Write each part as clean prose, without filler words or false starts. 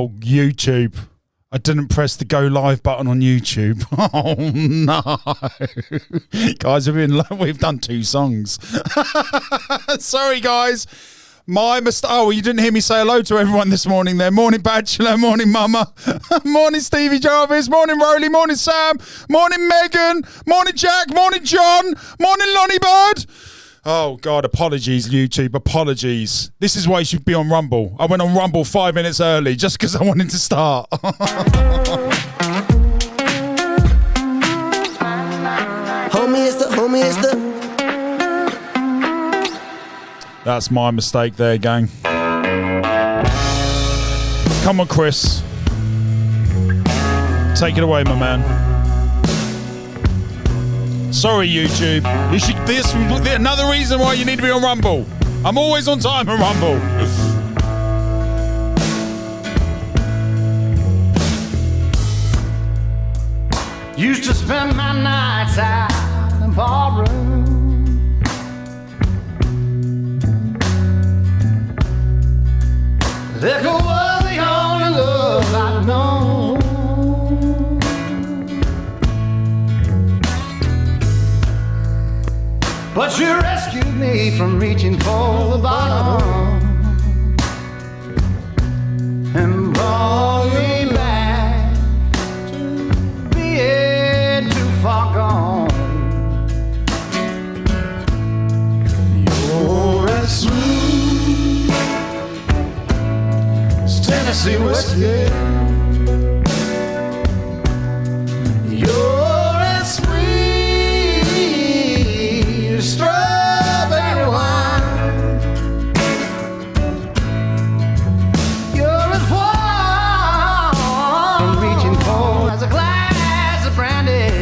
Oh, YouTube. I didn't press the go live button on YouTube. Oh no. Guys, we've done 2 songs. Sorry guys. My mistake. Oh, you didn't hear me say hello to everyone this morning there. Morning Bachelor, morning Mama, morning Stevie Jarvis, morning Rowley, morning Sam, morning Megan, morning Jack, morning John, morning Lonnie Bird. Oh God, apologies YouTube, apologies. This is why you should be on Rumble. I went on Rumble 5 minutes early just because I wanted to start. Homie is the That's my mistake there, gang. Come on, Chris. Take it away, my man. Sorry, YouTube. You should. This another reason why you need to be on Rumble. I'm always on time on Rumble. Used to spend my nights out in ballroom. Liquor was the only love I'd known. But you rescued me from reaching for the bottom and brought me back to being too far gone. You're as smooth as Tennessee whiskey. You're as sweet as strawberry wine. You're as warm I'm reaching for as a glass of brandy.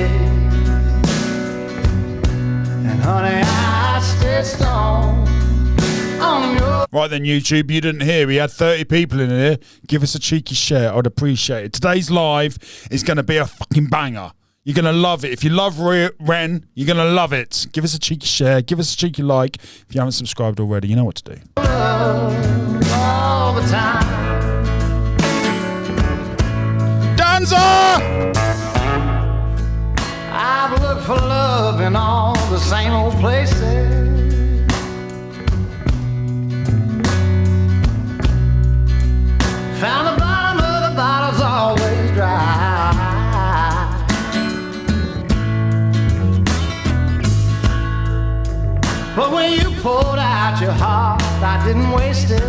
And honey, I stay strong on your. Right then, YouTube, you didn't hear. We had 30 people in here. Give us a cheeky share. I'd appreciate it. Today's live is going to be a fucking banger. You're going to love it. If you love Ren, you're going to love it. Give us a cheeky share. Give us a cheeky like. If you haven't subscribed already, you know what to do. All the time. Danza! I've looked for love in all the same old places. Found the bottom of the bottle's always dry. But when you poured out your heart, I didn't waste it.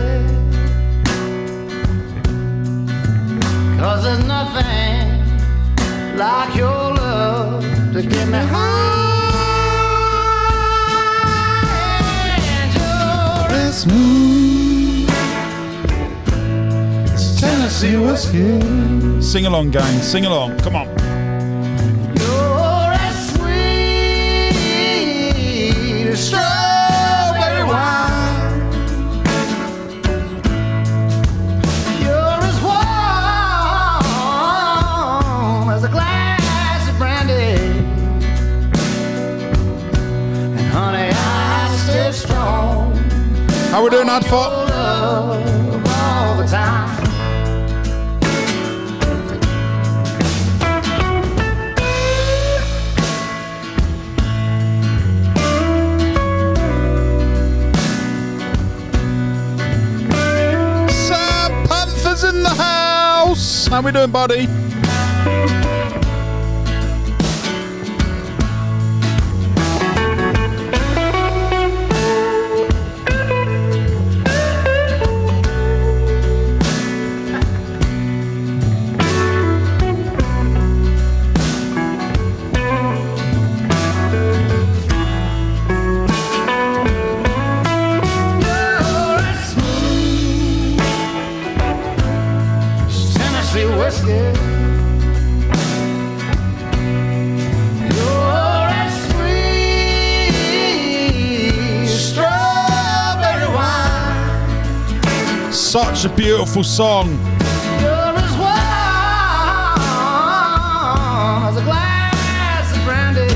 'Cause there's nothing like your love to get me high. And you're as smooth as Tennessee whiskey. Sing along, gang. Sing along. Come on. You're as sweet as strawberry wine. You're as warm as a glass of brandy. And honey, I stay strong. How we doing, Adfot? Love all the time. Sam Panther's in the house. How we doing, buddy? Such a beautiful song. You're as warm as a glass of brandy.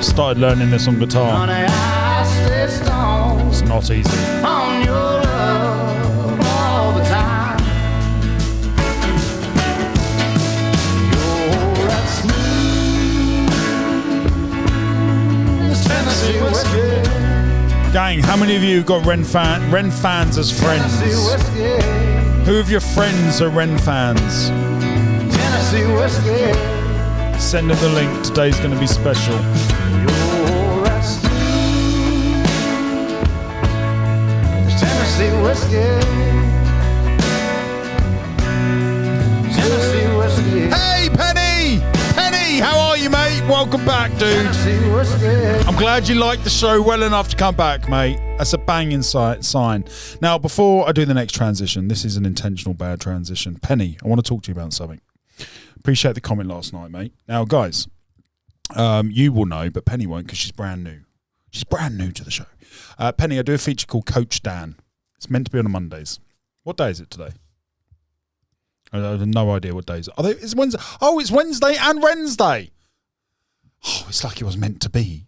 Started learning this on guitar. Honey, I stay strong It's not easy. on your love all the time. Gang, how many of you got Ren fans as friends? Who of your friends are Ren fans? Tennessee whiskey. Send them the link. Today's going to be special. Tennessee whiskey. Tennessee whiskey. Hey, Penny! Penny, how are you, mate? Welcome back, dude. Tennessee whiskey. I'm glad you liked the show well enough to come back, mate. That's a banging sign. Now, before I do the next transition, this is an intentional bad transition. Penny, I want to talk to you about something. Appreciate the comment last night, mate. Now, guys, you will know, but Penny won't because she's brand new. She's brand new to the show. Penny, I do a feature called Coach Dan. It's meant to be on Mondays. What day is it today? I have no idea what days. It's Wednesday. Oh, it's Wednesday and Wednesday. Oh, it's like it was meant to be.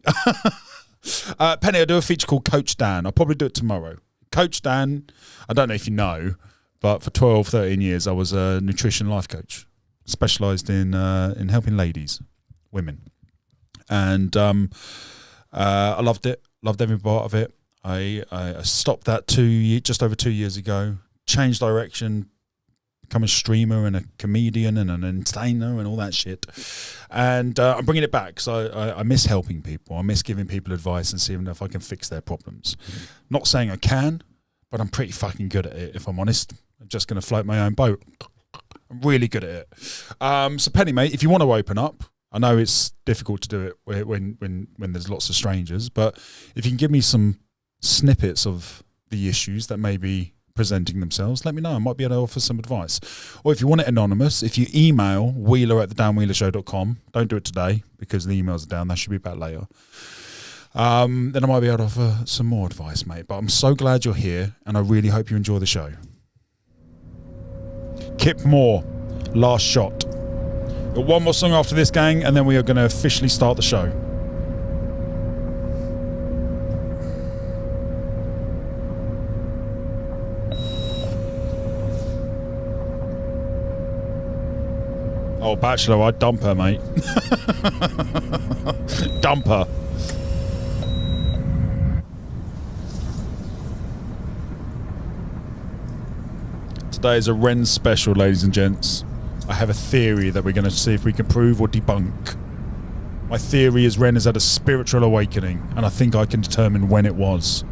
Penny, I do a feature called Coach Dan. I'll probably do it tomorrow. Coach Dan, I don't know if you know, but for 12, 13 years, I was a nutrition life coach, specialised in helping ladies, women. And I loved it, loved every part of it. I stopped that just over 2 years ago, changed direction, become a streamer and a comedian and an entertainer and all that shit. And I'm bringing it back because I miss helping people. I miss giving people advice and seeing if I can fix their problems. Not saying I can, but I'm pretty fucking good at it, if I'm honest. I'm just going to float my own boat. I'm really good at it. So Penny, mate, if you want to open up, I know it's difficult to do it when there's lots of strangers, but if you can give me some snippets of the issues that may be presenting themselves, let me know. I might be able to offer some advice. Or if you want it anonymous, if you email wheeler@thedanwheelershow.com, don't do it today because the emails are down. That should be back later. Then I might be able to offer some more advice, mate. But I'm so glad you're here, and I really hope you enjoy the show. Kip Moore, Last Shot. Got one more song after this, gang, and then we are going to officially start the show. Oh, Bachelor, I'd dump her, mate. Dump her. Today is a Rens special, ladies and gents. I have a theory that we're going to see if we can prove or debunk. My theory is Ren has had a spiritual awakening, and I think I can determine when it was.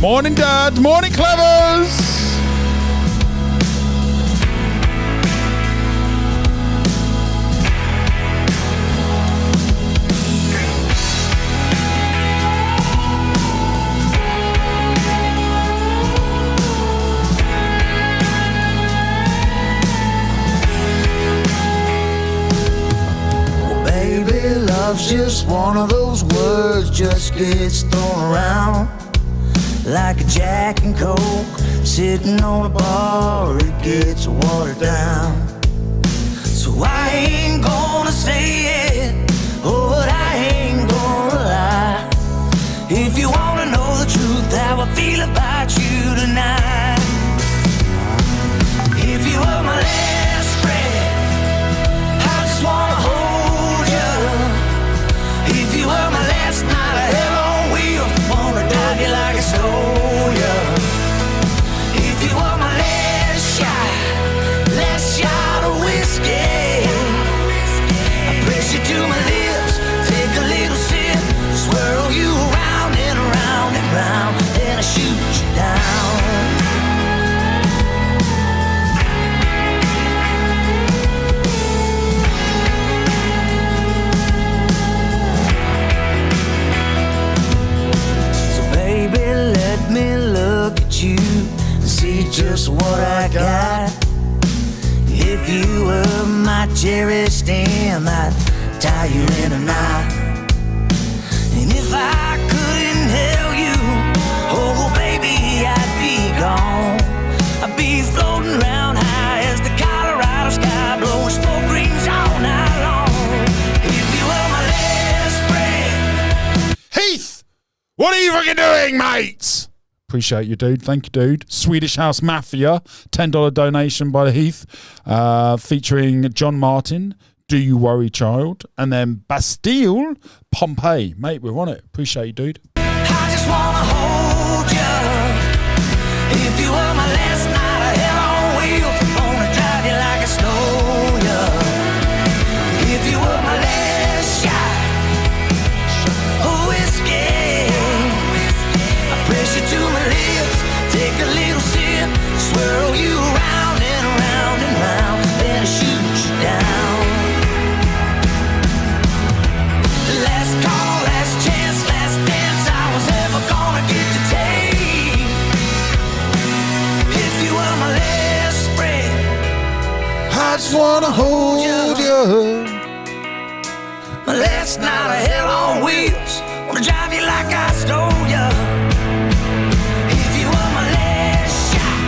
Morning, Dad. Morning, Clevers. Love's just one of those words just gets thrown around like a Jack and Coke sitting on a bar, it gets watered down. So I ain't gonna say it, oh, but I ain't gonna lie. If you wanna know the truth, how I feel about you tonight. If you were my last breath, I just wanna hold you. If you were my last night of hell on wheels, wanna dive you like I stole you. If you were my last shot of whiskey, I press you to my lips, take a little sip, swirl you around and around and round, then I shoot you down. Let me look at you and see just what I got. If you were my cherry stem, I'd tie you in a knot. And if I couldn't help you, oh baby, I'd be gone. I'd be floating around high as the Colorado sky, blowing smoke rings all night long. If you were my last breath. Heath! What are you fucking doing, mates? Appreciate you, dude. Thank you, dude. Swedish House Mafia, $10 donation by the Heath, featuring John Martin, Do You Worry Child, and then Bastille, Pompeii. Mate, we're on it. Appreciate you, dude. I just wanna hold you. If you were my last night of hell on wheels, I'm gonna drive you like I stole you. If you were my last shot of whiskey, I press you to my lips, take a little sip, swirl you round and round and round, then I shoot you down. Last call, last chance, last dance I was ever gonna get to take. If you were my last spread, I just wanna hold you. my last night of hell on wheels, wanna drive you like I stole you. If you were my last shot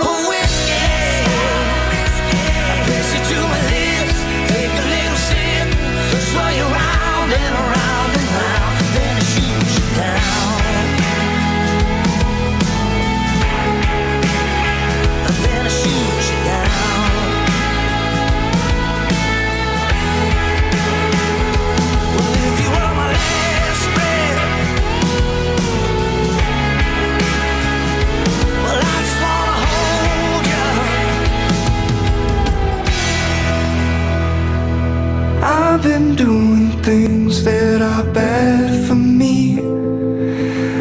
of whiskey, I press you to my lips, take a little sip, swirl you round and around and round, then I shoot you down. Then I shoot you down. Well, if you were my last spread, well, I just wanna hold you. I've been doing things that are bad for me.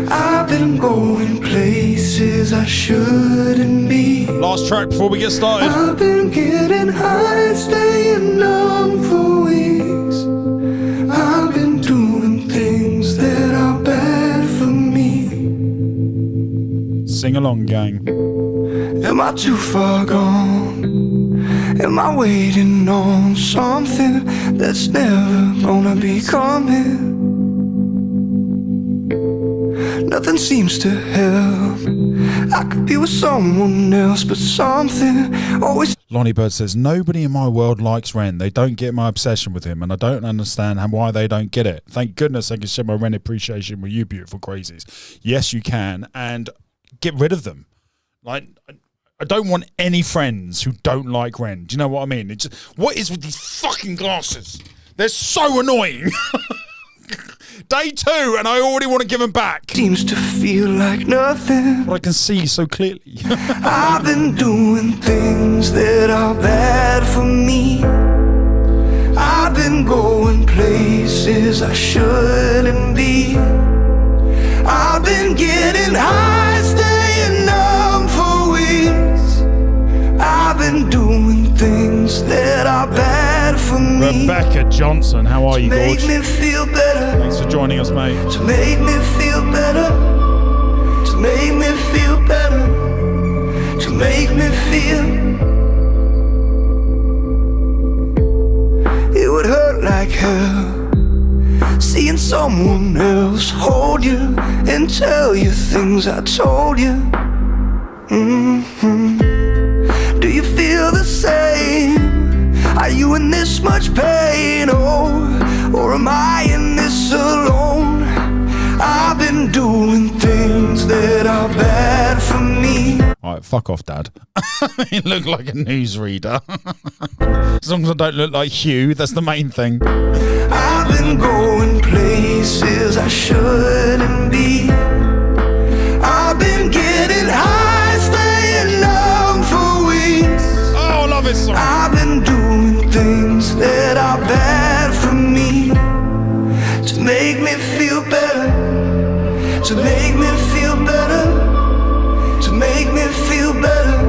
I've been going places I shouldn't be. Last track before we get started. I've been getting high, staying numb for weeks. I've been doing things that are bad for me. Sing along, gang. Am I too far gone? Am I waiting on something that's never gonna be coming? Nothing seems to help. I could be with someone else, but something always. Lonnie Bird says, nobody in my world likes Ren. They don't get my obsession with him, and I don't understand why they don't get it. Thank goodness I can share my Ren appreciation with you beautiful crazies. Yes, you can, and get rid of them. Like, I don't want any friends who don't like Ren. Do you know what I mean? It's just, what is with these fucking glasses? They're so annoying. Day 2, and I already want to give them back. Seems to feel like nothing. But I can see so clearly. I've been doing things that are bad for me. I've been going places I shouldn't be. I've been getting high, staying numb for weeks. I've been doing things that are bad for me. Rebecca Johnson, how are you, Make Gorge? me feel better. Thanks for joining us, mate. To make me feel better. To make me feel better. To make me feel. It would hurt like hell seeing someone else hold you and tell you things I told you. Do you feel the same? Are you in this much pain? Or am I in this alone? I've been doing things that are bad for me. Alright, fuck off, Dad. You look like a newsreader. As long as I don't look like Hugh, that's the main thing. I've been going places I shouldn't be. I've been getting high, staying numb for weeks. Oh, I love it song. I've been doing things that are bad for me. To make me feel better. To make me feel better. To make me feel better.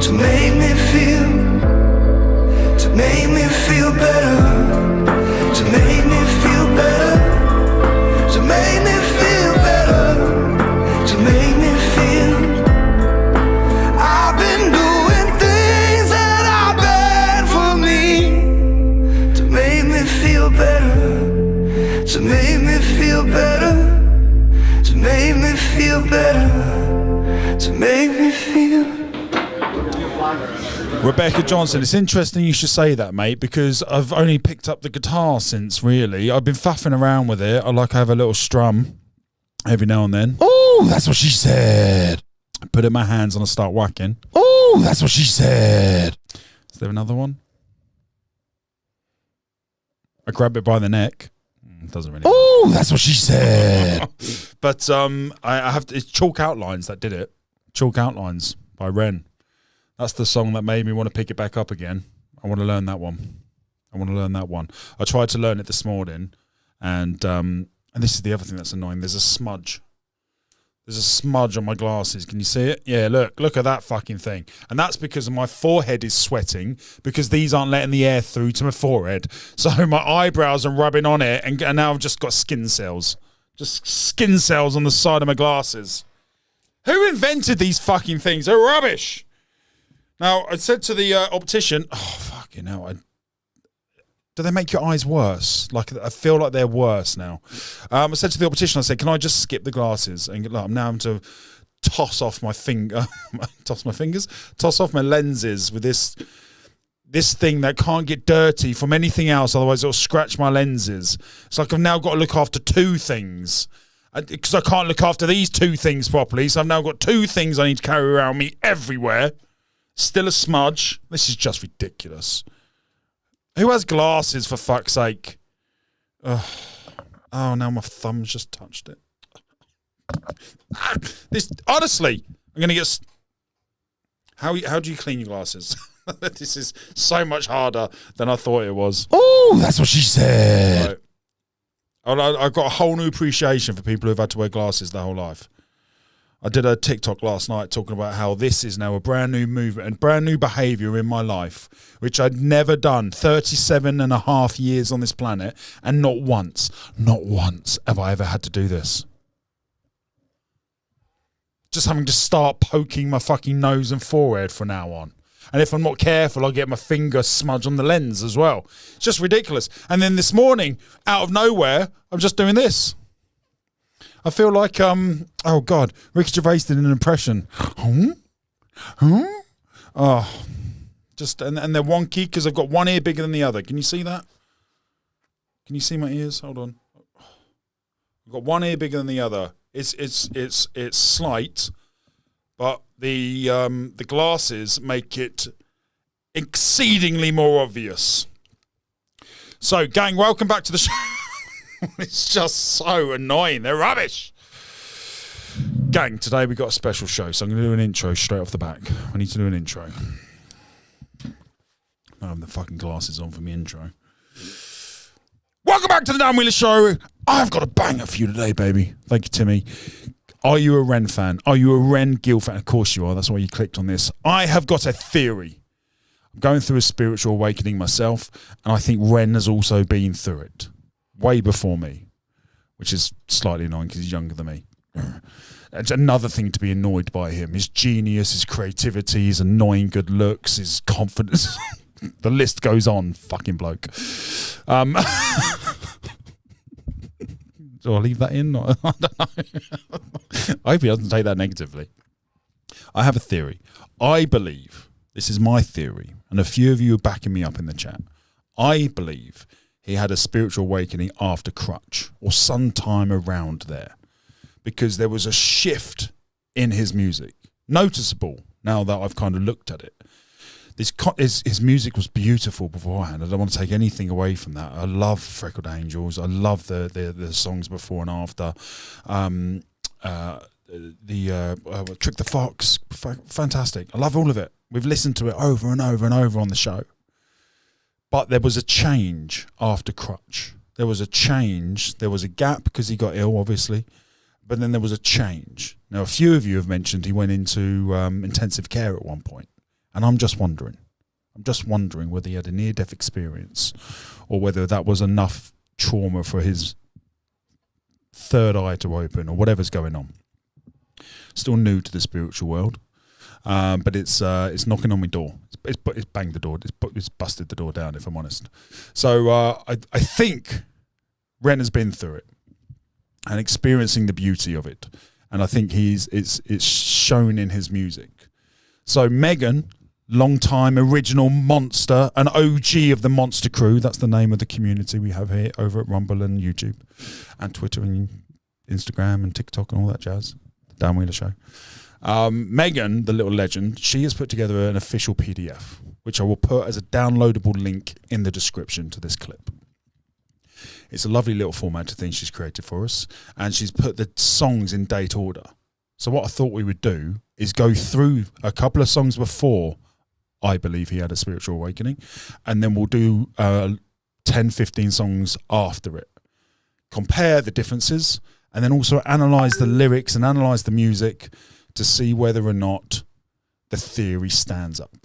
To make me feel. To make me feel better. To make me feel better. To make me feel better. To make me feel. I've been doing things that are bad for me. To make me feel better. To make me feel better. To make me feel better. To make me feel. Rebecca Johnson, it's interesting you should say that, mate, because I've only picked up the guitar since, really. I've been faffing around with it. I like to have a little strum every now and then. Ooh, that's what she said. Put it in my hands and I start whacking. Ooh, that's what she said. Is there another one? I grab it by the neck. Doesn't really. Oh, that's what she said. But I have to, it's Chalk Outlines that did it. Chalk Outlines by Ren. That's the song that made me want to pick it back up again. I want to learn that one. I tried to learn it this morning, and this is the other thing that's annoying. There's a smudge. There's a smudge on my glasses. Can you see it? Yeah, look at that fucking thing. And that's because my forehead is sweating because these aren't letting the air through to my forehead. So my eyebrows are rubbing on it, and now I've just got skin cells. Just skin cells on the side of my glasses. Who invented these fucking things? They're rubbish. Now, I said to the optician, oh, fucking hell, do they make your eyes worse? Like, I feel like they're worse now. I said to the optician, I said, can I just skip the glasses? And I'm now having to toss off my lenses with this thing that can't get dirty from anything else, otherwise it'll scratch my lenses. It's like I've now got to look after two things. Because I can't look after these two things properly, so I've now got two things I need to carry around me everywhere. Still a smudge. This is just ridiculous. Who has glasses, for fuck's sake? Oh, now my thumb's just touched it. This, honestly, I'm going to get... How do you clean your glasses? This is so much harder than I thought it was. Oh, that's what she said. Right. I've got a whole new appreciation for people who've had to wear glasses their whole life. I did a TikTok last night talking about how this is now a brand new movement and brand new behaviour in my life, which I'd never done 37 and a half years on this planet, and not once have I ever had to do this. Just having to start poking my fucking nose and forehead from now on. And if I'm not careful, I'll get my finger smudged on the lens as well. It's just ridiculous. And then this morning, out of nowhere, I'm just doing this. I feel like, oh God, Ricky Gervais did an impression. Oh, just, and they're wonky because I've got one ear bigger than the other. Can you see that? Can you see my ears? Hold on. I've got one ear bigger than the other. It's slight, but the glasses make it exceedingly more obvious. So, gang, welcome back to the show. It's just so annoying. They're rubbish. Gang, today we got a special show, so I'm going to do an intro straight off the back. I need to do an intro. I have the fucking glasses on for my intro. Welcome back to the Dan Wheeler Show. I've got a banger for you today, baby. Thank you, Timmy. Are you a Ren fan? Are you a Ren Gill fan? Of course you are. That's why you clicked on this. I have got a theory. I'm going through a spiritual awakening myself, and I think Ren has also been through it. Way before me, which is slightly annoying because he's younger than me. It's another thing to be annoyed by him. His genius, his creativity, his annoying good looks, his confidence. The list goes on, fucking bloke. Do I leave that in? I don't know. I hope he doesn't take that negatively. I have a theory. I believe, this is my theory, and a few of you are backing me up in the chat. I believe he had a spiritual awakening after Crutch, or sometime around there, because there was a shift in his music, noticeable now that I've kind of looked at it. His music was beautiful beforehand. I don't want to take anything away from that. I love Freckled Angels. I love the songs before and after. Trick the Fox, fantastic. I love all of it. We've listened to it over and over and over on the show. But there was a change after Crutch. There was a change. There was a gap because he got ill, obviously. But then there was a change. Now, a few of you have mentioned he went into intensive care at one point. And I'm just wondering whether he had a near-death experience or whether that was enough trauma for his third eye to open or whatever's going on. Still new to the spiritual world. But it's knocking on my door. It's banged the door. It's busted the door down, if I'm honest. So I think Ren has been through it and experiencing the beauty of it, and I think it's shown in his music. So Megan, long-time original monster, an OG of the Monster Crew. That's the name of the community we have here over at Rumble and YouTube and Twitter and Instagram and TikTok and all that jazz. The Dan Wheeler Show. Megan, the little legend, she has put together an official PDF, which I will put as a downloadable link in the description to this clip. It's a lovely little formatted thing she's created for us, and she's put the songs in date order. So what I thought we would do is go through a couple of songs before I believe he had a spiritual awakening, and then we'll do 10, 15 songs after it. Compare the differences, and then also analyse the lyrics and analyse the music to see whether or not the theory stands up.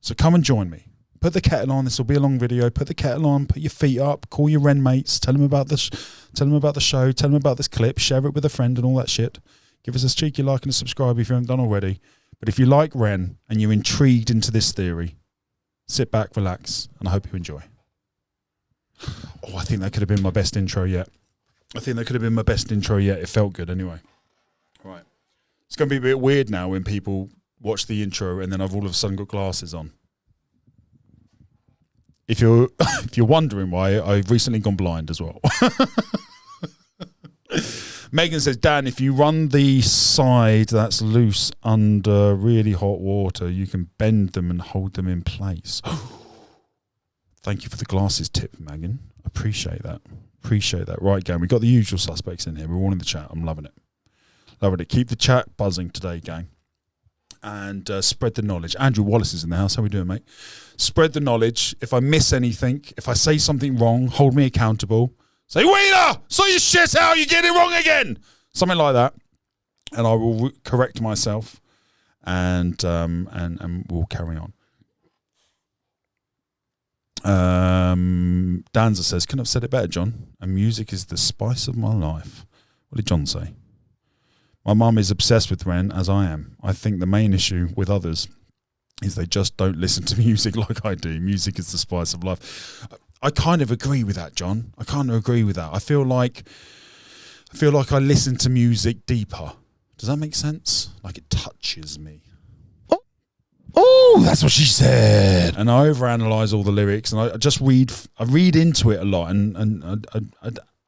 So come and join me. Put the kettle on. This will be a long video. Put the kettle on. Put your feet up. Call your Ren mates. Tell them about the show. Tell them about this clip. Share it with a friend and all that shit. Give us a cheeky like and a subscribe if you haven't done already. But if you like Ren and you're intrigued into this theory, sit back, relax, and I hope you enjoy. Oh, I think that could have been my best intro yet. It felt good anyway. Right. It's going to be a bit weird now when people watch the intro and then I've all of a sudden got glasses on. If you're wondering why, I've recently gone blind as well. Megan says, Dan, if you run the side that's loose under really hot water, you can bend them and hold them in place. Thank you for the glasses tip, Megan. Appreciate that. Right, gang, we've got the usual suspects in here. We're all in the chat. I'm loving it. Keep the chat buzzing today, gang. And spread the knowledge. Andrew Wallace is in the house. How we doing, mate? Spread the knowledge. If I miss anything, if I say something wrong, hold me accountable. Say, Wheeler, sort your shit out, you're getting it wrong again. Something like that. And I will correct myself and we'll carry on. Danza says, couldn't have said it better, John. And music is the spice of my life. What did John say? My mum is obsessed with Ren, as I am. I think the main issue with others is they just don't listen to music like I do. Music is the spice of life. I kind of agree with that, John. I feel like I listen to music deeper. Does that make sense? Like it touches me. Oh, that's what she said. And I overanalyze all the lyrics, and I just read into it a lot. And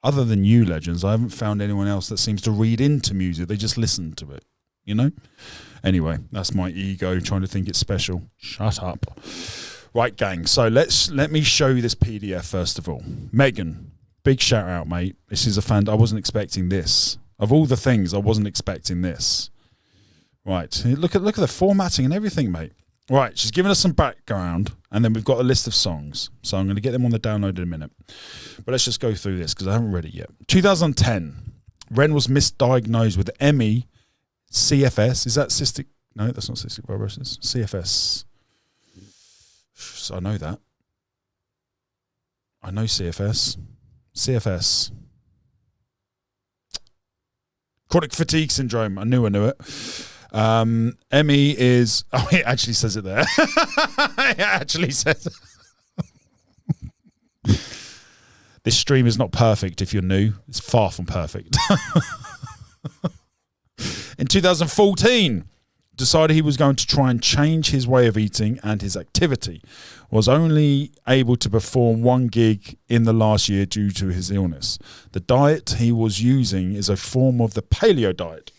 other than you, legends, I haven't found anyone else that seems to read into music. They just listen to it, you know? Anyway, that's my ego trying to think it's special. Shut up. Right, gang. So let me show you this PDF first of all. Megan, big shout out, mate. This is a fan. I wasn't expecting this. Of all the things, I wasn't expecting this. Right, look at the formatting and everything, mate. Right, she's given us some background, and then we've got a list of songs. So I'm going to get them on the download in a minute. But let's just go through this because I haven't read it yet. 2010, Ren was misdiagnosed with ME, CFS. Is that cystic? No, that's not cystic fibrosis. CFS. So I know that. I know CFS. CFS. Chronic fatigue syndrome. I knew it. ME is... Oh, it actually says it there. It actually says it. This stream is not perfect if you're new. It's far from perfect. In 2014, decided he was going to try and change his way of eating and his activity. Was only able to perform one gig in the last year due to his illness. The diet he was using is a form of the paleo diet.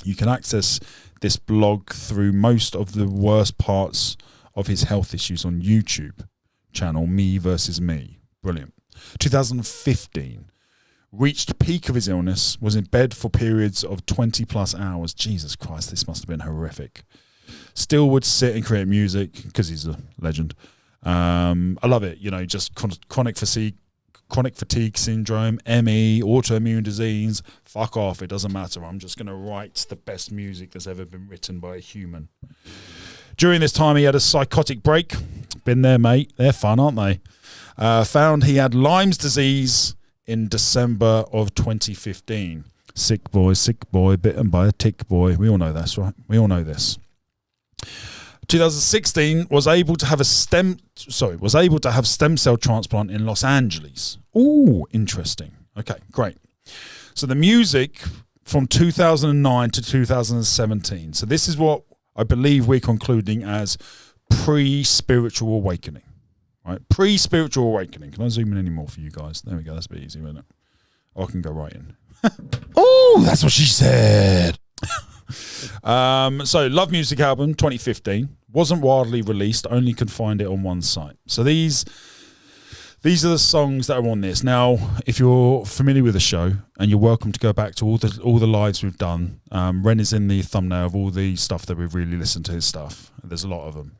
You can access this blog through most of the worst parts of his health issues on YouTube channel, Me versus Me. Brilliant. 2015. Reached peak of his illness, was in bed for periods of 20 plus hours. Jesus Christ, this must have been horrific. Still would sit and create music because he's a legend. I love it. You know, just chronic fatigue syndrome, ME, autoimmune disease. Fuck off. It doesn't matter. I'm just going to write the best music that's ever been written by a human. During this time, he had a psychotic break. Been there, mate. They're fun, aren't they? Found he had Lyme's disease in December of 2015. Sick boy, bitten by a tick boy. We all know that's right. We all know this. 2016 was able to have stem cell transplant in Los Angeles. Ooh, interesting. Okay, great. So the music from 2009 to 2017. So this is what I believe we're concluding as pre-spiritual awakening. Right, pre-spiritual awakening. Can I zoom in any more for you guys? There we go. That's a bit easy, isn't it? I can go right in. Oh, that's what she said. So Love Music album 2015 wasn't widely released. Only could find it on one site. So these These are the songs that are on this. Now, if you're familiar with the show, and you're welcome to go back to all the lives we've done. Ren is in the thumbnail of all the stuff that we've really listened to his stuff. There's a lot of them.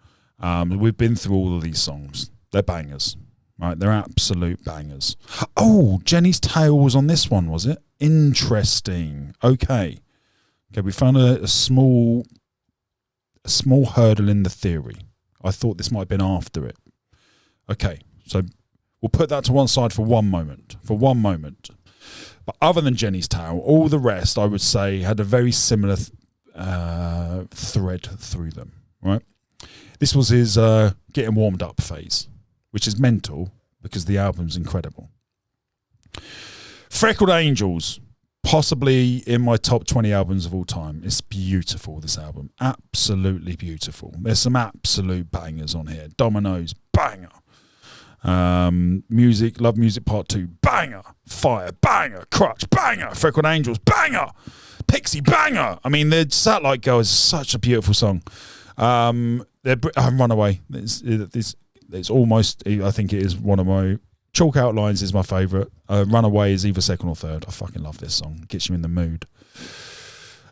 We've been through all of these songs. They're bangers, right? They're absolute bangers. Oh, Jenny's Tale was on this one, was it? Interesting. Okay, we found a small hurdle in the theory. I thought this might have been after it. Okay, so we'll put that to one side for one moment. But other than Jenny's Tale, all the rest, I would say, had a very similar thread through them, right? This was his getting warmed up phase, which is mental because the album's incredible. Freckled Angels, possibly in my top 20 albums of all time. It's beautiful, this album. Absolutely beautiful. There's some absolute bangers on here. Dominoes, banger. Music, Love Music Part 2, banger. Fire, banger. Crutch, banger. Freckled Angels, banger. Pixie, banger. I mean, the Satellite Girl is such a beautiful song. Runaway. It's almost, I think it is one of my, Chalk Outlines is my favourite. Runaway is either second or third. I fucking love this song. It gets you in the mood.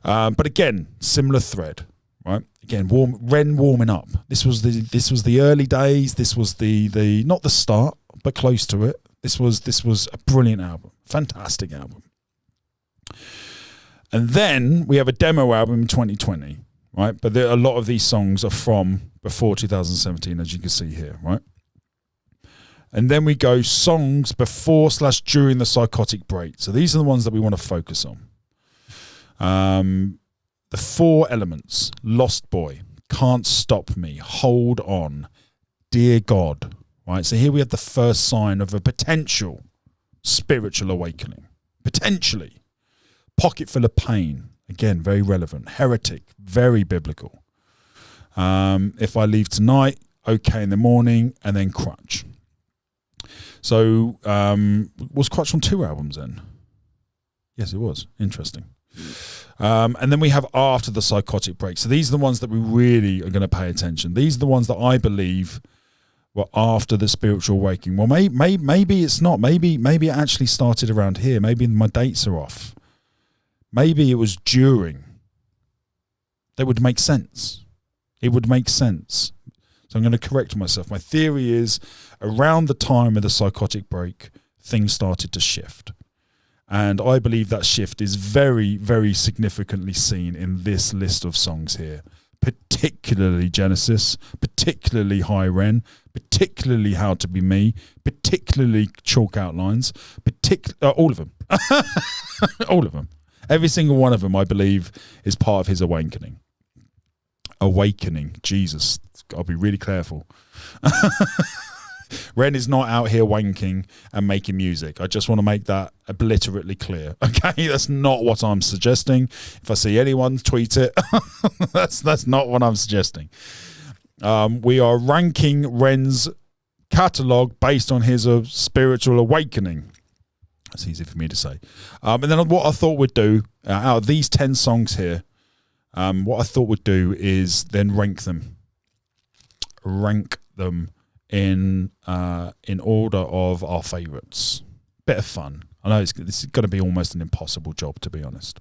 But again, similar thread. Right, again, Ren warming up. This was the early days. This was the not the start, but close to it. This was a brilliant album, fantastic album. And then we have a demo album in 2020, right? But a lot of these songs are from before 2017, as you can see here, right? And then we go songs before / during the psychotic break. So these are the ones that we want to focus on. The 4 elements: Lost Boy, Can't Stop Me, Hold On, Dear God. Right, so here we have the first sign of a potential spiritual awakening. Potentially. Pocket Full of Pain, again, very relevant. Heretic, very biblical. If I Leave Tonight, Okay in the Morning, and then Crutch. So, was Crutch on 2 albums then? Yes, it was. Interesting. And then we have After the Psychotic Break. So these are the ones that we really are going to pay attention. These are the ones that I believe were after the spiritual awakening. Well, maybe it's not. Maybe it actually started around here. Maybe my dates are off. Maybe it was during. That would make sense. It would make sense. So I'm going to correct myself. My theory is around the time of the psychotic break, things started to shift. And I believe that shift is very, very significantly seen in this list of songs here, particularly Genesis, particularly High Ren, particularly How to Be Me, particularly Chalk Outlines, all of them. All of them. Every single one of them, I believe, is part of his awakening. Awakening. Jesus, I'll be really careful. Ren is not out here wanking and making music. I just want to make that obliterately clear. Okay, that's not what I'm suggesting. If I see anyone tweet it, that's not what I'm suggesting. We are ranking Ren's catalogue based on his spiritual awakening. That's easy for me to say. And then what I thought we'd do, out of these 10 songs here, what I thought we'd do is then rank them. Rank them in order of our favourites. Bit of fun. I know this is going to be almost an impossible job, to be honest.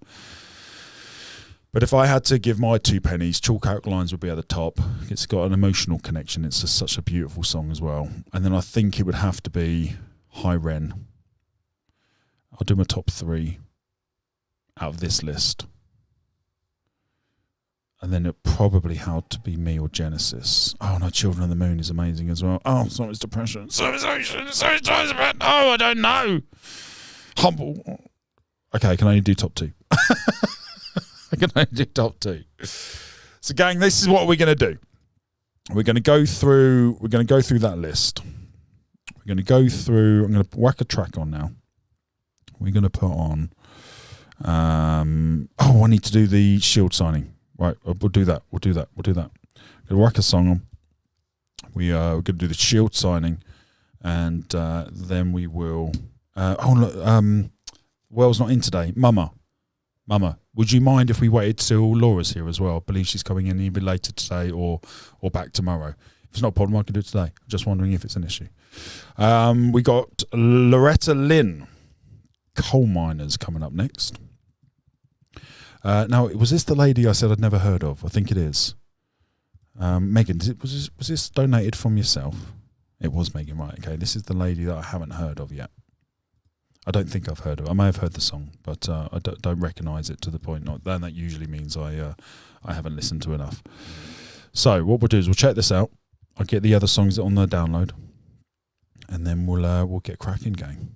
But if I had to give my 2 pennies, Chalk Outlines would be at the top. It's got an emotional connection. It's just such a beautiful song as well. And then I think it would have to be High Ren. I'll do my top 3 out of this list. And then it probably How to Be Me or Genesis. Oh no, Children of the Moon is amazing as well. Oh, so is Depression. So is Ocean. So is Desperate. Oh, I don't know. Humble. Okay, I can only do top 2. I can only do top 2. So gang, this is what we're going to do. We're going to go through that list. We're going to go through, I'm going to whack a track on now. We're going to put on, I need to do the Shield signing. Right, we'll do that. We'll do that. Gonna whack a song on. We're going to do the Shield signing, and then we will. Well's not in today. Mama, would you mind if we waited till Laura's here as well? I believe she's coming in either later today or back tomorrow. it's not a problem, I can do it today. Just wondering if it's an issue. We got Loretta Lynn, Coal Miners, coming up next. Now, was this the lady I said I'd never heard of? I think it is. Megan, was this donated from yourself? It was Megan, right? Okay, this is the lady that I haven't heard of yet. I don't think I've heard of it. I may have heard the song, but I don't recognise it to the point. Then that usually means I haven't listened to enough. So what we'll do is we'll check this out. I'll get the other songs on the download, and then we'll get cracking, gang.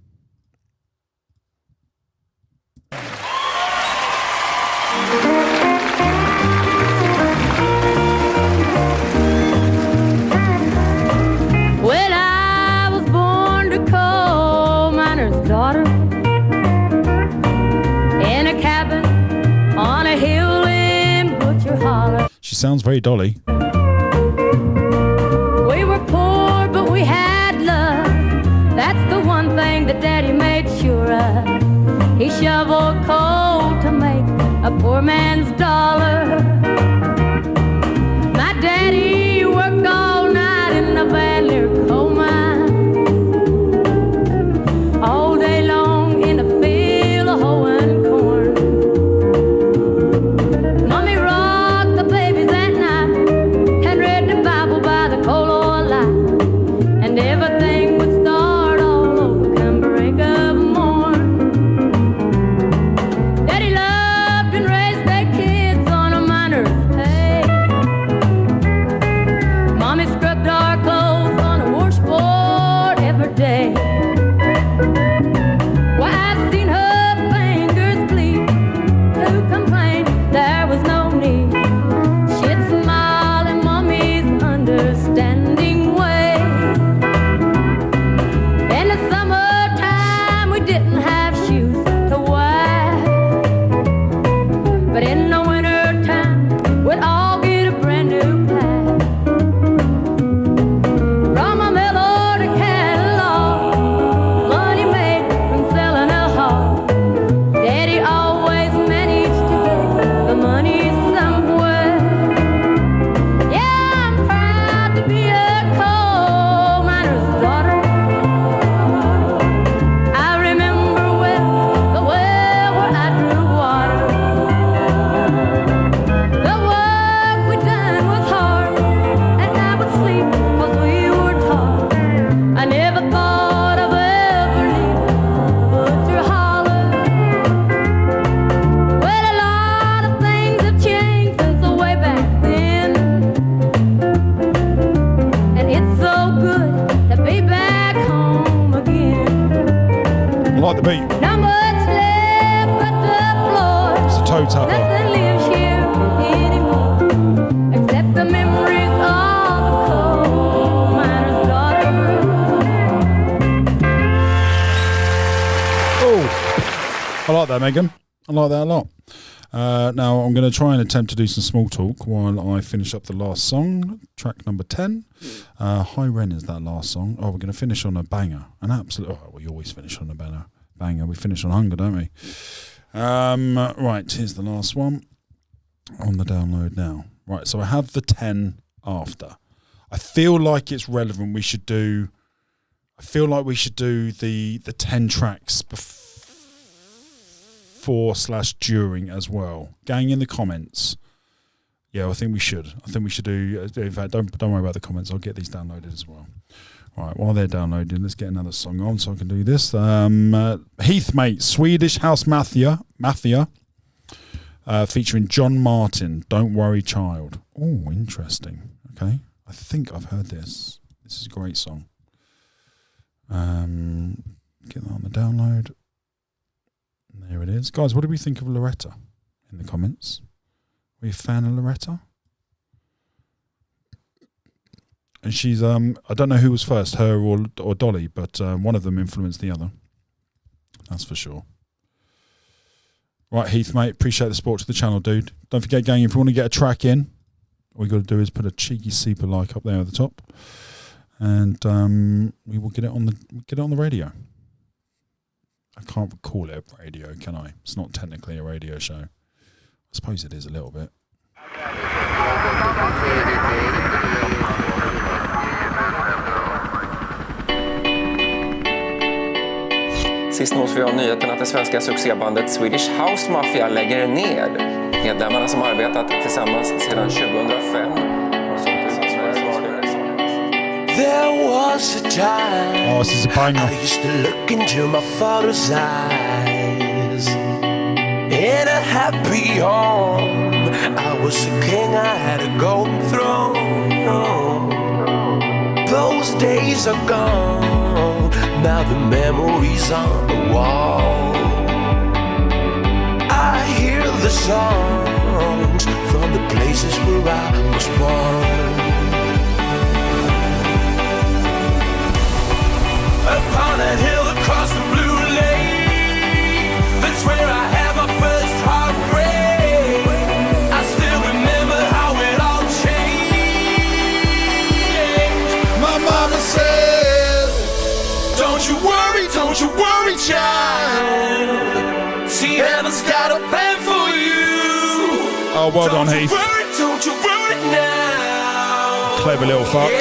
Well, I was born to coal miner's daughter in a cabin on a hill in Butcher Holler. She sounds very Dolly. We were poor, but we had love. That's the one thing that Daddy made sure of. He shoveled coal to make a poor man's dollar. My daddy worked all night in the van near coal mines, all day long in the field of hoeing corn. Mommy rocked the babies at night and read the Bible by the coal oil light, and everything would start all over come break of morn. Daddy loved and raised their kids on a miner's pay. Mommy scrubbed our clothes on a washboard every day. Why, I've seen her fingers bleed to complain there was no need. She'd smile in Mommy's understanding way. In the summertime we didn't have shoes to wear, but in the wintertime we'd all get a brand new pair. From a miller to catalog, money made from selling a hog. Daddy always managed to get the money somewhere. Yeah, I'm proud to be a coal miner's daughter. I remember well the well where I drew water. The work we done was hard, and I would sleep 'cause we were taught. I never thought of ever leaving Butcher Holler. Well, a lot of things have changed since the way back then, and it's so good to be back home again. I like the beat. Not much left but the floor. It's a toe tapper. Nothing lives here anymore except the memories of a coal miner's daughter. Oh, I like that, Megan. I like that a lot. Now I'm going to try and attempt to do some small talk while I finish up the last song, track number 10. High Ren is that last song. Oh, we're going to finish on a banger. An absolute. Oh, we always finish on a banger. We finish on hunger, don't we? Right, here's the last one on the download now. Right, so I have the 10 after. I feel like it's relevant. We should do. I feel like we should do the 10 tracks before/during as well. Gang in the comments. Yeah, I think we should. Do. In fact, don't worry about the comments. I'll get these downloaded as well. Right, while they're downloading, let's get another song on so I can do this. Heathmate, Swedish House Mafia, featuring John Martin, Don't Worry Child. Oh, interesting. Okay, I think I've heard this. This is a great song. Get that on the download. There it is. Guys, what do we think of Loretta in the comments? Are you a fan of Loretta? And she's, I don't know who was first, her or Dolly, but one of them influenced the other. That's for sure. Right, Heath, mate, appreciate the support to the channel, dude. Don't forget, gang, if you want to get a track in, all you got to do is put a cheeky super like up there at the top, and we will get it on the radio. I can't call it a radio, can I? It's not technically a radio show. I suppose it is a little bit. Sist nås vi av nyheten att det svenska succébandet Swedish House Mafia lägger ner. Medlemmarna som arbetat tillsammans sedan 2005. There was a time Oh, this is a banger. I used to look into my father's eyes. In a happy home, I was a king, I had a golden throne. Those days are gone, now the memories on the wall. I hear the songs from the places where I was born. Upon a hill across the blue lake, that's where I had my first heartbreak. I still remember how it all changed. My mama said, don't you worry, child. See, heaven's got a plan for you. Oh, well done, Heath. Don't you worry now. Clever little fuck.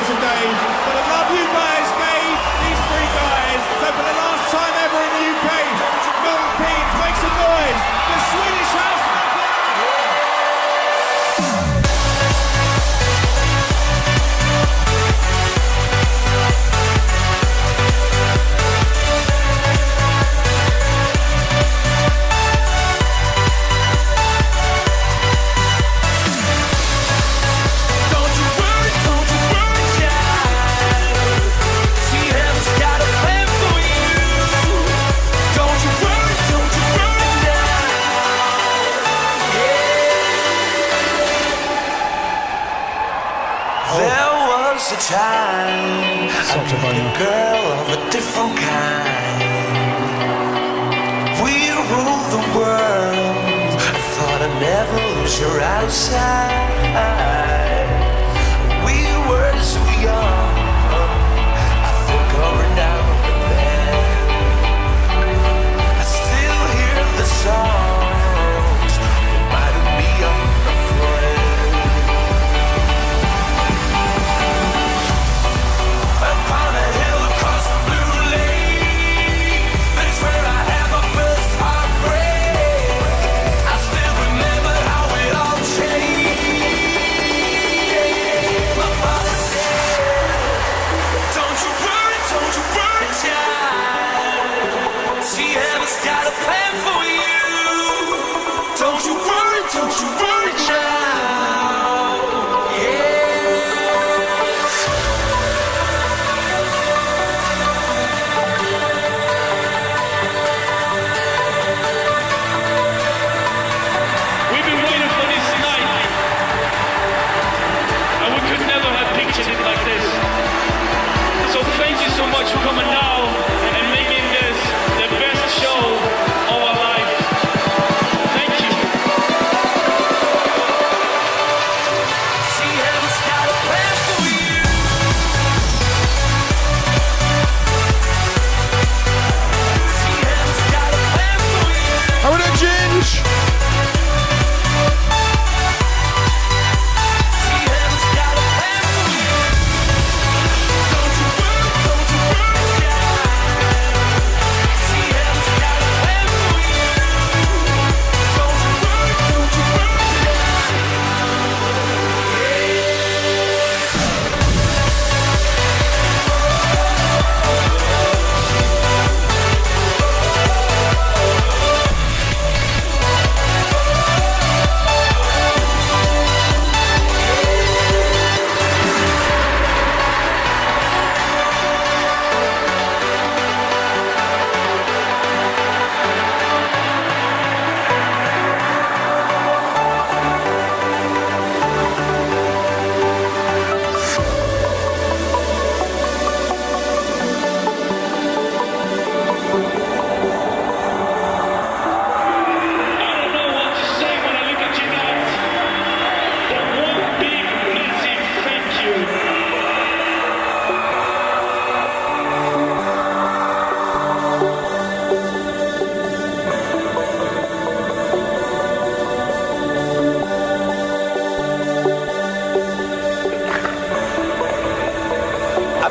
Today. But I love you guys, Dave, these three guys. So for the last time ever in the UK, Milton Keynes, make some noise. The Swedish House time, such a banger. A girl of a different kind. We rule the world. I thought I'd never lose her outside. We were so young. I think of her now and then. I still hear the songs reminding me of a friend.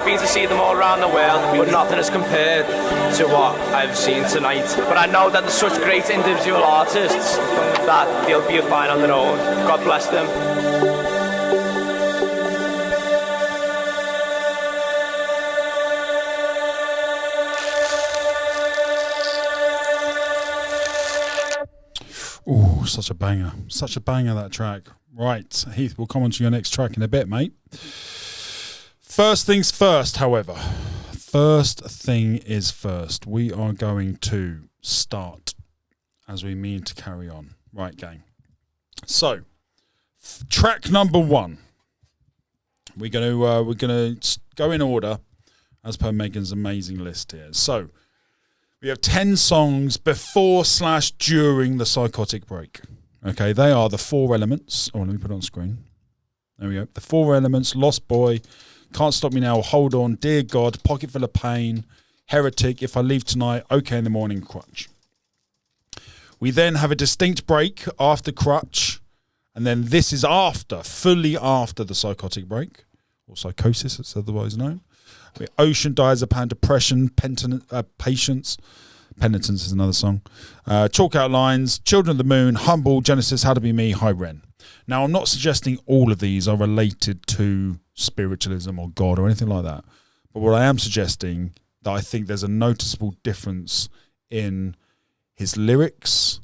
I've been to see them all around the world, but nothing is compared to what I've seen tonight. But I know that they're such great individual artists that they'll be fine on their own. God bless them. Oh, such a banger. Such a banger, that track. Right, Heath, we'll come on to your next track in a bit, mate. First things first, however. First thing is first. We are going to start as we mean to carry on. Right, gang. So, track number 1. We're gonna go in order as per Megan's amazing list here. So, we have 10 songs before/during the psychotic break. Okay, they are the 4 elements. Oh, let me put it on screen. There we go. The 4 elements: Lost Boy, Can't Stop Me Now, Hold On, Dear God, Pocket Full of Pain, Heretic, If I Leave Tonight, Okay in the Morning, Crutch. We then have a distinct break after Crutch, and then this is fully after the psychotic break, or psychosis, it's otherwise known. Ocean, Diazepam, Depression, Patience. Penitence is another song. Chalk Out Lines, Children of the Moon, Humble, Genesis, How to Be Me, High Ren. Now, I'm not suggesting all of these are related to spiritualism or God or anything like that. But what I am suggesting, that I think there's a noticeable difference in his lyrics,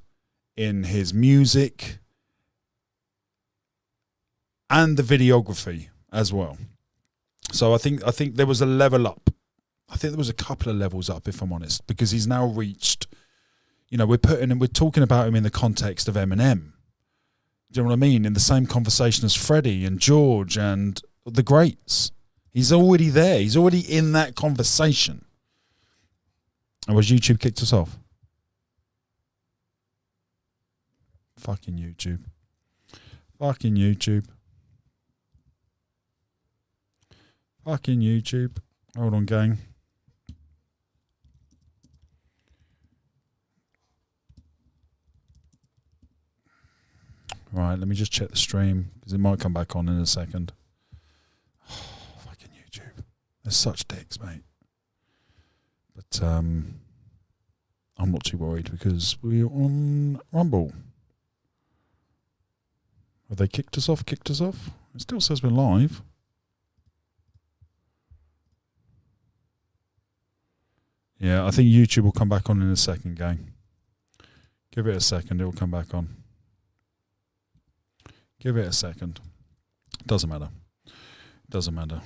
in his music, and the videography as well. So I think there was a level up. I think there was a couple of levels up, if I'm honest, because he's now reached, we're talking about him in the context of Eminem. Do you know what I mean? In the same conversation as Freddie and George and the greats. He's already there. He's already in that conversation. And was YouTube kicked us off? Fucking YouTube. Fucking YouTube. Fucking YouTube. Hold on, gang. Right, let me just check the stream, because it might come back on in a second. Oh, fucking YouTube. They're such dicks, mate. But I'm not too worried, because we're on Rumble. Have they kicked us off? It still says we're live. Yeah, I think YouTube will come back on in a second, gang. Give it a second, it will come back on. Give it a second. Doesn't matter. Doesn't matter.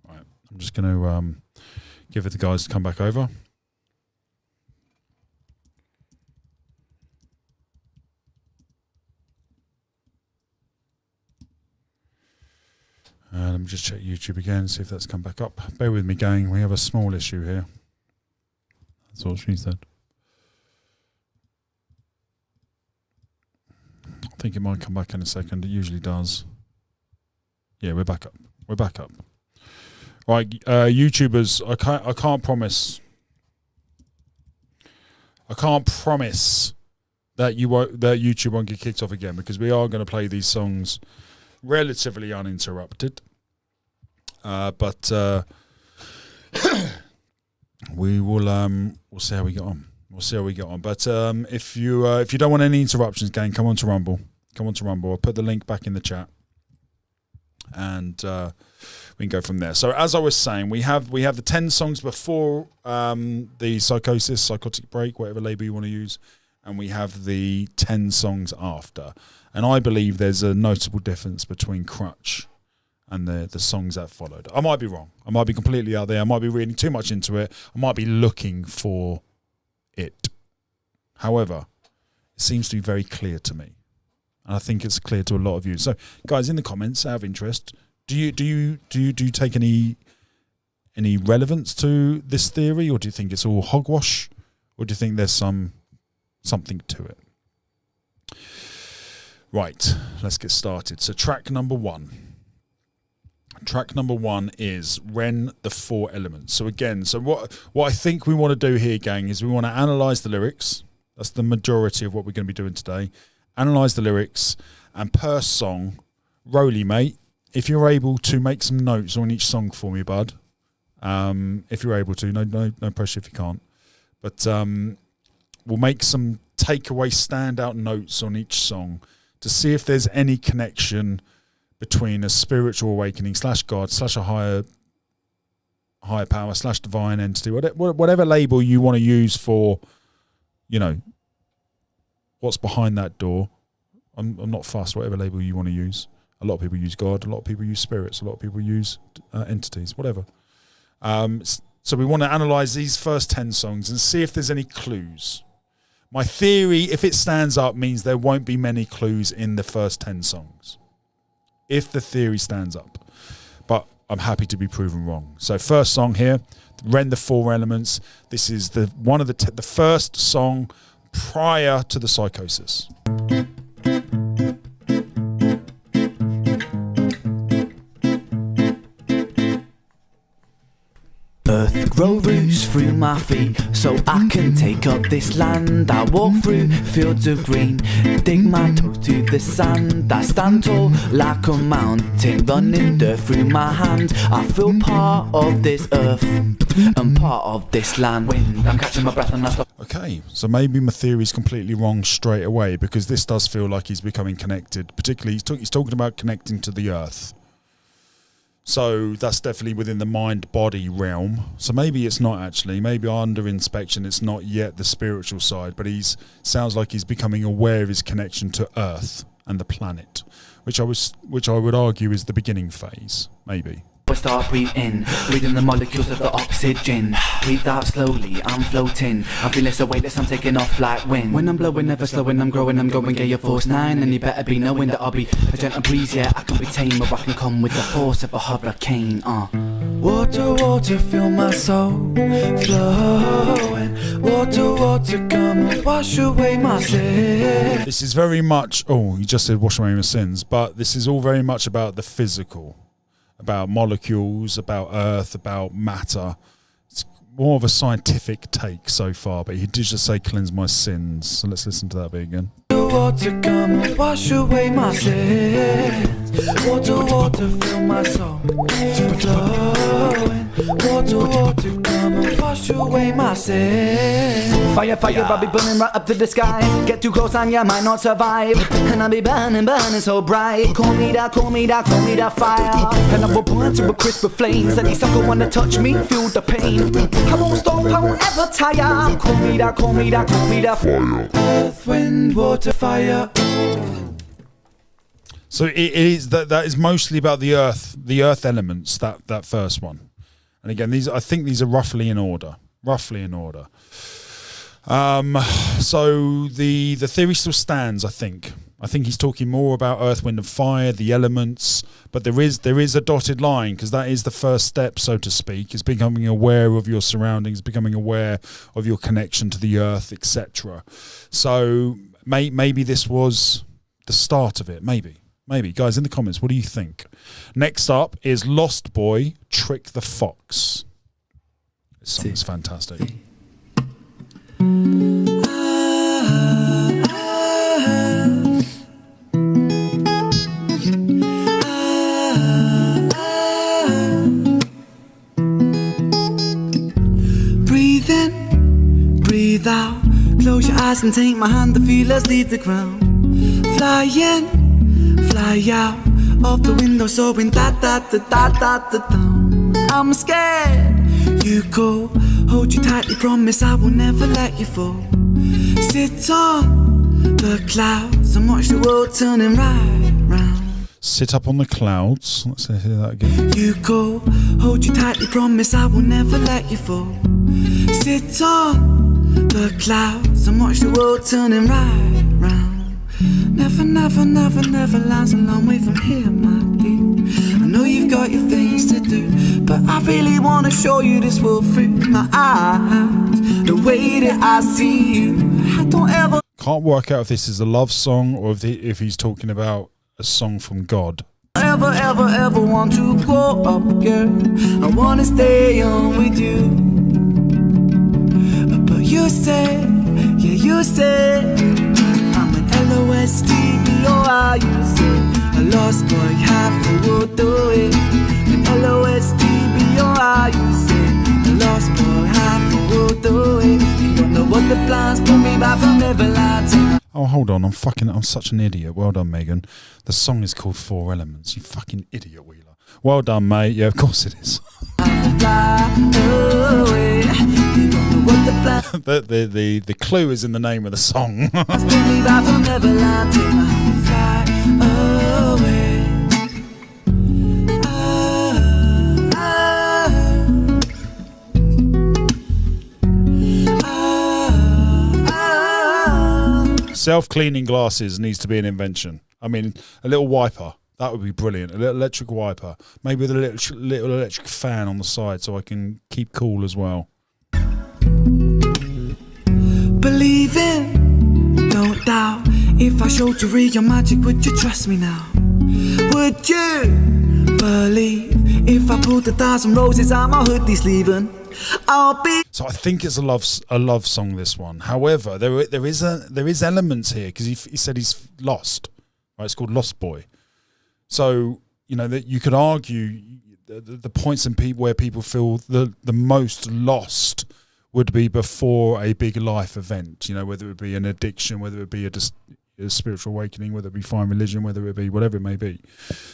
Right, I'm just going to give it the guys to come back over. Let me just check YouTube again, see if that's come back up. Bear with me, gang. We have a small issue here. That's all she said. I think it might come back in a second. It usually does. Yeah, we're back up. We're back up. Right, YouTubers, I can't promise. I can't promise that YouTube won't get kicked off again, because we are going to play these songs relatively uninterrupted, but we will we'll see how we get on. But if you don't want any interruptions, gang, come on to Rumble. I'll put the link back in the chat, and we can go from there. So as I was saying, we have the 10 songs before the psychotic break, whatever label you want to use, and we have the 10 songs after. And I believe there's a notable difference between Crutch and the songs that followed. I might be wrong. I might be completely out there. I might be reading too much into it. I might be looking for it. However, it seems to be very clear to me. And I think it's clear to a lot of you. So, guys, in the comments, out of interest, do you take any relevance to this theory, or do you think it's all hogwash, or do you think there's something to it? Right, let's get started. So track number 1. Track number 1 is Ren, the 4 elements. So again, what I think we want to do here, gang, is we want to analyse the lyrics. That's the majority of what we're going to be doing today. Analyse the lyrics, and per song, Rolly, mate, if you're able to make some notes on each song for me, bud. If you're able to, no pressure if you can't. But we'll make some takeaway standout notes on each song to see if there's any connection between a spiritual awakening / God / a higher power / divine entity, whatever label you want to use for, what's behind that door. I'm not fussed, whatever label you want to use. A lot of people use God, a lot of people use spirits, a lot of people use entities, whatever. So we want to analyse these first 10 songs and see if there's any clues. My theory, if it stands up, means there won't be many clues in the first 10 songs. If the theory stands up. But I'm happy to be proven wrong. So first song here, Ren the Four Elements. This is the first song prior to the psychosis. Earth grow roots through my feet, so I can take up this land. I walk through fields of green, dig my toes to the sand. I stand tall like a mountain, running dirt through my hands. I feel part of this earth and part of this land. Wind, I'm catching my breath and I stop. Okay, so maybe my theory is completely wrong straight away, because this does feel like he's becoming connected. Particularly, he's talking about connecting to the earth. So that's definitely within the mind-body realm. So maybe it's not actually. Maybe under inspection, it's not yet the spiritual side. But sounds like he's becoming aware of his connection to Earth and the planet, which I would argue is the beginning phase. Maybe. I start breathe in, breathing the molecules of the oxygen. Breathe out slowly, I'm floating. I feel less weightless, I'm taking off like wind. When I'm blowing, never slowing, I'm growing, I'm going Gaia Force 9. And you better be knowing that I'll be a gentle breeze, yeah. I can be tame, or I can come with the force of a hurricane. Water, water, feel my soul flowing. Water, water, come and wash away my sins. This is very much, you just said wash away my sins, but this is all very much about the physical. About molecules, about earth, about matter. It's more of a scientific take so far, but he did just say cleanse my sins. So let's listen to that bit again. Water, come and wash away my sins. Water, water, fill my soul flowing. Water, water, come and wash away my sins. Fire, fire, I'll be burning right up to the sky. Get too close and you might not survive. And I'll be burning, burning so bright. Call me that, call me that, call me that fire. And I will burn to a crisp flames. Any sucker wanna touch me, feel the pain. I won't stop, I won't ever tire. Call me that, call me that, call me that fire. Earth, wind, water, fire. So it is that is mostly about the earth elements, that first one. And again, I think these are roughly in order. So the theory still stands, I think. I think he's talking more about earth, wind and fire, the elements, but there is a dotted line, because that is the first step, so to speak, is becoming aware of your surroundings, becoming aware of your connection to the earth, etc. So maybe this was the start of it, maybe. Guys, in the comments, what do you think? Next up is Lost Boy, Trick the Fox. This song is fantastic. Breathe in, breathe out. Close your eyes and take my hand, the feelers leave the ground. Fly in, fly out of the window, so in da-da-da-da-da-da-da. I'm scared you go, hold you tightly, promise I will never let you fall. Sit on the clouds and watch the world turning right round. Sit up on the clouds. Let's hear that again. You go, hold you tightly, promise I will never let you fall. Sit on the clouds and watch the world turning right round. Never, never, never, never lies a long way from here, my dear. I know you've got your things to do, but I really wanna show you this world through my eyes, the way that I see you. I don't ever. Can't work out if this is a love song or if he's talking about a song from God. Ever, ever, ever want to grow up, girl. I wanna stay on with you, but you say Yeah, you say I'm an LOSTBOI. You say a lost boy, half a world away. An LOSTBOI. You say a lost boy, half a world away. You don't know what the plans pull me back from Neverland. Oh, hold on. I'm such an idiot. Well done, Megan. The song is called Four Elements. You fucking idiot, Wheeler. Well done, mate. Yeah, of course it is. the clue is in the name of the song. Self-cleaning glasses needs to be an invention. I mean, a little wiper. That would be brilliant. A little electric wiper. Maybe with a little electric fan on the side so I can keep cool as well. Believe in, don't doubt. If I showed you real magic, would you trust me now? Would you believe if I put 1,000 roses on my hoodie sleeving? I'll be. So I think it's a love song, this one. However, there is elements here because he said he's lost. Right, it's called Lost Boy. So that you could argue the points in where people feel the most lost would be before a big life event. Whether it be an addiction, whether it be a spiritual awakening, whether it be find religion, whether it be whatever it may be.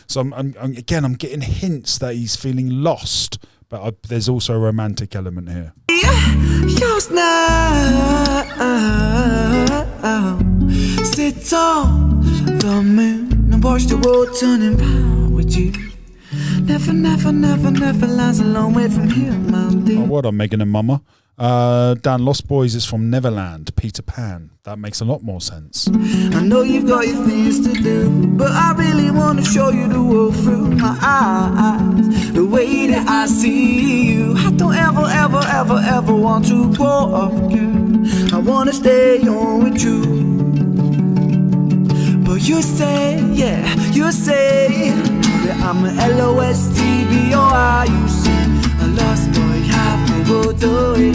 So I'm getting hints that he's feeling lost. But there's also a romantic element here. Just now, sit on the moon and watch the world turning round with you. Never lies a long way from here, my dear. Oh, what up, Megan and Mama? Dan, Lost Boys is from Neverland, Peter Pan. That makes a lot more sense. I know you've got your things to do, but I really want to show you the world through my eyes. The way that I see you, I don't ever want to grow up, girl. I want to stay on with you. But you say that I'm an LOSTBOI. You say a lost boy, half a world away.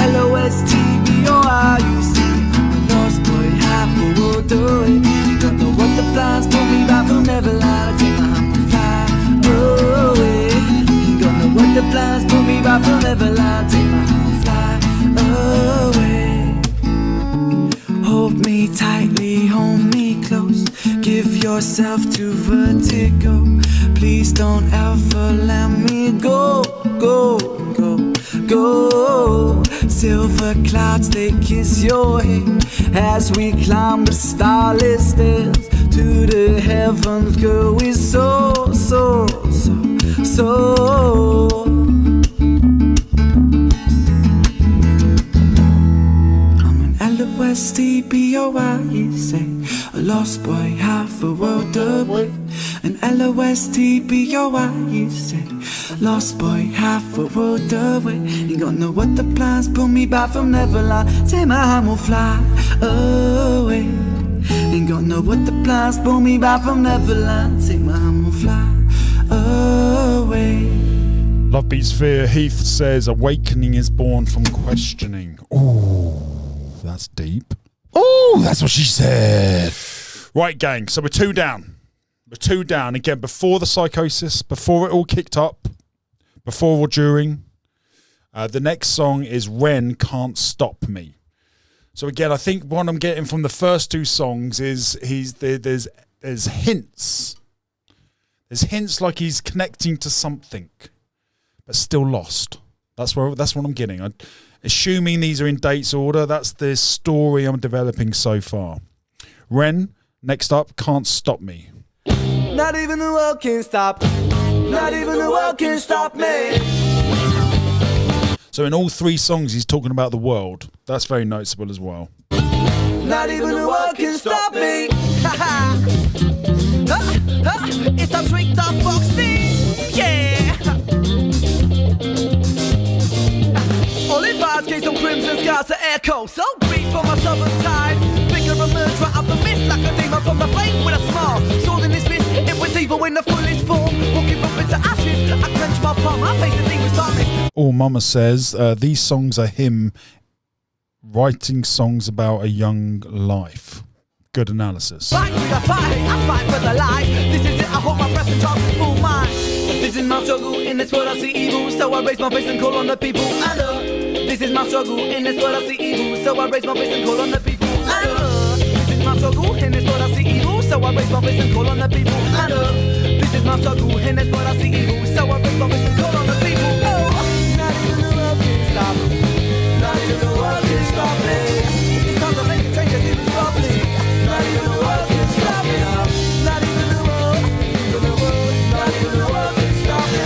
LOSTBOI. You say I'm a lost boy, half a world away. You don't know what the plans pull me back from Neverland. I take my hand and fly away. You don't know what the plans pull me back from Neverland. Take my hand and fly away. Hold me tightly, hold me close. Give yourself to vertigo. Please don't ever let me go. Silver clouds, they kiss your head as we climb the starless stairs to the heavens. Girl, we're so I'm an LOSTBOI, you say. A lost boy, half a world away. An LOSTBOI, you say. Lost boy, half a world away. Ain't gonna know what the plans pull me back from Neverland. Take my hand, we'll fly away. Ain't gonna know what the plans pull me back from Neverland. Take my hand, we'll fly away. Love Beats Fear. Heath says awakening is born from questioning. Ooh, that's deep. Ooh, that's what she said. Right, gang. So we're two down. Again, before the psychosis, before it all kicked up, before or during. The next song is Ren, Can't Stop Me. So again, I think what I'm getting from the first two songs is there's hints. There's hints like he's connecting to something, but still lost. That's what I'm getting. Assuming these are in dates order, that's the story I'm developing so far. Ren, next up, Can't Stop Me. Not even the world can stop. Not even the world can stop me. So in all three songs, he's talking about the world. That's very noticeable as well. Not even the world can stop me. It's a trick the box thing. Yeah. Only vibes, case on crimson skies to echo. So brief from my southern tide. Bigger emerge right out the mist like a demon from the flame with a smile. Sword in this fist, it was evil in the fullest form. Walking up into ashes, I clench my palm. I face the demon's darkness. Oh, Mama says these songs are him writing songs about a young life. Good analysis. Fight for the fight, I fight for the life. This is it, I hold my breath and talk with full mind. This is my struggle, in this world I see evil, so I raise my face and call on the people. This is my struggle, in this world I see evil, so I raise my face and call on the people. This is my struggle, in this world I see evil, so I raise my face and call on the people. This is my struggle, in this world I see evil, so I raise my face and call on the people. Not even the world can stop me. Not even the world can stop me. It's time to make a change and live properly. Not even the world can stop me. Not even the world, not even the world can stop me.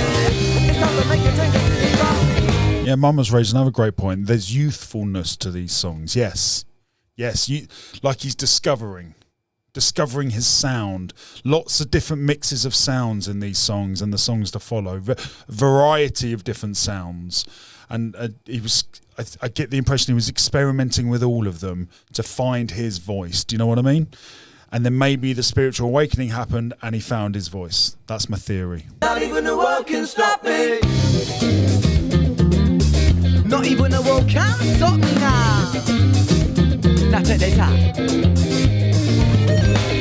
It's time to make a change and live properly. Yeah, Mum has raised another great point. There's youthfulness to these songs. Yes, like he's discovering his sound. Lots of different mixes of sounds in these songs and the songs to follow. Variety of different sounds, and I get the impression he was experimenting with all of them to find his voice. Do you know what I mean? And then maybe the spiritual awakening happened and he found his voice. That's my theory. Not even the world can stop me. Not even the world can stop me now. Now check this out.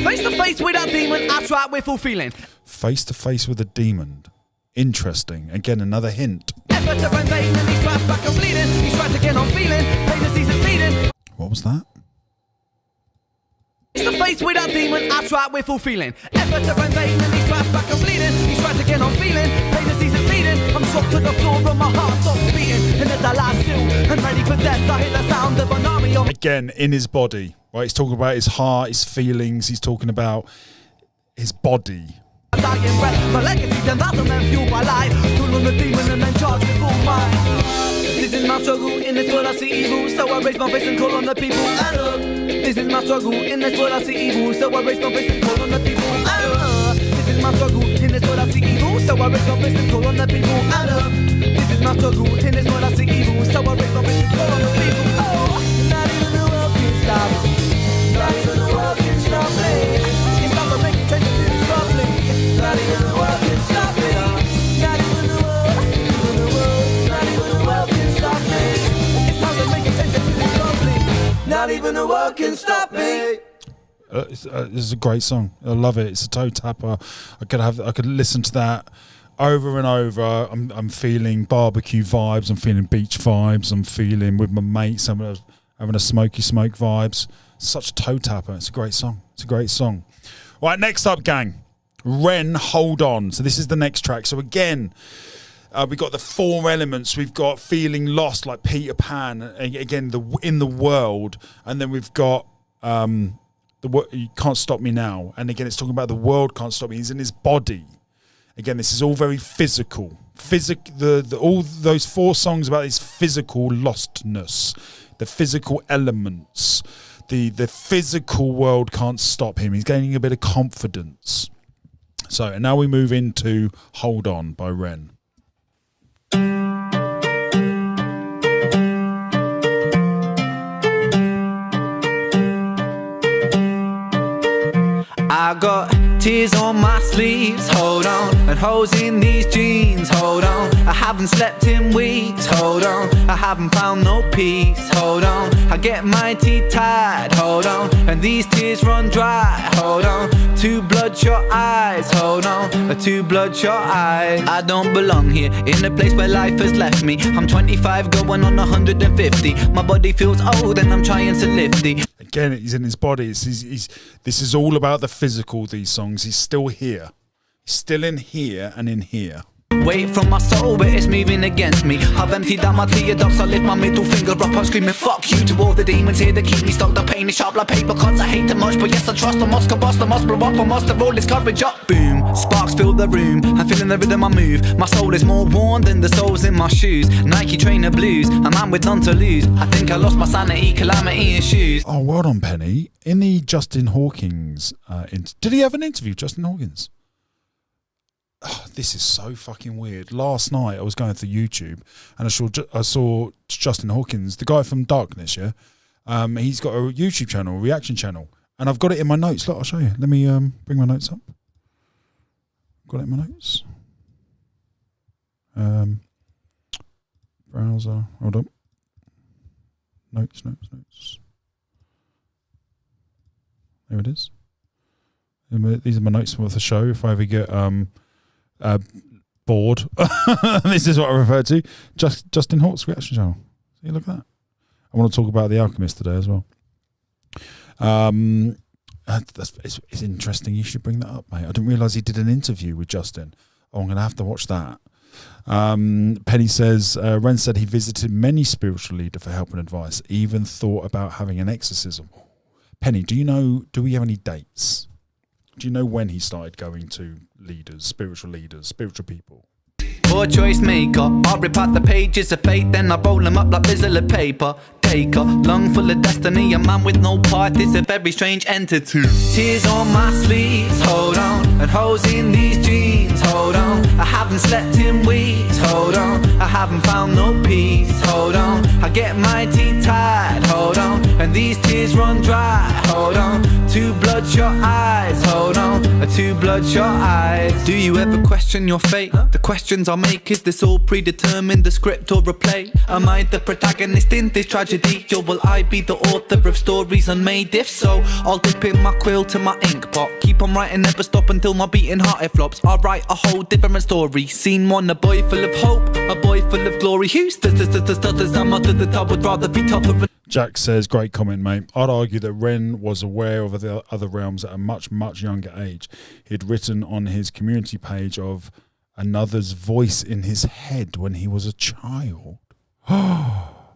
Face to face with a demon, I try with full feeling. Face to face with a demon. Interesting. Again, another hint. Effort to run vain and he strikes back, I'm bleeding. He strikes again, I'm feeling. Pain to see succeeding. What was that? Face to face with a demon, I try with full feeling. Effort to run vain and he strikes back, I'm bleeding. He strikes again, I'm feeling. Pain to see succeeding. I'm shocked to the floor and my heart stops beating. And as I lie still and ready for death, I hear the sound of an army of... Again, in his body. Right, he's talking about his heart, his feelings. He's talking about his body. Dying breath, my legacy 10,000 men fueled by light. Tool on the demon and then charge with full mind. This is my struggle, in this world I see evil, so I raise my face and call on the people. This is my struggle, in this world I see evil, so I raise my face and call on the people. This is my struggle, in this world I see evil, so I raise my face and call on the people. This is my struggle, in this world I see evil, so I raise my face and call on the people. Not even the world can stop me. Not even the world can stop me. It's time to make a change and do this properly. Not even the world can stop me. Not even the world, not even the world can stop me. It's time to make a change and do this properly. Not even the world can stop me. This is a great song. I love it. It's a toe tapper. I could listen to that over and over. I'm feeling barbecue vibes. I'm feeling beach vibes. I'm feeling with my mates. I'm having a smoky smoke vibes. Such a toe tapper. It's a great song. It's a great song. Right, next up, gang. Ren, Hold On. So this is the next track. So again, we've got the four elements. We've got feeling lost like Peter Pan. Again, in the world. And then we've got You Can't Stop Me Now. And again, it's talking about the world can't stop me. He's in his body. Again, this is all very physical. All those four songs about his physical lostness. The physical elements. The physical world can't stop him. He's gaining a bit of confidence. So, and now we move into Hold On by Ren. I got tears on my sleeves, hold on, and holes in these jeans, hold on. I haven't slept in weeks, hold on. I haven't found no peace, hold on. I get my teeth tied, hold on, and these tears run dry, hold on. Two bloodshot eyes, hold on, two bloodshot eyes. I don't belong here, in a place where life has left me. I'm 25 going on 150. My body feels old and I'm trying to lift it. Again, he's in his body. This is all about the physical, these songs. He's still here. He's still in here and in here. Weight from my soul, but it's moving against me. I've emptied out my tear ducts, I lift my middle finger up, I'm screaming fuck you to all the demons here that keep me stuck. The pain is sharp like paper cuts, I hate too much, but yes I trust. I must combust, I must blow up, I must have all this courage up. Boom, sparks fill the room, I'm feeling the rhythm I move. My soul is more worn than the soles in my shoes. Nike trainer blues, a man with none to lose. I think I lost my sanity, calamity in shoes. Oh, well done, Penny. In the Justin Hawkins, did he have an interview, Justin Hawkins? Oh, this is so fucking weird. Last night I was going through YouTube and I saw Justin Hawkins, the guy from Darkness, yeah? He's got a YouTube channel, a reaction channel, and I've got it in my notes. Look, I'll show you. Let me bring my notes up. Got it in my notes. Browser, hold on. Notes. There it is. These are my notes for the show. If I ever get bored, this is what I refer to. Justin Hawk's reaction channel. See, look at that. I want to talk about The Alchemist today as well. It's interesting. You should bring that up, mate. I didn't realise he did an interview with Justin. Oh, I'm going to have to watch that. Penny says, Ren said he visited many spiritual leaders for help and advice, even thought about having an exorcism. Penny, do we have any dates? Do you know when he started going to spiritual people? Poor choice maker, I rip out the pages of fate, then I roll them up like bizzle of paper. Taker, lung full of destiny, a man with no part, it's a very strange entity. Tears on my sleeves, hold on, and holes in these jeans, hold on. I haven't slept in weeks, hold on. I haven't found no peace, hold on. I get mighty tired, hold on, and these tears run dry, hold on. Two bloodshot eyes, hold on, two bloodshot eyes. Do you ever question your fate? The questions I make, is this all predetermined, the script or a play? Am I the protagonist in this tragedy, or will I be the author of stories unmade? If so, I'll dip in my quill to my ink pot, keep on writing, never stop until my beating heart it flops. I'll write a whole different story. Scene one, a boy full of hope, a boy full of glory. Who stutters, I'm up to the top, would rather be tougher. Jack says, great comment, mate. I'd argue that Ren was aware of the other realms at a much, much younger age. He'd written on his community page of another's voice in his head when he was a child.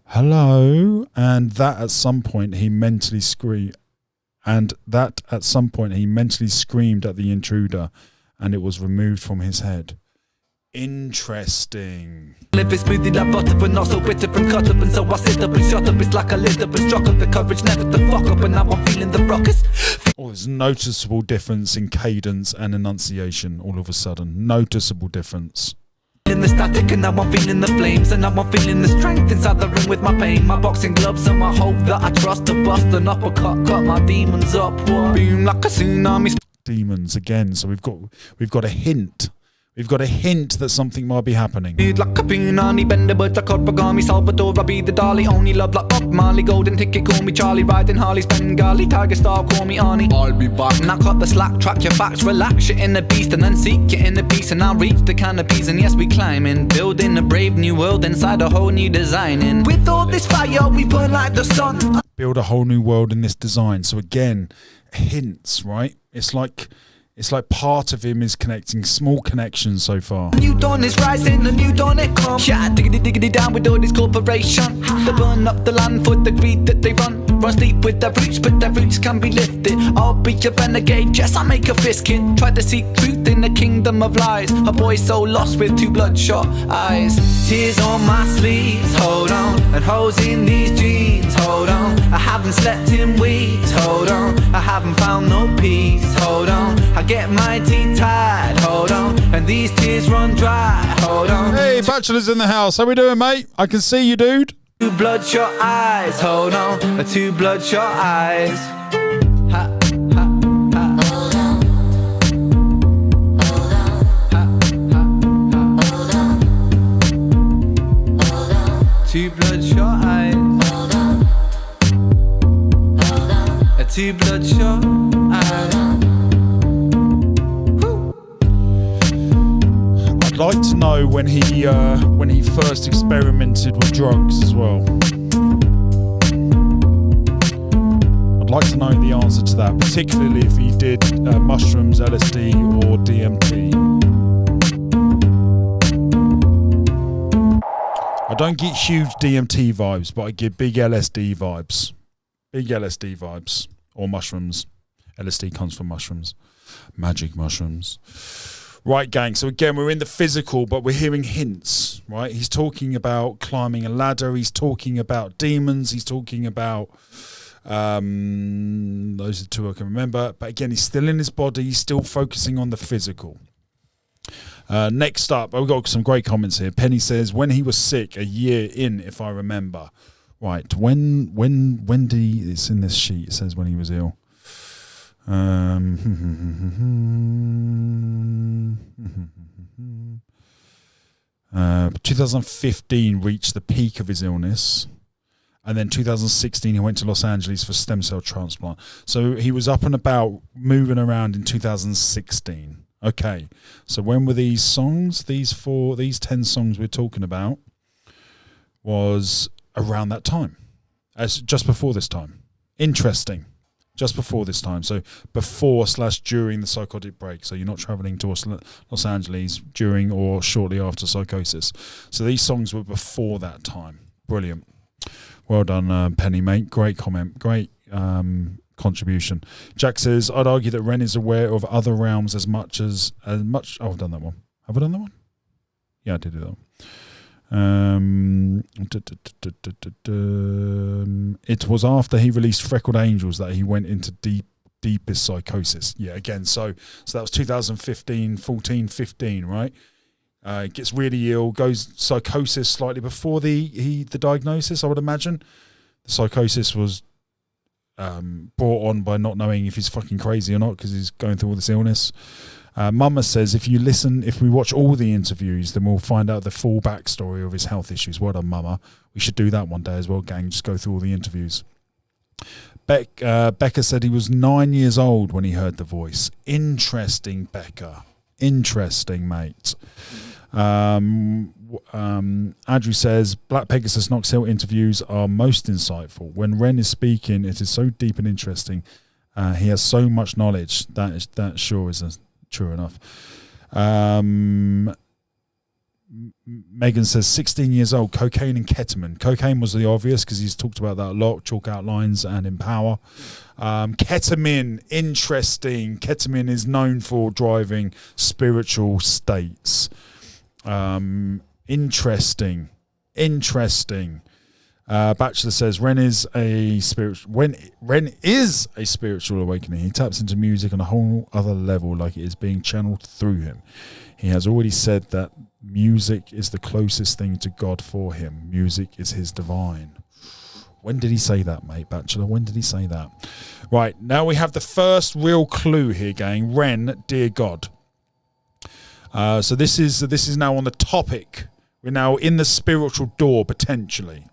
Hello. And that at some point he mentally screamed. And that at some point he mentally screamed at the intruder, and it was removed from his head. Interesting. Live is smoothie like butter, but not so bitter and cut up. And so I sit up and shut up. It's like a lid up and struck up the coverage, never to fuck up. And now I'm feeling the ruckus. Oh, there's a noticeable difference in cadence and enunciation all of a sudden. Noticeable difference. In the static, and now I'm feeling the flames, and now I'm feeling the strength inside the ring with my pain. My boxing gloves and my hope that I trust to bust an uppercut, cut my demons up. Boom like a tsunami. Demons again. So we've got a hint. We've got a hint that something might be happening. Like a punani, bend the birds like origami, Salvador, I be the Dolly, only love like Bob Marley, golden ticket, call me Charlie, riding Harley's Bengali, Tiger Star, call me Arnie. I'll be back. And I cut the slack, track your facts, relax, you're in the beast, and then seek your inner peace, and I'll reach the canopies, and yes, we climbing, building a brave new world inside a whole new design. And with all this fire, we burn like the sun. Build a whole new world in this design. So again, hints, right? It's like part of him is connecting small connections so far. New dawn is rising, a new dawn it comes. Yeah, diggity down with all this corporation. They burn up the land for the greed that they run. Run sleep with their roots, but their roots can be lifted. I'll be a renegade, yes, I make a fist kid. Try to seek truth in the kingdom of lies. A boy so lost with two bloodshot eyes. Tears on my sleeves, hold on, and holes in these jeans, hold on. I haven't slept in weeks, hold on. I haven't found no peace, hold on. I get mighty tired, hold on, and these tears run dry, hold on. Hey, Bachelor's in the house. How we doing, mate? I can see you, dude. Two bloodshot eyes, hold on, two bloodshot eyes. Ha, ha, ha. Hold on. Hold on. Ha, ha, ha. Hold on. Hold on. Two bloodshot eyes. Hold on. Hold on. Two bloodshot eyes. I'd like to know when he first experimented with drugs as well. I'd like to know the answer to that, particularly if he did mushrooms, LSD, or DMT. I don't get huge DMT vibes, but I get big LSD vibes. Big LSD vibes. Or mushrooms. LSD comes from mushrooms. Magic mushrooms. Right, gang, so again, we're in the physical, but we're hearing hints, right? He's talking about climbing a ladder. He's talking about demons. He's talking about... those are two I can remember. But again, he's still in his body. He's still focusing on the physical. Next up, we've got some great comments here. Penny says, when he was sick, a year in, if I remember. Right, when did he... It's in this sheet. It says when he was ill. 2015 reached the peak of his illness, And then 2016, he went to Los Angeles for stem cell transplant. So he was up and about, moving around in 2016. Okay, so when were these songs? These 10 songs we're talking about was around that time, as just before this time. Interesting, just before this time. So before/during the psychotic break. So you're not traveling to Los Angeles during or shortly after psychosis. So these songs were before that time. Brilliant. Well done, Penny, mate. Great comment. Great contribution. Jack says, I'd argue that Ren is aware of other realms as much. Oh, I've done that one. Have I done that one? Yeah, I did do that one. It was after he released Freckled Angels that he went into deepest psychosis. Yeah, again, so that was 2015, 14, 15, right? Gets really ill, goes psychosis slightly before the diagnosis, I would imagine. The psychosis was brought on by not knowing if he's fucking crazy or not because he's going through all this illness. Mama says if we watch all the interviews, then we'll find out the full backstory of his health issues. Well done, Mama. We should do that one day as well, gang. Just go through all the interviews. Becca said he was 9 years old when he heard the voice. Interesting, Becca. Interesting, mate. Andrew says Black Pegasus Knox Hill interviews are most insightful. When Ren is speaking, it is so deep and interesting. He has so much knowledge. That sure is true enough. Megan says 16 years old, cocaine and ketamine. Cocaine was the obvious because he's talked about that a lot. Chalk Outlines and Empower. Ketamine, interesting. Ketamine is known for driving spiritual states. Interesting. Bachelor says Ren is a spiritual awakening. He taps into music on a whole other level, like it is being channeled through him. He has already said that music is the closest thing to God for him. Music is his divine. When did he say that, mate, Bachelor? When did he say that? Right, now we have the first real clue here, gang. Ren, dear God. So this is now on the topic. We're now in the spiritual door, potentially.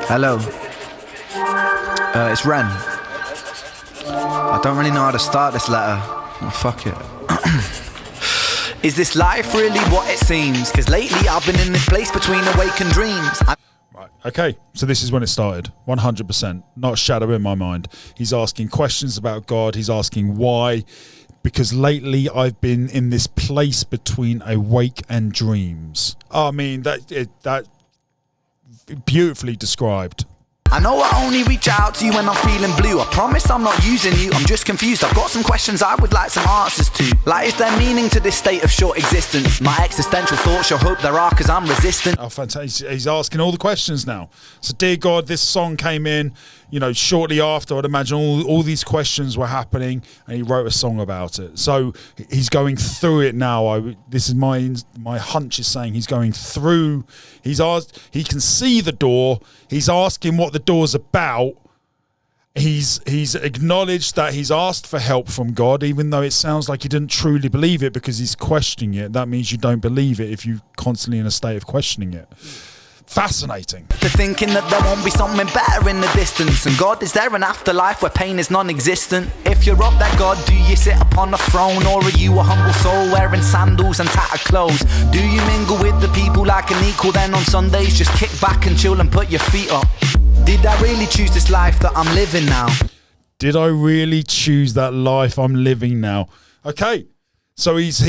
Hello. It's Ren. I don't really know how to start this letter. Oh, fuck it. Is this life really what it seems? Because lately I've been in this place between awake and dreams. Right, okay, so this is when it started, 100%, not a shadow in my mind. He's asking questions about God, he's asking why, because lately I've been in this place between awake and dreams. I mean, that beautifully described. I know I only reach out to you when I'm feeling blue. I promise I'm not using you, I'm just confused. I've got some questions I would like some answers to. Like, is there meaning to this state of short existence? My existential thoughts, you'll hope there are, because I'm resistant. Oh, fantastic. He's asking all the questions now. So, dear God, this song came in, shortly after, I'd imagine all these questions were happening, and he wrote a song about it. So, he's going through it now. This is my hunch is saying he's going through. He can see the door. He's asking what the door's about. He's acknowledged that he's asked for help from God, even though it sounds like he didn't truly believe it because he's questioning it. That means you don't believe it if you're constantly in a state of questioning it. Fascinating. To thinking that there won't be something better in the distance. And God, is there an afterlife where pain is non-existent? If you're up there, God, do you sit upon a throne? Or are you a humble soul wearing sandals and tattered clothes? Do you mingle with the people like an equal? Then on Sundays just kick back and chill and put your feet up? Did I really choose this life that I'm living now? Did I really choose that life I'm living now? Okay. So he's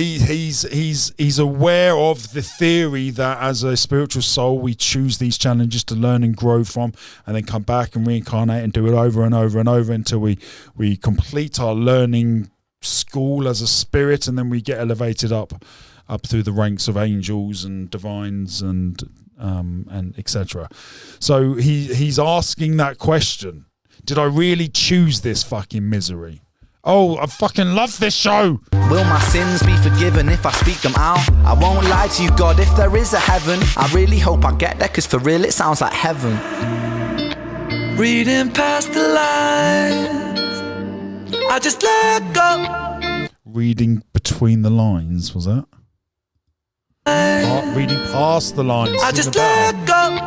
aware of the theory that as a spiritual soul we choose these challenges to learn and grow from, and then come back and reincarnate and do it over and over and over until we complete our learning school as a spirit, and then we get elevated up through the ranks of angels and divines and etc. So he's asking that question: did I really choose this fucking misery? Oh, I fucking love this show. Will my sins be forgiven if I speak them out? I won't lie to you, God, if there is a heaven. I really hope I get there, cause for real it sounds like heaven. Reading past the lines, I just let go. Reading between the lines, was that? Reading past the lines. I just let go.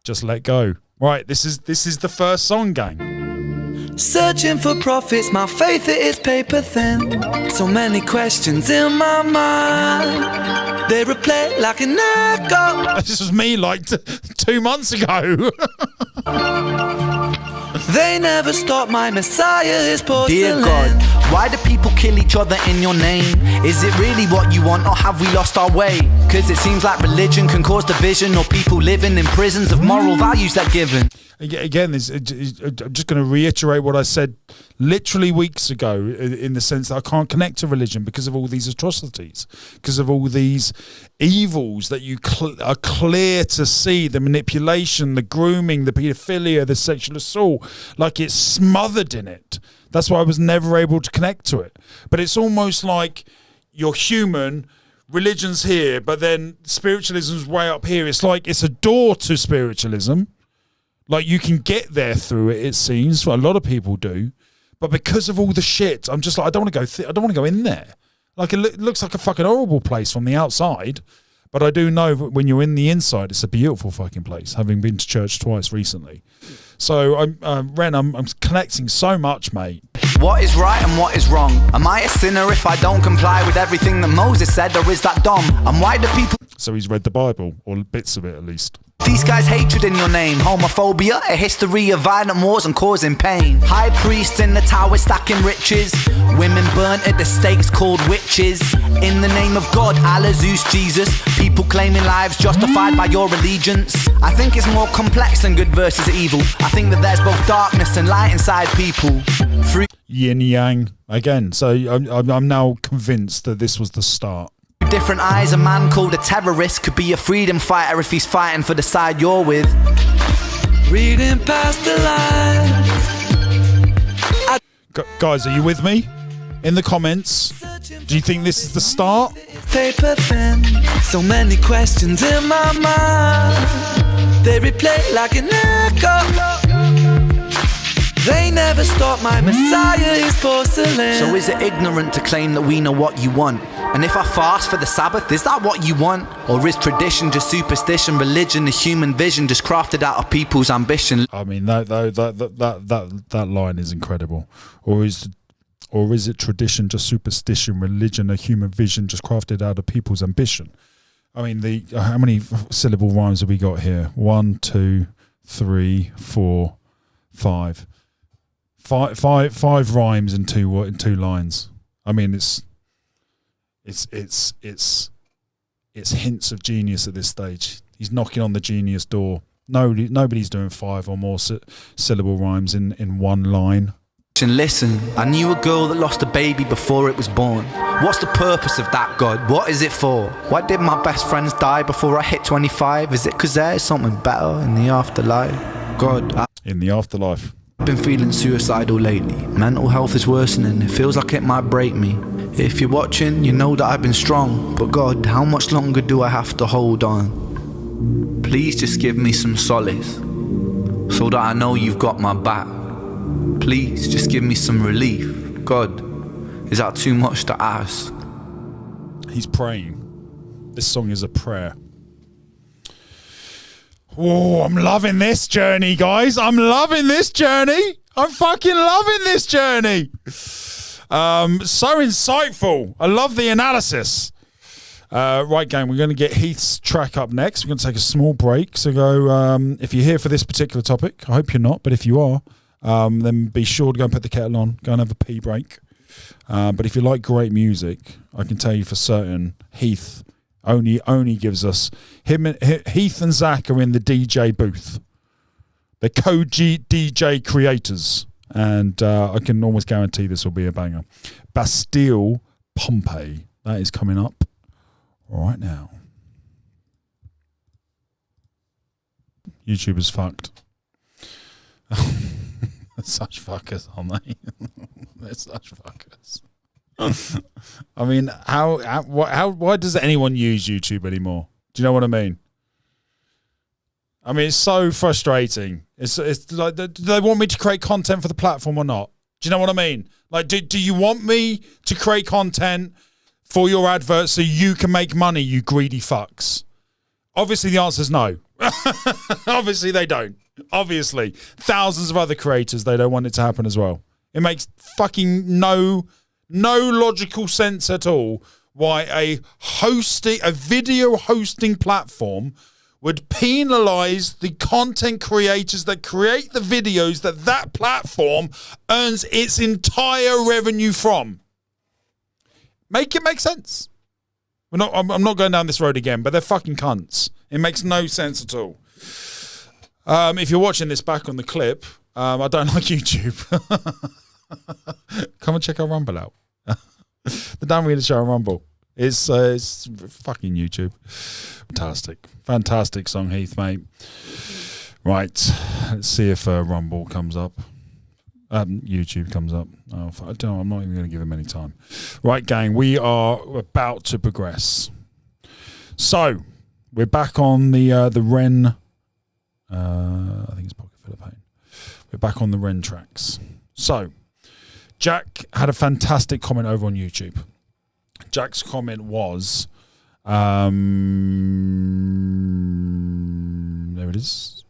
Just let go. Right, this is the first song, gang. Searching for profits, my faith it is paper thin. So many questions in my mind. They replay like an echo. This was me like 2 months ago. They never stop, my Messiah is porcelain. Dear God, why do people kill each other in your name? Is it really what you want, or have we lost our way? Cause it seems like religion can cause division, or people living in prisons of moral values they're given. Again, I'm just going to reiterate what I said literally weeks ago, in the sense that I can't connect to religion because of all these atrocities, because of all these evils that you are clear to see, the manipulation, the grooming, the paedophilia, the sexual assault, like it's smothered in it. That's why I was never able to connect to it. But it's almost like you're human, religion's here, but then spiritualism's way up here. It's like it's a door to spiritualism. Like you can get there through it seems. Well, a lot of people do. But because of all the shit, I'm just like, I don't want to go. I don't want to go in there. Like it looks like a fucking horrible place from the outside, but I do know that when you're in the inside, it's a beautiful fucking place. Having been to church twice recently, so Ren, I'm connecting so much, mate. What is right and what is wrong? Am I a sinner if I don't comply with everything that Moses said, or is that dumb? And why do people? So he's read the Bible, or bits of it at least. These guys hatred in your name, homophobia, a history of violent wars and causing pain. High priests in the tower stacking riches, women burnt at the stakes called witches. In the name of God, Allah, Zeus, Jesus, people claiming lives justified by your allegiance. I think it's more complex than good versus evil. I think that there's both darkness and light inside people. Yin yang again. So I'm now convinced that this was the start. Different eyes, a man called a terrorist could be a freedom fighter if he's fighting for the side you're with. Reading past the lines. Guys, are you with me? In the comments, do you think this is the start? Paper thin, so many questions in my mind. They replay like an echo. They never stop, my Messiah is porcelain. So is it ignorant to claim that we know what you want? And if I fast for the Sabbath, is that what you want? Or is tradition just superstition, religion, a human vision just crafted out of people's ambition? I mean, that line is incredible. Or is it tradition just superstition, religion, a human vision just crafted out of people's ambition? I mean, how many syllable rhymes have we got here? 1, 2, 3, 4, 5. Five rhymes in two lines. I mean, it's hints of genius at this stage. He's knocking on the genius door. Nobody's doing 5 or more syllable rhymes in one line. Listen, I knew a girl that lost a baby before it was born. What's the purpose of that, God? What is it for? Why did my best friends die before I hit 25? Is it because there's something better in the afterlife? God, in the afterlife. I've been feeling suicidal lately. Mental health is worsening. It feels like it might break me. If you're watching, you know that I've been strong. But God, how much longer do I have to hold on? Please just give me some solace, so that I know you've got my back. Please just give me some relief. God, is that too much to ask? He's praying. This song is a prayer. Oh, I'm loving this journey, guys. I'm loving this journey. I'm fucking loving this journey. So insightful. I love the analysis. Right, gang, we're going to get Heath's track up next. We're going to take a small break. So if you're here for this particular topic, I hope you're not, but if you are, then be sure to go and put the kettle on. Go and have a pee break. But if you like great music, I can tell you for certain, Heath only gives us Heath and Zach are in the DJ booth. They're co-DJ creators, and I can almost guarantee this will be a banger. Bastille Pompeii, that is coming up right now. YouTube is fucked. They're such fuckers, aren't they? They're such fuckers. I mean, why does anyone use YouTube anymore? Do you know what I mean? I mean, it's so frustrating. It's like, do they want me to create content for the platform or not? Do you know what I mean? Like, do you want me to create content for your advert so you can make money, you greedy fucks? Obviously, the answer is no. Obviously they don't. Obviously. Thousands of other creators, they don't want it to happen as well. It makes fucking no logical sense at all why a video hosting platform would penalise the content creators that create the videos that platform earns its entire revenue from. Make it make sense. I'm not going down this road again, but they're fucking cunts. It makes no sense at all. If you're watching this back on the clip, I don't like YouTube. Come and check our Rumble out. The Dan Wheeler Show on Rumble. It's fucking YouTube. Fantastic song, Heath, mate. Right, let's see if Rumble comes up. YouTube comes up. Oh, I don't know. I'm not even going to give him any time. Right, gang, we are about to progress. So we're back on the Ren. I think it's Pocket Full of Pain. We're back on the Ren tracks. So Jack had a fantastic comment over on YouTube. Jack's comment was, there it is.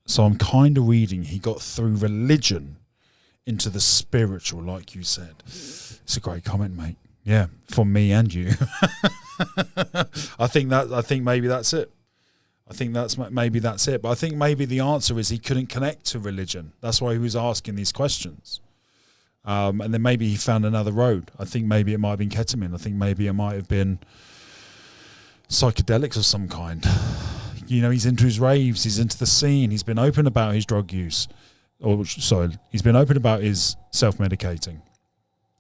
So I'm kind of reading, he got through religion into the spiritual, like you said. It's a great comment, mate. Yeah, for me and you. I think maybe that's it. Maybe that's it. But I think maybe the answer is he couldn't connect to religion. That's why he was asking these questions. And then maybe he found another road. I think maybe it might have been ketamine. I think maybe it might have been psychedelics of some kind. You know, he's into his raves. He's into the scene. He's been open about his drug use. He's been open about his self-medicating.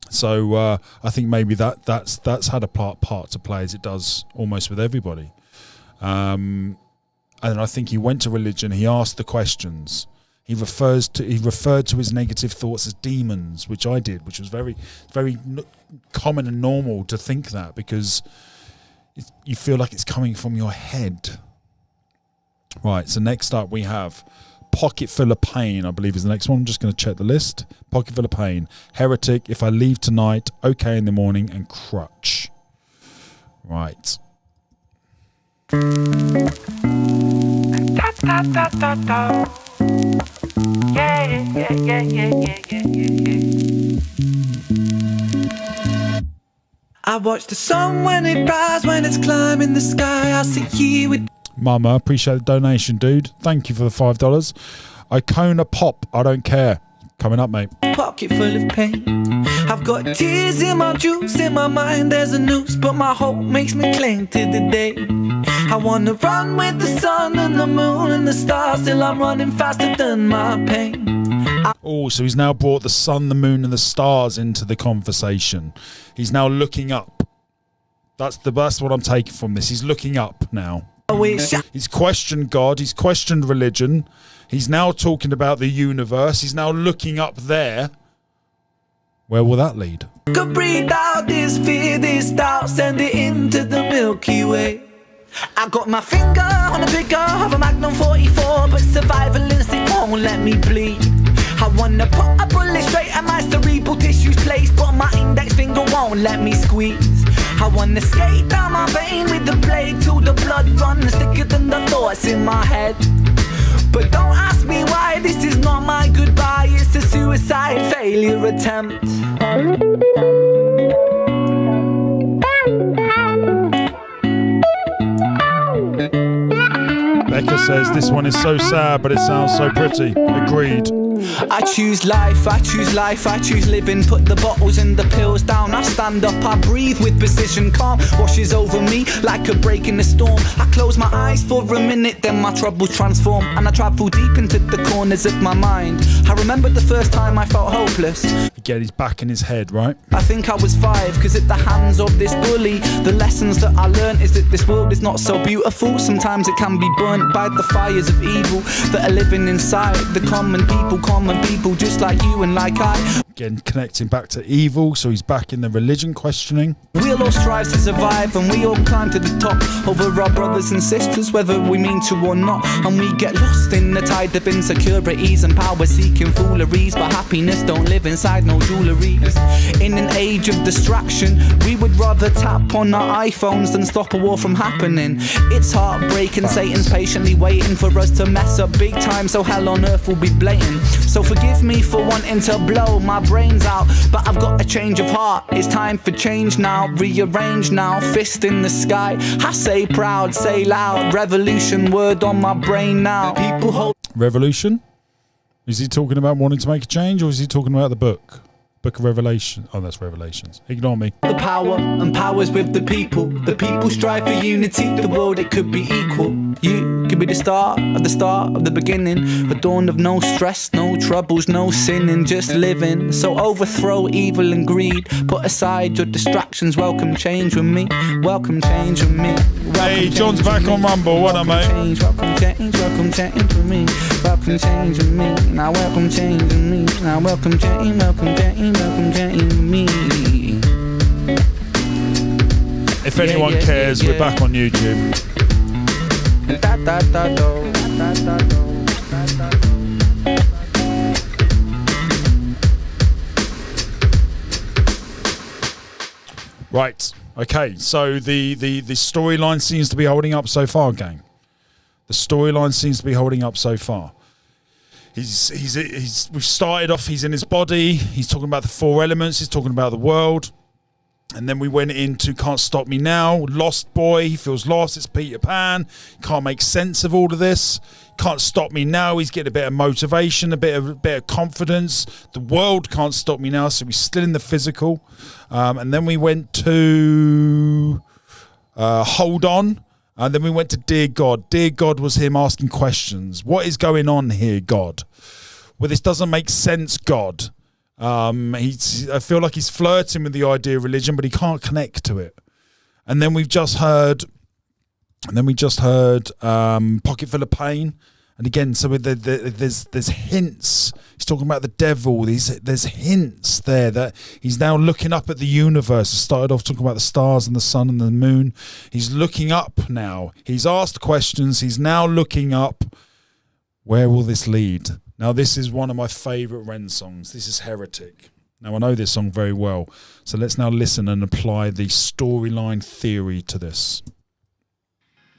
So I think maybe that's had a part to play, as it does almost with everybody. And I think he went to religion. He asked the questions. He referred to his negative thoughts as demons, which I did, which was very, very common and normal to think that, because you feel like it's coming from your head. Right. So next up we have Pocket Full of Pain, I believe is the next one. I'm just going to check the list. Pocket Full of Pain, Heretic, If I Leave Tonight, Okay in the Morning, and Crutch. Right. I watch the sun when it rises, when it's climbing the sky. I see you with Mama, appreciate the donation, dude. Thank you for the $5. Icona Pop, I don't care. Coming up, mate. Pocket full of pain. I've got tears in my juice, in my mind there's a noose, but my hope makes me cling to the day. I wanna run with the sun and the moon and the stars, till I'm running faster than my pain. So he's now brought the sun, the moon, and the stars into the conversation. He's now looking up. That's what I'm taking from this. He's looking up now. He's questioned God. He's questioned religion. He's now talking about the universe. He's now looking up there. Where will that lead? Could breathe out this fear, this doubt, send it into the Milky Way. I got my finger on the trigger of a Magnum 44, but survival instinct won't let me bleed. I wanna put a bullet straight at my cerebral tissues place, but my index finger won't let me squeeze. I wanna skate down my vein with the blade till the blood runs thicker than the thoughts in my head. But don't ask me why, this is not my goodbye, it's a suicide failure attempt. Becca says this one is so sad, but it sounds so pretty. Agreed. I choose life, I choose life, I choose living. Put the bottles and the pills down, I stand up, I breathe with precision. Calm washes over me like a break in the storm. I close my eyes for a minute, then my troubles transform, and I travel deep into the corners of my mind. I remember the first time I felt hopeless. Again, he's back in his head, right? I think I was 5, cause at the hands of this bully, the lessons that I learned is that this world is not so beautiful. Sometimes it can be burnt by the fires of evil that are living inside the common people. common people just like you and like I. Again, connecting back to evil, so he's back in the religion questioning. We'll all strive to survive and we all climb to the top over our brothers and sisters, whether we mean to or not. And we get lost in the tide of insecurities and power seeking fooleries, but happiness don't live inside no jewelleries. In an age of distraction, we would rather tap on our iPhones than stop a war from happening. It's heartbreaking, Satan's patiently waiting for us to mess up big time, so hell on earth will be blatant. So forgive me for wanting to blow my brains out, but I've got a change of heart. It's time for change now, rearrange now, fist in the sky. I say proud, say loud, revolution word on my brain now. People hold Revolution? Is he talking about wanting to make a change, or is he talking about the book? Book of Revelation. Oh, that's Revelations. Ignore me. the power, and power's with the people. The people strive for unity, the world it could be equal. You could be the start of the beginning. A dawn of no stress, no troubles, no sinning, just living. So overthrow evil and greed. Put aside your distractions, welcome change with me. Welcome change with me. Hey, John's back on Rumble. What up, mate? Welcome change with me. Welcome change with me. Now welcome change with me. Now welcome change with me. If anyone cares, we're back on YouTube. Right. Okay. So the storyline seems to be holding up so far, gang. The storyline seems to be holding up so far. We've started off, he's in his body, he's talking about the four elements, he's talking about the world. And then we went into Can't Stop Me Now, Lost Boy, he feels lost, it's Peter Pan, can't make sense of all of this. Can't Stop Me Now, he's getting a bit of motivation, a bit of confidence. The world can't stop me now, so he's still in the physical. And then we went to Hold On. And then we went to Dear God. Dear God was him asking questions. What is going on here, God? Well, this doesn't make sense, God. I feel like he's flirting with the idea of religion, but he can't connect to it. And then we've just heard, Pocket Full of Pain. And again, so there's hints. He's talking about the devil. There's hints there that he's now looking up at the universe. He started off talking about the stars and the sun and the moon. He's looking up now. He's asked questions. He's now looking up. Where will this lead? Now, this is one of my favourite Ren songs. This is Heretic. Now, I know this song very well. So let's now listen and apply the storyline theory to this.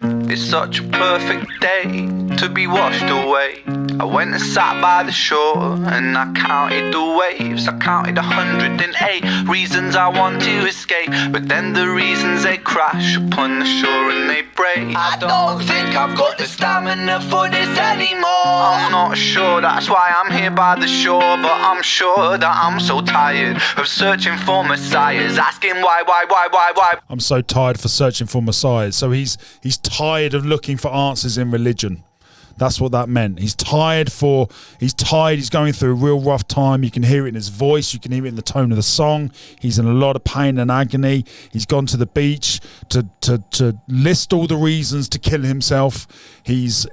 It's such a perfect day to be washed away. I went and sat by the shore and I counted the waves. I counted 108 reasons I want to escape, but then the reasons they crash upon the shore and they break. I don't think I've got the stamina for this anymore. I'm not sure, that's why I'm here by the shore, but I'm sure that I'm so tired of searching for messiahs, asking why. I'm so tired for searching for messiahs. So he's tired of looking for answers in religion. That's what that meant. He's tired. He's going through a real rough time. You can hear it in his voice. You can hear it in the tone of the song. He's in a lot of pain and agony. He's gone to the beach to list all the reasons to kill himself. He's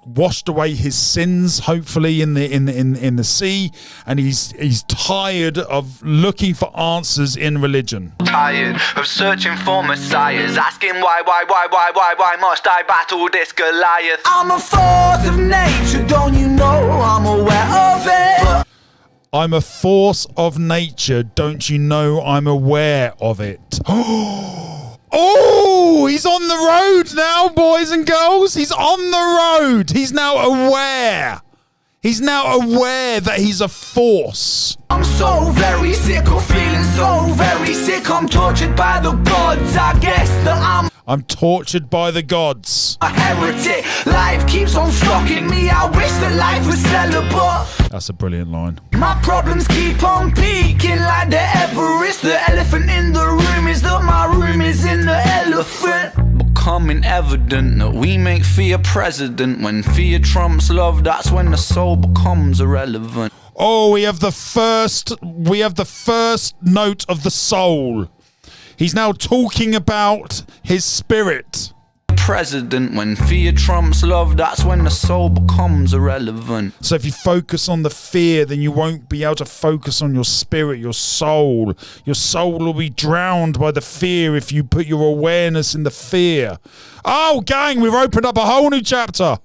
washed away his sins, hopefully in the sea, and he's tired of looking for answers in religion. Tired of searching for messiahs, asking why must I battle this Goliath? I'm a force of nature, don't you know I'm aware of it? I'm a force of nature, don't you know I'm aware of it? Oh, he's on the road now, boys and girls. He's on the road. He's now aware. He's now aware that he's a force. I'm so very sick of feeling so very sick. I'm tortured by the gods. I guess that I'm tortured by the gods. A heretic. Life keeps on fucking me. I wish that life was celibate. That's a brilliant line. My problems keep on peaking like the Everest. The elephant in the room is that my room is in the elephant. Becoming evident that we make fear president. When fear trumps love, that's when the soul becomes irrelevant. Oh, we have the first note of the soul. He's now talking about his spirit. president. When fear trumps love, that's when the soul becomes irrelevant. So if you focus on the fear, then you won't be able to focus on your spirit, your soul. Your soul will be drowned by the fear if you put your awareness in the fear. Oh, gang, we've opened up a whole new chapter.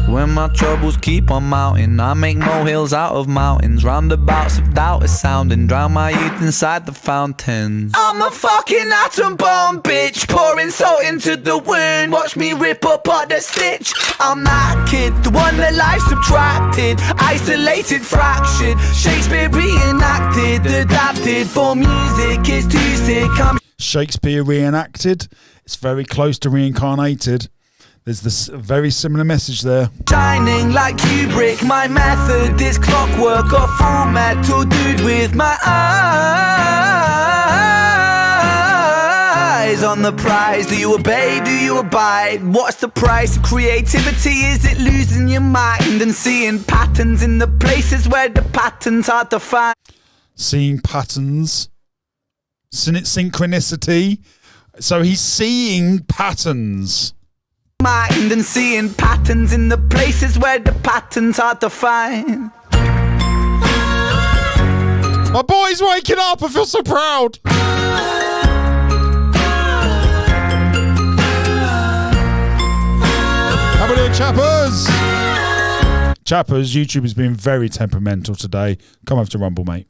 When my troubles keep on mounting, I make molehills out of mountains. Roundabouts of doubt is sounding, drown my youth inside the fountain. I'm a fucking atom bomb, bitch, pouring salt into the wound. Watch me rip apart the stitch. I'm that kid, the one that life subtracted, isolated, fractured, Shakespeare reenacted, adapted for music is too sick. I'm Shakespeare reenacted. It's very close to reincarnated. There's this very similar message there. shining like Kubrick. My method is clockwork, a full metal dude with my eyes on the prize. Do you obey? Do you abide? What's the price of creativity? Is it losing your mind and seeing patterns in the places where the patterns are defined? Seeing patterns. Synchronicity. So he's seeing patterns. Mind and seeing patterns in the places where the patterns are defined. My boy's waking up. I feel so proud. How about it, chappers? Chappers, YouTube has been very temperamental today. Come over to Rumble, mate.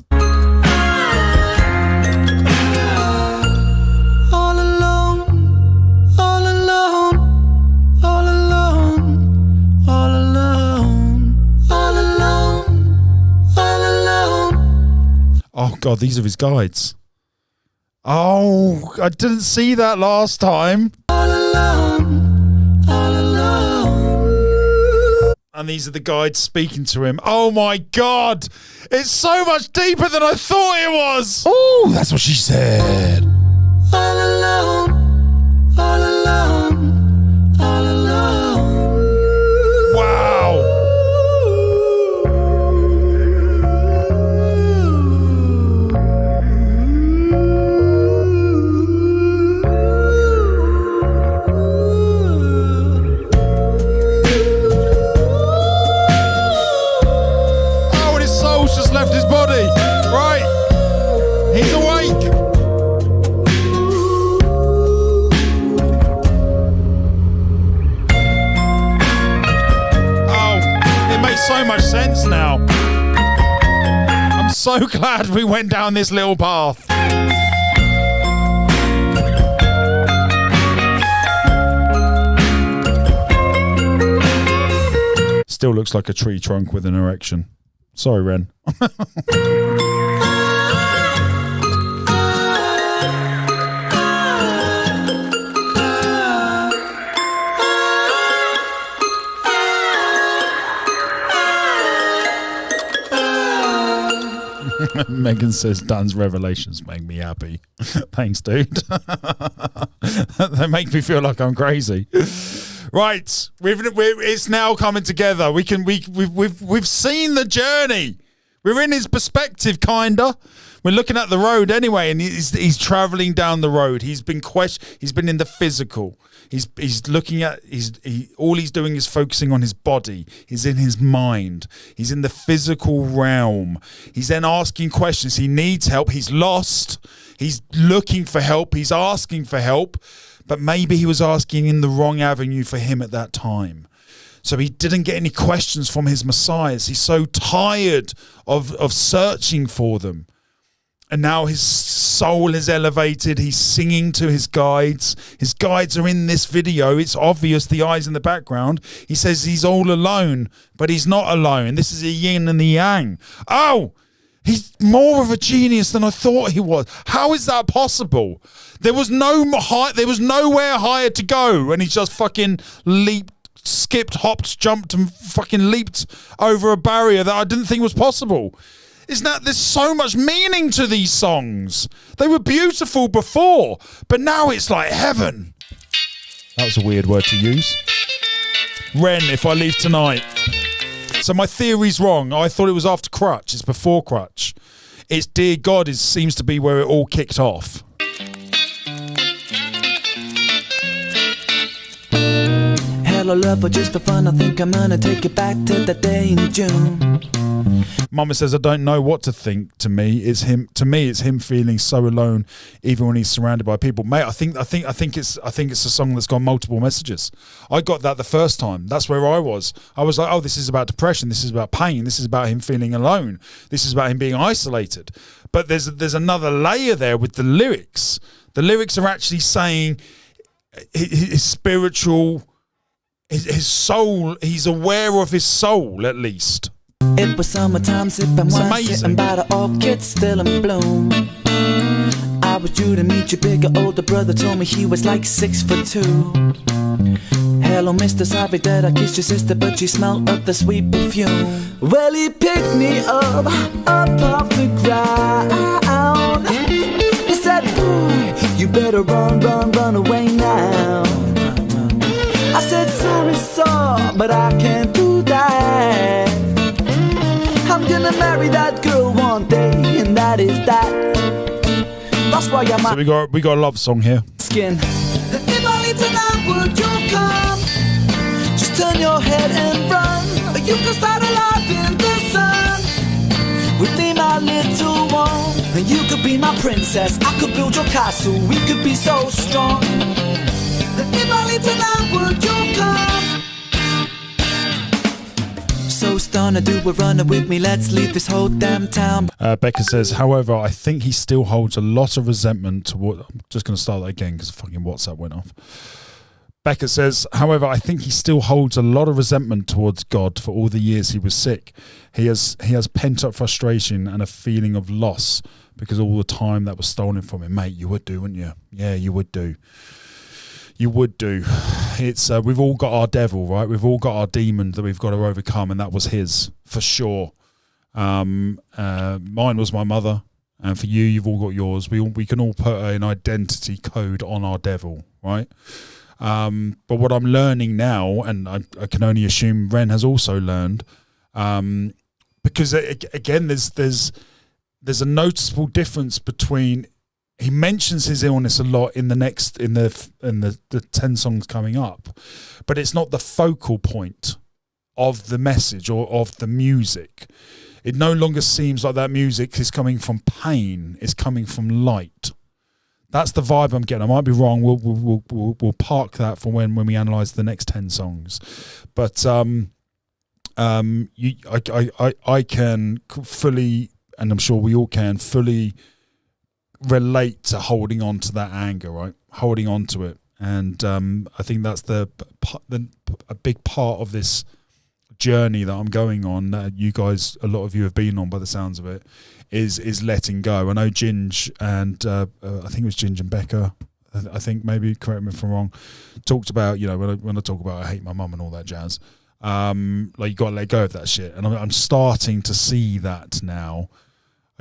Oh, God, these are his guides. Oh, I didn't see that last time. All alone, all alone. And these are the guides speaking to him. Oh, my God. It's so much deeper than I thought it was. Oh, that's what she said. All alone, all alone, all alone. Wow. Left his body. Right. He's awake. Oh, it makes so much sense now. I'm so glad we went down this little path. Still looks like a tree trunk with an erection. Sorry, Ren. Megan says Dan's revelations make me happy. Thanks, dude. They make me feel like I'm crazy. Right, it's now coming together. We've seen the journey. We're in his perspective, kinda. We're looking at the road anyway, and he's traveling down the road. He's been in the physical. He's looking at all he's doing is focusing on his body. He's in his mind. He's in the physical realm. He's then asking questions. He needs help. He's lost. He's looking for help. He's asking for help. But maybe he was asking in the wrong avenue for him at that time. So he didn't get any questions from his messiahs. He's so tired of searching for them. And now his soul is elevated. He's singing to his guides. His guides are in this video. It's obvious, the eyes in the background. He says he's all alone, but he's not alone. This is a yin and the yang. Oh! He's more of a genius than I thought he was. How is that possible? There was nowhere higher to go, and he just fucking skipped, hopped, jumped, and fucking leaped over a barrier that I didn't think was possible. There's so much meaning to these songs. They were beautiful before, but now it's like heaven. That was a weird word to use. Ren, If I Leave Tonight. So my theory's wrong. I thought it was after Crutch. It's before Crutch. It's Dear God seems to be where it all kicked off. Hello, love, but just for fun, I think I'm gonna take it back to that day in June. Mama says, I don't know what to think. To me, it's him feeling so alone, even when he's surrounded by people. Mate, I think it's a song that's got multiple messages. I got that the first time. That's where I was. I was like, oh, this is about depression. This is about pain. This is about him feeling alone. This is about him being isolated. But there's another layer there with the lyrics. The lyrics are actually saying his spiritual, his soul. He's aware of his soul, at least. It was summertime, sipping wine, sitting by the orchids still in bloom. I was due to meet your bigger older brother, told me he was like 6'2". Hello, mister, sorry that I kissed your sister, but she smelled of the sweet perfume. Well, he picked me up off the ground. He said, ooh, you better run away now. I said, sorry, sir, but I can't do that. I'm gonna marry that girl one day, and that is that. That's why I'm. So we got a love song here. Skin. If I leave tonight, would you come? Just turn your head and run, or you can start a life in the sun. With me, my little one, and you could be my princess. I could build your castle. We could be so strong. If I leave tonight, would you come? So stunner, do a runner with me, let's leave this whole damn town. Becca says, however, I think he still holds a lot of resentment toward... I'm just going to start that again because fucking WhatsApp went off. Becca says, however, I think he still holds a lot of resentment towards God for all the years he was sick. He has pent-up frustration and a feeling of loss because of all the time that was stolen from him. Mate, you would do, wouldn't you? Yeah, you would do. You would do. It's we've all got our devil, right? We've all got our demon that we've got to overcome, and that was his for sure. Mine was my mother, and for you, you've all got yours. We can all put an identity code on our devil, right? But what I'm learning now, and I can only assume Ren has also learned, because again, there's a noticeable difference between. He mentions his illness a lot in the 10 songs coming up, but it's not the focal point of the message or of the music. It no longer seems like that music is coming from pain; it's coming from light. That's the vibe I'm getting. I might be wrong. We'll park that for when we analyse the next 10 songs, but I can fully, and I'm sure we all can fully relate to holding on to that anger, right? Holding on to it, and I think that's a big part of this journey that I'm going on. That you guys, a lot of you have been on, by the sounds of it, is letting go. I know Ginge and I think it was Ginge and Becca. I think, maybe correct me if I'm wrong. Talked about, you know, when I talk about I hate my mum and all that jazz. Like, you got to let go of that shit, and I'm starting to see that now.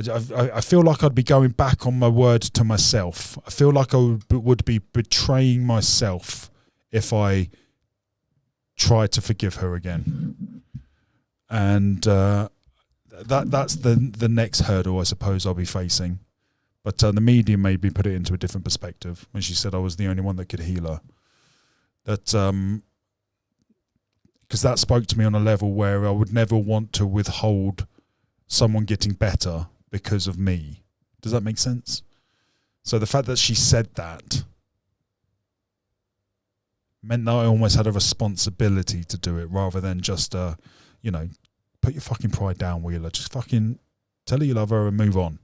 I feel like I'd be going back on my word to myself. I feel like I would be betraying myself if I tried to forgive her again. And that's the next hurdle I suppose I'll be facing. But the media made me put it into a different perspective when she said I was the only one that could heal her. That because that spoke to me on a level where I would never want to withhold someone getting better because of me. Does that make sense? So the fact that she said that meant that I almost had a responsibility to do it rather than just, put your fucking pride down, Wheeler. Just fucking tell her you love her and move on.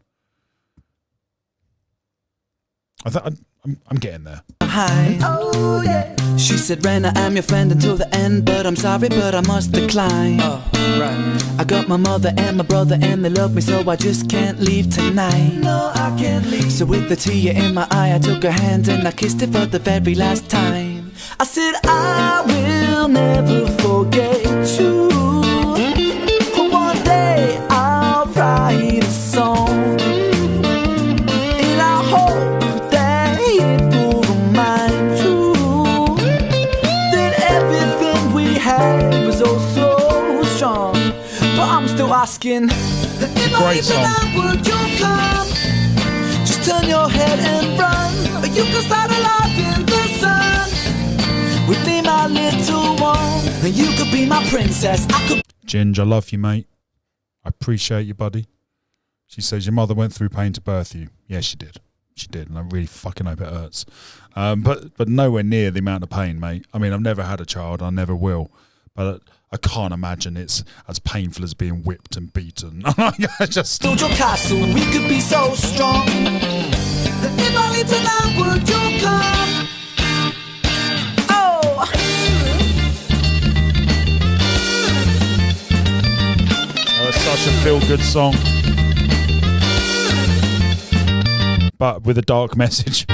I'm getting there. Hi. Oh, yeah. She said, Ren, I am your friend until the end, but I'm sorry, but I must decline. Oh, right. I got my mother and my brother and they love me, so I just can't leave tonight. No, I can't leave. So with the tear in my eye, I took her hand and I kissed it for the very last time. I said, I will never forget you. One day I'll write a song. singing. If I great leave song. tonight, would you come? Just turn your head and run. Or you can start a life in the sun. With me, my little one. And you could be my princess. I could. Ginge, I love you, mate. I appreciate you, buddy. She says your mother went through pain to birth you. Yes, she did. She did, and I really fucking hope it hurts. But nowhere near the amount of pain, mate. I mean, I've never had a child. I never will. But I can't imagine it's as painful as being whipped and beaten. I just... Build your castle, we could be so strong. If I leave tonight, would you come? Oh! Oh, it's such a feel-good song. But with a dark message.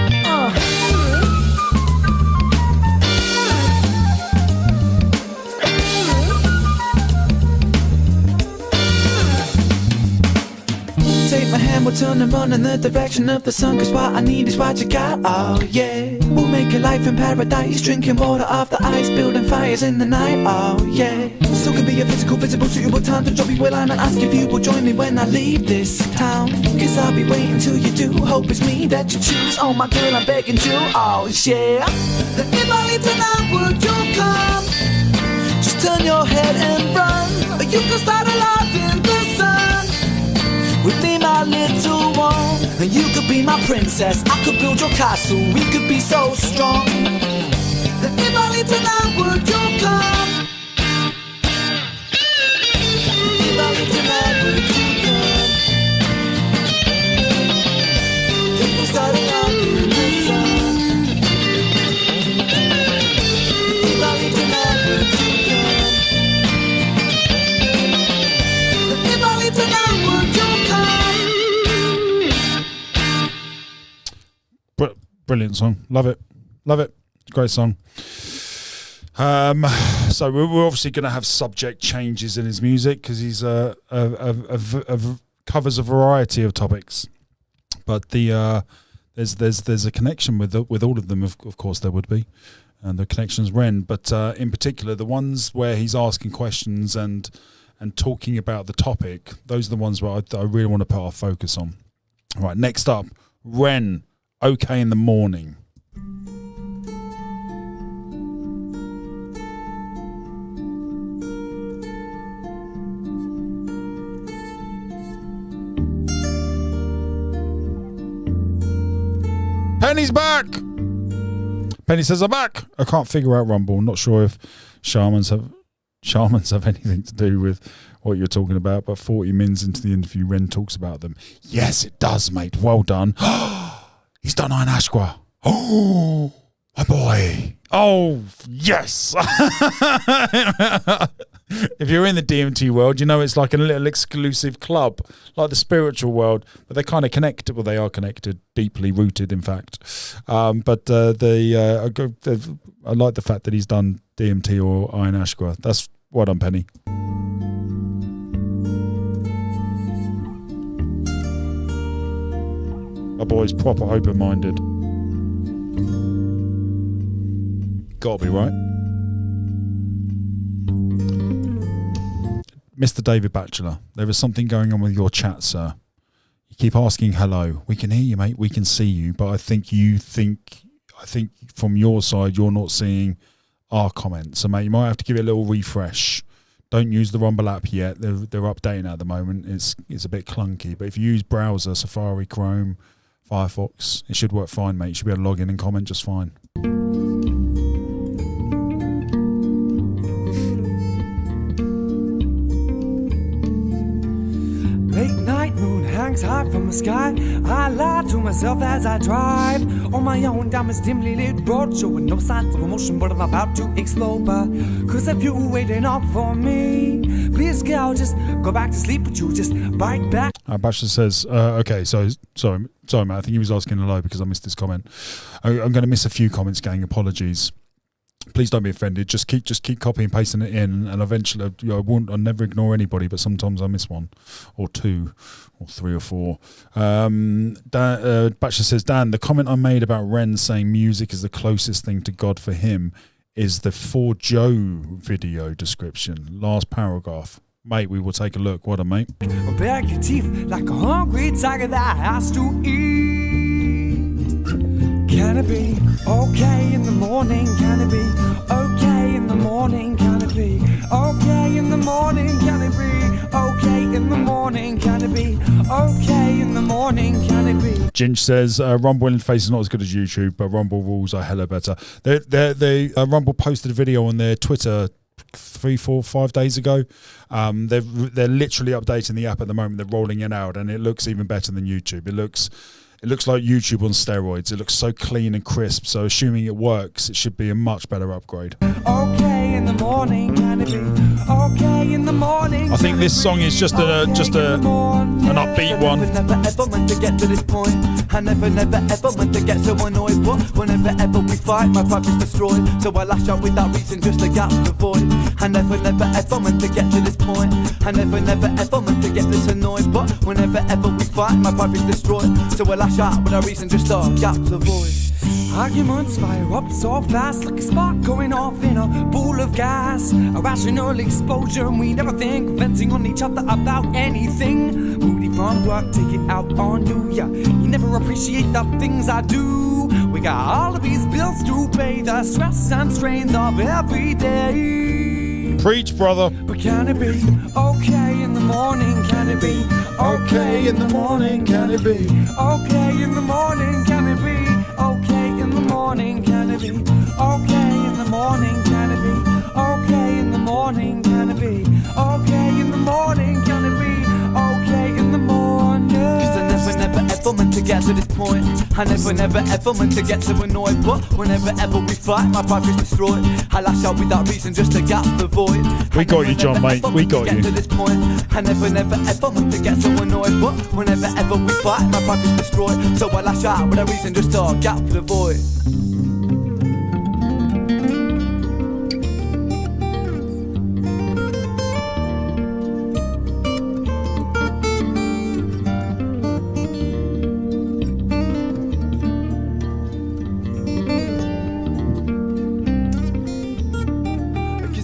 Take my hand, we'll turn and run in the direction of the sun. Cause what I need is what you got, oh yeah. We'll make a life in paradise, drinking water off the ice, building fires in the night, oh yeah. So can be a physical, visible, suitable time to drop you a line and ask if you will join me when I leave this town. Cause I'll be waiting till you do, hope it's me that you choose. Oh my girl, I'm begging you, oh yeah. If I leave tonight, would you come? Just turn your head and run. Or you can start a life in the sun. With me, my little one, and you could be my princess. I could build your castle, we could be so strong. If I leave tonight, would you come? If I leave tonight, would you come? If we started out in the sun. If I leave tonight, would you come? If I leave tonight, would you come? Brilliant song. Love it. Love it. Great song. So we're obviously going to have subject changes in his music because he's covers a variety of topics. But there's a connection with all of them. Of course, there would be, and the connection's Ren. But in particular, the ones where he's asking questions and talking about the topic, those are the ones where I really want to put our focus on. All right. Next up, Ren. Okay in the morning. Penny's back. Penny says, I'm back. I can't figure out Rumble. I'm not sure if shamans have anything to do with what you're talking about, but 40 mins into the interview, Ren talks about them. Yes, it does, mate. Well done. He's done Iron Ashqua. Oh, my boy. Oh, yes. If you're in the DMT world, you know it's like a little exclusive club, like the spiritual world, but they're kind of connected. Well, they are connected, deeply rooted, in fact. But I like the fact that he's done DMT or Iron Ashqua. That's well done, Penny. My boy's proper open-minded. Gotta be right. Mr. David Batchelor, there is something going on with your chat, sir. You keep asking hello. We can hear you, mate. We can see you, but I think from your side you're not seeing our comments. So, mate, you might have to give it a little refresh. Don't use the Rumble app yet. They're updating at the moment. It's a bit clunky, but if you use browser, Safari, Chrome, Firefox, it should work fine, mate. You should be able to log in and comment just fine. Late night moon hangs high from the sky. I lie to myself as I drive on my own down this dimly lit road, showing no signs of emotion, but I'm about to explode. But cause of you waiting up for me, please girl, just go back to sleep, but you just bite back. Bachelor says, okay, so sorry, mate. I think he was asking hello because I missed his comment. I'm going to miss a few comments, gang. Apologies. Please don't be offended. Just keep copying and pasting it in, and eventually, I'll never ignore anybody, but sometimes I miss one, or two, or three, or four. Bachelor says, Dan, the comment I made about Ren saying music is the closest thing to God for him is the For Joe video description, last paragraph. Mate, we will take a look. What a mate. Bare your teeth like a hungry tiger that has to eat. Can it be okay in the morning? Can it be okay in the morning? Can it be okay in the morning? Can it be okay in the morning? Can it be okay in the morning? Can it be? Ginge says Rumble interface is not as good as YouTube, but Rumble rules are hella better. Rumble posted a video on their Twitter 3, 4, 5 days ago. They're literally updating the app at the moment. They're rolling it out, and it looks even better than YouTube. It looks like YouTube on steroids. It looks so clean and crisp. So assuming it works, it should be a much better upgrade. Okay in the morning, can it be okay in the morning? I think this song is just an upbeat one. Never ever meant to get to this point. I never ever meant to get so annoyed. But whenever ever we fight, my pride is destroyed. So I lash out without reason just to gap the void. I never ever meant to get to this point. I never ever meant to get this annoyed. But whenever ever we fight, my pride is destroyed. So I lash out without reason just to gap the void. Arguments fire up so fast, like a spark going off in a pool of gas. A rational explosion, we never think of venting on each other about anything. Moody from work to get out on you, yeah. You never appreciate the things I do. We got all of these bills to pay, the stress and strains of every day. Preach, brother. But can it be okay in the morning? Can it be okay in the morning? Can it be okay in the morning? Can it be okay in the morning? Can it be okay in the morning? Can it be okay in the morning? Can it be okay in the morning? Can it be okay in the morning? Cause I never ever meant to get to this point. I never ever meant to get so annoyed. But whenever ever we fight, my pride is destroyed. I lash out without reason just to gap the void. We got you, John, mate. We got you. To this point, I never ever meant to get so annoyed. But whenever ever we fight, my pride is destroyed. So I lash out without reason just to gap the void.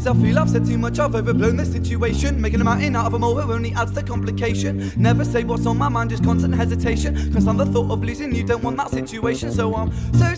I feel I've said too much, I've overblown the situation. Making a mountain out of a molehill only adds to complication. Never say what's on my mind, just constant hesitation. Cause on the thought of losing you, don't want that situation. So I'm so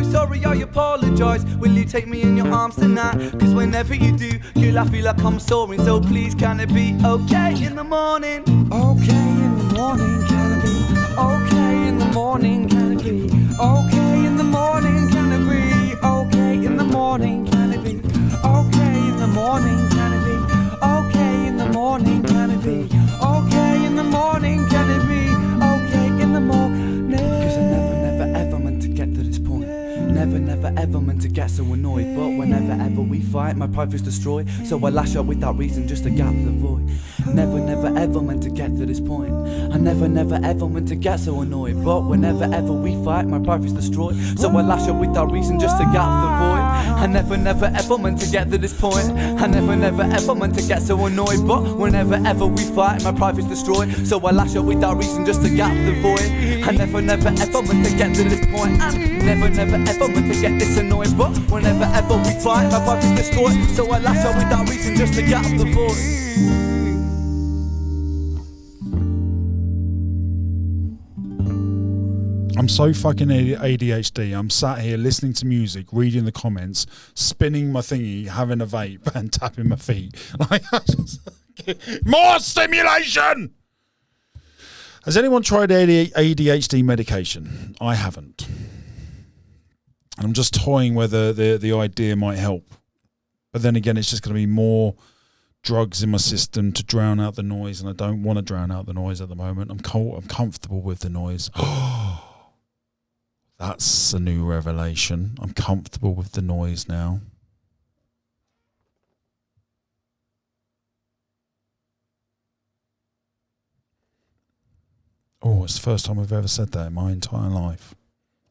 sorry, I apologise. Will you take me in your arms tonight? Cause whenever you do, girl, I feel like I'm soaring. So please, can it be okay in the morning? Okay in the morning, can it be okay in the morning? Can it be okay in the morning? Can it be okay in the morning? Can it be okay in the morning? Can it be okay in the morning? Can it be okay in the morning? Can it be okay in the morning? Cause I never ever meant to get to this point. Never ever meant to get so annoyed. But whenever ever we fight, my pride is destroyed. So I lash out without reason just to gap the void. Never ever meant to get to this point. I never ever meant to get so annoyed. But whenever ever we fight, my pride is destroyed. So I lash out without reason just to gap the void. I never ever meant to get to this point. I never ever meant to get so annoyed. But whenever ever we fight, my pride is destroyed. So I lash out without reason just to gap the void. I never ever meant to get to this point. I never ever meant to get this annoyed. But whenever ever we fight, my pride is destroyed. So I lash out without reason just to gap the void. I'm so fucking ADHD. I'm sat here listening to music, reading the comments, spinning my thingy, having a vape, and tapping my feet. Like, more stimulation! Has anyone tried ADHD medication? I haven't. And I'm just toying whether the idea might help. But then again, it's just going to be more drugs in my system to drown out the noise, and I don't want to drown out the noise at the moment. I'm comfortable with the noise. That's a new revelation. I'm comfortable with the noise now. Oh, it's the first time I've ever said that in my entire life.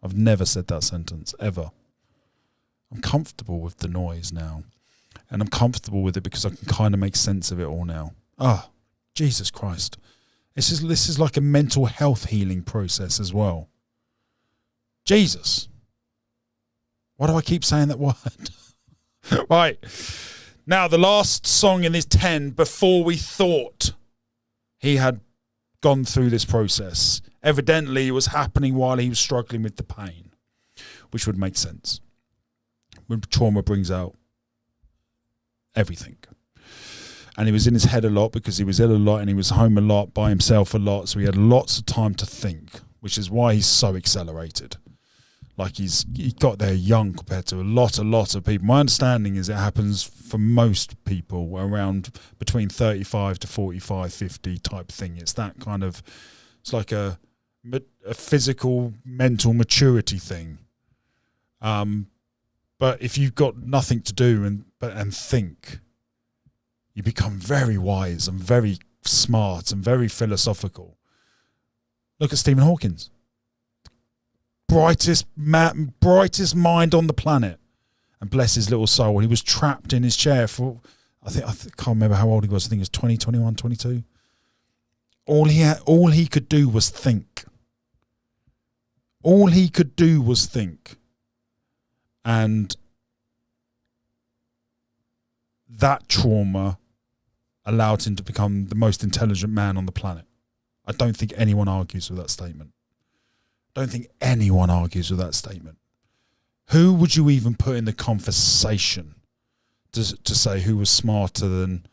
I've never said that sentence, ever. I'm comfortable with the noise now. And I'm comfortable with it because I can kind of make sense of it all now. Ah, Jesus Christ. This is like a mental health healing process as well. Jesus. Why do I keep saying that word? Right. Now, the last song in his 10, before we thought he had gone through this process, evidently it was happening while he was struggling with the pain, which would make sense. When trauma brings out everything. And he was in his head a lot because he was ill a lot and he was home a lot, by himself a lot, so he had lots of time to think, which is why he's so accelerated. Like he got there young compared to a lot of people. My understanding is it happens for most people around between 35 to 45, 50 type thing. It's that kind of, it's like a physical, mental maturity thing. But if you've got nothing to do and think, you become very wise and very smart and very philosophical. Look at Stephen Hawking. Brightest mind on the planet, and bless his little soul, he was trapped in his chair for I can't remember how old he was. I think it was 20, 21, 22. All he could do was think. All he could do was think, and that trauma allowed him to become the most intelligent man on the planet. I don't think anyone argues with that statement. Don't think anyone argues with that statement. Who would you even put in the conversation to say who was smarter than...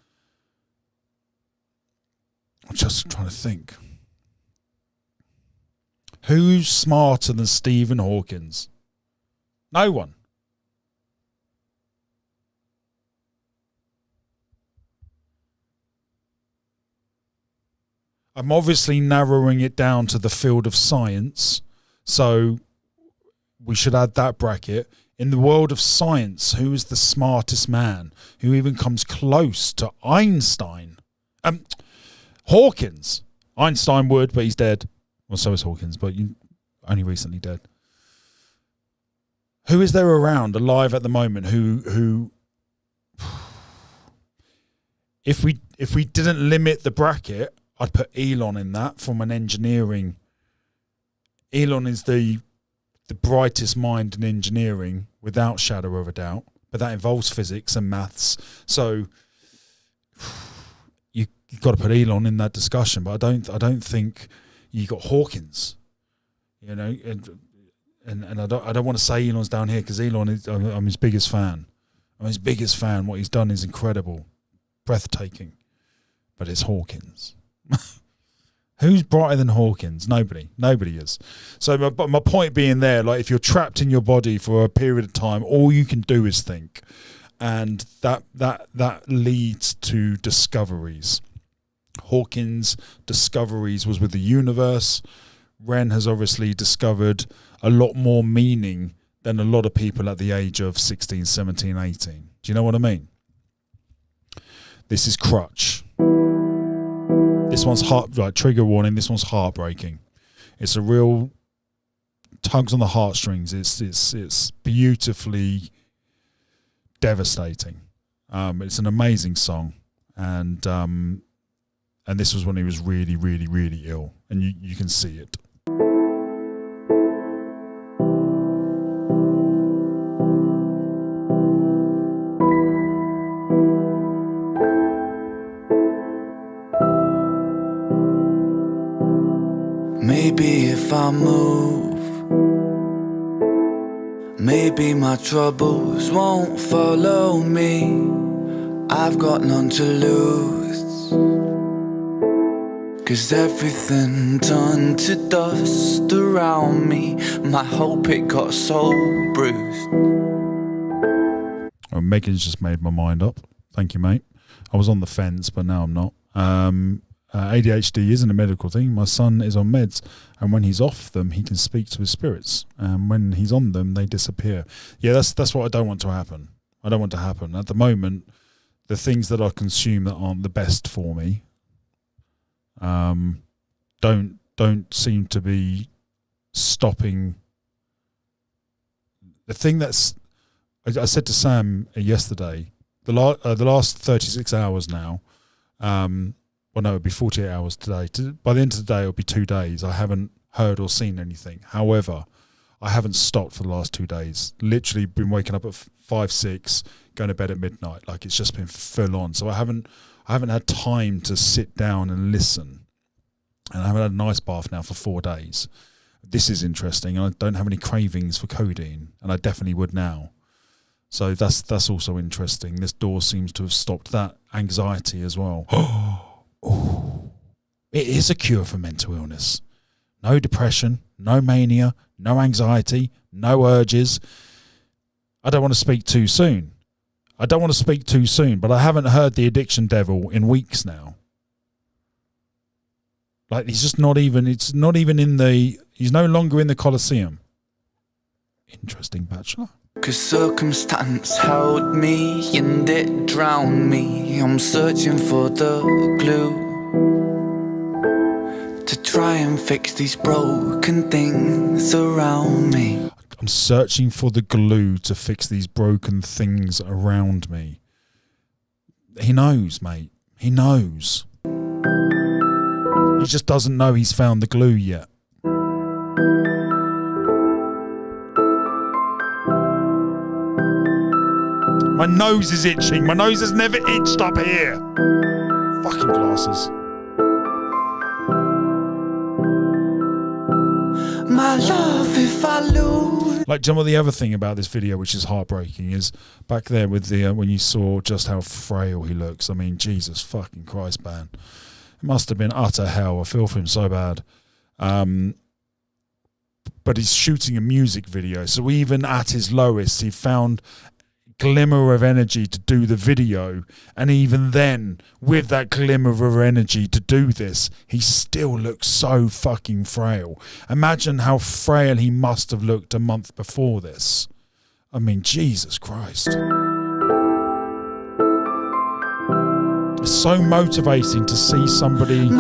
I'm just trying to think. Who's smarter than Stephen Hawking? No one. I'm obviously narrowing it down to the field of science, so we should add that bracket. In the world of science, who is the smartest man? Who even comes close to Einstein? Hawkins. Einstein would, but he's dead. Well, so is Hawkins, but only recently dead. Who is there around, alive at the moment, who if we didn't limit the bracket, I'd put Elon in that from an engineering. Elon is the brightest mind in engineering, without shadow of a doubt. But that involves physics and maths. So you've got to put Elon in that discussion. But I don't think you got Hawkins. You know, and I don't want to say Elon's down here because Elon is, I'm his biggest fan. I'm his biggest fan. What he's done is incredible, breathtaking. But it's Hawkins. Who's brighter than Hawkins? Nobody is. So my point being there, like, if you're trapped in your body for a period of time, all you can do is think, and that leads to discoveries. Hawkins' discoveries was with the universe. Ren has obviously discovered a lot more meaning than a lot of people at the age of 16, 17, 18. Do you know what I mean? This is Crutch. This one's trigger warning. This one's heartbreaking. It's a real tugs on the heartstrings. It's beautifully devastating. It's an amazing song, and this was when he was really, really, really ill, and you can see it. Maybe if I move, maybe my troubles won't follow me. I've got none to lose, 'cause everything turned to dust around me. My hope, it got so bruised. Oh, Megan's just made my mind up. Thank you, mate. I was on the fence, but now I'm not. ADHD isn't a medical thing. My son is on meds, and when he's off them, he can speak to his spirits. And when he's on them, they disappear. Yeah, that's what I don't want to happen. I don't want to happen. At the moment, the things that I consume that aren't the best for me don't seem to be stopping. The thing that's, I said to Sam yesterday, the last 36 hours now, well, no, it'd be 48 hours today. By the end of the day, it'll be 2 days. I haven't heard or seen anything. However, I haven't stopped for the last 2 days. Literally been waking up at 5, 6, going to bed at midnight. Like, it's just been full on. So I haven't had time to sit down and listen. And I haven't had a nice bath now for 4 days. This is interesting. I don't have any cravings for codeine, and I definitely would now. So that's also interesting. This door seems to have stopped that anxiety as well. Oh, it is a cure for mental illness. No depression, no mania, no anxiety, no urges. I don't want to speak too soon. But I haven't heard the addiction devil in weeks now. Like, he's no longer in the Colosseum. Interesting, Bachelor. 'Cause circumstance held me and it drowned me. I'm searching for the glue to try and fix these broken things around me. I'm searching for the glue to fix these broken things around me. He knows, mate. He knows. He just doesn't know he's found the glue yet. My nose is itching. My nose has never itched up here. Fucking glasses. My love, if I lose. Like, do you know what the other thing about this video, which is heartbreaking, is back there with the when you saw just how frail he looks. I mean, Jesus fucking Christ, man. It must have been utter hell. I feel for him so bad. But he's shooting a music video, so even at his lowest, he found glimmer of energy to do the video, and even then, with that glimmer of energy to do this, he still looks so fucking frail. Imagine how frail he must have looked a month before this. I mean, Jesus Christ. It's so motivating to see somebody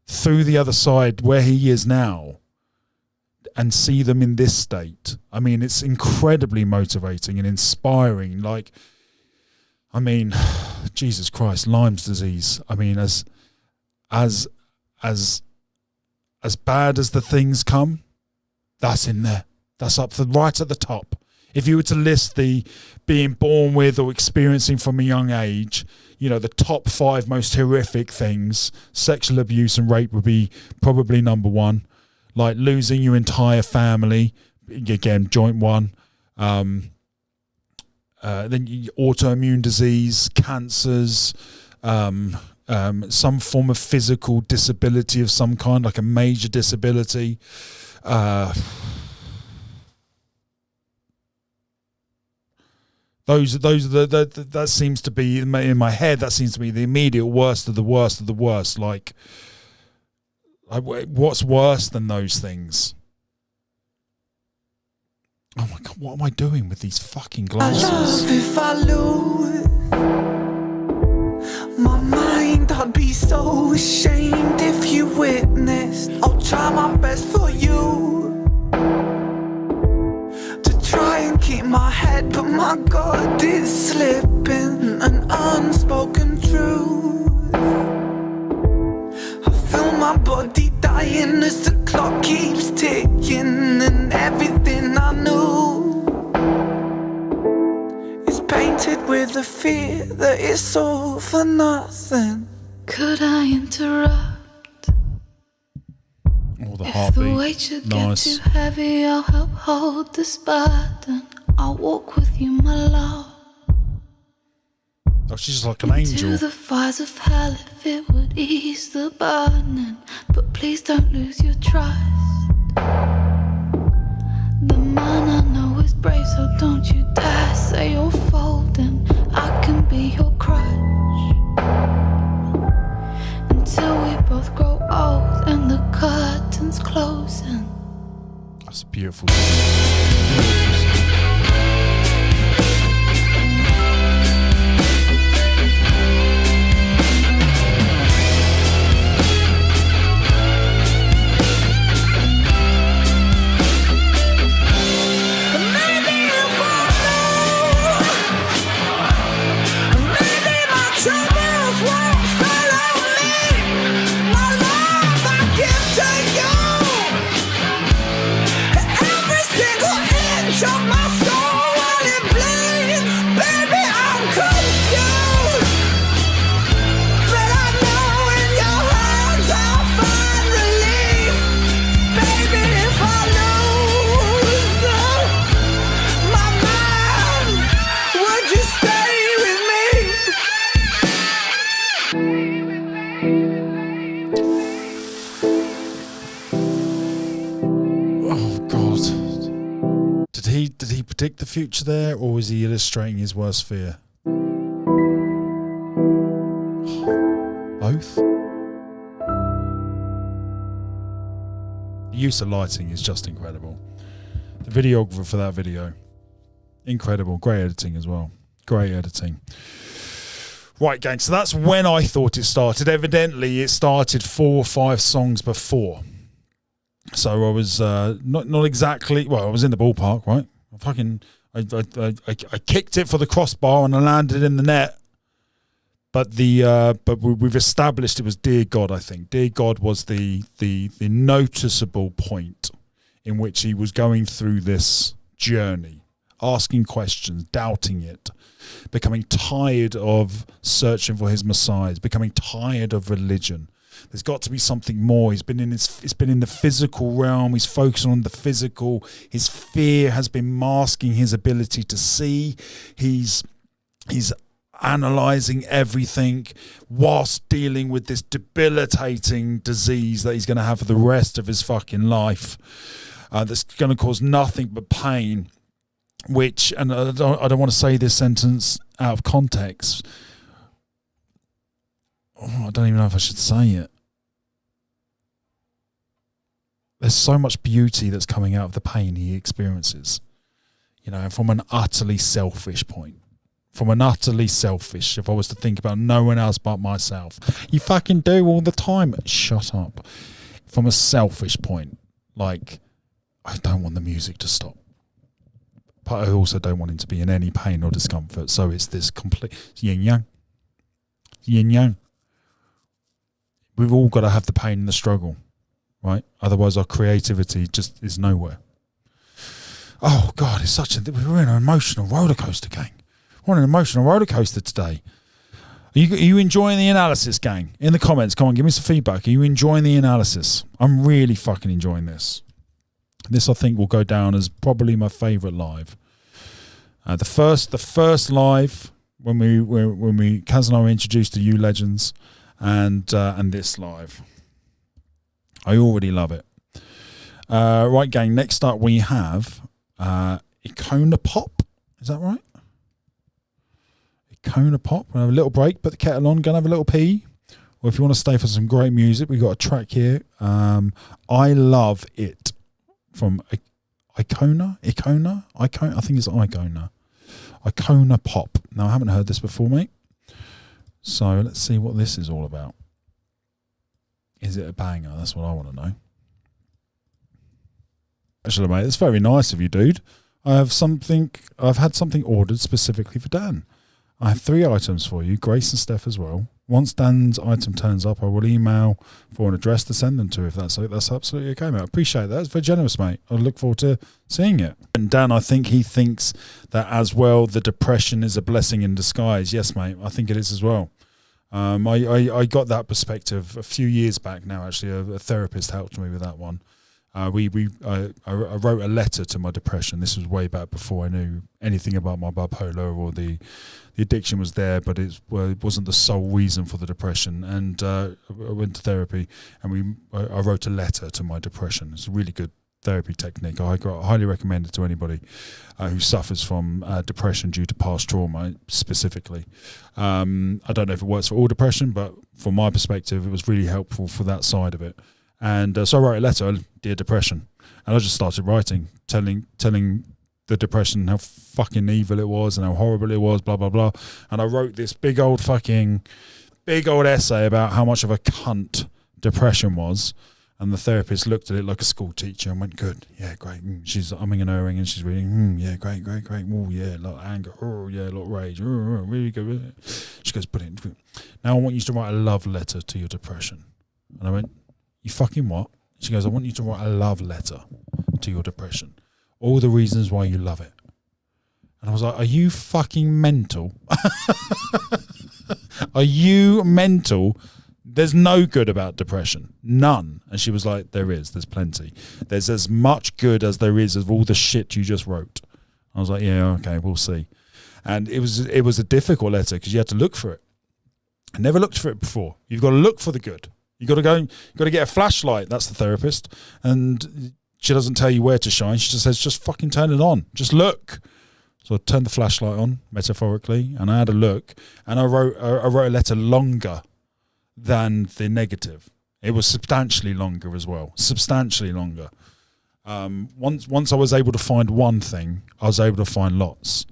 through the other side where he is now and see them in this state. I mean, it's incredibly motivating and inspiring. Like, I mean, Jesus Christ, Lyme's disease. I mean, as bad as the things come, that's in there. That's right at the top. If you were to list the being born with or experiencing from a young age, you know, the top 5 most horrific things, sexual abuse and rape would be probably number 1. Like losing your entire family, again, joint 1. Then autoimmune disease, cancers, some form of physical disability of some kind, like a major disability. That seems to be in my head. That seems to be the immediate worst of the worst of the worst. Like, what's worse than those things? Oh my God, what am I doing with these fucking glasses? I love if I lose my mind, I'd be so ashamed if you witnessed. I'll try my best for you to try and keep my head, but my God is slipping. An unspoken truth, I feel my body dying as the clock keeps ticking, and everything I knew is painted with the fear that it's all for nothing. Could I interrupt? Oh, the If heartbeat. the weight should Nice. get too heavy, I'll help hold this burden. I'll walk with you, my love. Oh, she's like an angel. To the fires of hell if it would ease the burning. But please don't lose your trust. The man I know is brave, so don't you dare say you're folding. I can be your crutch until we both grow old and the curtains closing. That's a beautiful. Every single inch predict the future there, or is he illustrating his worst fear? Both. The use of lighting is just incredible. The videographer for that video, incredible. Great editing as well. Great editing. Right, gang, so that's when I thought it started. Evidently, it started 4 or 5 songs before. So I was not exactly, well, I was in the ballpark, right? I kicked it for the crossbar and I landed in the net. But we've established it was Dear God, I think. Dear God was the noticeable point in which he was going through this journey, asking questions, doubting it, becoming tired of searching for his Messiah, becoming tired of religion. There's got to be something more. It's been in the physical realm. He's focusing on the physical. His fear has been masking his ability to see. He's analysing everything whilst dealing with this debilitating disease that he's going to have for the rest of his fucking life. That's going to cause nothing but pain. Which, and I don't want to say this sentence out of context. Oh, I don't even know if I should say it. There's so much beauty that's coming out of the pain he experiences. You know, from an utterly selfish point. From an utterly selfish, if I was to think about no one else but myself. You fucking do all the time. Shut up. From a selfish point. Like, I don't want the music to stop. But I also don't want him to be in any pain or discomfort. So it's this complete yin-yang. Yin-yang. We've all got to have the pain and the struggle, right? Otherwise our creativity just is nowhere. Oh, God, we're in an emotional roller coaster, gang. We're on an emotional roller coaster today. Are you enjoying the analysis, gang? In the comments, come on, give me some feedback. Are you enjoying the analysis? I'm really fucking enjoying this. This, I think, will go down as probably my favourite live. The first live when we Kaz and I were introduced to You Legends, and this live. I already love it. Right, gang. Next up, we have Icona Pop. Is that right? Icona Pop. We'll have a little break. Put the kettle on. Gonna have a little pee. Or if you want to stay for some great music, we got a track here. I Love It. From Icona, I think it's Icona Pop. Now, I haven't heard this before, mate. So let's see what this is all about. Is it a banger? That's what I want to know. Actually, mate, it's very nice of you, dude. I've had something ordered specifically for Dan. I have 3 items for you, Grace and Steph as well. Once Dan's item turns up, I will email for an address to send them to. If that's absolutely okay, mate. I appreciate that. It's very generous, mate. I look forward to seeing it. And Dan, I think he thinks that as well, the depression is a blessing in disguise. Yes, mate. I think it is as well. I got that perspective a few years back now. Actually, a therapist helped me with that one. I wrote a letter to my depression. This was way back before I knew anything about my bipolar or the addiction was there, but it wasn't the sole reason for the depression. And I went to therapy, and I wrote a letter to my depression. It's a really good therapy technique. I highly recommend it to anybody who suffers from depression due to past trauma specifically. I don't know if it works for all depression, but from my perspective, it was really helpful for that side of it. And so I wrote a letter, Dear Depression, and I just started writing, telling the depression how fucking evil it was and how horrible it was, blah, blah, blah. And I wrote this big old essay about how much of a cunt depression was. And the therapist looked at it like a school teacher and went, good, yeah, great. She's umming and erring and she's reading, yeah, great. Oh, yeah, a lot of anger. Oh, yeah, a lot of rage. Oh, really good. She goes, put it in. Now I want you to write a love letter to your depression. And I went, you fucking what? She goes, I want you to write a love letter to your depression. All the reasons why you love it. And I was like, are you fucking mental? Are you mental? There's no good about depression. None. And she was like, there's plenty. There's as much good as there is of all the shit you just wrote. I was like, yeah, okay, we'll see. And it was a difficult letter because you had to look for it. I never looked for it before. You've got to look for the good. You've got to get a flashlight. That's the therapist. And She doesn't tell you where to shine. She just says, just fucking turn it on. Just look. So I turned the flashlight on, metaphorically, and I had a look, and I wrote a letter longer than the negative. It was substantially longer as well. Substantially longer. Once I was able to find one thing, I was able to find lots.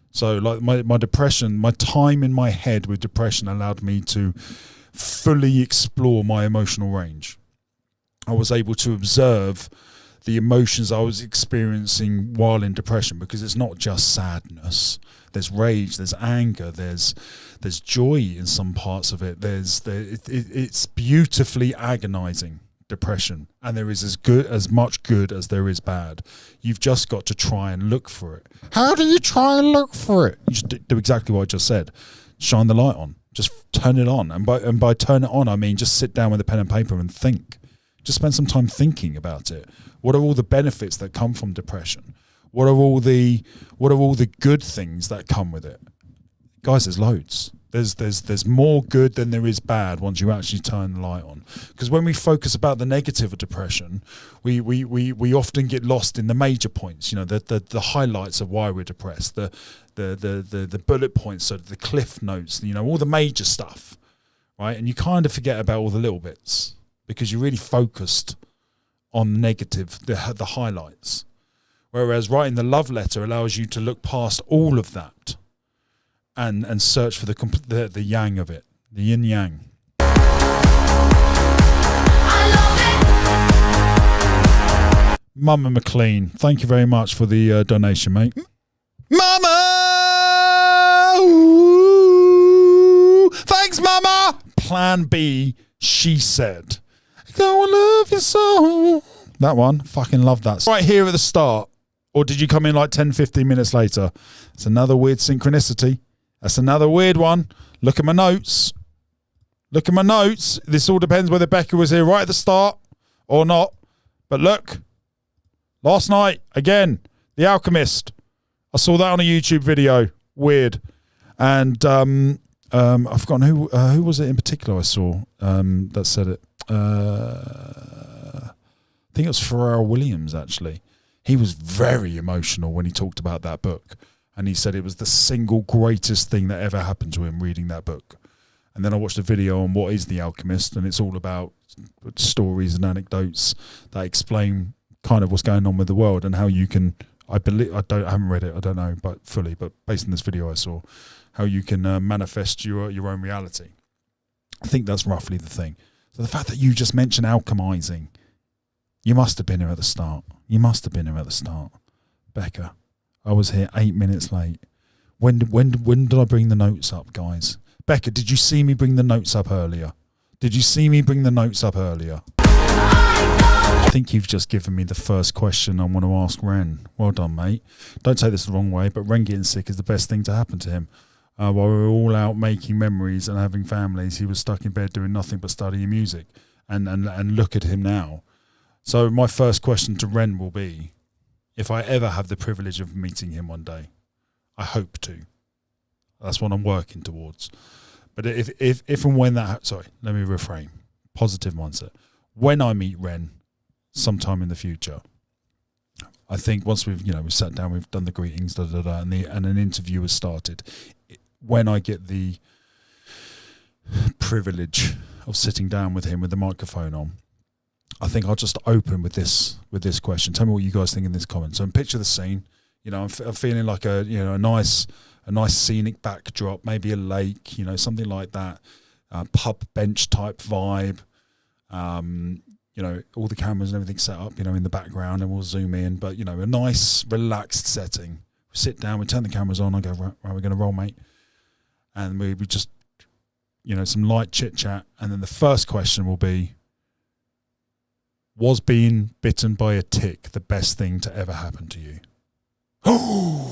So like my depression, my time in my head with depression allowed me to fully explore my emotional range. I was able to observe the emotions I was experiencing while in depression, because it's not just sadness. There's rage, there's anger, there's joy in some parts of it. It's beautifully agonizing, depression, and there is as much good as there is bad. You've just got to try and look for it. How do you try and look for it? You just do exactly what I just said. Shine the light on. Just turn it on, and by turn it on, I mean just sit down with a pen and paper and think. Just spend some time thinking about it. What are all the benefits that come from depression? What are all the good things that come with it? Guys, there's loads. There's more good than there is bad once you actually turn the light on. Because when we focus about the negative of depression, we often get lost in the major points. You know, the highlights of why we're depressed, the bullet points, so the cliff notes. You know, all the major stuff, right? And you kind of forget about all the little bits, because you're really focused on negative, the highlights. Whereas writing the love letter allows you to look past all of that and search for the yang of it, the yin yang. Mama McLean, thank you very much for the donation, mate. Mama! Ooh, thanks, Mama! Plan B, she said. Gonna love you so. That one, fucking love that. Right here at the start, or did you come in like 10, 15 minutes later? It's another weird synchronicity. That's another weird one. Look at my notes. Look at my notes. This all depends whether Becca was here right at the start or not. But look, last night, again, The Alchemist. I saw that on a YouTube video. Weird. And I've forgotten who was it in particular I saw that said it. I think it was Pharrell Williams, actually. He was very emotional when he talked about that book. And he said it was the single greatest thing that ever happened to him reading that book. And then I watched a video on what is The Alchemist, and it's all about stories and anecdotes that explain kind of what's going on with the world and how you can, I haven't read it, I don't know, but fully, but based on this video I saw, how you can manifest your own reality. I think that's roughly the thing. So the fact that you just mentioned alchemizing, you must have been here at the start. You must have been here at the start. Becca, I was here 8 minutes late. When did I bring the notes up, guys? Becca, did you see me bring the notes up earlier? Did you see me bring the notes up earlier? I think you've just given me the first question I want to ask Ren. Well done, mate. Don't take this the wrong way, but Ren getting sick is the best thing to happen to him. While we were all out making memories and having families, he was stuck in bed doing nothing but studying music. And look at him now. So my first question to Ren will be, if I ever have the privilege of meeting him one day, I hope to. That's what I'm working towards. But if and when that, sorry, let me reframe. Positive mindset. When I meet Ren, sometime in the future, I think once we've sat down, we've done the greetings, and an interview has started. When I get the privilege of sitting down with him with the microphone on, I think I'll just open with this question. Tell me what you guys think in this comment. So, picture the scene. I'm feeling like a nice scenic backdrop, maybe a lake, something like that, pub bench type vibe. All the cameras and everything set up, in the background, and we'll zoom in. But a nice relaxed setting. We sit down, we turn the cameras on. I go, right, we're going to roll, mate. And we just, some light chit chat. And then the first question will be, was being bitten by a tick the best thing to ever happen to you? Oh,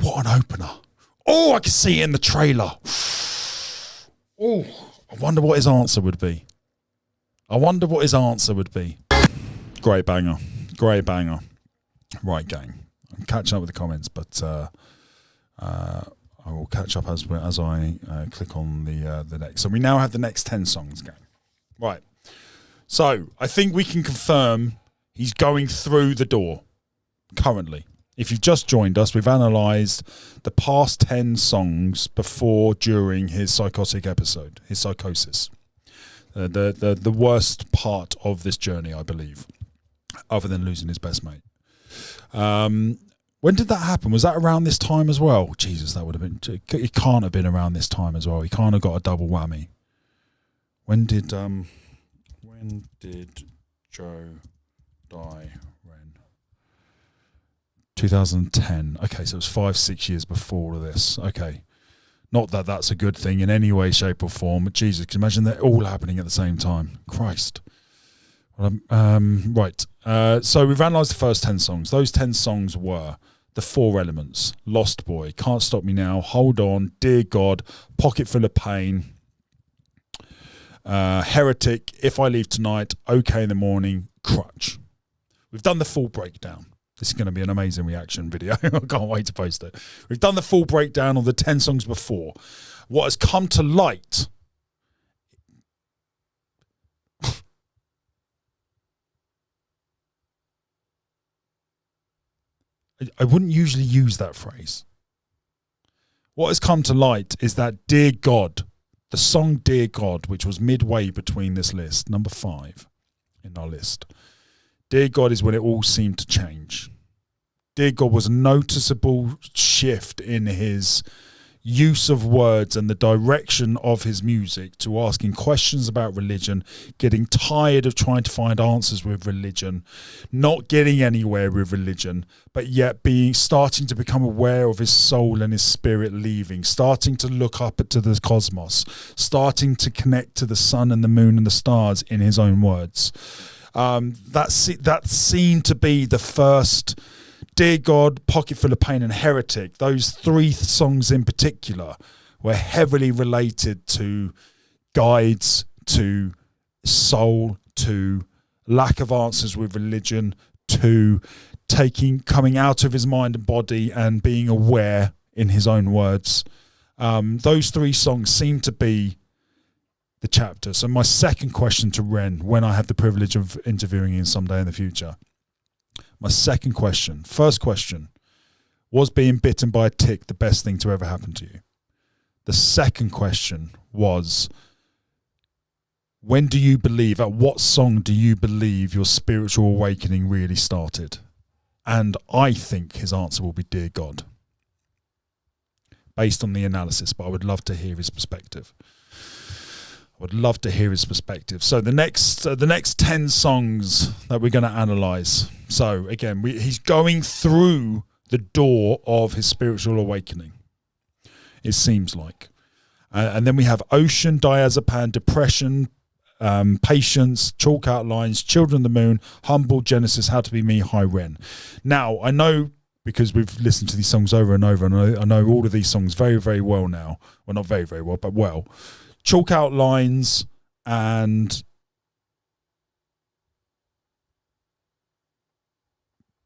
what an opener. Oh, I can see it in the trailer. Oh, I wonder what his answer would be. Great banger. Right, gang. I'm catching up with the comments, but I will catch up as I click on the next. So we now have the next 10 songs, gang. Right. So I think we can confirm he's going through the door currently. If you've just joined us, we've analysed the past 10 songs before, during his psychotic episode, his psychosis. The worst part of this journey, I believe, other than losing his best mate. When did that happen? Was that around this time as well? Jesus, that would have been... It can't have been around this time as well. He can't have got a double whammy. When did Joe die, Ren? 2010. Okay, so it was 5-6 years before all of this. Okay. Not that that's a good thing in any way, shape or form. But Jesus, can you imagine that all happening at the same time? Christ. Right. So we've analysed the first 10 songs. Those 10 songs were The Four Elements, Lost Boy, Can't Stop Me Now, Hold On, Dear God, Pocket Full of Pain, Heretic, If I Leave Tonight, Okay in the Morning, Crutch. We've done the full breakdown. This is going to be an amazing reaction video. I can't wait to post it. We've done the full breakdown of the 10 songs before. What has come to light... I wouldn't usually use that phrase. What has come to light is that Dear God, the song Dear God, which was midway between this list, number 5 in our list. Dear God is when it all seemed to change. Dear God was a noticeable shift in his use of words and the direction of his music to asking questions about religion, getting tired of trying to find answers with religion, not getting anywhere with religion, but yet starting to become aware of his soul and his spirit leaving, starting to look up into the cosmos, starting to connect to the sun and the moon and the stars in his own words. That seemed to be the first... Dear God, Pocket Full of Pain and Heretic, those 3 songs in particular were heavily related to guides, to soul, to lack of answers with religion, to coming out of his mind and body and being aware in his own words. Those 3 songs seem to be the chapter. So my second question to Ren, when I have the privilege of interviewing him someday in the future, my second question, first question, was being bitten by a tick the best thing to ever happen to you? The second question was, when do you believe, at what song do you believe your spiritual awakening really started? And I think his answer will be Dear God, based on the analysis, but I would love to hear his perspective. Would love to hear his perspective. So the next 10 songs that we're going to analyse. So again, he's going through the door of his spiritual awakening, it seems like. And then we have Ocean, Diazepam, Depression, Patience, Chalk Outlines, Children of the Moon, Humble, Genesis, How to Be Me, High Ren. Now, I know, because we've listened to these songs over and over, and I know all of these songs very, very well now. Well, not very, very well, but well. Chalk Outlines and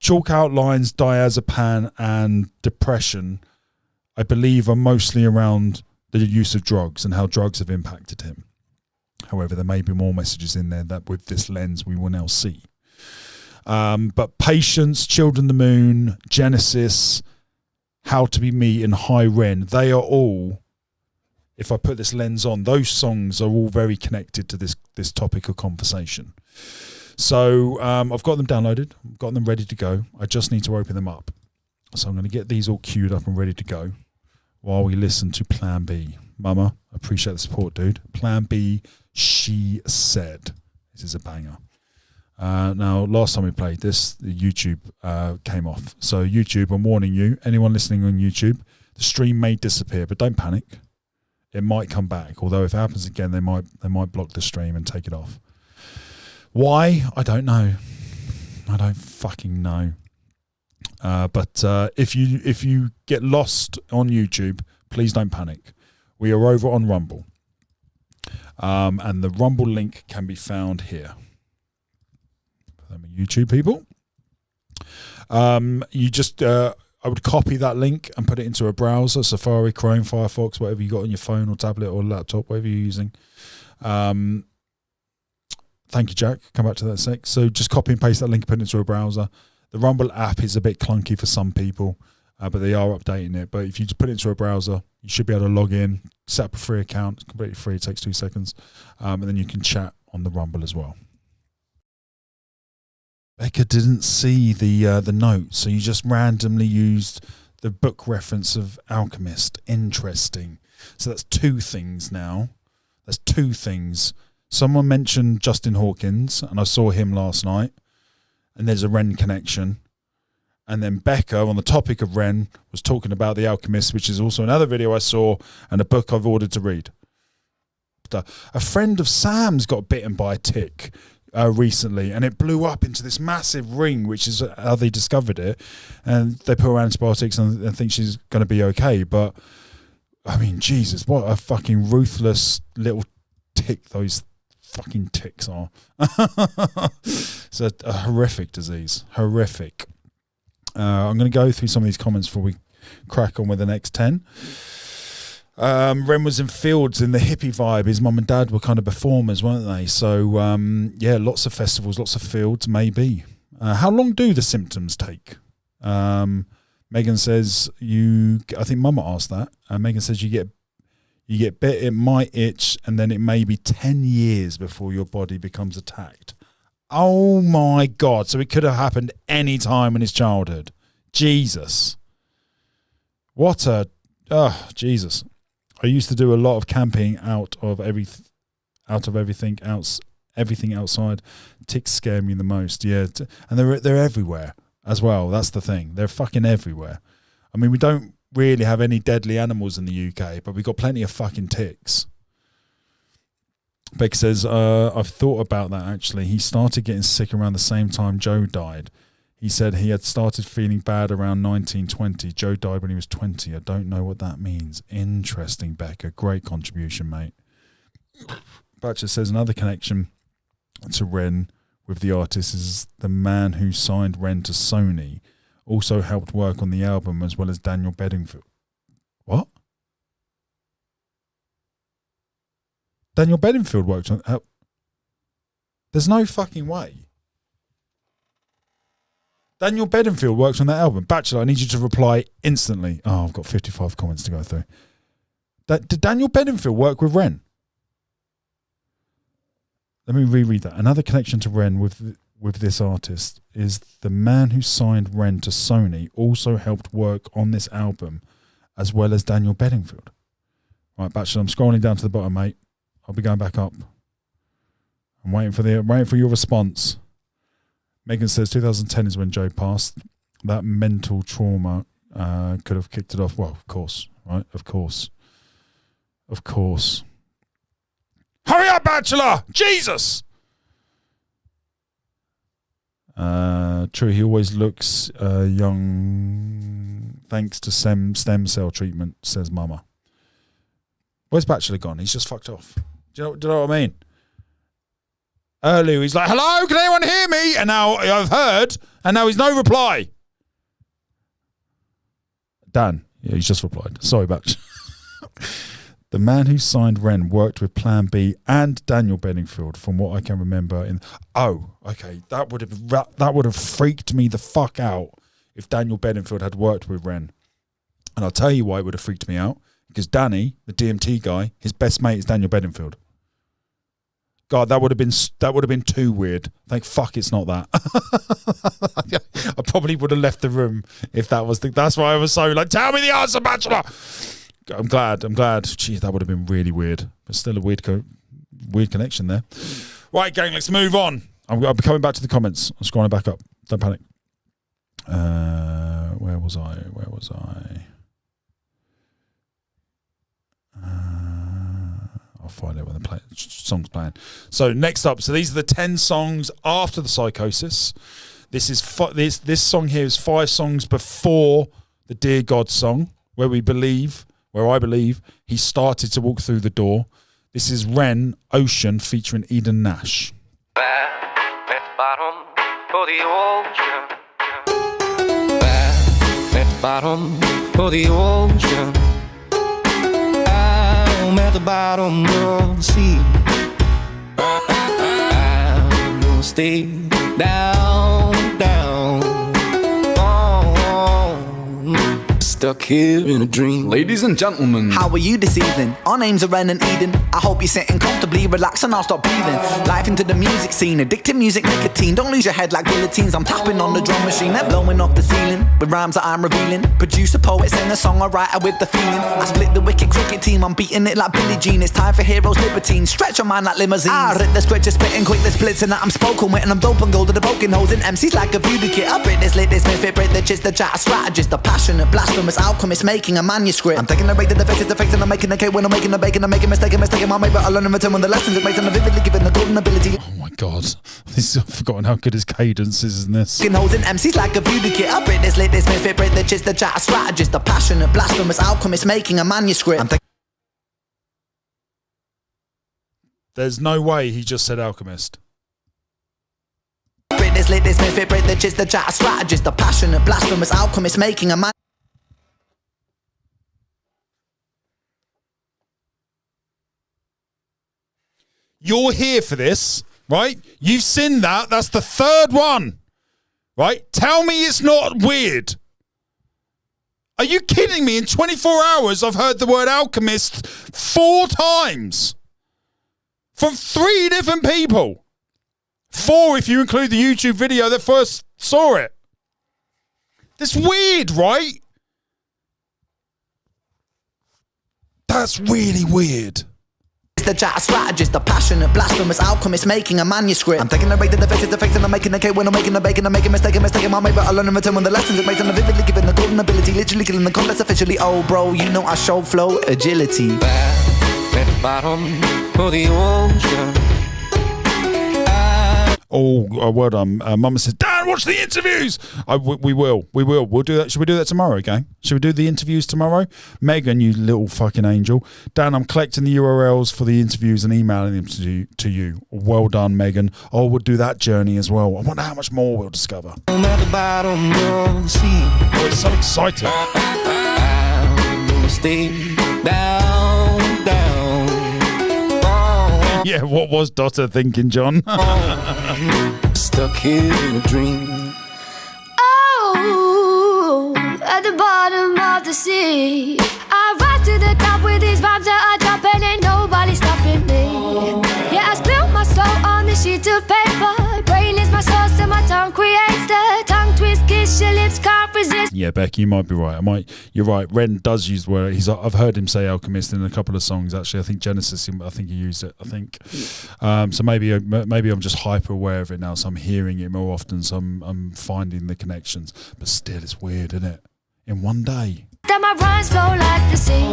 Diazepam and Depression, I believe, are mostly around the use of drugs and how drugs have impacted him. However, there may be more messages in there that with this lens we will now see. But Patience, Children of the Moon, Genesis, How to Be Me and High Ren, they are all, if I put this lens on, those songs are all very connected to this topic of conversation. So I've got them downloaded, I've got them ready to go. I just need to open them up. So I'm going to get these all queued up and ready to go while we listen to Plan B. Mama, appreciate the support, dude. Plan B, She Said. This is a banger. Now, last time we played this, the YouTube came off. So YouTube, I'm warning you, anyone listening on YouTube, the stream may disappear, but don't panic. It might come back. Although if it happens again, they might block the stream and take it off. Why? I don't know. I don't fucking know. But if you get lost on YouTube, please don't panic. We are over on Rumble. And the Rumble link can be found here. YouTube people. You just... I would copy that link and put it into a browser, Safari, Chrome, Firefox, whatever you got on your phone or tablet or laptop, whatever you're using. Thank you, Jack. Come back to that in a sec. So just copy and paste that link and put it into a browser. The Rumble app is a bit clunky for some people, but they are updating it. But if you just put it into a browser, you should be able to log in, set up a free account. It's completely free. It takes 2 seconds. And then you can chat on the Rumble as well. Becca didn't see the note, so you just randomly used the book reference of Alchemist. Interesting. So that's 2 things now. That's 2 things. Someone mentioned Justin Hawkins, and I saw him last night, and there's a Ren connection. And then Becca, on the topic of Ren, was talking about The Alchemist, which is also another video I saw and a book I've ordered to read. A friend of Sam's got bitten by a tick recently, and it blew up into this massive ring, which is how they discovered it. And they put her on antibiotics and think she's going to be okay. But, I mean, Jesus, what a fucking ruthless little tick those fucking ticks are. It's a horrific disease. Horrific. I'm going to go through some of these comments before we crack on with the next 10. Ren was in fields in the hippie vibe. His mum and dad were kind of performers, weren't they? So, yeah, lots of festivals, lots of fields, maybe. How long do the symptoms take? Megan says, I think Mama asked that. Megan says you get bit, it might itch, and then it may be 10 years before your body becomes attacked. Oh my God. So it could have happened any time in his childhood. Jesus. Jesus. I used to do a lot of camping out of everything outside. Ticks scare me the most. Yeah. And they're everywhere as well. That's the thing. They're fucking everywhere. I mean, we don't really have any deadly animals in the UK, but we've got plenty of fucking ticks. Beck says, I've thought about that actually. He started getting sick around the same time Joe died. He said he had started feeling bad around 1920. Joe died when he was 20. I don't know what that means. Interesting, Becca. Great contribution, mate. Batcher says another connection to Ren with the artist is the man who signed Ren to Sony also helped work on the album as well as Daniel Bedingfield. What? Daniel Bedingfield worked on... There's no fucking way. Daniel Bedingfield worked on that album. Bachelor, I need you to reply instantly. Oh, I've got 55 comments to go through. Did Daniel Bedingfield work with Ren? Let me reread that. Another connection to Ren with this artist is the man who signed Ren to Sony also helped work on this album as well as Daniel Bedingfield. Right, Bachelor, I'm scrolling down to the bottom, mate. I'll be going back up. I'm waiting for your response. Megan says 2010 is when Joe passed. That mental trauma could have kicked it off. Well, of course, right? Of course. Hurry up, Bachelor! Jesus! True, he always looks young thanks to stem cell treatment, says Mama. Where's Bachelor gone? He's just fucked off. Do you know what I mean? Earlier he's like, hello, can anyone hear me? And now I've heard, and now he's no reply. Dan, yeah, he's just replied. Sorry, Bachelor. The man who signed Ren worked with Plan B and Daniel Bedingfield, from what I can remember. Okay, that would have freaked me the fuck out if Daniel Bedingfield had worked with Ren. And I'll tell you why it would have freaked me out. Because Danny, the DMT guy, his best mate is Daniel Bedingfield. God, that would have been too weird. Thank fuck it's not that. I probably would have left the room if that was that's why I was so like, tell me the answer, Bachelor. I'm glad. Gee, that would have been really weird. But still a weird connection there. Right, gang, let's move on. I'll be coming back to the comments. I'm scrolling back up. Don't panic. Where was I? I'll find out when the song's playing. So next up, these are the 10 songs after the Psychosis. This song here is 5 songs before the Dear God song, where I believe he started to walk through the door. This is Ren, Ocean, featuring Eden Nash. At the bottom of the ocean. At the bottom of the ocean. I'm at the bottom of the sea. stay down, down. Stuck here in a dream. Ladies and gentlemen, how are you this evening? Our names are Ren and Eden. I hope you're sitting comfortably, relax and I'll stop breathing. Life into the music scene, addictive music, nicotine. Don't lose your head like guillotines. I'm tapping on the drum machine, they're blowing off the ceiling with rhymes that I'm revealing. Producer, poet, singer, songwriter with the feeling. I split the wicked cricket team, I'm beating it like Billie Jean. It's time for heroes, libertines, stretch your mind like limousines. I rip the scripture, spitting quick, the splits and that I'm spoken with. And I'm dope and gold to the broken holes in MCs like a voodoo kit. I break this, lit this, myth, break the gist, the chat, strategist, the passionate, blasphemous alchemist making a manuscript. I'm taking the rate to the faces, the fakes, and I'm making the cake when I'm making the bacon. I'm making mistake, my mate, but I learn in return when the lessons it makes, and I'm vividly given the golden ability. Oh my god, I've forgotten how good his cadence is in this. Holes in MCs like a voodoo kit. I break this, lit this, myth, break the gist, the chat, strategist, the passionate, blasphemous alchemist making a manuscript. There's no way he just said alchemist. Break this, lit this, myth, break the gist, the chat, strategist, the passionate, blasphemous alchemist making a manuscript. You're here for this, right? You've seen that. That's the third one, right? Tell me it's not weird. Are you kidding me? In 24 hours, I've heard the word alchemist 4 times from 3 different people. 4 if you include the YouTube video that first saw it. That's weird, right? That's really weird. The chat strategist, the passionate, blasphemous alchemist making a manuscript. I'm taking the rate to the faces, the fakes, and I'm making the cake when I'm making the bacon. I'm making mistake, my mate, but I learn in return when the lessons it makes, and I'm vividly given the golden ability, literally killing the complex officially. Oh, bro, you know I show flow agility. Back at the bottom of the ocean. Oh, well done. Mama says, Dan, watch the interviews. We will. We'll do that. Should we do that tomorrow, gang? Should we do the interviews tomorrow? Megan, you little fucking angel. Dan, I'm collecting the URLs for the interviews and emailing them to you. Well done, Megan. Oh, we'll do that journey as well. I wonder how much more we'll discover. I'm at the bottom of the sea. Oh, it's so exciting. I'm gonna stay down, down. Yeah, what was Dotter thinking, John? Stuck here in a dream. Oh, at the bottom of the sea, I rise to the top with these vibes that I drop, and ain't nobody stopping me. Yeah, I spilled my soul on the sheet of paper. Brain is my source, and my tongue creates the tongue twist, kiss your lips, can't resist. Yeah, Becky, you might be right. You're right. Ren does use the word. I've heard him say alchemist in a couple of songs. Actually, I think Genesis. I think he used it. I think. So maybe I'm just hyper aware of it now. So I'm hearing it more often. So I'm finding the connections. But still, it's weird, isn't it? In one day. That my rhymes flow like the sea.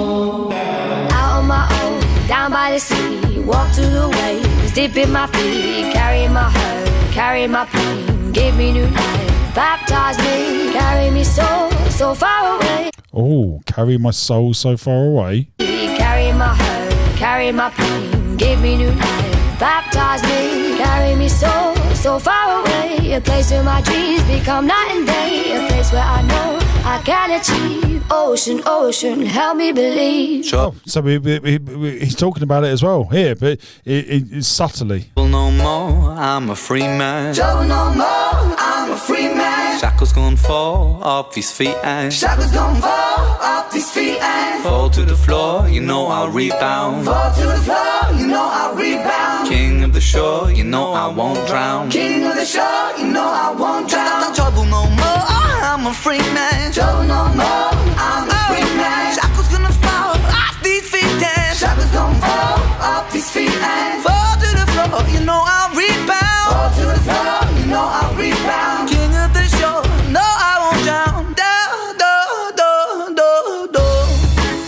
Out on my own, down by the sea. Walk to the waves, dip in my feet. Carry my hurt, carry my pain. Give me new life. Baptize me, carry me so far away. Oh, carry my soul so far away. Carry my hurt, carry my pain, give me new life. Baptize me, carry me so far away. A place where my dreams become night and day. A place where I know I can achieve. Ocean, ocean, help me believe. Sure. So he's talking about it as well here, but it's subtly. No more, I'm a free man. Trouble no more, I'm a free man. Shackles gonna fall off his feet and Shackles gonna fall off his feet and fall to the floor, you know I'll rebound. Fall to the floor, you know I'll rebound. King of the shore, you know I won't drown. King of the shore, you know I won't drown. Trouble no more, I'm a free man. Trouble no more, I'm a free man. Shackles gonna fall off these feet and Shackles gonna fall off his feet and fall to the floor, you know I'll rebound. Fall to the floor, you know I'll rebound. King of the shore, no I won't drown.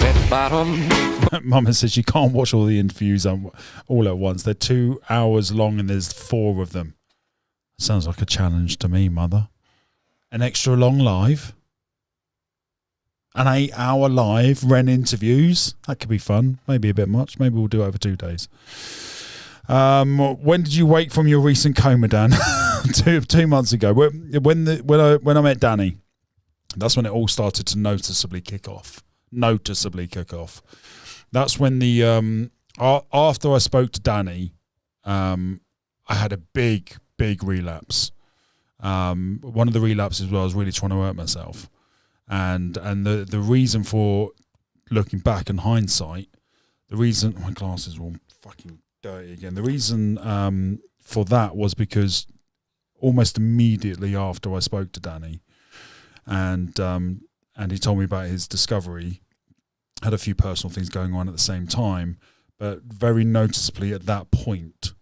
At the bottom. Mama says you can't watch all the interviews all at once. They're 2 hours long and there's 4 of them. Sounds like a challenge to me, Mother. An extra long live. An 8-hour live Ren interviews. That could be fun. Maybe a bit much. Maybe we'll do it over 2 days. When did you wake from your recent coma, Dan? 2 months ago. When I met Danny, that's when it all started to noticeably kick off. That's when the after I spoke to Danny, I had a big big relapse. One of the relapses where I was really trying to hurt myself, and the reason for, looking back in hindsight, the reason, my glasses are all fucking dirty again. The reason for that was because almost immediately after I spoke to Danny, and he told me about his discovery, had a few personal things going on at the same time, but very noticeably at that point,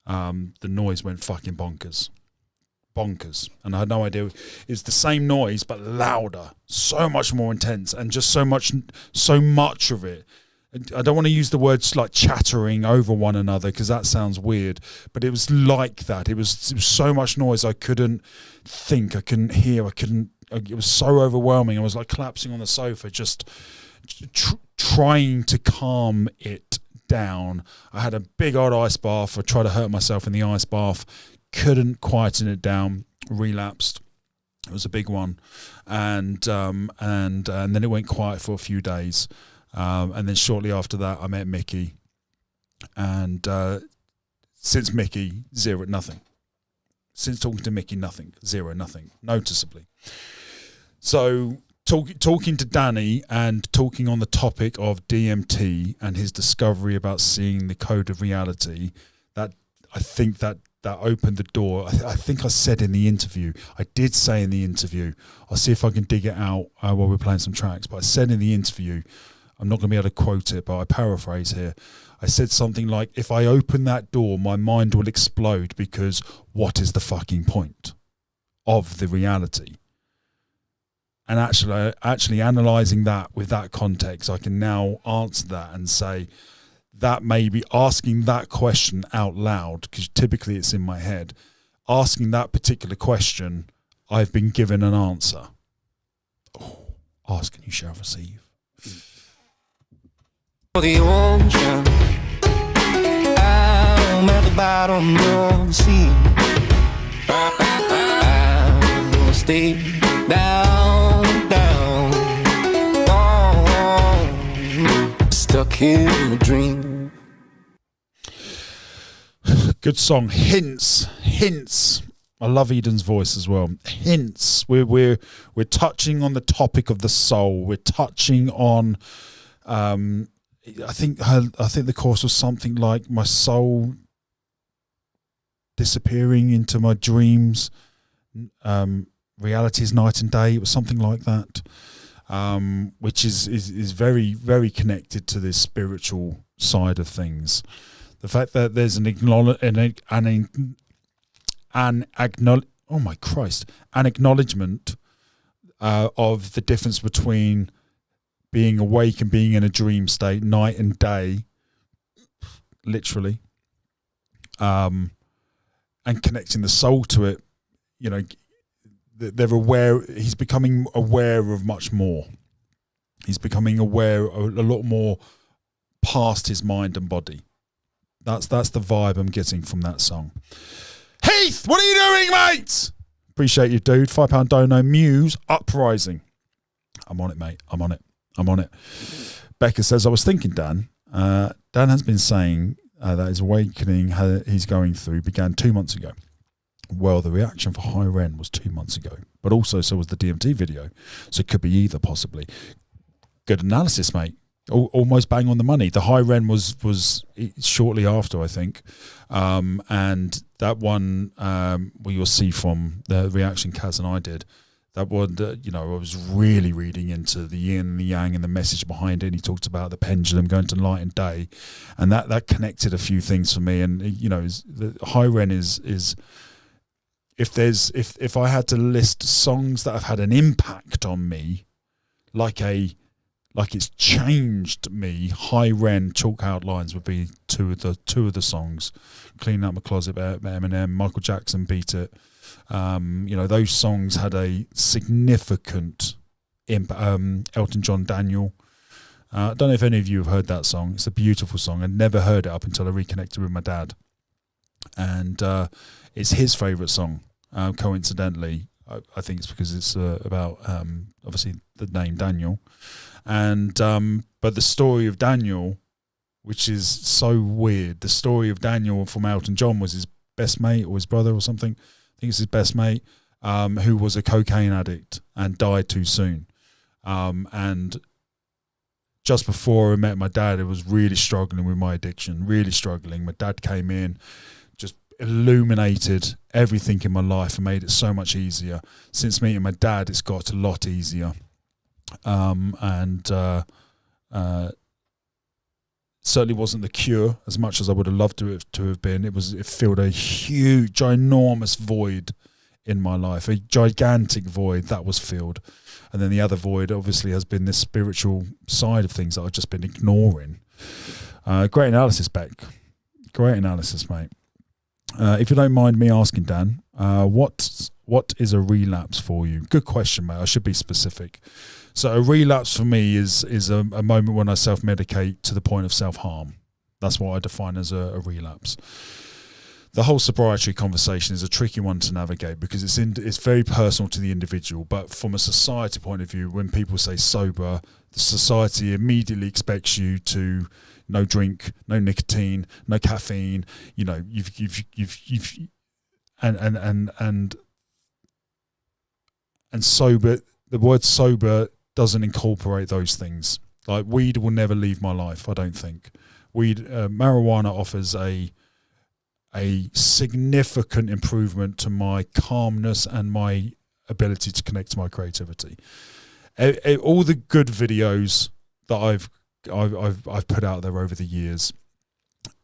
the noise went fucking bonkers, and I had no idea. It's the same noise but louder, so much more intense, and just so much of it. I don't want to use the words like chattering over one another because that sounds weird, but it was like that. It was so much noise. I couldn't think, I couldn't hear, it was so overwhelming. I was like collapsing on the sofa, just trying to calm it down. I had a big old ice bath. I tried to hurt myself in the ice bath, couldn't quieten it down, relapsed. It was a big one, and then it went quiet for a few days. And then shortly after that, I met Mickey, and since Mickey, nothing. Since talking to Mickey, nothing, noticeably. So talking to Danny and talking on the topic of DMT and his discovery about seeing the code of reality, that I think that opened the door. I think I said in the interview, I did say in the interview, I'll see if I can dig it out while we're playing some tracks, but I said in the interview, I'm not going to be able to quote it, but I paraphrase here. I said something like, if I open that door, my mind will explode, because what is the fucking point of the reality? And actually analysing that with that context, I can now answer that and say that maybe asking that question out loud, because typically it's in my head, asking that particular question, I've been given an answer. Oh, ask and you shall receive. The ocean, I'm at the bottom of the sea. I'll stay down, stuck in a dream. Good song. Hints. I love Eden's voice as well. Hints. We're touching on the topic of the soul. We're touching on. I think the chorus was something like my soul disappearing into my dreams. Reality is night and day. It was something like that, which is very, very connected to this spiritual side of things. The fact that there's an acknowledgement of the difference between being awake and being in a dream state, night and day, literally, and connecting the soul to it. You know, they're aware. He's becoming aware of much more. He's becoming aware a lot more past his mind and body. That's the vibe I'm getting from that song. Heath, what are you doing, mate? Appreciate you, dude. £5 dono. Muse Uprising. I'm on it, mate. I'm on it. Becca says, I was thinking, Dan has been saying that his awakening he's going through began 2 months ago. Well, the reaction for High Ren was 2 months ago, but also so was the DMT video. So it could be either, possibly. Good analysis, mate. Almost bang on the money. The High Ren was shortly after, I think. And that one, you'll see from the reaction Kaz and I did, that one, I was really reading into the yin and the yang and the message behind it. And he talked about the pendulum going to light and day, and that connected a few things for me. And the High Ren is if I had to list songs that have had an impact on me, like it's changed me, High Ren, Chalk Outlines would be two of the songs. Clean Out My Closet by Eminem, Michael Jackson, Beat It. Those songs had a significant Elton John, Daniel. I don't know if any of you have heard that song. It's a beautiful song. I'd never heard it up until I reconnected with my dad. And it's his favourite song, coincidentally. I think it's because it's about, obviously, the name Daniel. And but the story of Daniel, which is so weird, the story of Daniel from Elton John was best mate or his brother or something. I think it's his best mate, who was a cocaine addict and died too soon. And just before I met my dad, I was really struggling with my addiction, really struggling. My dad came in, just illuminated everything in my life and made it so much easier. Since meeting my dad, it's got a lot easier. Certainly wasn't the cure as much as I would have loved to have been. It filled a huge, ginormous void in my life, a gigantic void that was filled. And then the other void obviously has been this spiritual side of things that I've just been ignoring. Great analysis, Beck. Great analysis, mate. If you don't mind me asking, Dan, what is a relapse for you? Good question, mate. I should be specific. So a relapse for me is a moment when I self-medicate to the point of self-harm. That's what I define as a relapse. The whole sobriety conversation is a tricky one to navigate because it's very personal to the individual. But from a society point of view, when people say sober, the society immediately expects you to no drink, no nicotine, no caffeine. You know, and sober. The word sober doesn't incorporate those things. Like weed will never leave my life, I don't think. Marijuana offers a significant improvement to my calmness and my ability to connect to my creativity. All the good videos that I've put out there over the years,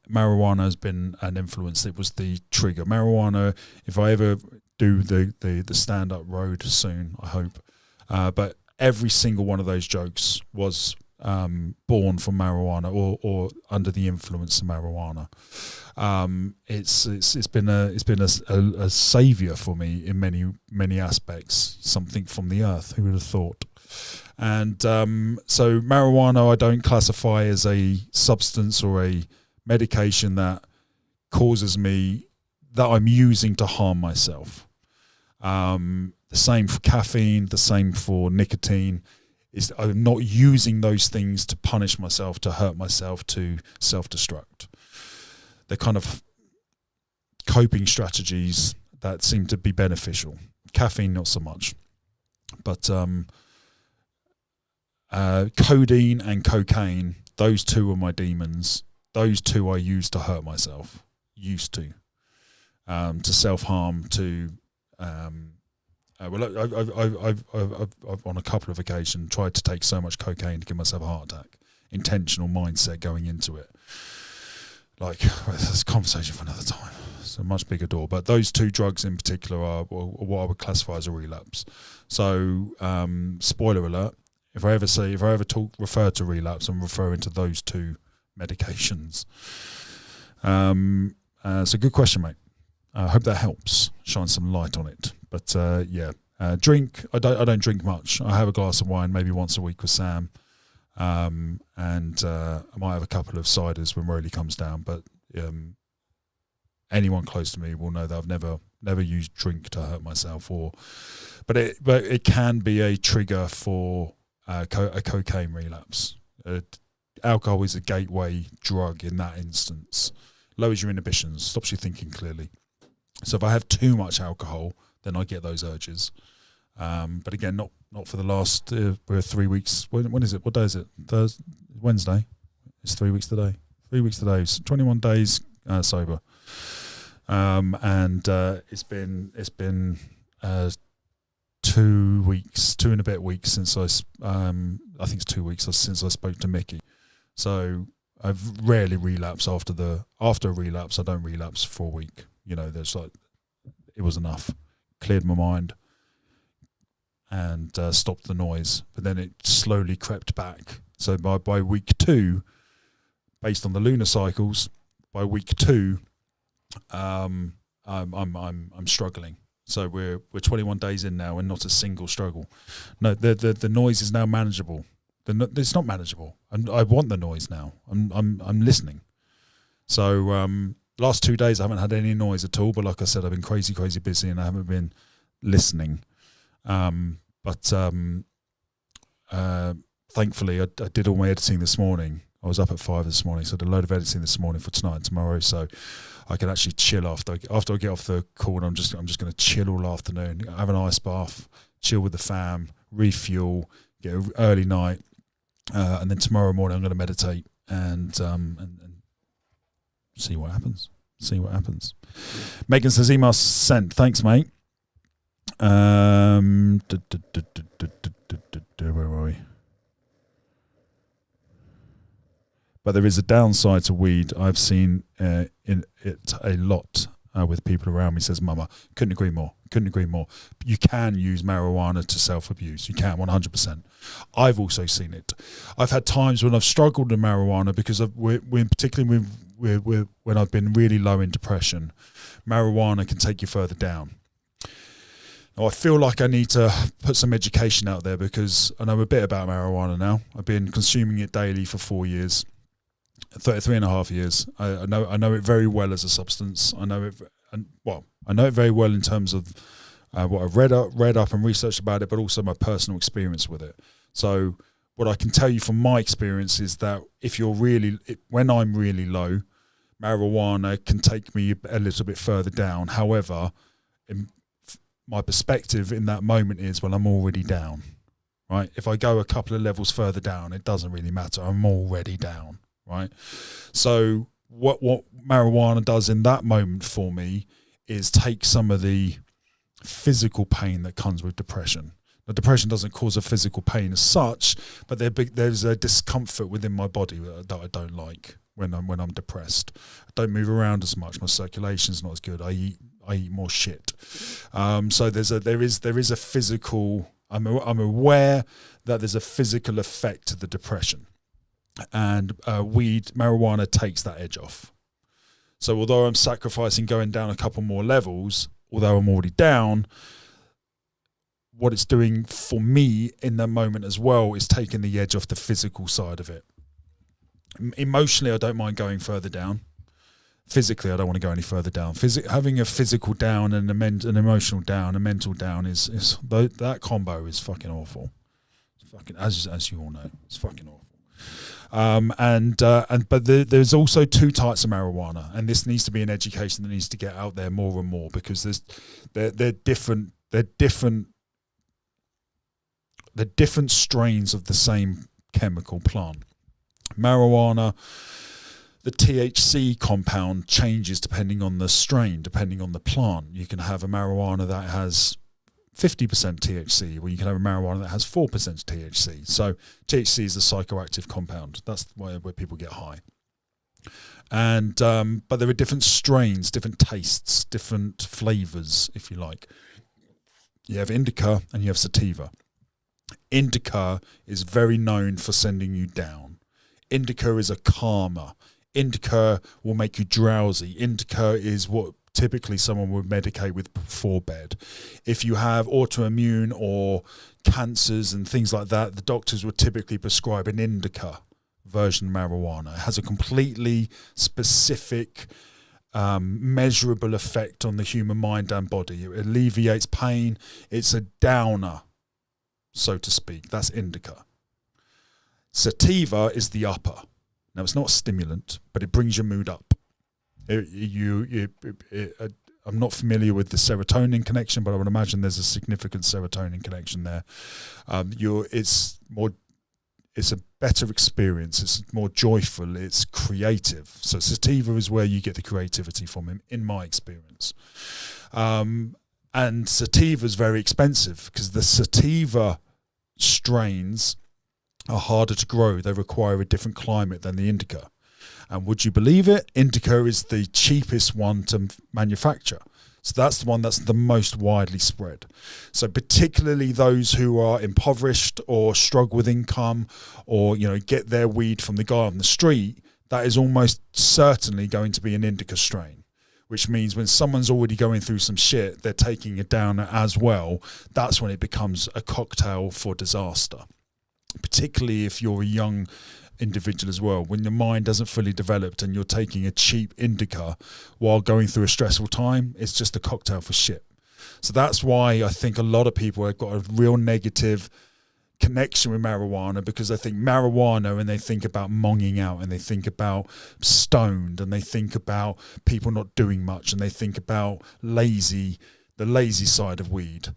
marijuana has been an influence. It was the trigger. Marijuana, if I ever do the stand-up road soon, I hope, but every single one of those jokes was born from marijuana or under the influence of marijuana. It's been a savior for me in many aspects. Something from the earth. Who would have thought? And so marijuana, I don't classify as a substance or a medication that causes me that I'm using to harm myself. The same for caffeine, the same for nicotine. I'm not using those things to punish myself, to hurt myself, to self-destruct. They're kind of coping strategies that seem to be beneficial. Caffeine, not so much. But codeine and cocaine, those two are my demons. Those two I use to hurt myself. Used to self-harm, to... I've on a couple of occasions tried to take so much cocaine to give myself a heart attack. Intentional mindset going into it. Like, that's a conversation for another time. It's a much bigger door. But those two drugs in particular are what I would classify as a relapse. So, spoiler alert: if I ever refer to relapse, I'm referring to those two medications. It's a good question, mate. I hope that helps, shine some light on it. But drink. I don't drink much. I have a glass of wine maybe once a week with Sam, and I might have a couple of ciders when Rolly comes down. But anyone close to me will know that I've never used drink to hurt myself. But it can be a trigger for a cocaine relapse. Alcohol is a gateway drug in that instance. Lowers your inhibitions, stops you thinking clearly. So if I have too much alcohol, then I get those urges. But again, not for the last 3 weeks. When is it? What day is it? Thursday, Wednesday. It's 3 weeks today. 3 weeks today. It's 21 days sober. And it's been 2 weeks, 2 and a bit weeks since I think it's 2 weeks since I spoke to Mickey. So I've rarely relapse after a relapse. I don't relapse for a week. You know, there's like, it was enough. Cleared my mind and stopped the noise. But then it slowly crept back. So by week 2, based on the lunar cycles, by week 2, I'm struggling. So we're 21 days in now and not a single struggle. No, the noise is now manageable. It's not manageable. I want the noise now. I'm listening. So last 2 days I haven't had any noise at all. But like I said, I've been crazy busy and I haven't been listening. But thankfully I did all my editing this morning I was up at 5 this morning, so I did a load of editing this morning for tonight and tomorrow, so I can actually chill after I get off the call. And I'm just going to chill all afternoon, have an ice bath, chill with the fam, refuel, get an early night, and then tomorrow morning I'm going to meditate and see what happens. See what happens. Megan says, email sent. Thanks, mate. Where are we? But there is a downside to weed. I've seen in it a lot with people around me, says Mama. Couldn't agree more. Couldn't agree more. You can use marijuana to self-abuse. You can, 100%. I've also seen it. I've had times when I've struggled with marijuana because particularly when I've been really low in depression, marijuana can take you further down. Now, I feel like I need to put some education out there because I know a bit about marijuana now. I've been consuming it daily for 4 years. 3.5 years. I know it very well as a substance. I know it very well in terms of what I've read up and researched about it, but also my personal experience with it. So what I can tell you from my experience is that when I'm really low, marijuana can take me a little bit further down. However, my perspective in that moment is, well, I'm already down, right? If I go a couple of levels further down, it doesn't really matter. I'm already down. Right, so what marijuana does in that moment for me is take some of the physical pain that comes with depression. Now, depression doesn't cause a physical pain as such, but there's a discomfort within my body that I don't like when I'm depressed. I don't move around as much. My circulation's not as good. I eat more shit. So there is a physical. I'm aware that there's a physical effect to the depression. And marijuana takes that edge off. So although I'm sacrificing going down a couple more levels, although I'm already down, what it's doing for me in that moment as well is taking the edge off the physical side of it. Emotionally, I don't mind going further down. Physically, I don't want to go any further down. Having a physical down and an emotional down, a mental down is that combo is fucking awful. It's fucking as you all know, it's fucking awful. But there's also two types of marijuana, and this needs to be an education that needs to get out there more and more because they're different strains of the same chemical plant. Marijuana, the THC compound changes depending on the strain, depending on the plant. You can have a marijuana that has 50% THC, or you can have a marijuana that has 4% THC. So THC is a psychoactive compound. That's where people get high. And but there are different strains, different tastes, different flavors, if you like. You have indica and you have sativa. Indica is very known for sending you down. Indica is a calmer. Indica will make you drowsy. Indica is what typically someone would medicate with before bed. If you have autoimmune or cancers and things like that, the doctors would typically prescribe an indica version of marijuana. It has a completely specific, measurable effect on the human mind and body. It alleviates pain. It's a downer, so to speak. That's indica. Sativa is the upper. Now, it's not a stimulant, but it brings your mood up. I'm not familiar with the serotonin connection, but I would imagine there's a significant serotonin connection there. It's a better experience. It's more joyful. It's creative. So sativa is where you get the creativity from, in my experience. And sativa is very expensive because the sativa strains are harder to grow. They require a different climate than the indica. And would you believe it? Indica is the cheapest one to manufacture. So that's the one that's the most widely spread. So particularly those who are impoverished or struggle with income or, get their weed from the guy on the street, that is almost certainly going to be an indica strain, which means when someone's already going through some shit, they're taking it down as well. That's when it becomes a cocktail for disaster, particularly if you're a young individual as well. When your mind hasn't fully developed and you're taking a cheap indica while going through a stressful time, it's just a cocktail for shit. So that's why I think a lot of people have got a real negative connection with marijuana because they think marijuana and they think about monging out and they think about stoned and they think about people not doing much and they think about the lazy side of weed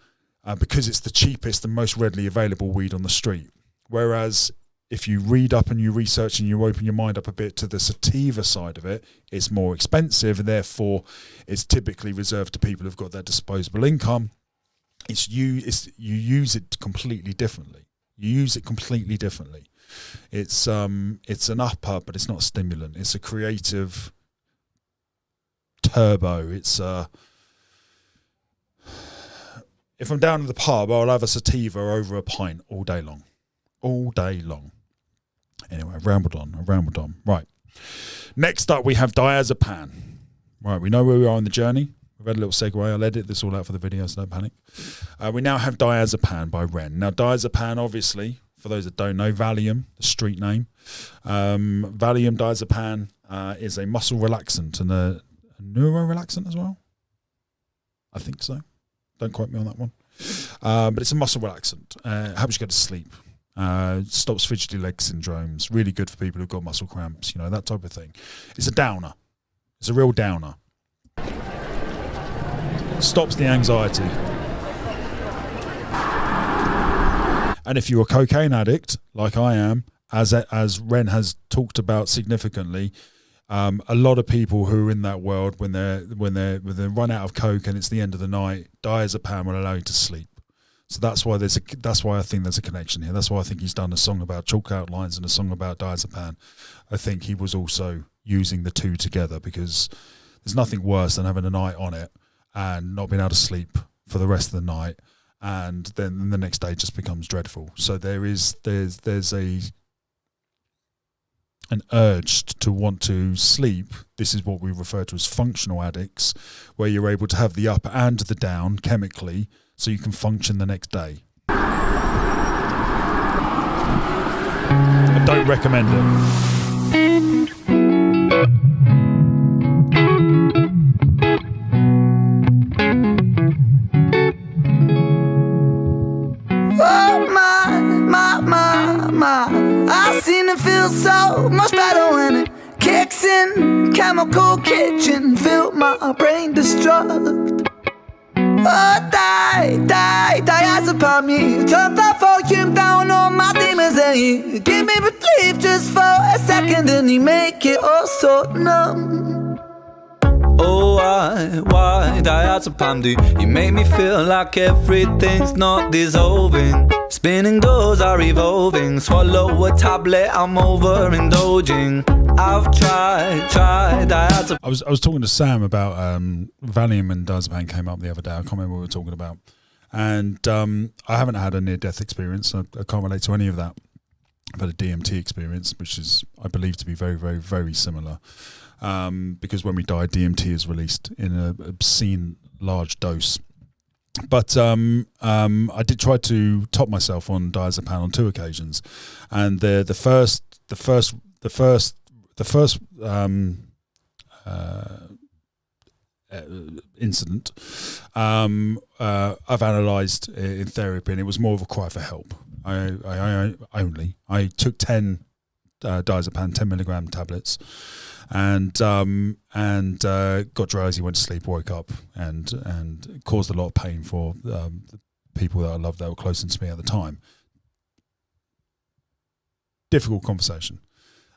because it's the cheapest and most readily available weed on the street. Whereas if you read up and you research and you open your mind up a bit to the sativa side of it, it's more expensive and therefore it's typically reserved to people who've got their disposable income. You use it completely differently. It's an upper, but it's not a stimulant. It's a creative turbo. If I'm down at the pub, I'll have a sativa over a pint all day long. Anyway, I've rambled on. Right. Next up, we have diazepam. Right, we know where we are on the journey. We've had a little segue. I'll edit this all out for the video, so don't panic. We now have diazepam by Ren. Now, diazepam, obviously, for those that don't know, Valium, the street name. Valium diazepam is a muscle relaxant and a neurorelaxant as well. I think so. Don't quote me on that one. But it's a muscle relaxant. Helps you go to sleep. Stops fidgety leg syndromes. Really good for people who've got muscle cramps, that type of thing. It's a downer. It's a real downer. Stops the anxiety. And if you're a cocaine addict, like I am, as Ren has talked about significantly, a lot of people who are in that world, when they run out of coke and it's the end of the night, diazepam will allow you to sleep. So that's why I think there's a connection here. That's why I think he's done a song about chalk outlines and a song about diazepam. I think he was also using the two together because there's nothing worse than having a night on it and not being able to sleep for the rest of the night, and then the next day just becomes dreadful. So there's an urge to want to sleep. This is what we refer to as functional addicts, where you're able to have the up and the down chemically so you can function the next day. I don't recommend it. Oh my, I seem to feel so much better when it kicks in. Chemical kitchen, feel my brain destruct. Oh, diazepam me. Turn that volume down on my demons and you give me relief just for a second and you make it all so numb. Oh, why diazepam do you make me feel like everything's not dissolving? Spinning doors are evolving. Swallow a tablet, I'm overindulging. I've tried diazepam. I was talking to Sam about Valium and diazepam came up the other day. I can't remember what we were talking about. And I haven't had a near-death experience. I can't relate to any of that. I've had a DMT experience, which is, I believe, to be very, very, very similar. Because when we die, DMT is released in an obscene large dose. But I did try to top myself on diazepam on 2 occasions, and the first incident I've analysed in therapy, and it was more of a cry for help. I took 10 diazepam 10 milligram tablets, and got drowsy, went to sleep, woke up, and caused a lot of pain for the people that I loved that were close to me at the time. Difficult conversation.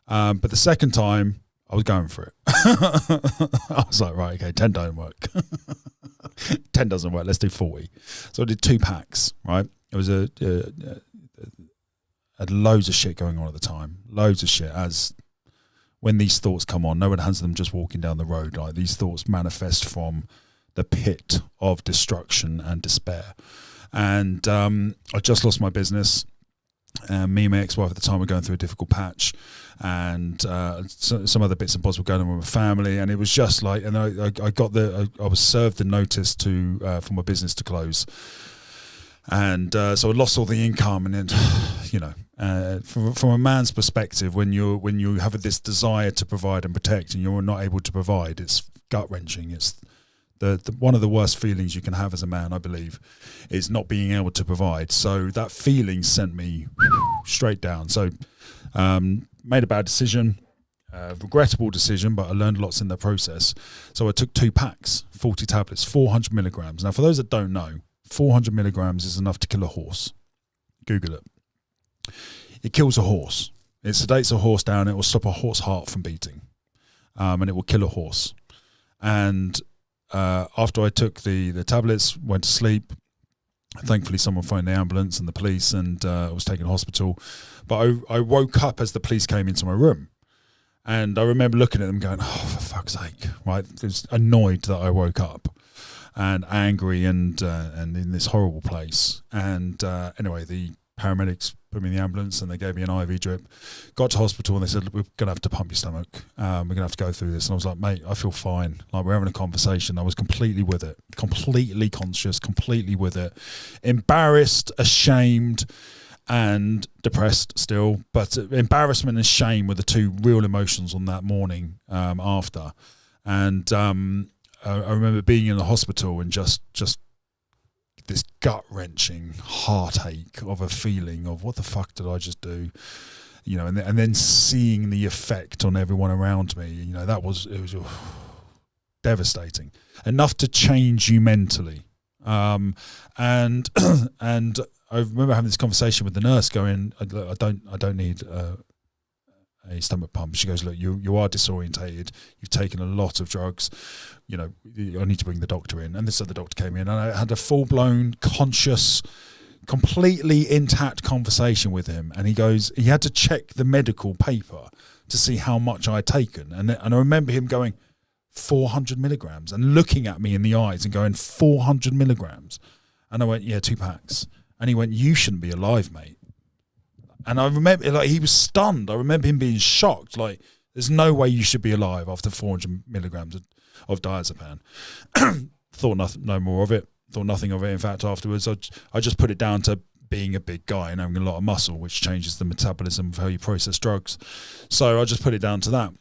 But the second time, I was going for it. I was like, right, okay, 10 don't work. 10 doesn't work, let's do 40. So I did 2 packs, right? It was had loads of shit going on at the time. Loads of shit. As when these thoughts come on, no one has them just walking down the road. Like, these thoughts manifest from the pit of destruction and despair. And I just lost my business. Me and my ex-wife at the time were going through a difficult patch, and some other bits and bobs were going on with my family, and it was just like, and I was served the notice for my business to close, and so I lost all the income, and then from a man's perspective, when you have this desire to provide and protect, and you're not able to provide, it's gut wrenching. It's one of the worst feelings you can have as a man, I believe, is not being able to provide. So that feeling sent me straight down. So made a bad decision, regrettable decision, but I learned lots in the process. So I took 2 packs, 40 tablets, 400 milligrams. Now, for those that don't know, 400 milligrams is enough to kill a horse. Google it. It kills a horse. It sedates a horse down. It will stop a horse heart from beating, and it will kill a horse. And after I took the tablets, went to sleep. Thankfully, someone phoned the ambulance and the police, and I was taken to hospital. But I woke up as the police came into my room, and I remember looking at them going, "Oh, for fuck's sake!" Right? I was annoyed that I woke up, and angry, and in this horrible place. And anyway, the paramedics put me in the ambulance and they gave me an IV drip. Got to hospital and they said, "We're going to have to pump your stomach. We're going to have to go through this." And I was like, "Mate, I feel fine." Like, we're having a conversation. I was completely with it, completely conscious, completely with it. Embarrassed, ashamed, and depressed still. But embarrassment and shame were the 2 real emotions on that morning after. And I remember being in the hospital and just this gut-wrenching heartache of a feeling of, what the fuck did I just do? You know, and then seeing the effect on everyone around me, you know, it was devastating. Enough to change you mentally. And I remember having this conversation with the nurse going, I don't need a stomach pump. She goes, "Look, you are disorientated. You've taken a lot of drugs. You know, I need to bring the doctor in." And this other doctor came in, and I had a full-blown, conscious, completely intact conversation with him. And he had to check the medical paper to see how much I had taken. And I remember him going, 400 milligrams, and looking at me in the eyes and going, 400 milligrams. And I went, "Yeah, 2 packs. And he went, "You shouldn't be alive, mate." And I remember, like, he was stunned. I remember him being shocked. Like, there's no way you should be alive after 400 milligrams of diazepam. Thought no more of it. Thought nothing of it. In fact, afterwards, I just put it down to being a big guy and having a lot of muscle, which changes the metabolism of how you process drugs. So I just put it down to that.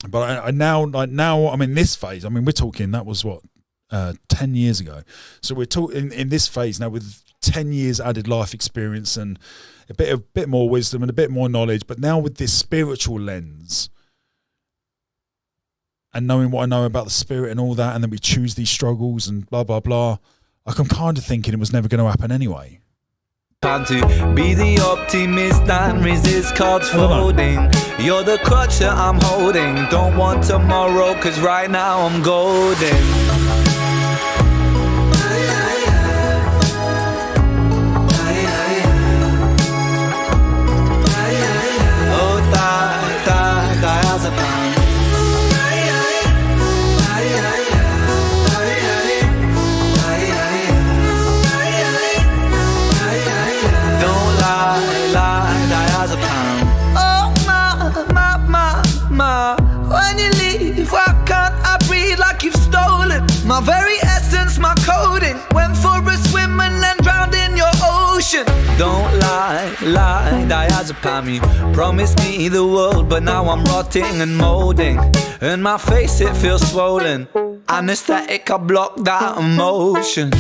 But I now I'm in this phase. I mean, we're talking, that was what, 10 years ago. So we're talking in this phase now with 10 years added life experience and a bit more wisdom and a bit more knowledge, but now with this spiritual lens and knowing what I know about the spirit and all that, and then we choose these struggles and blah, blah, blah. Like, I'm kind of thinking it was never going to happen anyway. Time to be the optimist and resist cards folding. You're the crutch that I'm holding. Don't want tomorrow, cause right now I'm golden. When you leave, why can't I breathe like you've stolen my very essence, my coding? Went for a swim and then drowned in your ocean. Don't lie, diazepam. You promised me the world, but now I'm rotting and molding. In my face it feels swollen. Anesthetic, I block that emotion.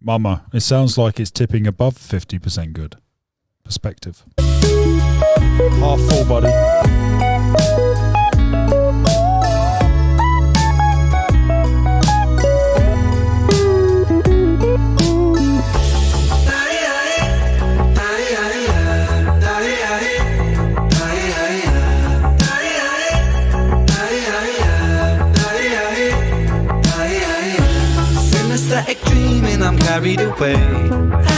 Mama, it sounds like it's tipping above 50% good. Perspective. Half full, buddy. Anesthetic dreaming, I'm carried away.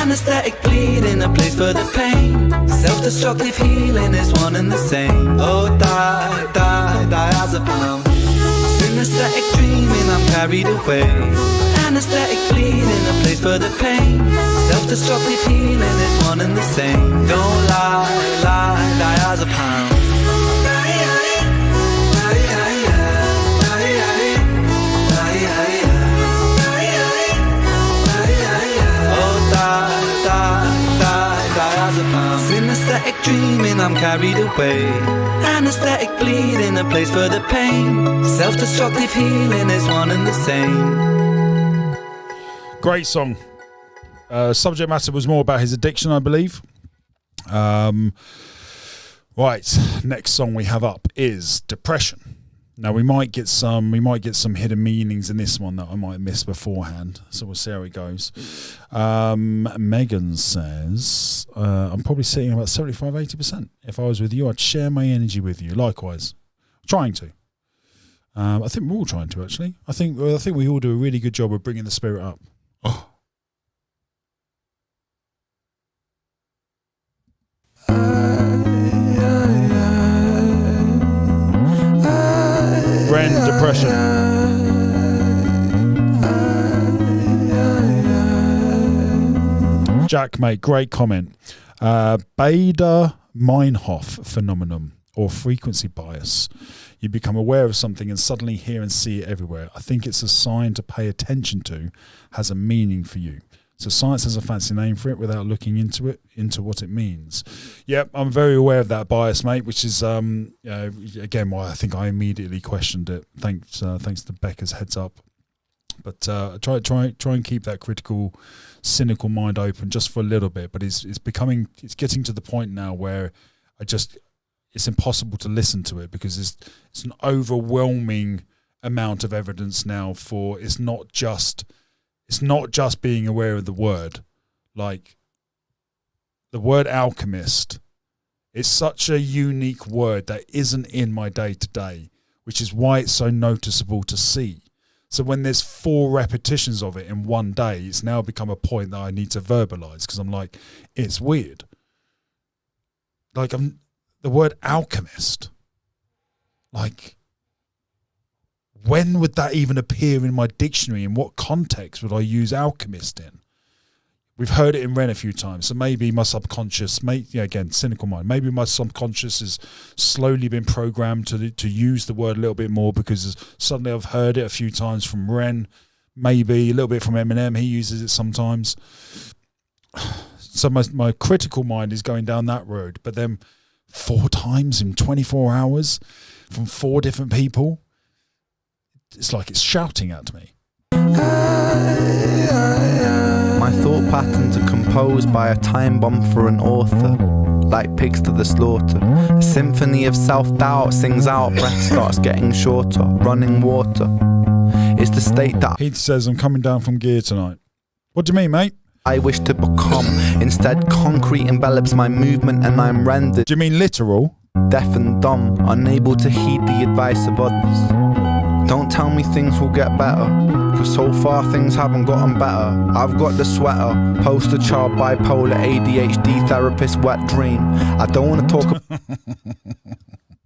Anesthetic bleeding, a place for the pain. Self-destructive healing is one and the same. Oh, diazepam. Synesthetic dreaming, I'm carried away. Anesthetic bleeding, a place for the pain. Self-destructive healing is one and the same. Don't lie, diazepam. Synesthetic dreaming, I'm carried away. Anesthetic bleeding, a place for the pain. Self-destructive healing is one and the same. Great song. Subject matter was more about his addiction, I believe. Right, next song we have up is Depression. Now we might get some hidden meanings in this one that I might miss beforehand, so we'll see how it goes. Megan says, I'm probably sitting about 75-80%. If I was with you, I'd share my energy with you. Likewise, trying to. I think we're all trying to, actually. I think we all do a really good job of bringing the spirit up. Oh. Ren, Depression. Jack, mate, great comment. Bader-Meinhof phenomenon or frequency bias. You become aware of something and suddenly hear and see it everywhere. I think it's a sign to pay attention to, has a meaning for you. So science has a fancy name for it without looking into what it means. Yep, I'm very aware of that bias, mate, which is, again, why I think I immediately questioned it. Thanks to Becca's heads up. But try and keep that critical, cynical mind open just for a little bit. But it's getting to the point now where it's impossible to listen to it because it's an overwhelming amount of evidence now for it's not just being aware of the word. Like the word alchemist, it's such a unique word that isn't in my day-to-day, which is why it's so noticeable to see. So when there's 4 repetitions of it in one day, it's now become a point that I need to verbalize because I'm like, it's weird. Like the word alchemist, like, when would that even appear in my dictionary? In what context would I use alchemist in? We've heard it in Ren a few times, so maybe my subconscious, again, cynical mind, maybe my subconscious has slowly been programmed to use the word a little bit more because suddenly I've heard it a few times from Ren, maybe a little bit from Eminem, he uses it sometimes. So my critical mind is going down that road, but then 4 times in 24 hours from 4 different people, it's like it's shouting at me. My thought patterns are composed by a time bomb for an author, like pigs to the slaughter. A symphony of self-doubt sings out, breath starts getting shorter. Running water is the state that Heath says, I'm coming down from gear tonight. What do you mean, mate? I wish to become. Instead, concrete envelops my movement and I'm rendered. Do you mean literal? Deaf and dumb, unable to heed the advice of others. Don't tell me things will get better, cause so far things haven't gotten better. I've got the sweater, poster child, bipolar, ADHD, therapist, wet dream. I don't wanna talk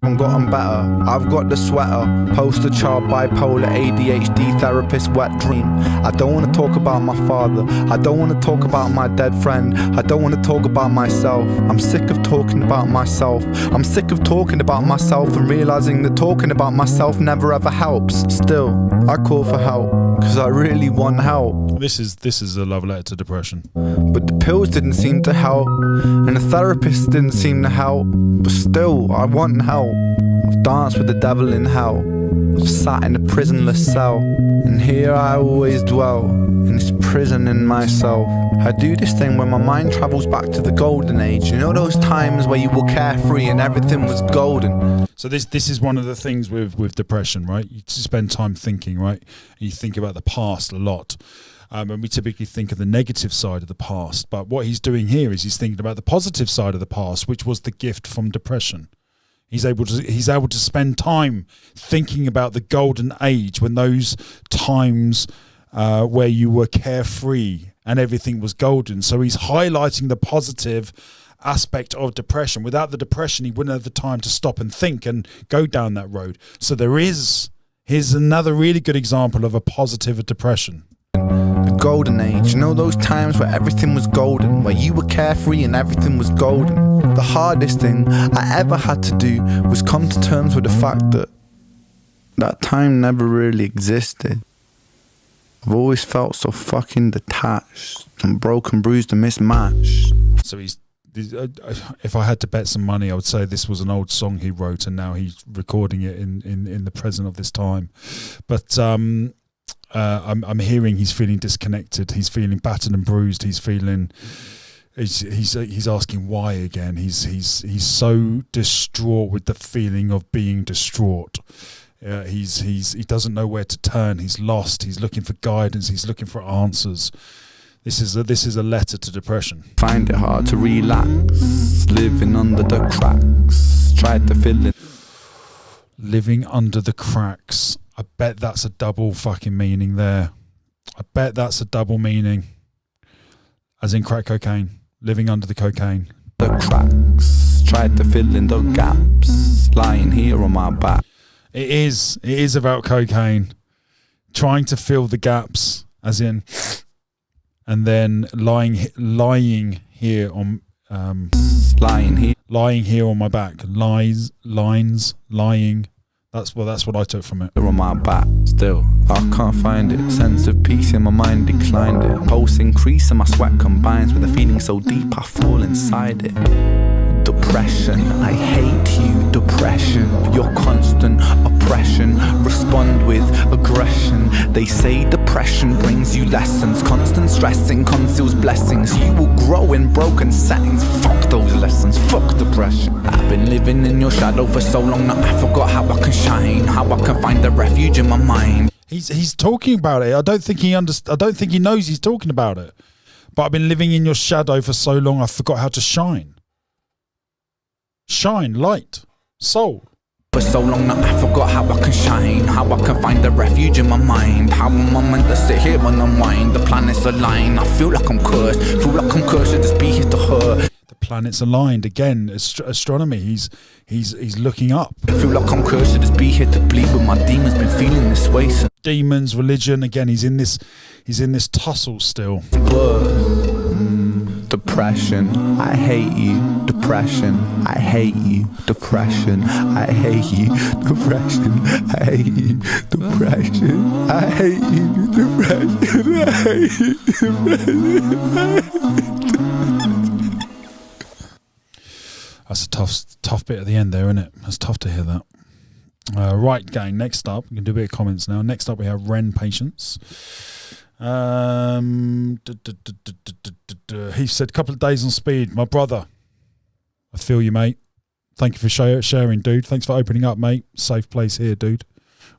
haven't gotten better. I've got the sweater, poster child, bipolar, ADHD, therapist, wet dream. I don't wanna talk about my father. I don't wanna talk about my dead friend. I don't wanna talk about myself. I'm sick of talking about myself. I'm sick of talking about myself and realizing that talking about myself never ever helps. Still, I call for help, cause I really want help. This is a love letter to depression. But the pills didn't seem to help, and the therapist didn't seem to help. But still, I want help. I've danced with the devil in hell. I've sat in a prisonless cell, and here I always dwell, in this prison in myself. I do this thing where my mind travels back to the golden age. You know those times where you were carefree and everything was golden. So this is one of the things with depression, right? You spend time thinking, right? And you think about the past a lot. And we typically think of the negative side of the past. But what he's doing here is he's thinking about the positive side of the past, which was the gift from depression. He's able to spend time thinking about the golden age, when those times where you were carefree and everything was golden. So he's highlighting the positive aspect of depression. Without the depression, he wouldn't have the time to stop and think and go down that road. So here's another really good example of a positive depression. The golden age, you know those times where everything was golden, where you were carefree and everything was golden. The hardest thing I ever had to do was come to terms with the fact that that time never really existed. I've always felt so fucking detached and broken, bruised and mismatched. So he's if I had to bet some money, I would say this was an old song he wrote, and now he's recording it in the present of this time. But I'm hearing he's feeling disconnected. He's feeling battered and bruised. He's feeling. He's asking why again. He's so distraught with the feeling of being distraught. He doesn't know where to turn. He's lost. He's looking for guidance. He's looking for answers. This is a letter to depression. Find it hard to relax, living under the cracks. Tried to fill it. Living under the cracks. I bet that's a double fucking meaning there. I bet that's a double meaning. As in crack cocaine. Living under the cocaine. The cracks. Tried to fill in the gaps. Lying here on my back. It is about cocaine. Trying to fill the gaps. As in... And then lying here on lying here on my back. Lying. That's what I took from it. On my back, still I can't find it. Sense of peace in my mind declined it. Pulse increase and my sweat combines with a feeling so deep I fall inside it. Depression, I hate you, depression. Your constant oppression. Respond with aggression. They say depression brings you lessons. Constant stressing conceals blessings. You will grow in broken settings. Fuck those lessons, fuck depression. I've been living in your shadow for so long that I forgot how I can shine. How I can find a refuge in my mind. He's talking about it. I don't think he knows he's talking about it. But I've been living in your shadow for so long I forgot how to shine. Shine, light, soul. For so long that I forgot how I can shine. How I can find a refuge in my mind. How am I meant to sit here and unwind? The planets align. I feel like I'm cursed. Feel like I'm cursed to just be here to hurt. The planets aligned again. Astronomy. He's looking up. I feel like I'm cursed to just be here to bleed, but my demons been feeling this way. So demons, religion. Again, he's in this tussle still. Depression, I hate you. Depression, I hate you. Depression, I hate you. Depression, I hate you. Depression, I hate you. Depression, I hate you. Depression. That's a tough bit at the end there, isn't it? That's tough to hear that. Right, gang. Next up, we can do a bit of comments now. Next up, we have REN patients. He said, a couple of days on speed. My brother, I feel you, mate. Thank you for sharing, dude. Thanks for opening up, mate. Safe place here, dude.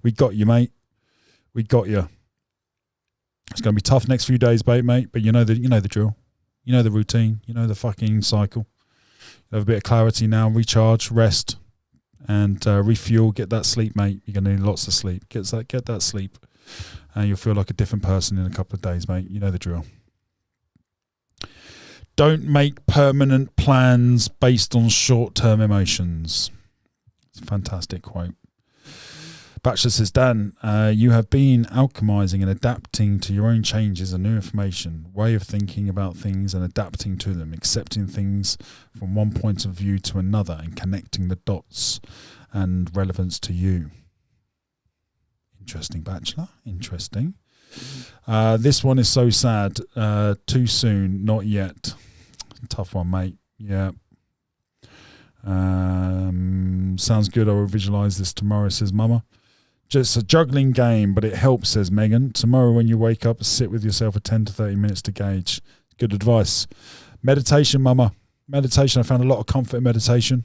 We got you, mate. We got you. It's going to be tough next few days, mate. But you know the drill. You know the routine. You know the fucking cycle. You have a bit of clarity now. Recharge, rest, and refuel. Get that sleep, mate. You're going to need lots of sleep. Get that sleep. And you'll feel like a different person in a couple of days, mate. You know the drill. Don't make permanent plans based on short-term emotions. It's a fantastic quote. Bachelor says, Dan, you have been alchemizing and adapting to your own changes and new information, way of thinking about things and adapting to them, accepting things from one point of view to another and connecting the dots and relevance to you. Interesting, Bachelor. Interesting. This one is so sad. Too soon, not yet. Tough one, mate. Yeah. Sounds good. I will visualise this tomorrow, says Mama. Just a juggling game, but it helps, says Megan. Tomorrow when you wake up, sit with yourself for 10 to 30 minutes to gauge. Good advice. Meditation, Mama. Meditation. I found a lot of comfort in meditation.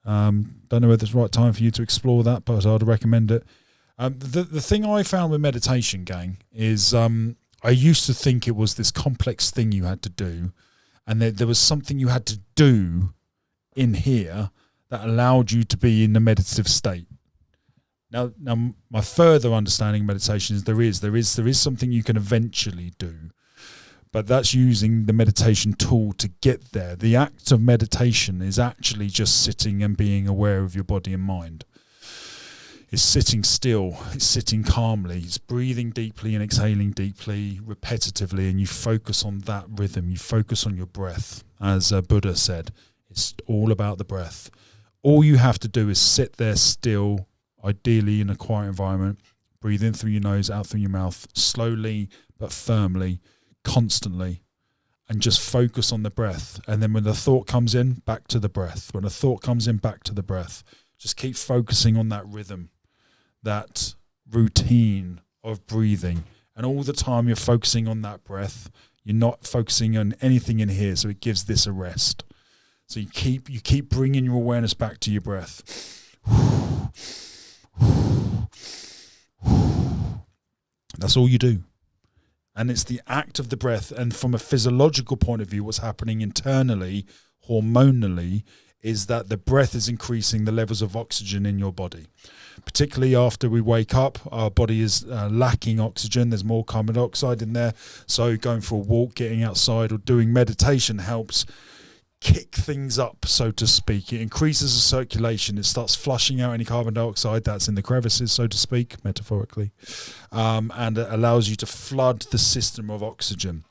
Don't know whether it's the right time for you to explore that, but I'd recommend it. The thing I found with meditation, gang, is I used to think it was this complex thing you had to do, and there was something you had to do in here that allowed you to be in the meditative state. Now, my further understanding of meditation is there is something you can eventually do, but that's using the meditation tool to get there. The act of meditation is actually just sitting and being aware of your body and mind. It's sitting still, it's sitting calmly, it's breathing deeply and exhaling deeply, repetitively, and you focus on that rhythm, you focus on your breath. As Buddha said, it's all about the breath. All you have to do is sit there still, ideally in a quiet environment, breathe in through your nose, out through your mouth, slowly but firmly, constantly, and just focus on the breath. And then when the thought comes in, back to the breath. When a thought comes in, back to the breath. Just keep focusing on that rhythm, that routine of breathing. And all the time you're focusing on that breath, you're not focusing on anything in here, so it gives this a rest. So you keep bringing your awareness back to your breath. That's all you do. And it's the act of the breath. And from a physiological point of view, what's happening internally, hormonally, is that the breath is increasing the levels of oxygen in your body. Particularly after we wake up, our body is lacking oxygen. There's more carbon dioxide in there. So going for a walk, getting outside, or doing meditation helps kick things up, so to speak. It increases the circulation. It starts flushing out any carbon dioxide that's in the crevices, so to speak, metaphorically. And it allows you to flood the system of oxygen.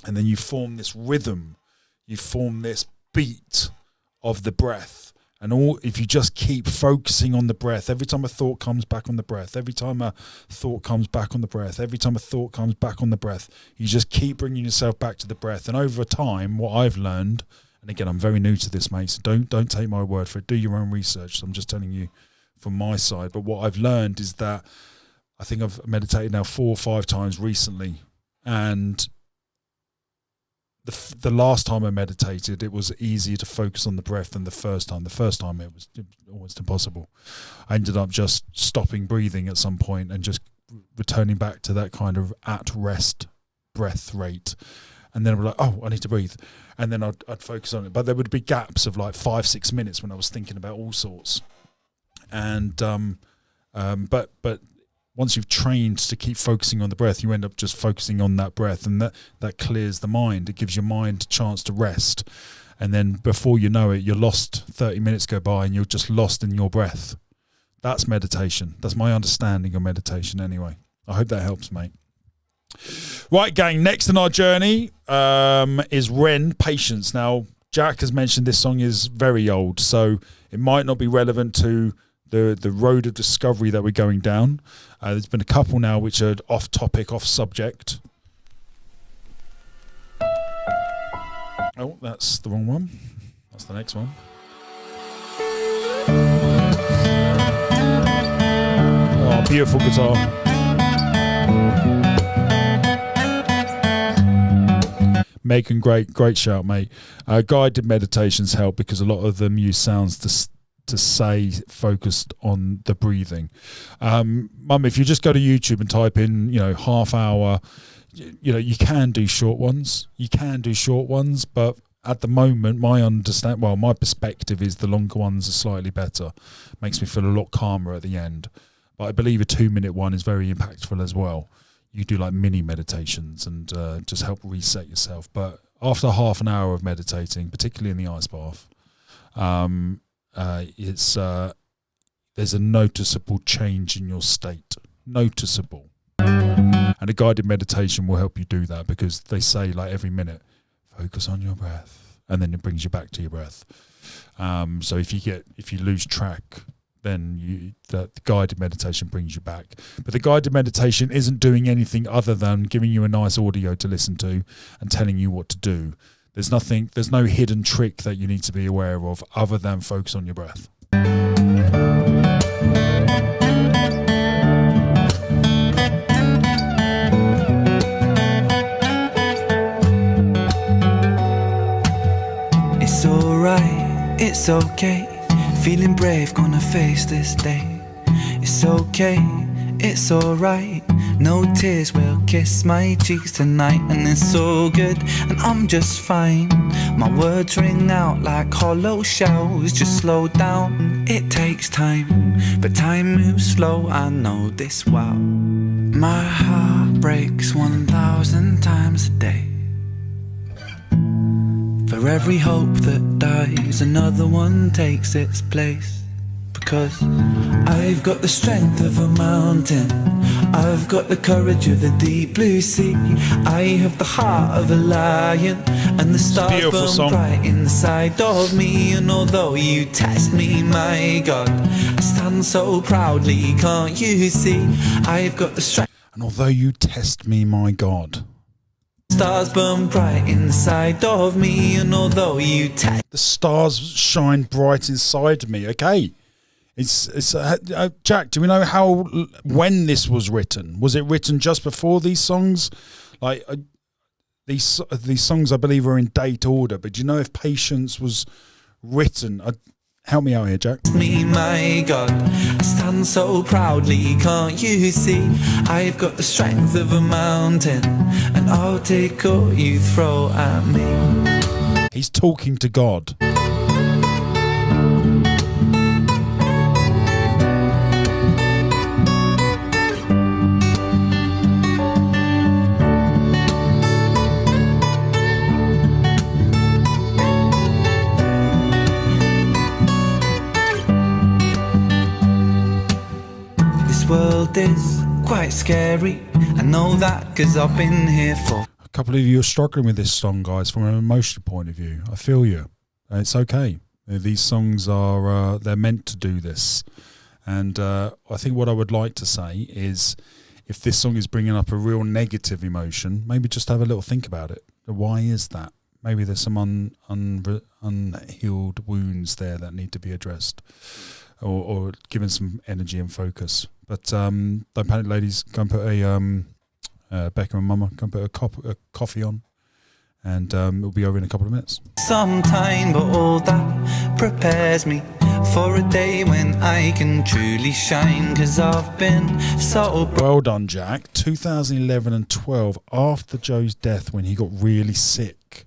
And then you form this rhythm. You form this beat of the breath. And if you just keep focusing on the breath, every time a thought comes back on the breath, every time a thought comes back on the breath, every time a thought comes back on the breath, you just keep bringing yourself back to the breath. And over time, what I've learned, and again, I'm very new to this, mate, so don't take my word for it. Do your own research. So I'm just telling you from my side. But what I've learned is that I think I've meditated now 4 or 5 times recently, and the last time I meditated, it was easier to focus on the breath than the first time. The first time it was almost impossible. I ended up just stopping breathing at some point and just returning back to that kind of at-rest breath rate. And then I'd be like, oh, I need to breathe. And then I'd focus on it. But there would be gaps of like 5-6 minutes when I was thinking about all sorts. And but once you've trained to keep focusing on the breath, you end up just focusing on that breath, and that clears the mind. It gives your mind a chance to rest. And then before you know it, you're lost. 30 minutes go by and you're just lost in your breath. That's meditation. That's my understanding of meditation anyway. I hope that helps, mate. Right, gang, next in our journey is Ren, Patience. Now, Jack has mentioned this song is very old, so it might not be relevant to the road of discovery that we're going down. There's been a couple now which are off topic, off subject. Oh, that's the wrong one. That's the next one. Oh, beautiful guitar. Megan, great shout, mate. Guided meditations help because a lot of them use sounds to say focused on the breathing. Mum, if you just go to YouTube and type in, half hour, you can do short ones. But at the moment, my perspective is the longer ones are slightly better. Makes me feel a lot calmer at the end. But I believe a 2-minute one is very impactful as well. You do like mini meditations and just help reset yourself. But after half an hour of meditating, particularly in the ice bath, there's a noticeable change in your state. Noticeable. And a guided meditation will help you do that because they say like every minute, focus on your breath, and then it brings you back to your breath. So if you lose track, then the guided meditation brings you back. But the guided meditation isn't doing anything other than giving you a nice audio to listen to and telling you what to do. There's no hidden trick that you need to be aware of other than focus on your breath. It's alright, it's okay. Feeling brave, gonna face this day. It's okay, it's alright. No tears will kiss my cheeks tonight. And it's so good, and I'm just fine. My words ring out like hollow shells. Just slow down, it takes time. But time moves slow, I know this well. My heart breaks 1,000 times a day. For every hope that dies, another one takes its place. Because I've got the strength of a mountain, I've got the courage of the deep blue sea, I have the heart of a lion, and the stars burn bright inside of me. And although you test me, my God, I stand so proudly, can't you see? I've got the strength. And although you test me, my God, Stars burn bright inside of me, and although you the stars shine bright inside me. Okay, it's Jack. Do we know when this was written? Was it written just before these songs? Like these songs, I believe, are in date order. But do you know if Patience was written? Help me out here, Jack. Me, my God, I stand so proudly, can't you see? I've got the strength of a mountain, and I'll take all you throw at me. He's talking to God. World is quite scary. I know that because I've been here for a couple of you are struggling with this song, guys, from an emotional point of view. I feel you. It's okay. These songs are they're meant to do this, and I think what I would like to say is, if this song is bringing up a real negative emotion, maybe just have a little think about it. Why is that? Maybe there's some unhealed wounds there that need to be addressed, or given some energy and focus. But don't panic, ladies. Go and put Becca and Mama, go and put a coffee on, and it'll be over in a couple of minutes. some time, but all that prepares me for a day when I can truly shine, 'cause I've been so well done, Jack. 2011 and 12, after Joe's death, when he got really sick.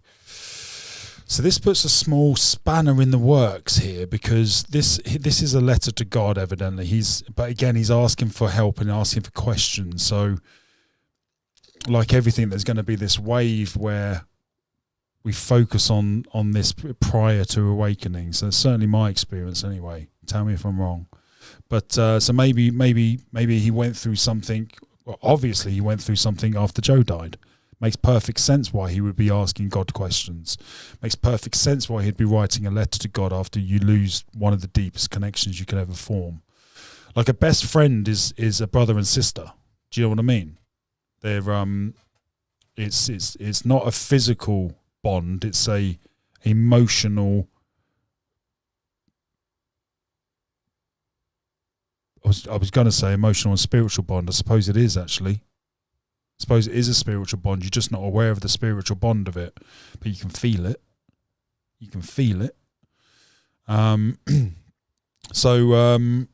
So this puts a small spanner in the works here, because this is a letter to God, evidently. But again, he's asking for help and asking for questions. So, like everything, there's going to be this wave where we focus on this prior to awakening. So that's certainly my experience, anyway. Tell me if I'm wrong. But so maybe he went through something. Well, obviously, he went through something after Joe died. Makes perfect sense why he would be asking God questions. Makes perfect sense why he'd be writing a letter to God after you lose one of the deepest connections you could ever form. Like a best friend is a brother and sister. Do you know what I mean? They're it's not a physical bond. It's a emotional. I was going to say emotional and spiritual bond. I suppose it is, actually. I suppose it is a spiritual bond. You're just not aware of the spiritual bond of it, but you can feel it. You can feel it. So then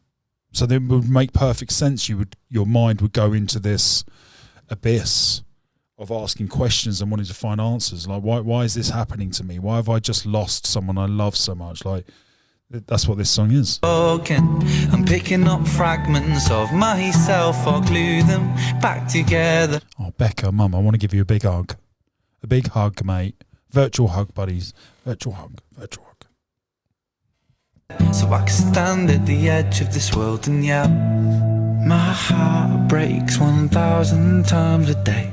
it would make perfect sense. Your mind would go into this abyss of asking questions and wanting to find answers. Like, why is this happening to me? Why have I just lost someone I love so much? Like, that's what this song is. I'm picking up fragments of myself, I'll glue them back together. Oh, Becca, Mum, I want to give you a big hug. A big hug, mate. Virtual hug, buddies. Virtual hug. Virtual hug. So I can stand at the edge of this world and yell. My heart breaks 1,000 times a day.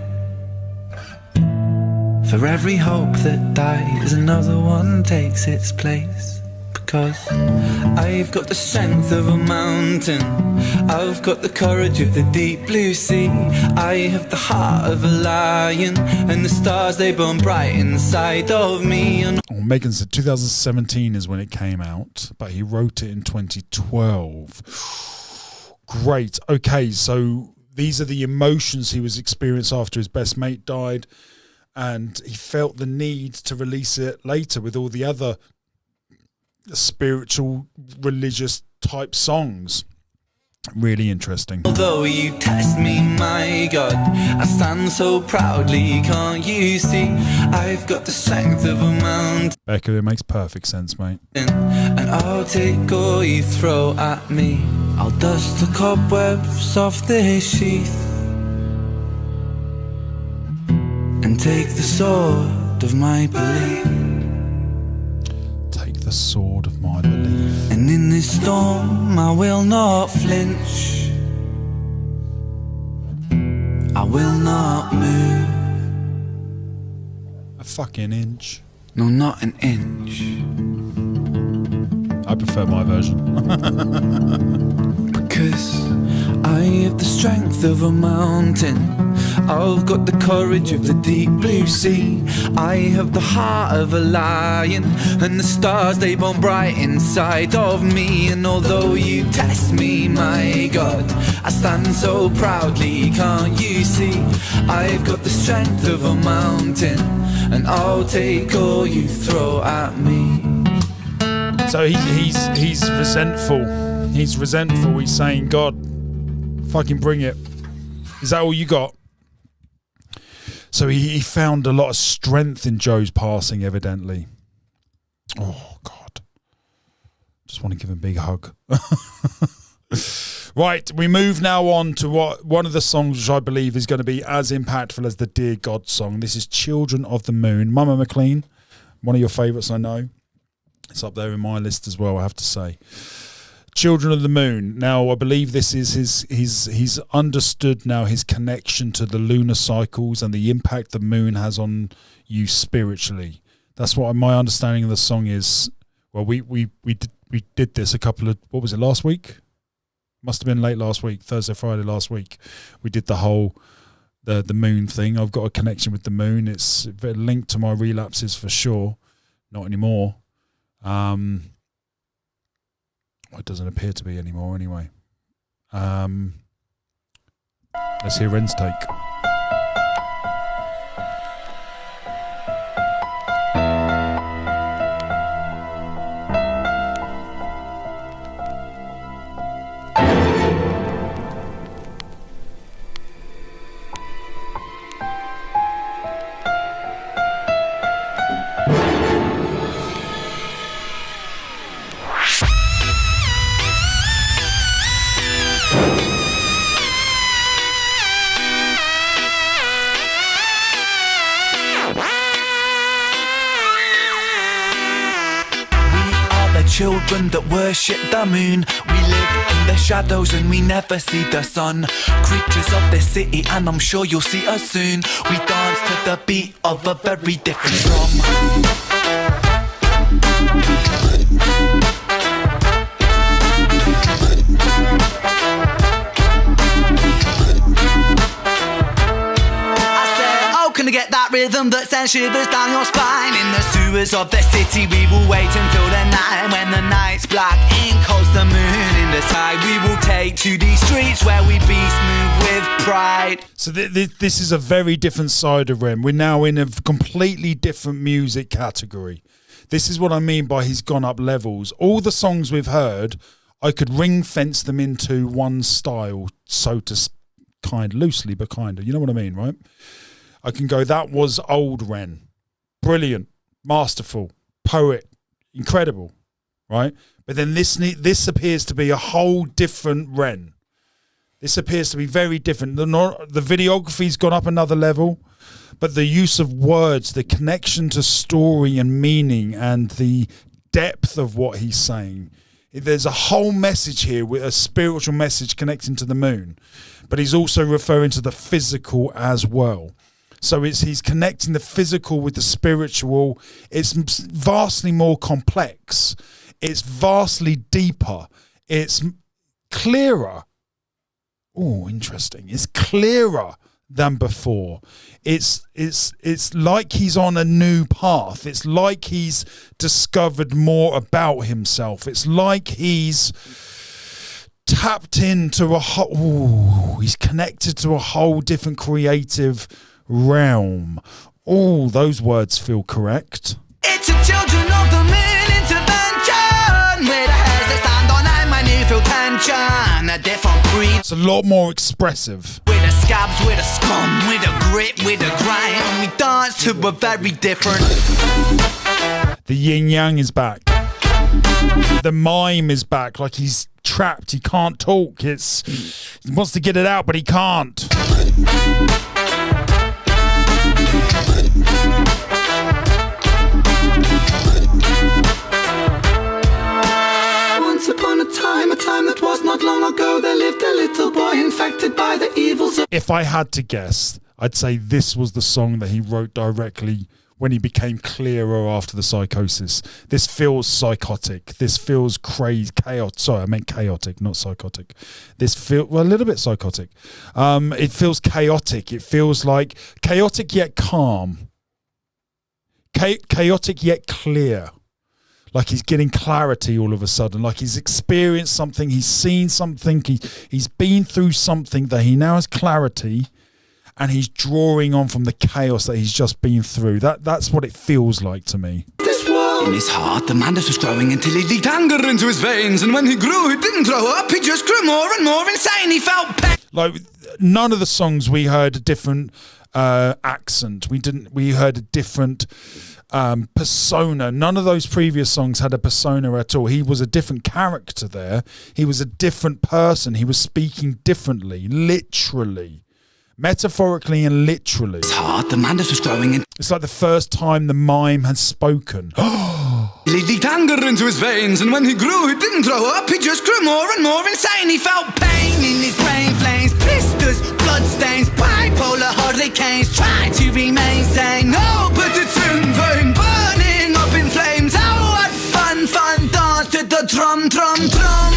For every hope that dies, another one takes its place. Because I've got the strength of a mountain, I've got the courage of the deep blue sea, I have the heart of a lion, and the stars, they burn bright inside of me. Megan said 2017 is when it came out, but he wrote it in 2012. Great. Okay, so these are the emotions he was experiencing after his best mate died, and he felt the need to release it later with all the other spiritual, religious type songs. Really interesting. Although you test me, my God, I stand so proudly, can't you see? I've got the strength of a mountain. Becca, it makes perfect sense, mate. And I'll take all you throw at me. I'll dust the cobwebs off this sheath and take the sword of my belief. The sword of my belief. And in this storm I will not flinch, I will not move. A fucking inch. No, not an inch. I prefer my version. Because I have the strength of a mountain, I've got the courage of the deep blue sea. I have the heart of a lion, and the stars they burn bright inside of me. And although you test me, my God, I stand so proudly, can't you see? I've got the strength of a mountain, and I'll take all you throw at me. So he's resentful. He's resentful. He's saying, God, fucking bring it. Is that all you got? So he found a lot of strength in Joe's passing, evidently. Oh, God. Just want to give him a big hug. Right, we move now on to one of the songs which I believe is going to be as impactful as the Dear God song. This is Children of the Moon. Mama McLean, one of your favourites, I know. It's up there in my list as well, I have to say. Children of the Moon. Now, I believe this is he's understood now his connection to the lunar cycles and the impact the moon has on you spiritually. That's what my understanding of the song is. Well, we did this a couple of, what was it, last week? Must have been late last week, Thursday, Friday last week. We did the whole the moon thing. I've got a connection with the moon. It's linked to my relapses for sure. Not anymore. It doesn't appear to be anymore anyway. Let's hear Ren's take. Children that worship the moon. We live in the shadows and we never see the sun. Creatures of the city, and I'm sure you'll see us soon. We dance to the beat of a very different drum. Can I get that rhythm that sends shivers down your spine? In the sewers of the city we will wait until the night. When the night's black ink holds the moon in the sky, we will take to these streets where we beast move with pride. So this is a very different side of Ren. We're now in a completely different music category. This is what I mean by he's gone up levels. All the songs we've heard, I could ring fence them into one style, so to kind, loosely but kind of. You know what I mean, right? I can go, that was old Ren. Brilliant, masterful, poet, incredible, right? But then this appears to be a whole different Ren. This appears to be very different. The videography's gone up another level, but the use of words, the connection to story and meaning and the depth of what he's saying. There's a whole message here, with a spiritual message connecting to the moon, but he's also referring to the physical as well. So he's connecting the physical with the spiritual. It's vastly more complex. It's vastly deeper. It's clearer. Oh, interesting. It's clearer than before. It's like he's on a new path. It's like he's discovered more about himself. It's like he's tapped into he's connected to a whole different creative realm. All those words feel correct. It's a Children of the Moon intervention, with a heads that stand on end when you feel tension. A different breed. It's a lot more expressive. With a scabs, with a scum, with a grit, with a grind. And we dance to a very different. The yin yang is back. The mime is back, like he's trapped. He can't talk. He wants to get it out, but he can't. Once upon a time that was not long ago, there lived a little boy infected by the evils of... If I had to guess, I'd say this was the song that he wrote directly when he became clearer after the psychosis. This feels psychotic. This feels crazy, chaotic. Sorry, I meant chaotic, not psychotic. This feels a little bit psychotic. It feels chaotic. It feels like chaotic yet calm. Chaotic yet clear. Like he's getting clarity all of a sudden. Like he's experienced something. He's seen something. He's been through something that he now has clarity. And he's drawing on from the chaos that he's just been through. That's what it feels like to me. In his heart, the madness was growing until he leaked anger into his veins. And when he grew, he didn't grow up. He just grew more and more insane. He felt pain. Like none of the songs we heard a different accent. We heard a different persona. None of those previous songs had a persona at all. He was a different character there. He was a different person. He was speaking differently, literally. Metaphorically and literally. His heart, the madness was growing. It's like the first time the mime has spoken. He leaked anger into his veins, and when he grew, he didn't grow up. He just grew more and more insane. He felt pain in his brain, flames, blisters, bloodstains, bipolar hurricanes. Tried to remain sane. No, but it's in vain. Burning up in flames. Oh, what fun, fun dance to the drum, drum, drum.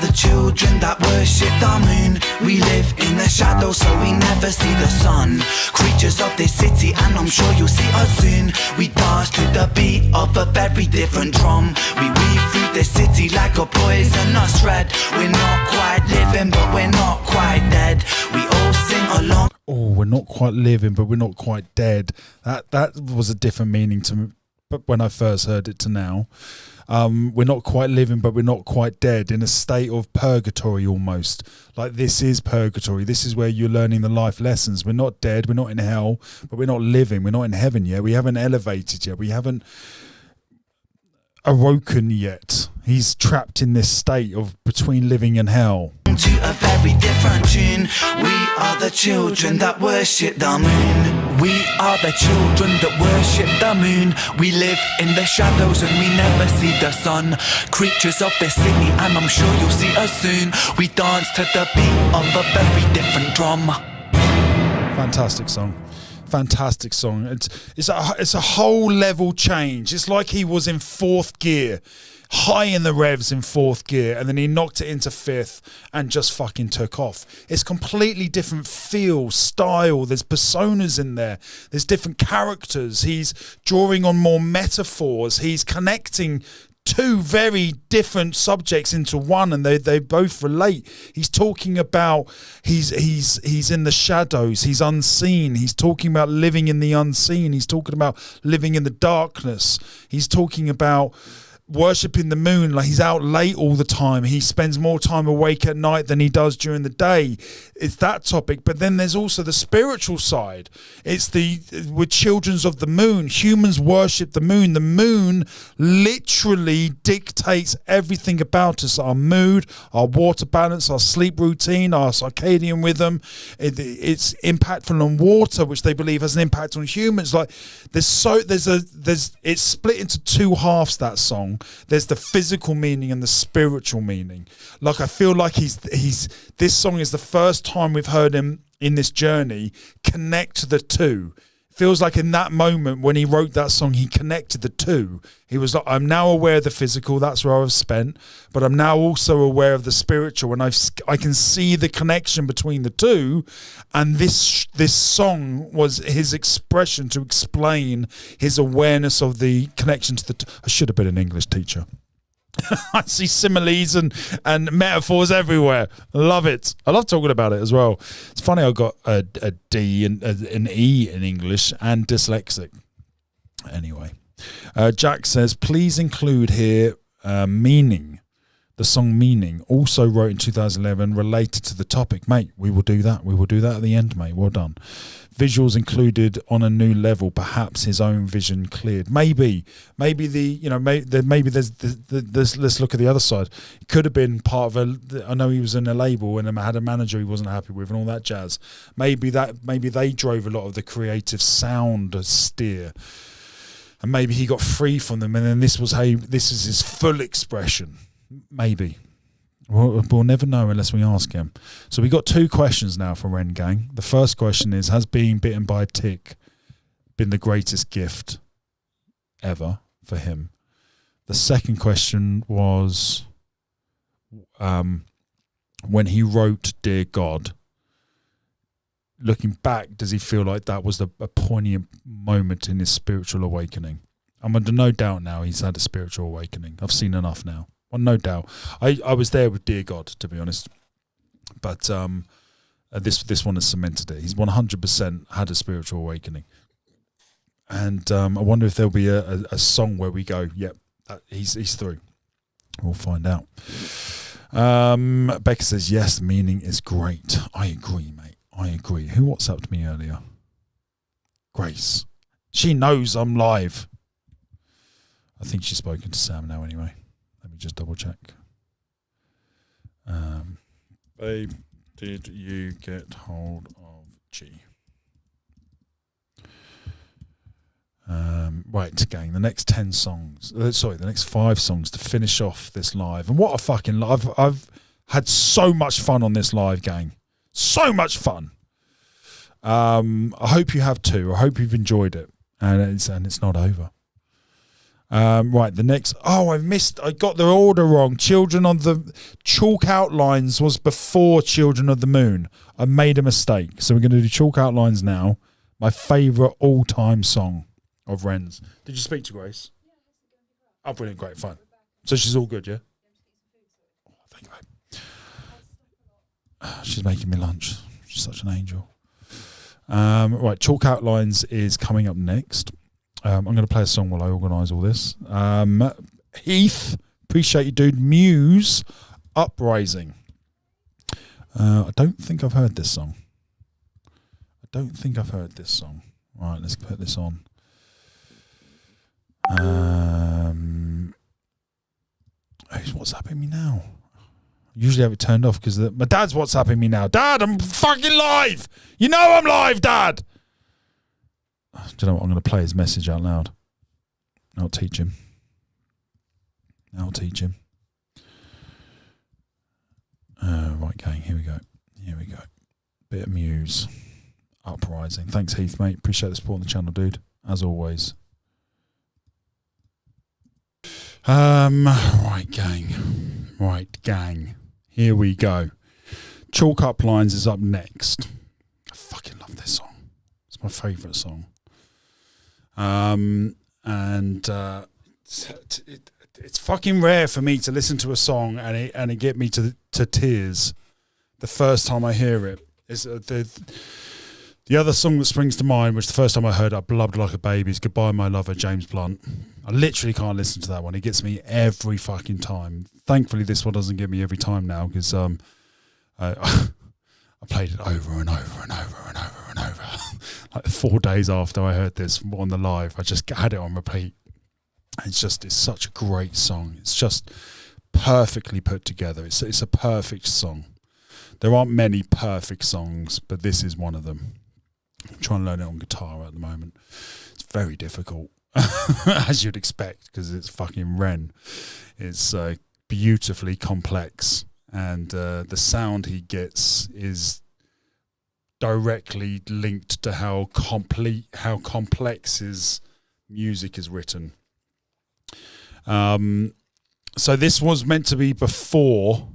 The children that worship the moon. We live in the shadows, so we never see the sun. Creatures of this city, and I'm sure you'll see us soon. We dance to the beat of a very different drum. We weave through the city like a poisonous thread. We're not quite living, but we're not quite dead. We all sing along. Oh, we're not quite living, but we're not quite dead. That was a different meaning to me, but when I first heard it to now. We're not quite living, but we're not quite dead, in a state of purgatory almost. Like this is purgatory. This is where you're learning the life lessons. We're not dead. We're not in hell, but we're not living. We're not in heaven yet. We haven't elevated yet. We haven't awoken yet. He's trapped in this state of between living and hell. To a very different tune. We are the children that worship the moon. We are the children that worship the moon. We live in the shadows and we never see the sun. Creatures of the city, and I'm sure you'll see us soon. We dance to the beat of a very different drum. Fantastic song. Fantastic song. It's a whole level change. It's like he was in fourth gear, high in the revs in fourth gear, and then he knocked it into fifth and just fucking took off. It's completely different feel, style. There's personas in there. There's different characters. He's drawing on more metaphors. He's connecting two very different subjects into one, and they both relate. He's talking about he's in the shadows, he's unseen. He's talking about living in the unseen. He's talking about living in the darkness. He's talking about worshipping the moon. Like he's out late all the time. He spends more time awake at night than he does during the day. It's that topic. But then there's also the spiritual side. We're children of the moon. Humans worship the moon. The moon literally dictates everything about us. Our mood, our water balance, our sleep routine, our circadian rhythm. It's impactful on water, which they believe has an impact on humans. Like it's split into two halves, that song. There's the physical meaning and the spiritual meaning. Like I feel like this song is the first time we've heard him in this journey connect the two. Feels like in that moment when he wrote that song, he connected the two. He was like, I'm now aware of the physical, that's where I've spent, but I'm now also aware of the spiritual, and I can see the connection between the two. And this song was his expression to explain his awareness of the connection to the I should have been an English teacher. I see similes and metaphors everywhere. Love it. I love talking about it as well. It's funny, I got a D and an E in English and dyslexic. Anyway, Jack says, please include here meaning. The song Meaning, also wrote in 2011, related to the topic. Mate, we will do that. We will do that at the end, mate. Well done. Visuals included on a new level, perhaps his own vision cleared. Maybe there's let's look at the other side. It could have been part of I know he was in a label and had a manager he wasn't happy with and all that jazz. Maybe they drove a lot of the creative sound steer. and maybe he got free from them, and then this is his full expression. Maybe. We'll never know unless we ask him. So we got 2 questions now for Ren Gang. The first question is, has being bitten by a tick been the greatest gift ever for him? The second question was, when he wrote Dear God, looking back, does he feel like that was a poignant moment in his spiritual awakening? I'm under no doubt now he's had a spiritual awakening. I've seen enough now. Well, no doubt. I was there with Dear God, to be honest. But this one has cemented it. He's 100% had a spiritual awakening. And I wonder if there'll be a song where we go, yep, he's through. We'll find out. Becca says, yes, the meaning is great. I agree, mate. I agree. Who WhatsApped me earlier? Grace. She knows I'm live. I think she's spoken to Sam now anyway. Let me just double check. Babe, did you get hold of G? Right, gang, the next 10 songs, the next 5 songs to finish off this live. And what a fucking live. I've had so much fun on this live, gang. So much fun. I hope you have too. I hope you've enjoyed it. And it's not over. Right, the next... Oh, I got the order wrong. Children on the... Chalk Outlines was before Children of the Moon. I made a mistake. So we're going to do Chalk Outlines now. My favourite all-time song of Rens. Did you speak to Grace? Oh, brilliant, great, fine. So she's all good, yeah? Oh, thank you, babe. She's making me lunch. She's such an angel. Right, Chalk Outlines is coming up next. I'm going to play a song while I organise all this. Heath, appreciate you, dude. Muse, Uprising. I don't think I've heard this song. Right, let's put this on. Who's WhatsApping me now? Usually I have it turned off because my dad's WhatsApping me now. Dad, I'm fucking live. You know I'm live, Dad. Do you know what? I'm going to play his message out loud. I'll teach him. Right, gang. Here we go. Bit of Muse. Uprising. Thanks, Heath, mate. Appreciate the support on the channel, dude. As always. Right, gang. Here we go. Chalk Up Lines is up next. I fucking love this song. It's my favourite song. It's fucking rare for me to listen to a song and it get me to tears the first time I hear it. It's the other song that springs to mind, which the first time I heard I blubbed like a baby, is Goodbye My Lover, James Blunt. I literally can't listen to that one. It gets me every fucking time. Thankfully, this one doesn't get me every time now because I played it over and over and over and over and over. Like 4 days after I heard this on the live, I just had it on repeat. It's such a great song. It's just perfectly put together. It's a perfect song. There aren't many perfect songs, but this is one of them. I'm trying to learn it on guitar at the moment. It's very difficult, as you'd expect, because it's fucking Ren. It's beautifully complex, and the sound he gets is directly linked to how complex his music is written. So this was meant to be before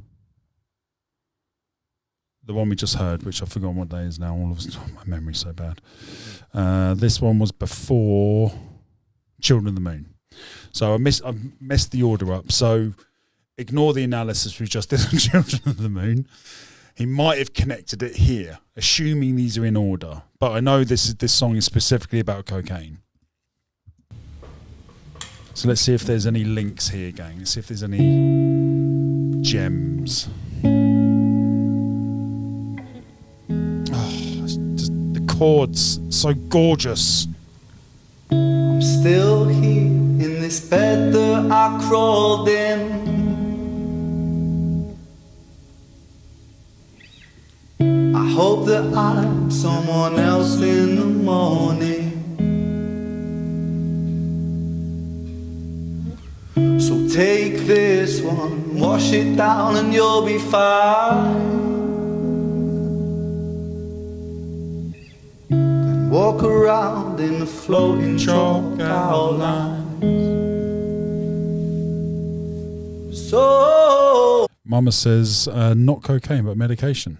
the one we just heard, which I've forgotten what day is now. My memory's so bad. This one was before Children of the Moon. So I messed the order up. So ignore the analysis we just did on Children of the Moon. He might have connected it here, assuming these are in order. But I know this song is specifically about cocaine. So let's see if there's any links here, gang. Let's see if there's any gems. Chords so gorgeous. I'm still here in this bed that I crawled in. I hope that I'm someone else in the morning. So take this one, wash it down and you'll be fine. Then walk around in the floating chalk outlines. So Mama says not cocaine but medication.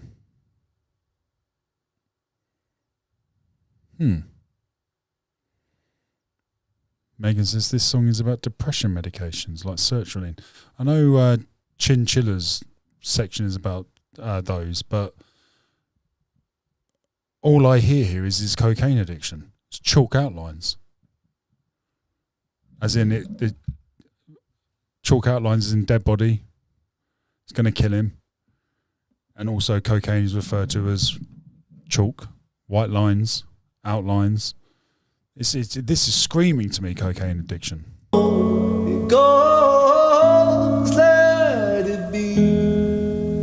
Megan says this song is about depression medications like sertraline. I know Chinchilla's section is about those, but all I hear here is his cocaine addiction. It's chalk outlines. As in it chalk outlines is in dead body. It's going to kill him. And also cocaine is referred to as chalk, white lines, outlines. This is screaming to me cocaine addiction. it goes, let it be.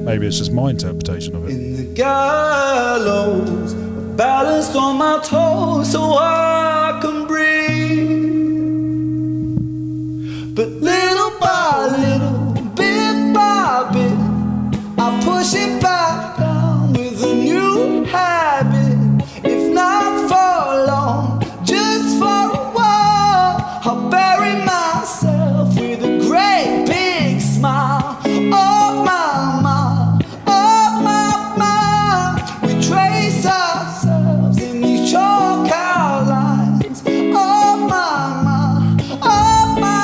Maybe it's just my interpretation of it. In the gallows, balanced on my toes so I can breathe. But little by little, bit by bit, I push it back down with a new habit. If not for long, just for a while, I'll bury myself with a great big smile. Oh my, oh my, we trace ourselves in these chalk outlines. Oh my, oh my,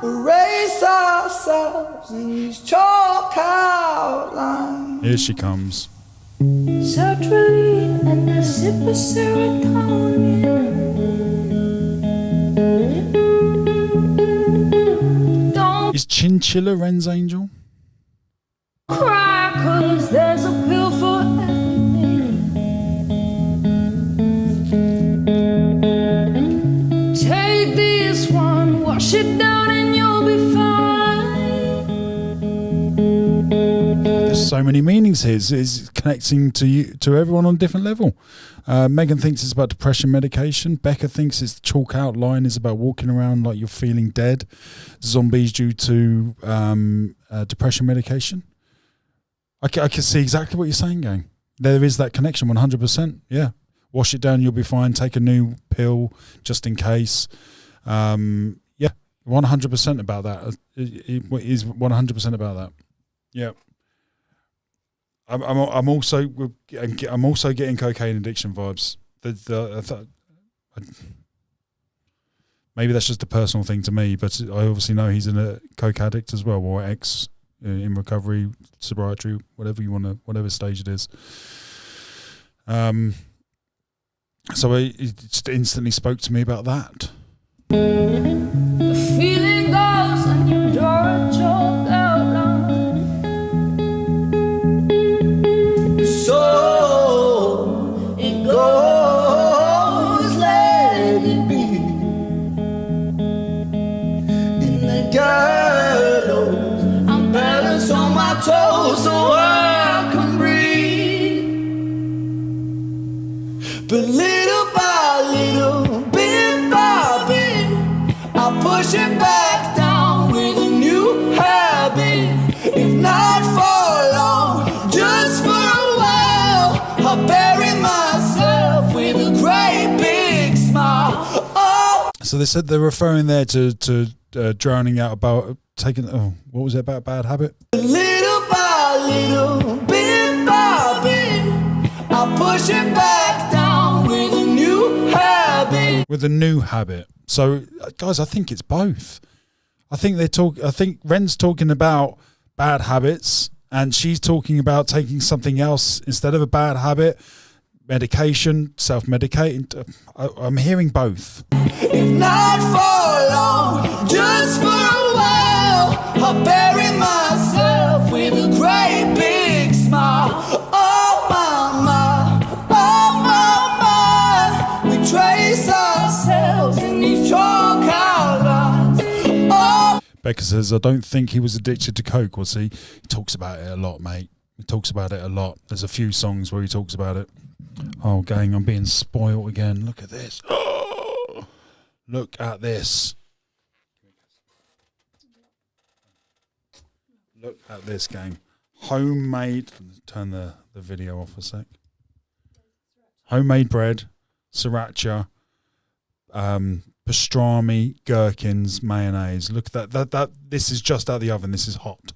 erase ourselves in these chalk outlines. Here she comes. Sertraline and a sip of serotonin. Don't Is Chinchilla Ren's angel? cry, 'cause there's a pill for everything. Take this one, wash it down and you'll be fine. There's so many meanings here. It's connecting to you, to everyone on a different level. Megan thinks it's about depression medication. Becca thinks it's the chalk outline is about walking around like you're feeling dead. Zombies due to depression medication. I can see exactly what you're saying, gang. There is that connection, 100%. Yeah. Wash it down, you'll be fine. Take a new pill just in case. Yeah, 100% about that. It is 100% about that. Yeah. I'm also getting cocaine addiction vibes. Maybe that's just a personal thing to me, but I obviously know he's a coke addict as well, or ex in recovery, sobriety, whatever stage it is. So it just instantly spoke to me about that. The feeling goes and you draw a chalk outline. So it goes, let it be. In the gallows, I'm balanced on my toes so I can breathe. But little by little, bit by bit, I push it back down with a new habit. If not for long, just for a while, I'll bury myself with a great big smile. Oh, So they said they're referring there to drowning out about taking. Oh, what was it about bad habit? little by little, bit by bit, I push it back down with a new habit. With a new habit. So, guys, I think it's both. I think Ren's talking about bad habits, and she's talking about taking something else instead of a bad habit, medication, self-medicating. I'm hearing both. If not for long, just for a while, I'll bury myself with a great big smile. Oh my, we trace ourselves in these chalk outlines. Oh, Becca says, I don't think he was addicted to coke, was he? He talks about it a lot, mate. He talks about it a lot. There's a few songs where he talks about it. Oh, gang, I'm being spoiled again. Look at this. Look at this. Look at this game. Homemade. Turn the video off a sec. Homemade bread, sriracha, pastrami, gherkins, mayonnaise. Look at that. This is just out of the oven. This is hot.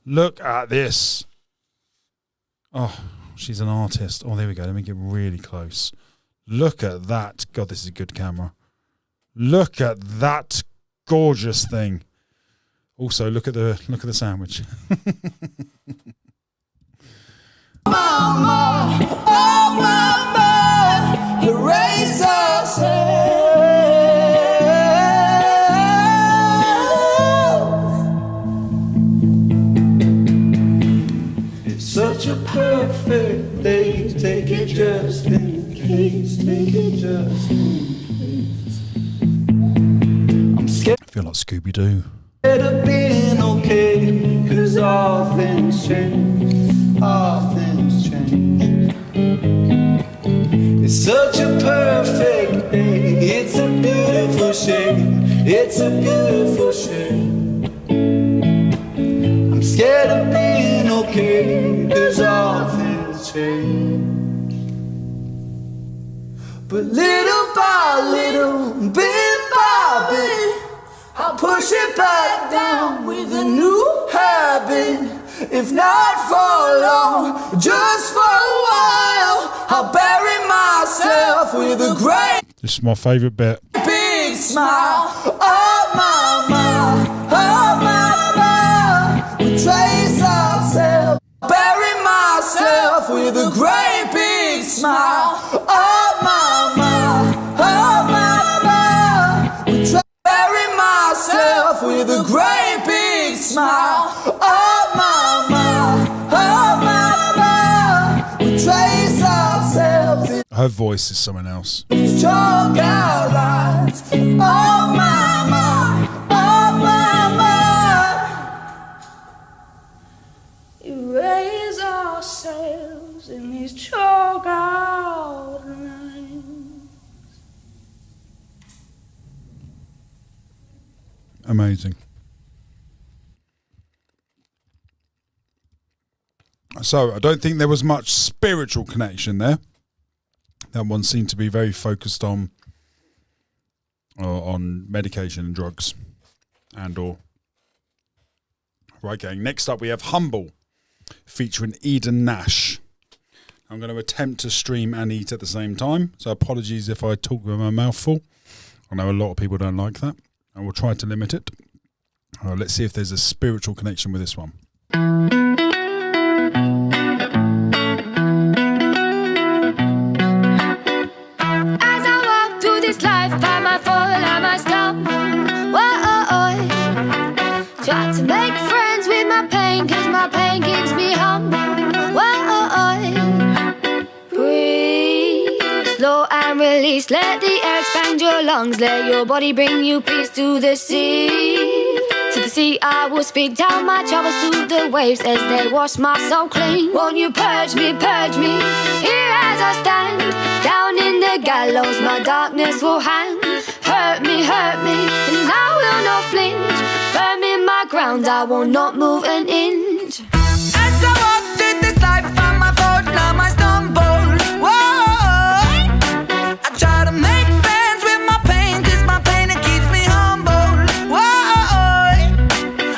Look at this. Oh, she's an artist. Oh, there we go. Let me get really close. Look at that. God, this is a good camera. Look at that gorgeous thing. Also, look at the sandwich. Mama, oh mama, erase us. It's such a perfect day. Take it just in case. Take it just in case. I'm scared. I feel like Scooby-Doo. It have been okay, 'cause all things change, all things change. It's such a perfect day, it's a beautiful shame, it's a beautiful shame. I'm scared of being okay, 'cause all things change. But little by little, bit by bit, I'll push it back down with a new habit. If not for long, just for a while, I'll bury myself with a great This is my favourite bit. big smile. Oh mama, we trace ourselves. Bury myself with a great big smile. Oh mama, we bury myself with a great big smile. Oh mama, we trace ourselves in Her voice is someone else. these chalk outlines. Oh mama, erase ourselves in these chalk outlines. Amazing. So I don't think there was much spiritual connection there. That one seemed to be very focused on medication and drugs or. Right, gang. Next up we have Humble featuring Eden Nash. I'm going to attempt to stream and eat at the same time. So apologies if I talk with my mouth full. I know a lot of people don't like that. I will try to limit it. Let's see if there's a spiritual connection with this one. As I walk through this life, I might fall, I might stumble. Whoa, try to make friends with my pain, 'cause my pain keeps me humble. Whoa, breathe, slow and release. Let the air expand your lungs. Let your body bring you peace to the sea. To the sea I will speak, down my troubles to the waves as they wash my soul clean. Won't you purge me, here as I stand. Down in the gallows my darkness will hang. Hurt me, and I will not flinch. Firm in my ground, I will not move an inch. As I walk through this life, I might fall, I might stumble. Whoa, I try to make friends with my pain, 'cause my pain it keeps me humble. Whoa,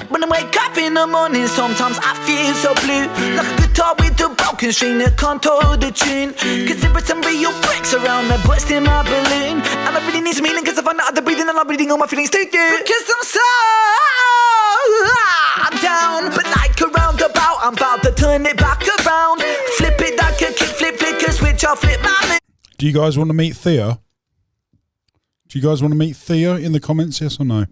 when I wake up in the morning, sometimes I feel so blue, like a guitar with a broken string that can't hold the tune. 'Cause there are some real bricks around me, bursting my balloon. And I really need some healing, 'cause I find out the breathing and I'm breathing all my feelings to you. Because I'm so down, but like a roundabout, I'm about to turn it back around. Flip it like a kick, flip a switch, I'll flip my. Do you guys want to meet Thea? Do you guys want to meet Thea in the comments, yes or no?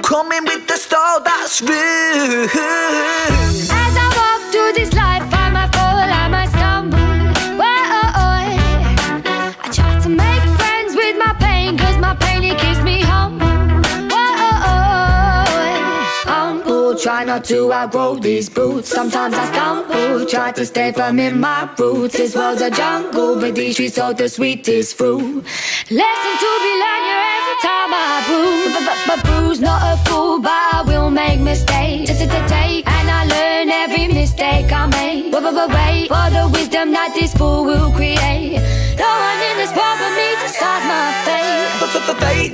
Coming with the style that's rude. As I walk through this life, I might fall, I might stumble. Whoa, I try to make friends with my pain, 'cause my pain it keeps me humble. Whoa, humble, try not not to outgrow these boots. Sometimes I stumble, try to stay firm in my roots. This world's a jungle, but these streets hold the sweetest fruit. Lesson to be learned here every time I brew. But bruise, not a fool, but I will make mistakes. And I learn every mistake I make. Wait for the wisdom that this fool will create. No one in this world but me decides my fate.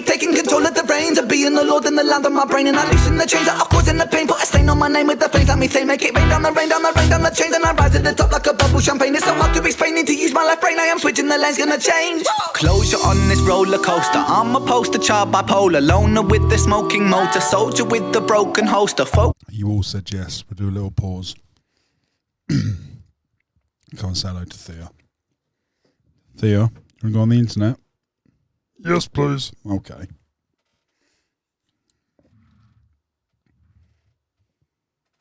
Taking control of the reins of being the lord in the land of my brain. And I loosen the chains that are causing the pain. Put a stain on my name with the flames. Let me say, make it rain down the rain, down the rain, down the chains. And I rise to the top like a bubble champagne. It's so hard to explain, need to use my left brain. I am switching, the lane's gonna change. Closure on this roller coaster. I'm a poster child bipolar. Loner with the smoking motor. Soldier with the broken holster. You all said yes. We'll do a little pause. Come and say hello to Thea. Thea, you want to go on the internet? Yes, please. Okay.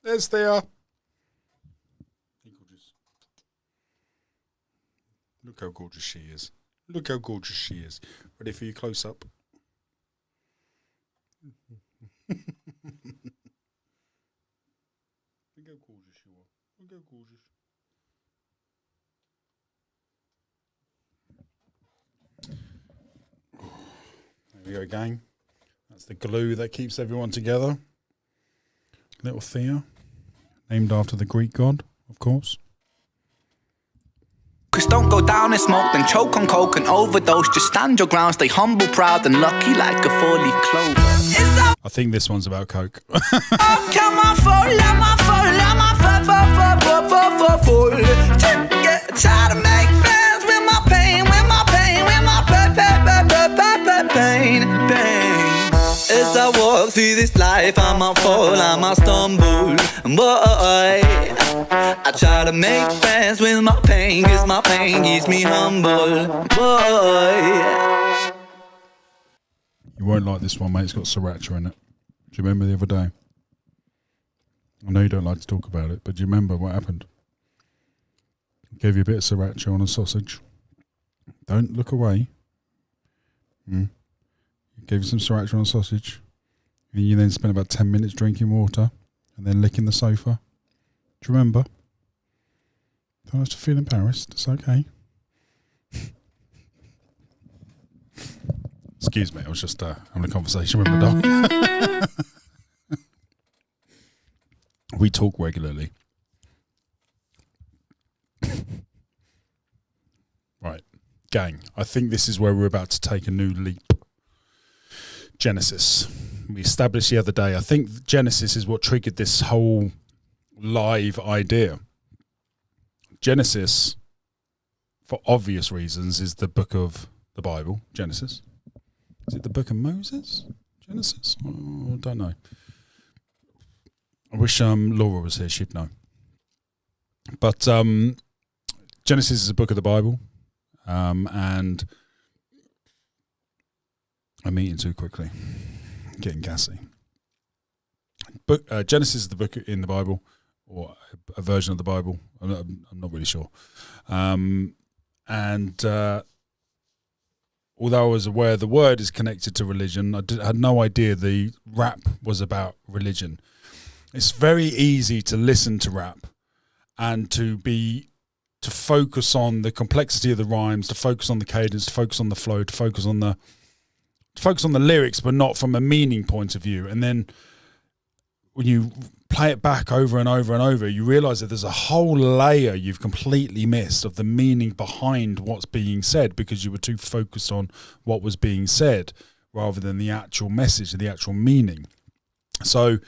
There's Thea. Look how gorgeous she is. Look how gorgeous she is. Ready for your close up? Look how gorgeous you are. Look how gorgeous. There we go, gang. That's the glue that keeps everyone together. Little Thea, named after the Greek god, of course. Cause don't go down in smoke, then choke on coke and overdose. Just stand your ground, stay humble, proud and lucky like a four-leaf clover. I think this one's about coke. Come on, fall, try to make friends with my pain, pain. As I walk through this life, I might fall, I might stumble. Boy, I try to make friends with my pain, cause my pain keeps me humble. Boy. You won't like this one, mate. It's got sriracha in it. Do you remember the other day? I know you don't like to talk about it, but do you remember what happened? I gave you a bit of sriracha on a sausage. Don't look away. Gave you some sriracha on a sausage. And you then spent about 10 minutes drinking water and then licking the sofa. Do you remember? Don't have to feel embarrassed. It's okay. Excuse me, I was just having a conversation with my dog. We talk regularly. Right, gang, I think this is where we're about to take a new leap. Genesis. We established the other day, I think Genesis is what triggered this whole live idea. Genesis, for obvious reasons, is the book of the Bible, Genesis. Is it the book of Moses? Genesis? Oh, I don't know. I wish Laura was here, she'd know. But Genesis is a book of the Bible, and I'm eating too quickly. I'm getting gassy. Genesis is the book in the Bible, or a version of the Bible. I'm not really sure. Although I was aware the word is connected to religion, I had no idea the rap was about religion. It's very easy to listen to rap and to focus on the complexity of the rhymes, to focus on the cadence, to focus on the flow, to focus on the lyrics, but not from a meaning point of view. And then when you play it back over and over and over, you realize that there's a whole layer you've completely missed of the meaning behind what's being said, because you were too focused on what was being said rather than the actual message, the actual meaning. So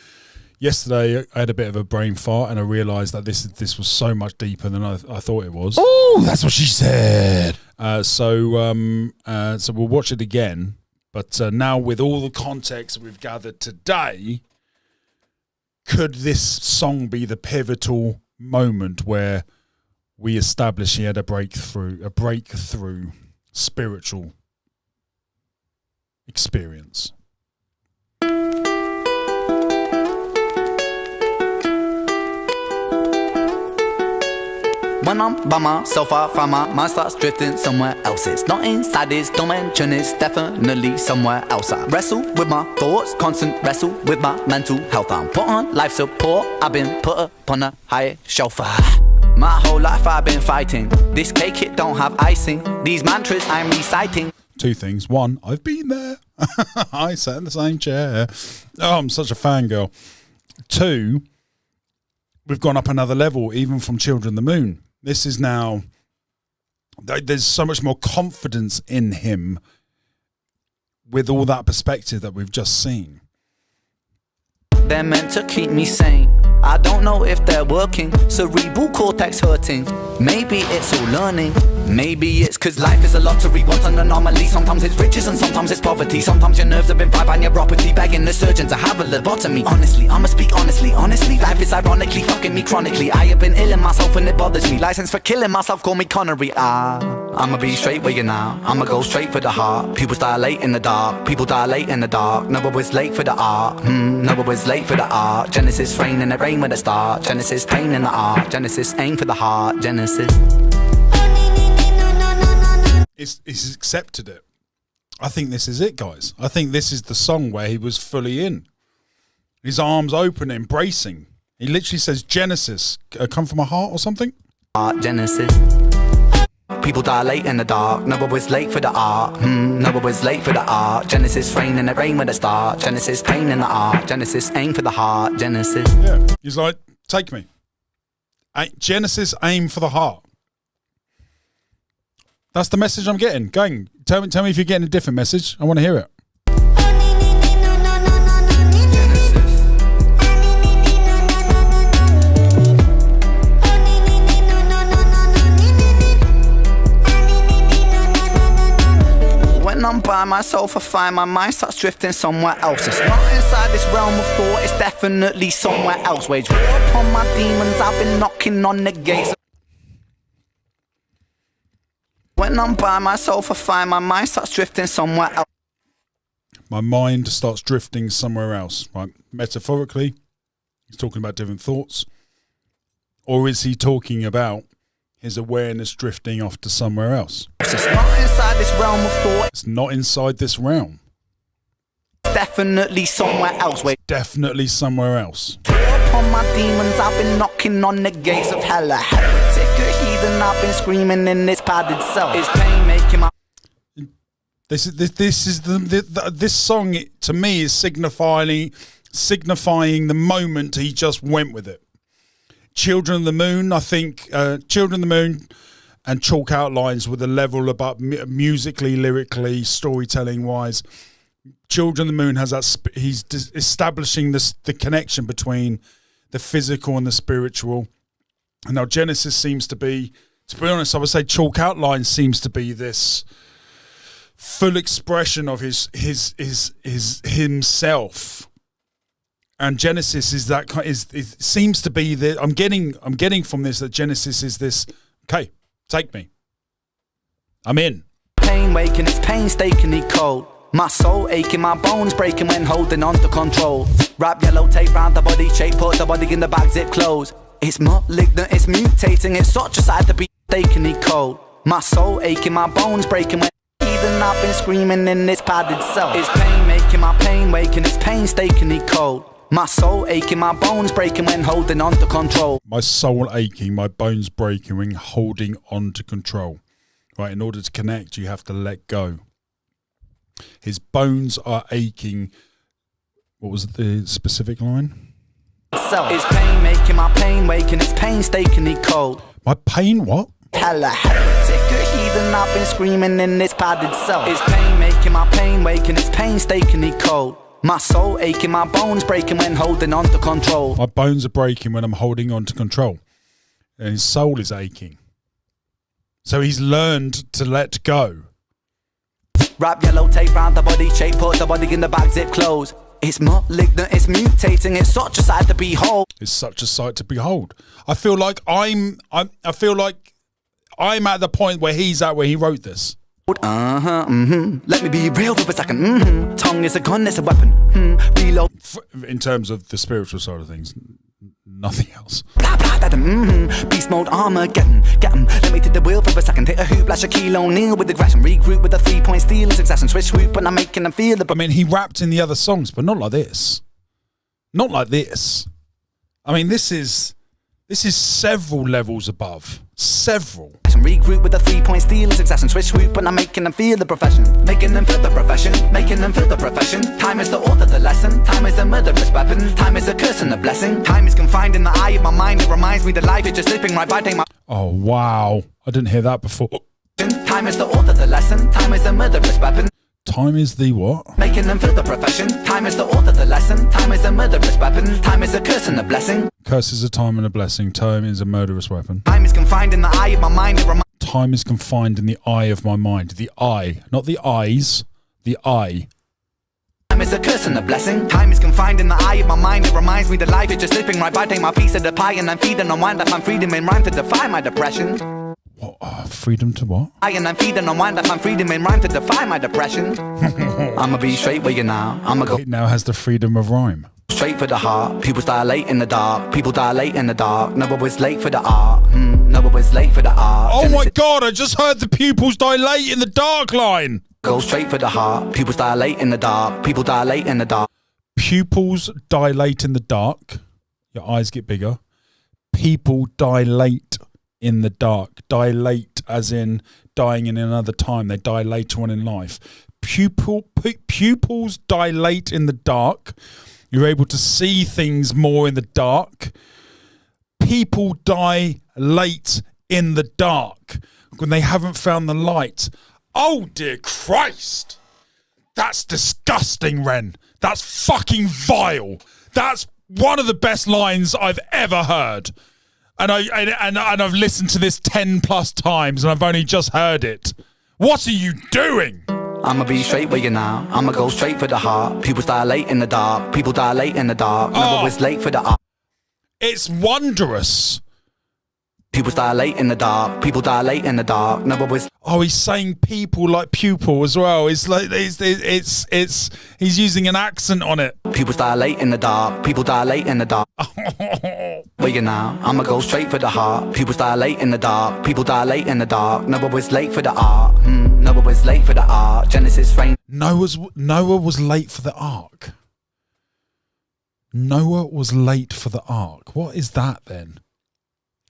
yesterday I had a bit of a brain fart and I realized that this was so much deeper than I thought it was. Oh, that's what she said. So we'll watch it again. But now with all the context we've gathered today, could this song be the pivotal moment where we establish he had a breakthrough spiritual experience? When I'm by myself, I find my mind starts drifting somewhere else. It's not inside this dimension, it's definitely somewhere else. I wrestle with my thoughts, constant wrestle with my mental health. I'm put on life support, I've been put upon a higher shelf. My whole life I've been fighting. This cake, it don't have icing. These mantras I'm reciting. Two things. One, I've been there. I sat in the same chair. Oh, I'm such a fangirl. Two, we've gone up another level, even from Children of the Moon. This is now, there's so much more confidence in him with all that perspective that we've just seen. They're meant to keep me sane. I don't know if they're working. Cerebral cortex hurting. Maybe it's all learning. Maybe it's cause life is a lottery. What's an anomaly? Sometimes it's riches and sometimes it's poverty. Sometimes your nerves have been fried by neuropathy, begging the surgeon to have a lobotomy. Honestly, I'ma speak honestly. Life is ironically fucking me chronically. I have been ill in myself and it bothers me. License for killing myself, call me Connery. I'ma be straight with you now. I'ma go straight for the heart. People dilate in the dark. People dilate in the dark. No one was late for the art. No one was late for the art. Genesis rain and it rain with a star. Genesis pain in the art. Genesis aim for the heart. Genesis. He's accepted it. I think this is it, guys. I think this is the song where he was fully in. His arms open, embracing. He literally says, Genesis, come from my heart or something? Genesis. People dilate in the dark. No one was late for the art. No one was late for the art. Genesis rain and it rain with a star. Genesis pain in the art. Genesis aim for the heart. Genesis. Yeah. He's like, take me. Genesis aim for the heart. That's the message I'm getting. Going. Tell me if you're getting a different message. I want to hear it. When I'm by myself, I find my mind starts drifting somewhere else. It's not inside this realm of thought, it's definitely somewhere else. Wage war upon my demons, I've been knocking on the gates. When I'm by myself, I find my mind starts drifting somewhere else. My mind starts drifting somewhere else. Right? Metaphorically, he's talking about different thoughts. Or is he talking about his awareness drifting off to somewhere else? It's not inside this realm of thought. It's not inside this realm. It's definitely somewhere else. Wait. Definitely somewhere else. Upon my demons, I've been knocking on the gates of hell. A heretic, a heathen, I've been screaming in this padded cell. It's pain making my... This song to me is signifying the moment he just went with it. Children of the Moon, I think Children of the Moon and Chalk Outlines were the level above musically, lyrically, storytelling wise. Children of the Moon has that he's establishing the connection between the physical and the spiritual. And now Genesis seems to be honest, I would say Chalk Outlines seems to be this full expression of his himself. And Genesis is that it seems to be that I'm getting from this that Genesis is this, okay, take me. I'm in. Pain waking, it's painstakingly cold. My soul aching, my bones breaking when holding on to control. Wrap yellow tape round the body shape, put the body in the bag, zip close. It's malignant, it's mutating, it's such a sight to be mistakenly cold. My soul aching, my bones breaking when even I've been screaming in this padded cell. It's pain making, my pain waking, it's painstakingly cold. My soul aching, my bones breaking when holding on to control. My soul aching, my bones breaking when holding on to control. Right, in order to connect, you have to let go. His bones are aching. What was the specific line? It's pain making, my pain waking, it's painstakingly cold. My pain what? Hella heretic, a heathen, I've been screaming in this padded cell. It's pain making, my pain waking, it's painstakingly cold. My soul aching, my bones breaking when holding on to control. My bones are breaking when I'm holding on to control. And his soul is aching. So he's learned to let go. Wrap yellow tape round the body shape, put the body in the bag, zip close. It's malignant, it's mutating, it's such a sight to behold. It's such a sight to behold. I feel like I'm at the point where he's at where he wrote this. Let me be real for a second. Tongue is a gun, it's a weapon. Reload. In terms of the spiritual side of things, nothing else. Beast mode, Armageddon. Get 'em, let me take the wheel for a second. Hit a hoop like Shaquille O'Neal with aggression. Regroup with a 3-point steal, succession. Switch route, but I'm making them feel the... I mean, he rapped in the other songs, but not like this. Not like this. I mean, this is several levels above. Several. Regroup with a 3-point steal, succession. Switch route, but I'm making them feel the profession. Making them feel the profession. Making them feel the profession. Time is the author, the lesson. Time is a murderous weapon. Time is a curse and a blessing. Time is confined in the eye of my mind. It reminds me that life is just slipping right by. Take my... Oh, wow. I didn't hear that before. Time is the author, the lesson. Time is a murderous weapon. Time is the what? Making them feel the profession. Time is the author, the lesson. Time is a murderous weapon. Time is a curse and a blessing. Curse is a time and a blessing. Time is a murderous weapon. Time is confined in the eye of my mind. Time is confined in the eye of my mind. The eye. Not the eyes. The eye. Time is a curse and a blessing. Time is confined in the eye of my mind. It reminds me that life is just slipping right by. Take my piece of the pie and I'm feeding on wine. That I'm freedom in rhyme to defy my depression. What? Freedom to what? And I'm feeding on wine. That I'm freedom in rhyme to defy my depression. I'ma be straight with you now. I'ma go. It now has the freedom of rhyme. Straight for the heart. People dilate in the dark. People dilate in the dark. No, I was late for the art. No, I was late for the art. Oh my God, I just heard the pupils dilate in the dark line. Go straight for the heart. Pupils dilate in the dark. People dilate in the dark. Pupils dilate in the dark. Your eyes get bigger. People dilate in the dark. Dilate as in dying in another time. They die later on in life. Pupils dilate in the dark. You're able to see things more in the dark. People die late in the dark when they haven't found the light. Oh, dear Christ. That's disgusting, Ren. That's fucking vile. That's one of the best lines I've ever heard. And I've listened to this 10 plus times and I've only just heard it. What are you doing? I'ma be straight with you now. I'ma go straight for the heart. People dilate in the dark. People dilate in the dark. Never was late for the art. It's wondrous. People dilate in the dark. People dilate in the dark. Never was. Oh, he's saying people like pupil as well. It's like it's he's using an accent on it. People dilate in the dark. People dilate in the dark. With you now. I'ma go straight for the heart. People dilate in the dark. People dilate in the dark. Never was late for the art. Noah was late for the ark. Genesis rain. Noah was late for the ark. Noah was late for the ark. What is that then?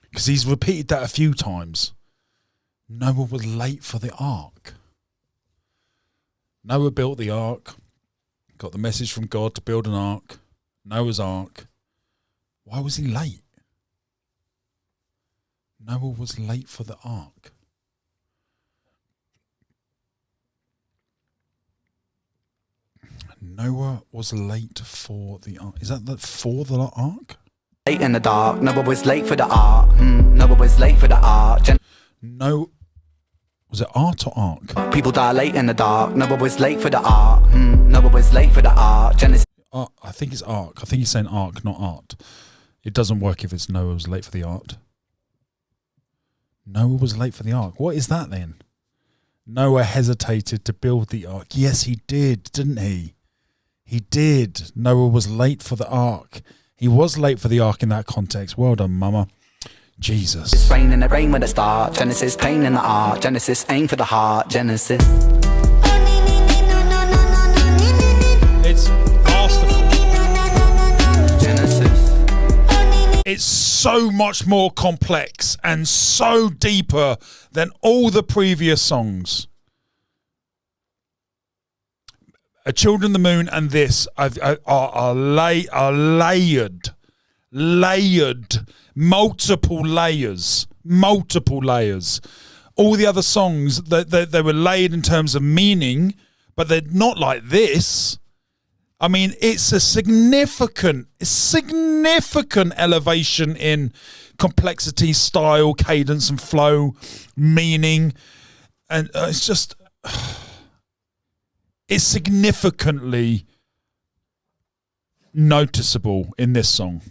Because he's repeated that a few times. Noah was late for the ark. Noah built the ark. Got the message from God to build an ark. Noah's ark. Why was he late? Noah was late for the ark. Noah was late for the ark. Is that for the ark? Late in the dark. Noah was late for the ark. Noah was late for the ark. No. Was it art or ark? People die late in the dark. Noah was late for the ark. Noah was late for the ark. Genesis. I think it's ark. I think he's saying ark, not art. It doesn't work if it's Noah was late for the art. Noah was late for the ark. What is that then? Noah hesitated to build the ark. Yes, he did, didn't he? He did. Noah was late for the ark. He was late for the ark in that context. Well done, mama. Jesus. It's rain in the rain with a star. Genesis, pain in the art. Genesis, aim for the heart. Genesis. It's masterful. Genesis. It's so much more complex and so deeper than all the previous songs. Children of the Moon and this are layered, multiple layers. All the other songs, they were layered in terms of meaning, but they're not like this. I mean, it's a significant elevation in complexity, style, cadence and flow, meaning. And it's just... It's significantly noticeable in this song.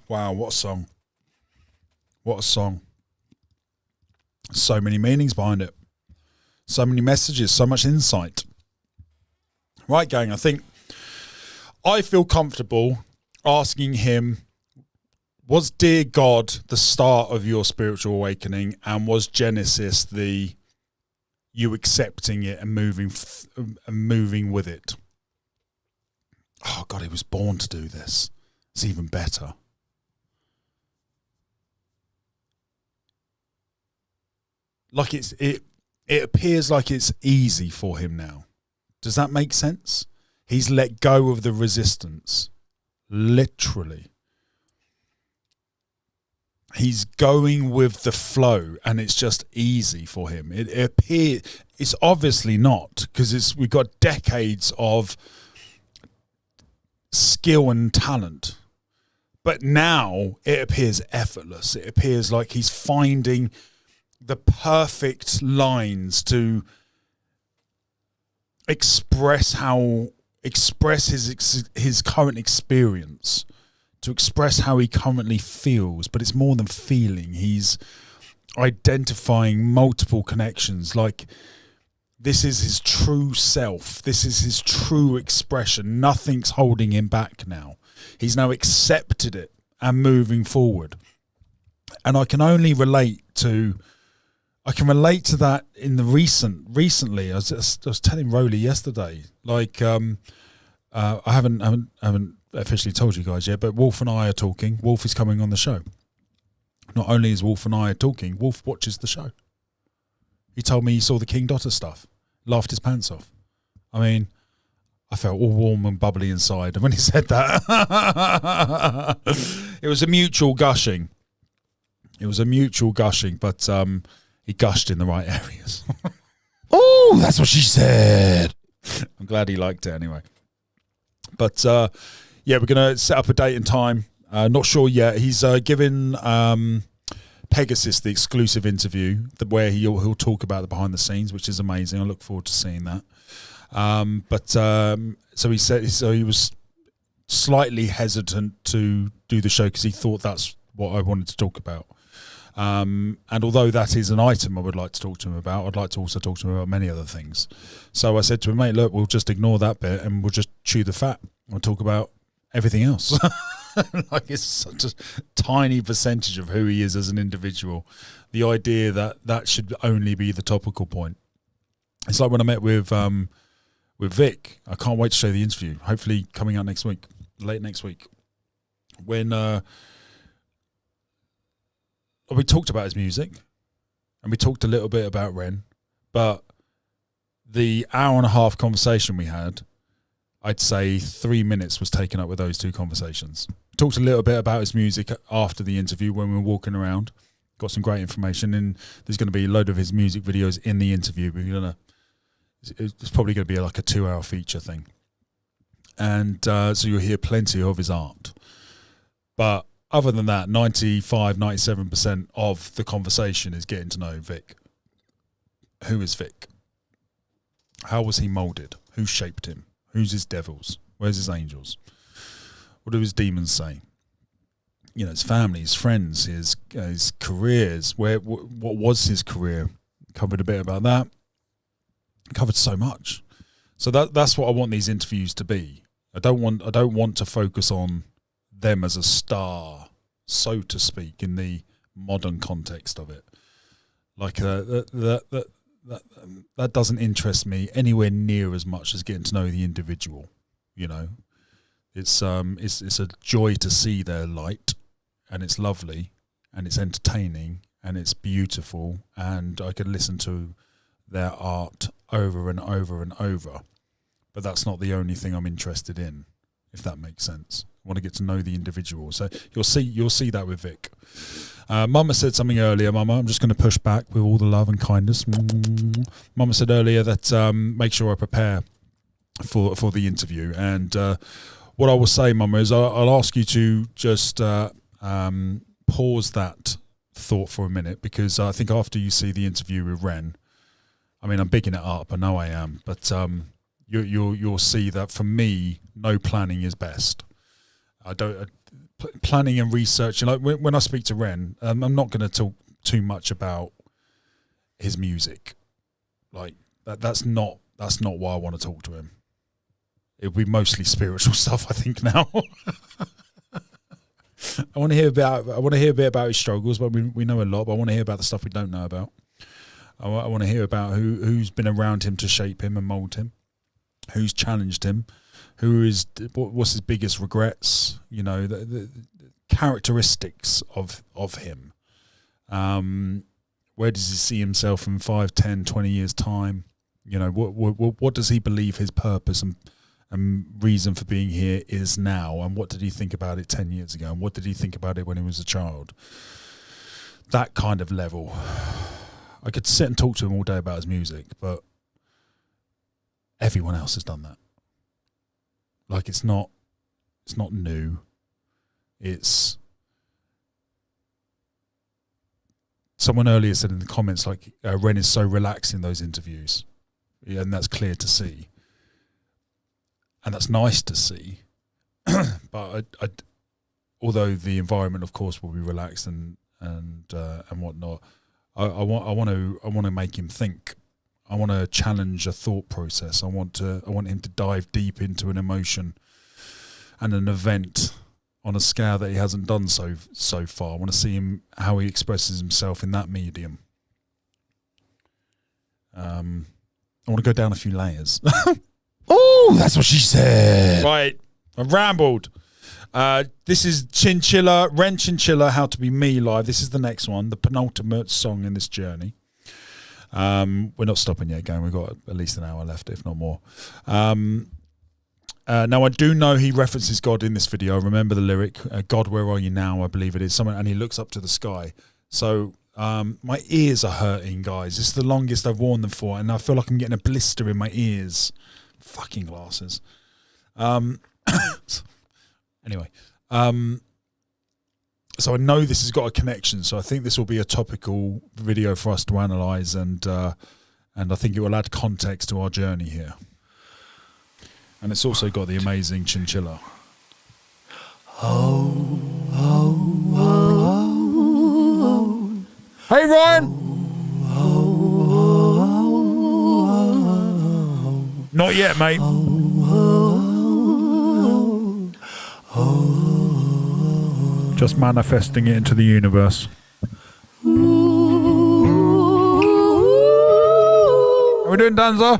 Wow, what a song. What a song. So many meanings behind it. So many messages, so much insight. Right, gang, I feel comfortable asking him, was Dear God the start of your spiritual awakening, and was Genesis you accepting it and moving with it? Oh God, he was born to do this. It's even better. Like it appears like it's easy for him now. Does that make sense? He's let go of the resistance. Literally. He's going with the flow, and it's just easy for him. It appears, it's obviously not, because we've got decades of skill and talent. But now it appears effortless. It appears like he's finding the perfect lines to express his current experience, to express how he currently feels. But it's more than feeling. He's identifying multiple connections. Like, this is his true self. This is his true expression. Nothing's holding him back now. He's now accepted it and moving forward. And I can only relate to that in the recently. I was telling Rowley yesterday, like, I haven't officially told you guys yet, but Wolf and I are talking. Wolf is coming on the show. Not only is Wolf and I talking, Wolf watches the show. He told me he saw the King Dotter stuff, laughed his pants off. I mean, I felt all warm and bubbly inside. And when he said that, it was a mutual gushing. But he gushed in the right areas. Oh, that's what she said. I'm glad he liked it anyway. But yeah, we're going to set up a date and time. Not sure yet. He's given Pegasus the exclusive interview where he'll talk about the behind the scenes, which is amazing. I look forward to seeing that. So he said, he was slightly hesitant to do the show because he thought that's what I wanted to talk about. And although that is an item I would like to talk to him about, I'd like to also talk to him about many other things. So I said to him, mate, look, we'll just ignore that bit and we'll just chew the fat. We'll talk about everything else. Like, it's such a tiny percentage of who he is as an individual. The idea that should only be the topical point. It's like when I met with Vic. I can't wait to show the interview. Hopefully coming out next week, late next week. When we talked about his music and we talked a little bit about Ren, but the hour and a half conversation we had, I'd say 3 minutes was taken up with those two conversations. We talked a little bit about his music after the interview when we were walking around. Got some great information, and there's going to be a load of his music videos in the interview. It's probably going to be like a 2-hour feature thing. And so you'll hear plenty of his art. But other than that, 97% of the conversation is getting to know Vic. Who is Vic? How was he moulded? Who shaped him? Who's his devils? Where's his angels? What do his demons say? You know, his family, his friends, his careers. What was his career? Covered a bit about that. Covered so much. So that's what I want these interviews to be. I don't want to focus on them as a star, so to speak, in the modern context of it. Like that doesn't interest me anywhere near as much as getting to know the individual. You know, it's a joy to see their light, and it's lovely, and it's entertaining, and it's beautiful, and I can listen to their art over and over and over. But that's not the only thing I'm interested in, if that makes sense. I want to get to know the individual. So you'll see that with Vic. Mama said something earlier. Mama, I'm just going to push back with all the love and kindness. Mama said earlier that make sure I prepare for the interview. And what I will say, Mama, is I'll ask you to just pause that thought for a minute, because I think after you see the interview with Ren, I mean, I'm bigging it up. I know I am, but you'll see that for me, no planning is best. planning and researching. Like when I speak to Ren, I'm not going to talk too much about his music. Like that's not why I want to talk to him. It'll be mostly spiritual stuff, I think now. I want to hear a bit about his struggles, but we know a lot. But I want to hear about the stuff we don't know about. I want to hear about who's been around him to shape him and mold him, who's challenged him, what's his biggest regrets. You know, the characteristics of him. Where does he see himself in 5, 10, 20 years time? You know, what does he believe his purpose and reason for being here is now, and what did he think about it 10 years ago, and what did he think about it when he was a child? That kind of level. I could sit and talk to him all day about his music, but everyone else has done that. Like it's not new. It's someone earlier said in the comments, like Ren is so relaxed in those interviews, yeah, and that's clear to see. And that's nice to see, but although the environment, of course, will be relaxed and whatnot, I want to make him think. I want to challenge a thought process. I want him to dive deep into an emotion and an event on a scale that he hasn't done so far. I want to see him how he expresses himself in that medium. I want to go down a few layers. Oh, that's what she said. Right, I rambled. This is Chinchilla, Ren Chinchilla, How to Be Me Live. This is the next one, the penultimate song in this journey. We're not stopping yet, gang. We've got at least an hour left, if not more. Now, I do know he references God in this video. Remember the lyric, God, where are you now? I believe it is. And he looks up to the sky. So my ears are hurting, guys. This is the longest I've worn them for, and I feel like I'm getting a blister in my ears. Fucking glasses. Anyway, so I know this has got a connection, so I think this will be a topical video for us to analyse, and I think it will add context to our journey here. And it's also got the amazing Chinchilla. Oh, oh, oh, oh. Hey, Ryan! Not yet, mate. Just manifesting it into the universe. How we doing, Danza?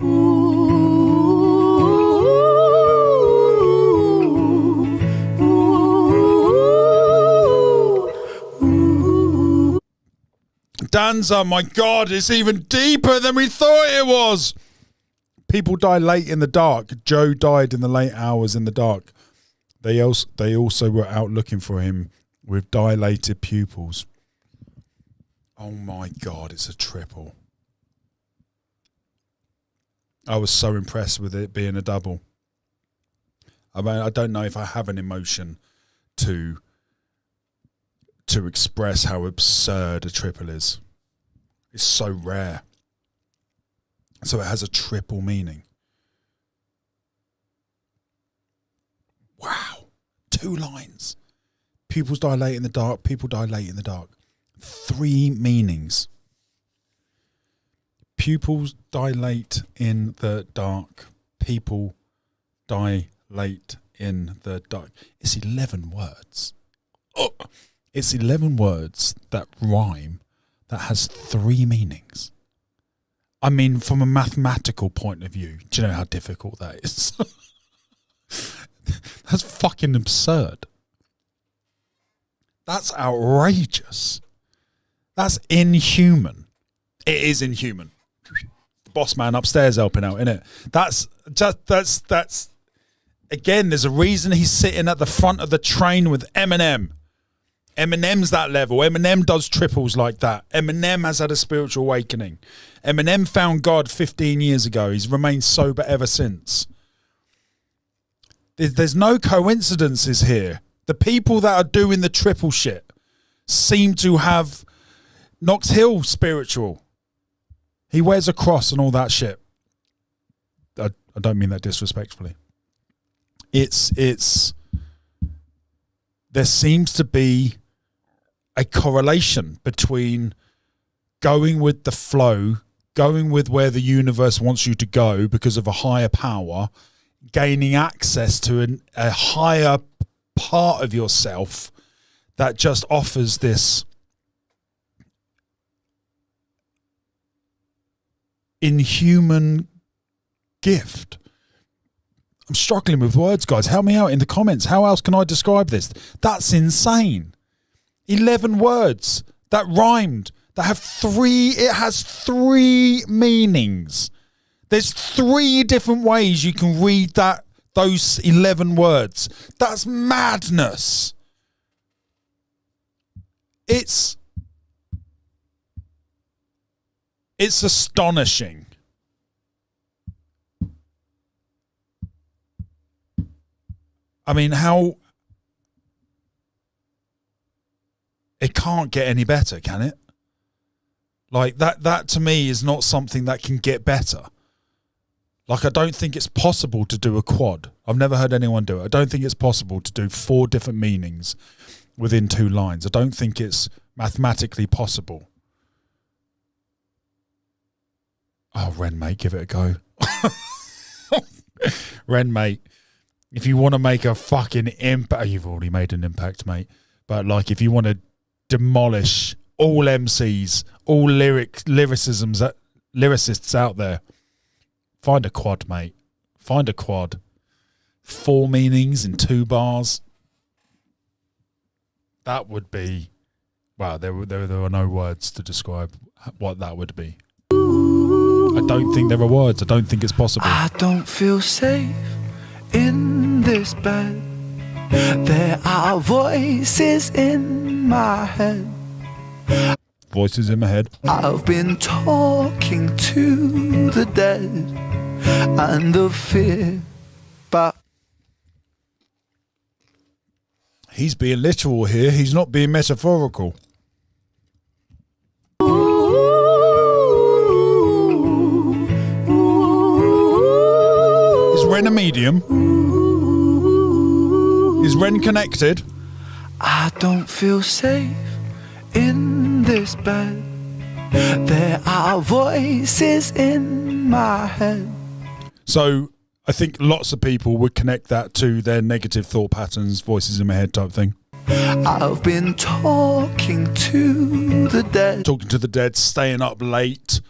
Danza, my God, it's even deeper than we thought it was. People die late in the dark. Joe died in the late hours in the dark. They also were out looking for him with dilated pupils. Oh my God, it's a triple. I was so impressed with it being a double. I mean, I don't know if I have an emotion to express how absurd a triple is. It's so rare. So it has a triple meaning. Wow. 2 lines. Pupils dilate in the dark. People dilate in the dark. 3 meanings. Pupils dilate in the dark. People dilate in the dark. It's 11 words. Oh, it's 11 words that rhyme that has 3 meanings. I mean, from a mathematical point of view, do you know how difficult that is? That's fucking absurd. That's outrageous. That's inhuman. It is inhuman. The boss man upstairs helping out, innit? That's again, there's a reason he's sitting at the front of the train with Eminem. Eminem's that level. Eminem does triples like that. Eminem has had a spiritual awakening. Eminem found God 15 years ago. He's remained sober ever since. There's no coincidences here. The people that are doing the triple shit seem to have Knox Hill spiritual. He wears a cross and all that shit. I don't mean that disrespectfully. It's there seems to be a correlation between going with the flow, going with where the universe wants you to go because of a higher power, gaining access to a higher part of yourself that just offers this inhuman gift. I'm struggling with words, guys. Help me out in the comments. How else can I describe this? That's insane. 11 words that rhymed, that have it has 3 meanings. There's 3 different ways you can read those 11 words. That's madness. It's astonishing. I mean, how it can't get any better, can it? Like that to me is not something that can get better. Like, I don't think it's possible to do a quad. I've never heard anyone do it. I don't think it's possible to do 4 different meanings within 2 lines. I don't think it's mathematically possible. Oh, Ren, mate, give it a go. Ren, mate, if you want to make a fucking impact, you've already made an impact, mate. But like, if you want to demolish all MCs, all lyricists out there, find a quad, mate. Find a quad. 4 meanings in 2 bars. That would be, wow, there were no words to describe what that would be. I don't think there are words. I don't think it's possible. I don't feel safe in this bed. There are voices in my head. Voices in my head. I've been talking to the dead and the fear, but he's being literal here. He's not being metaphorical. Is Ren a medium? Is Ren connected? I don't feel safe in this bed. There are voices in my head. So I think lots of people would connect that to their negative thought patterns, voices in my head type thing. I've been talking to the dead. Talking to the dead, staying up late,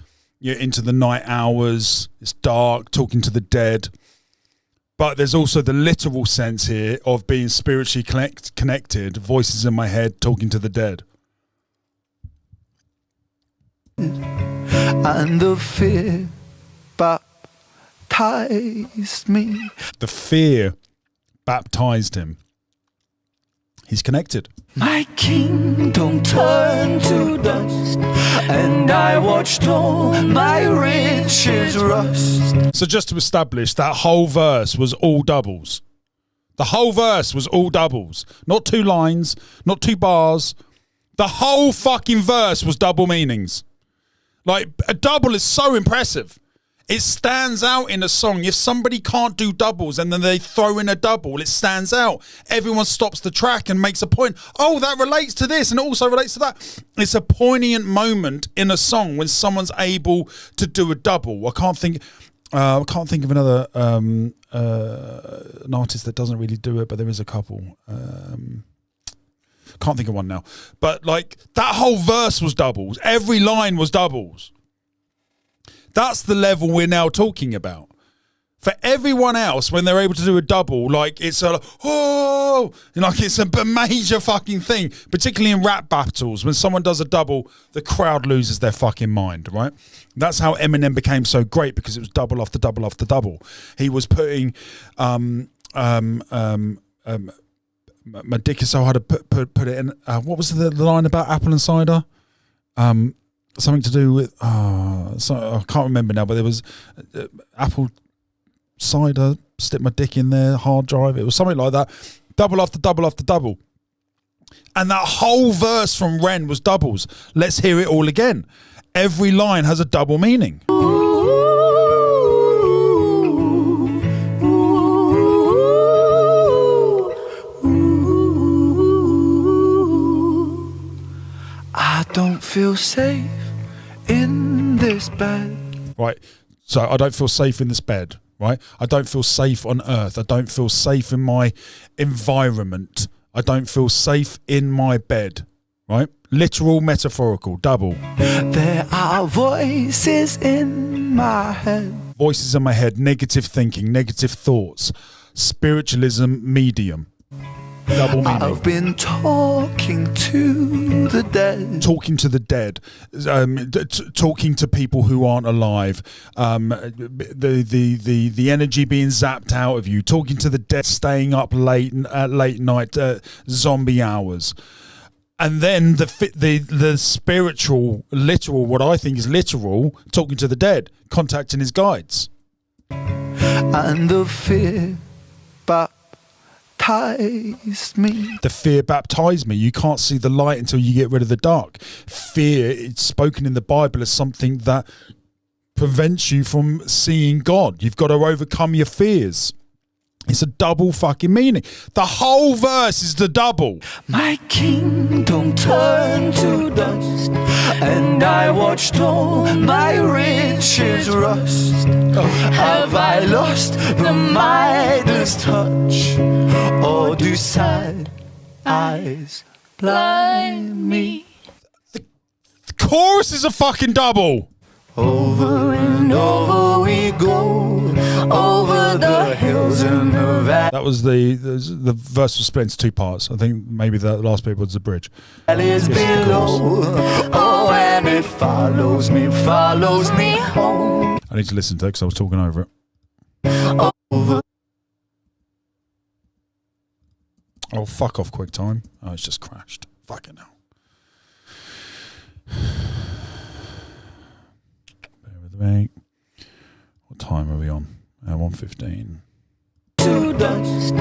into the night hours. It's dark, talking to the dead. But there's also the literal sense here of being spiritually connected, voices in my head, talking to the dead. And the fear baptized me. The fear baptized him. He's connected. My kingdom turned to dust, and I watched all my riches rust. So just to establish, that whole verse was all doubles. The whole verse was all doubles. Not 2 lines, not 2 bars. The whole fucking verse was double meanings. Like, a double is so impressive. It stands out in a song. If somebody can't do doubles and then they throw in a double, it stands out. Everyone stops the track and makes a point. Oh, that relates to this and it also relates to that. It's a poignant moment in a song when someone's able to do a double. I can't think of another an artist that doesn't really do it, but there is a couple. Can't think of one now. But like, that whole verse was doubles. Every line was doubles. That's the level we're now talking about. For everyone else, when they're able to do a double, like, it's a, oh, like, it's a major fucking thing, particularly in rap battles. When someone does a double, the crowd loses their fucking mind, right? That's how Eminem became so great, because it was double after double after double. He was putting, my dick is so hard to put it in. What was the line about apple and cider? Something to do with, I can't remember now, but there was apple cider, stick my dick in there, hard drive. It was something like that. Double after double after double. And that whole verse from Ren was doubles. Let's hear it all again. Every line has a double meaning. feel safe in this bed. Right. So I don't feel safe in this bed. Right. I don't feel safe on earth. I don't feel safe in my environment. I don't feel safe in my bed. Right. Literal, metaphorical, double. There are voices in my head. Voices in my head, negative thinking, negative thoughts, spiritualism medium. Double meaning. I've been talking to the dead. Talking to the dead, talking to people who aren't alive, the energy being zapped out of you, talking to the dead, staying up late night, zombie hours. And then the spiritual, literal, what I think is literal, talking to the dead, contacting his guides. And the fear baptized me. The fear baptized me. You can't see the light until you get rid of the dark. Fear, it's spoken in the Bible as something that prevents you from seeing God. You've got to overcome your fears. It's a double fucking meaning. The whole verse is the double. My kingdom turned to dust, and I watched all my riches rust. Have I lost the Midas touch, or do sad eyes blind me? The chorus is a fucking double. Over and over we go, over the hills and the valleys. That was the verse was split into two parts. I think maybe the last bit was the bridge. Valleys below, oh, and it follows me home. I need to listen to it because I was talking over it. Over. Oh, fuck off, QuickTime. Oh, it's just crashed. Fucking hell. Bear with me. What time are we on? 1:15. To dust.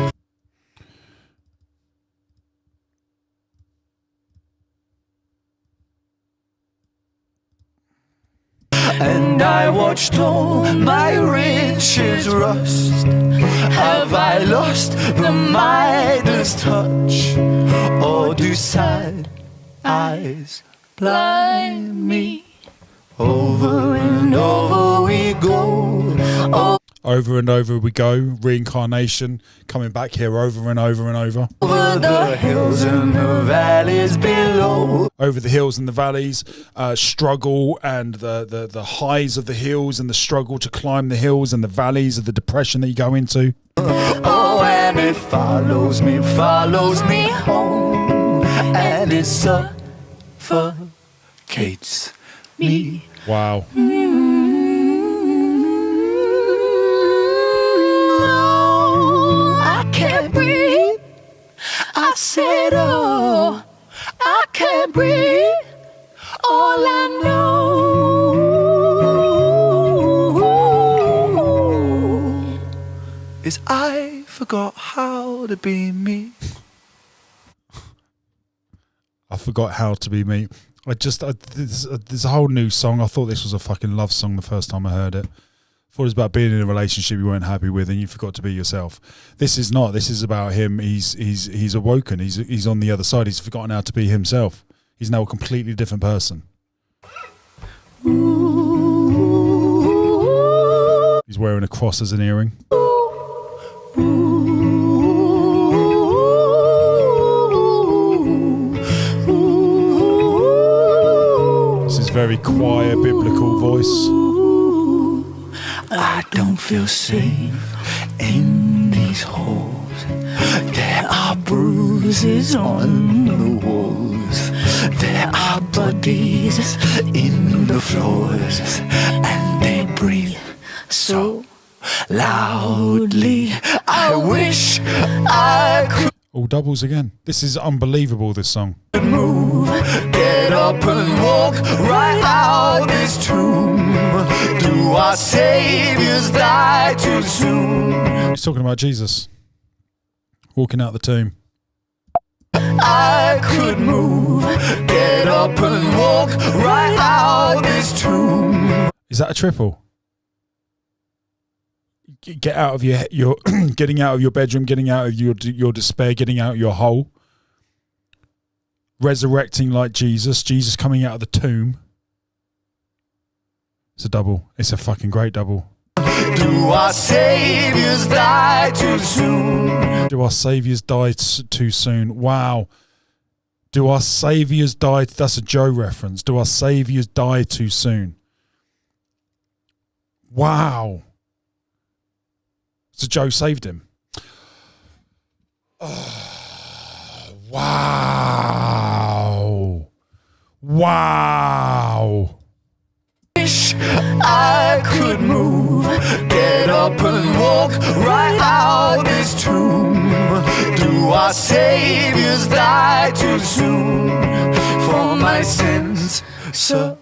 And I watched all my riches rust. Have I lost the Midas touch, or do sad eyes blind me? Over and over we go. Over and over we go. Reincarnation. Coming back here over and over and over. Over the hills and the valleys below. Over the hills and the valleys. Struggle and the highs of the hills and the struggle to climb the hills and the valleys of the depression that you go into. Oh, and it follows me home. And it suffocates me. Wow. I can't breathe. I said, oh, I can't breathe. All I know is I forgot how to be me. I forgot how to be me. There's a whole new song. I thought this was a fucking love song the first time I heard it. I thought it was about being in a relationship you weren't happy with and you forgot to be yourself. This is not. This is about him. He's awoken. He's on the other side. He's forgotten how to be himself. He's now a completely different person. He's wearing a cross as an earring. This is very quiet, biblical voice. I don't feel safe in these halls. There are bruises on the walls. There are bodies in the floors, and they breathe so loudly. I wish I could all doubles again. This is unbelievable, this song. move, get up and walk right out this tomb. Do our saviors die too soon? He's talking about Jesus walking out the tomb. I could move, get up and walk right out this tomb. Is that a triple? Get out of your getting out of your bedroom, getting out of your despair, getting out of your hole. resurrecting like Jesus coming out of the tomb. It's a double. It's a fucking great double. Do our saviors die too soon? Do our saviors die too soon? Wow. Do our saviors die? That's a Joe reference. Do our saviors die too soon? Wow. So Joe saved him. Oh, wow. Wow. Wish I could move, get up and walk right out this tomb. Do our saviors die too soon? For my sins surround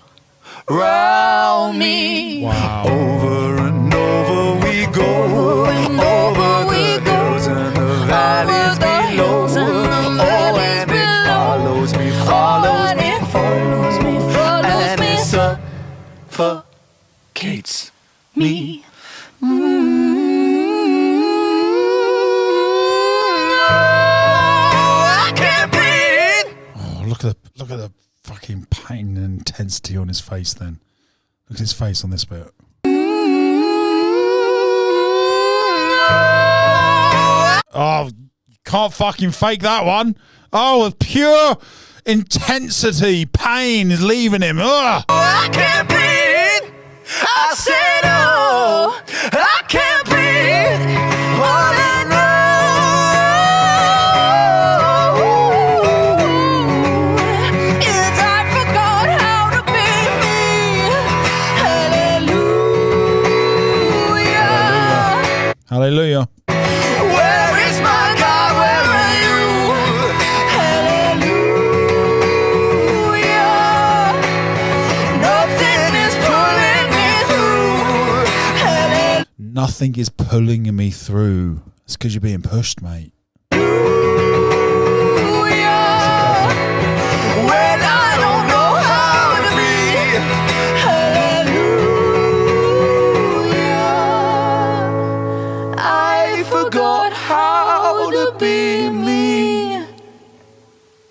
me. Wow. Over and over we go, over the hills and the valleys below. Oh, and it follows me, follows me, follows me, and it suffocates me. I can't breathe. Oh, look at the fucking pain and intensity on his face then. Look at his face on this bit. Oh, can't fucking fake that one. Oh, with pure intensity, pain is leaving him. Ugh. I can't breathe. I said, oh, I can't breathe. All I know is I forgot how to be me. Hallelujah. Hallelujah. Where is my God? Where are you? Hallelujah. Nothing is pulling me through. Hallelujah. Nothing is pulling me through. It's because you're being pushed, mate. When I don't know how to be. Hallelujah. I forgot how to be me.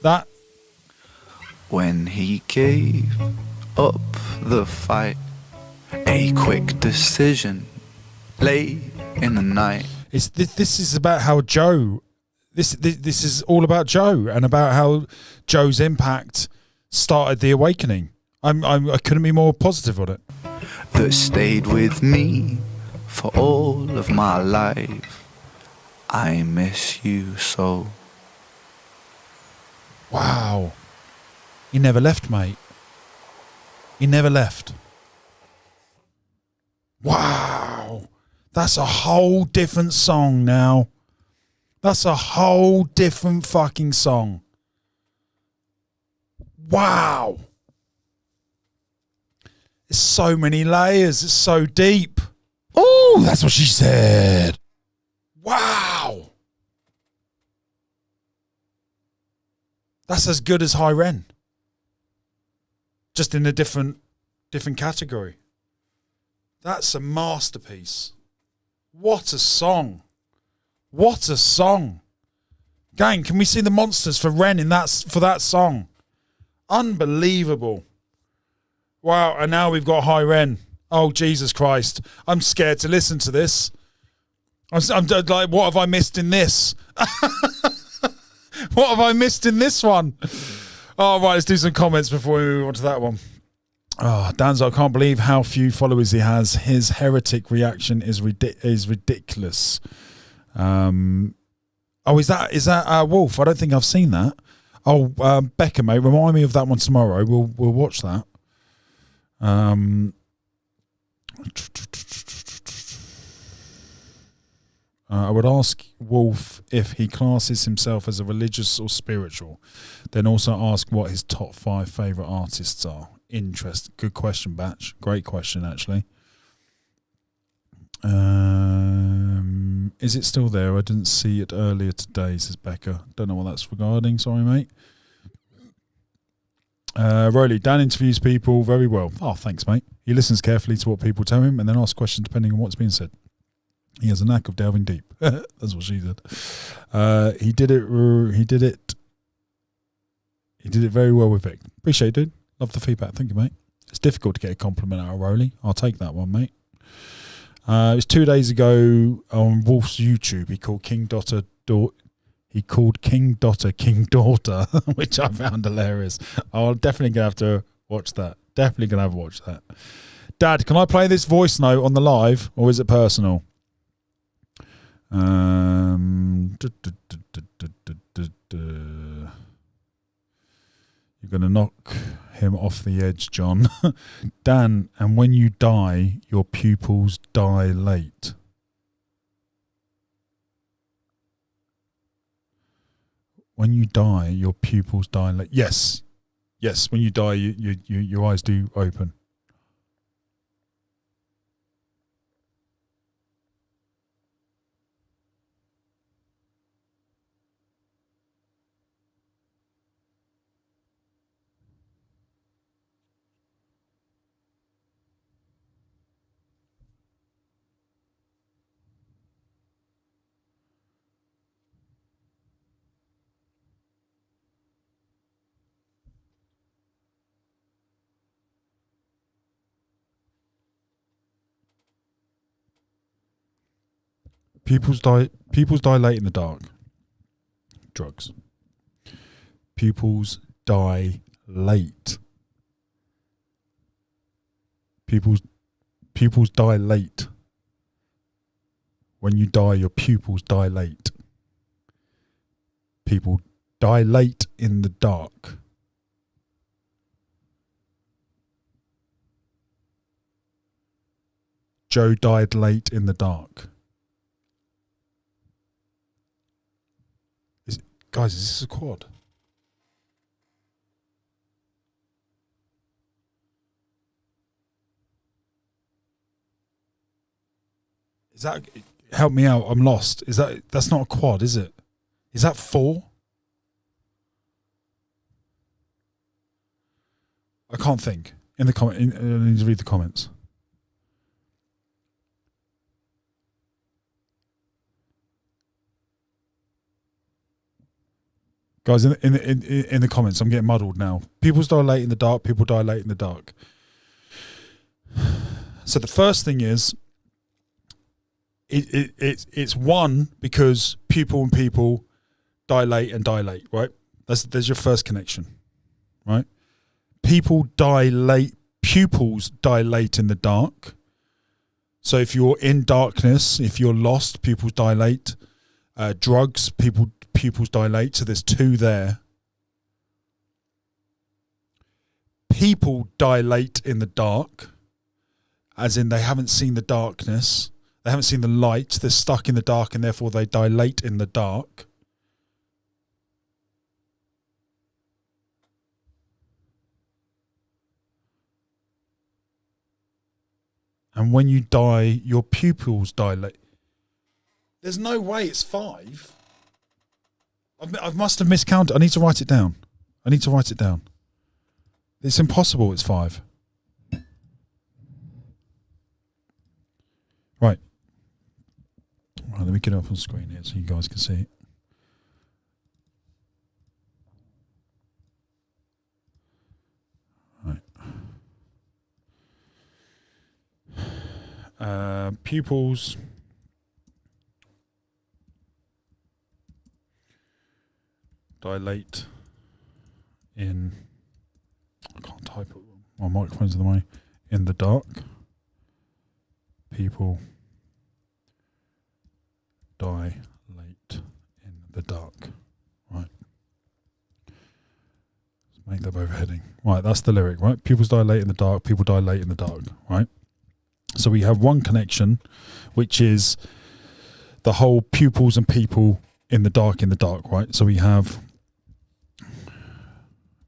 That. When he gave up the fight, a quick decision late in the night. This is about how Joe. This is all about Joe and about how Joe's impact started the awakening. I couldn't be more positive on it. That stayed with me for all of my life. I miss you so. Wow. He never left, mate. He never left. Wow. That's a whole different song now. That's a whole different fucking song. Wow. It's so many layers. It's so deep. Oh, that's what she said. Wow. That's as good as High Ren. Just in a different category. That's a masterpiece. What a song. What a song. Gang, can we see the monsters for Ren for that song? Unbelievable. Wow, and now we've got High Ren. Oh, Jesus Christ. I'm scared to listen to this. I'm like, what have I missed in this? What have I missed in this one? Oh, right, let's do some comments before we move on to that one. Oh, Danzo, I can't believe how few followers he has. His heretic reaction is ridiculous. Is that Wolf? I don't think I've seen that. Oh, Becca, mate, remind me of that one tomorrow. We'll watch that. I would ask Wolf if he classes himself as a religious or spiritual. Then also ask what his top 5 favourite artists are. Good question, Batch. Great question, actually. Is it still there? I didn't see it earlier today, says Becca. Don't know what that's regarding. Sorry, mate. Rolly, Dan interviews people very well. Oh, thanks, mate. He listens carefully to what people tell him and then asks questions depending on what's being said. He has a knack of delving deep. That's what she said. He did it. He did it very well with Vic. Appreciate it, dude. Love the feedback. Thank you, mate. It's difficult to get a compliment out of Rowley. I'll take that one, mate. It was 2 days ago on Wolf's YouTube. He called King Daughter, King Daughter, which I found hilarious. I'm definitely gonna have to watch that. Definitely gonna have to watch that. Dad, can I play this voice note on the live, or is it personal? You're going to knock him off the edge, John. Dan, and when you die, your pupils dilate. When you die, your pupils dilate. Yes. Yes, when you die, your eyes do open. Pupils dilate in the dark. Drugs. Pupils dilate. Pupils dilate. When you die, your pupils dilate. People dilate in the dark. Joe died late in the dark. Guys, is this a quad? Is that... Help me out, I'm lost. That's not a quad, is it? Is that 4? I can't think. In the comment, I need to read the comments. Guys, in the comments, I'm getting muddled now. People dilate in the dark. People dilate in the dark. So the first thing is, it's one because pupil and people dilate and dilate, right? There's your first connection, right? People dilate, pupils dilate in the dark. So if you're in darkness, if you're lost, pupils dilate. Drugs, pupils dilate, so there's 2 there. People dilate in the dark, as in they haven't seen the darkness, they haven't seen the light, they're stuck in the dark and therefore they dilate in the dark. And when you die, your pupils dilate. There's no way it's 5. I must have miscounted. I need to write it down. It's impossible it's 5. Right. Let me get it up on screen here so you guys can see it. Right. Pupils... dilate in... I can't type it. My microphone's in the way. In the dark. People dilate in the dark. Right. Let's make that both heading. Right, that's the lyric, right? Pupils dilate in the dark. People dilate in the dark, right? So we have one connection, which is the whole pupils and people in the dark, right? So we have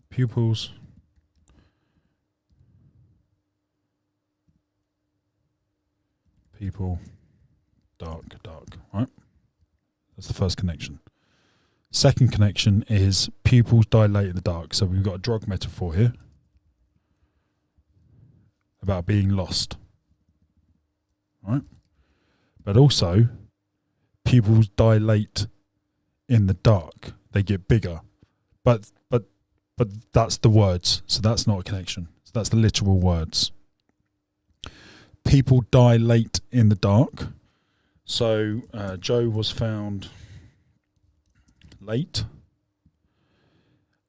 pupils, people, dark, right? That's the first connection. Second connection is pupils dilate in the dark. So we've got a drug metaphor here about being lost, right? But also, pupils dilate in the dark. They get bigger, but but that's the words, so that's not a connection. So that's the literal words. People die late in the dark. So Joe was found late,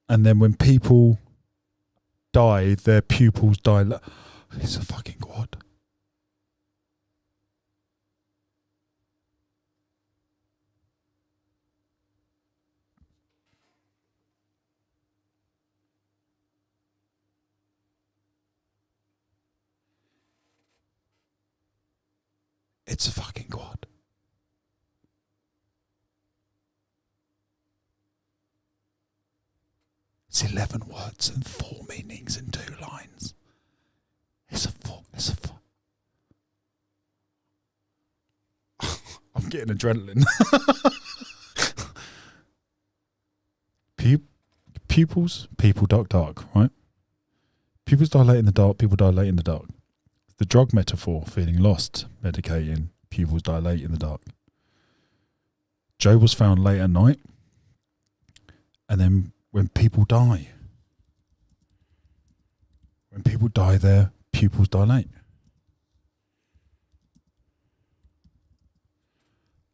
and then when people die, their pupils die. It's a fucking quad. It's a fucking quad. It's 11 words and 4 meanings in 2 lines. It's a 4. It's a 4. I'm getting adrenaline. Pupils, people dark, right? Pupils dilate in the dark, people dilate in the dark. The drug metaphor, feeling lost, medicating, pupils dilate in the dark. Joe was found late at night, and then when people die, their pupils dilate.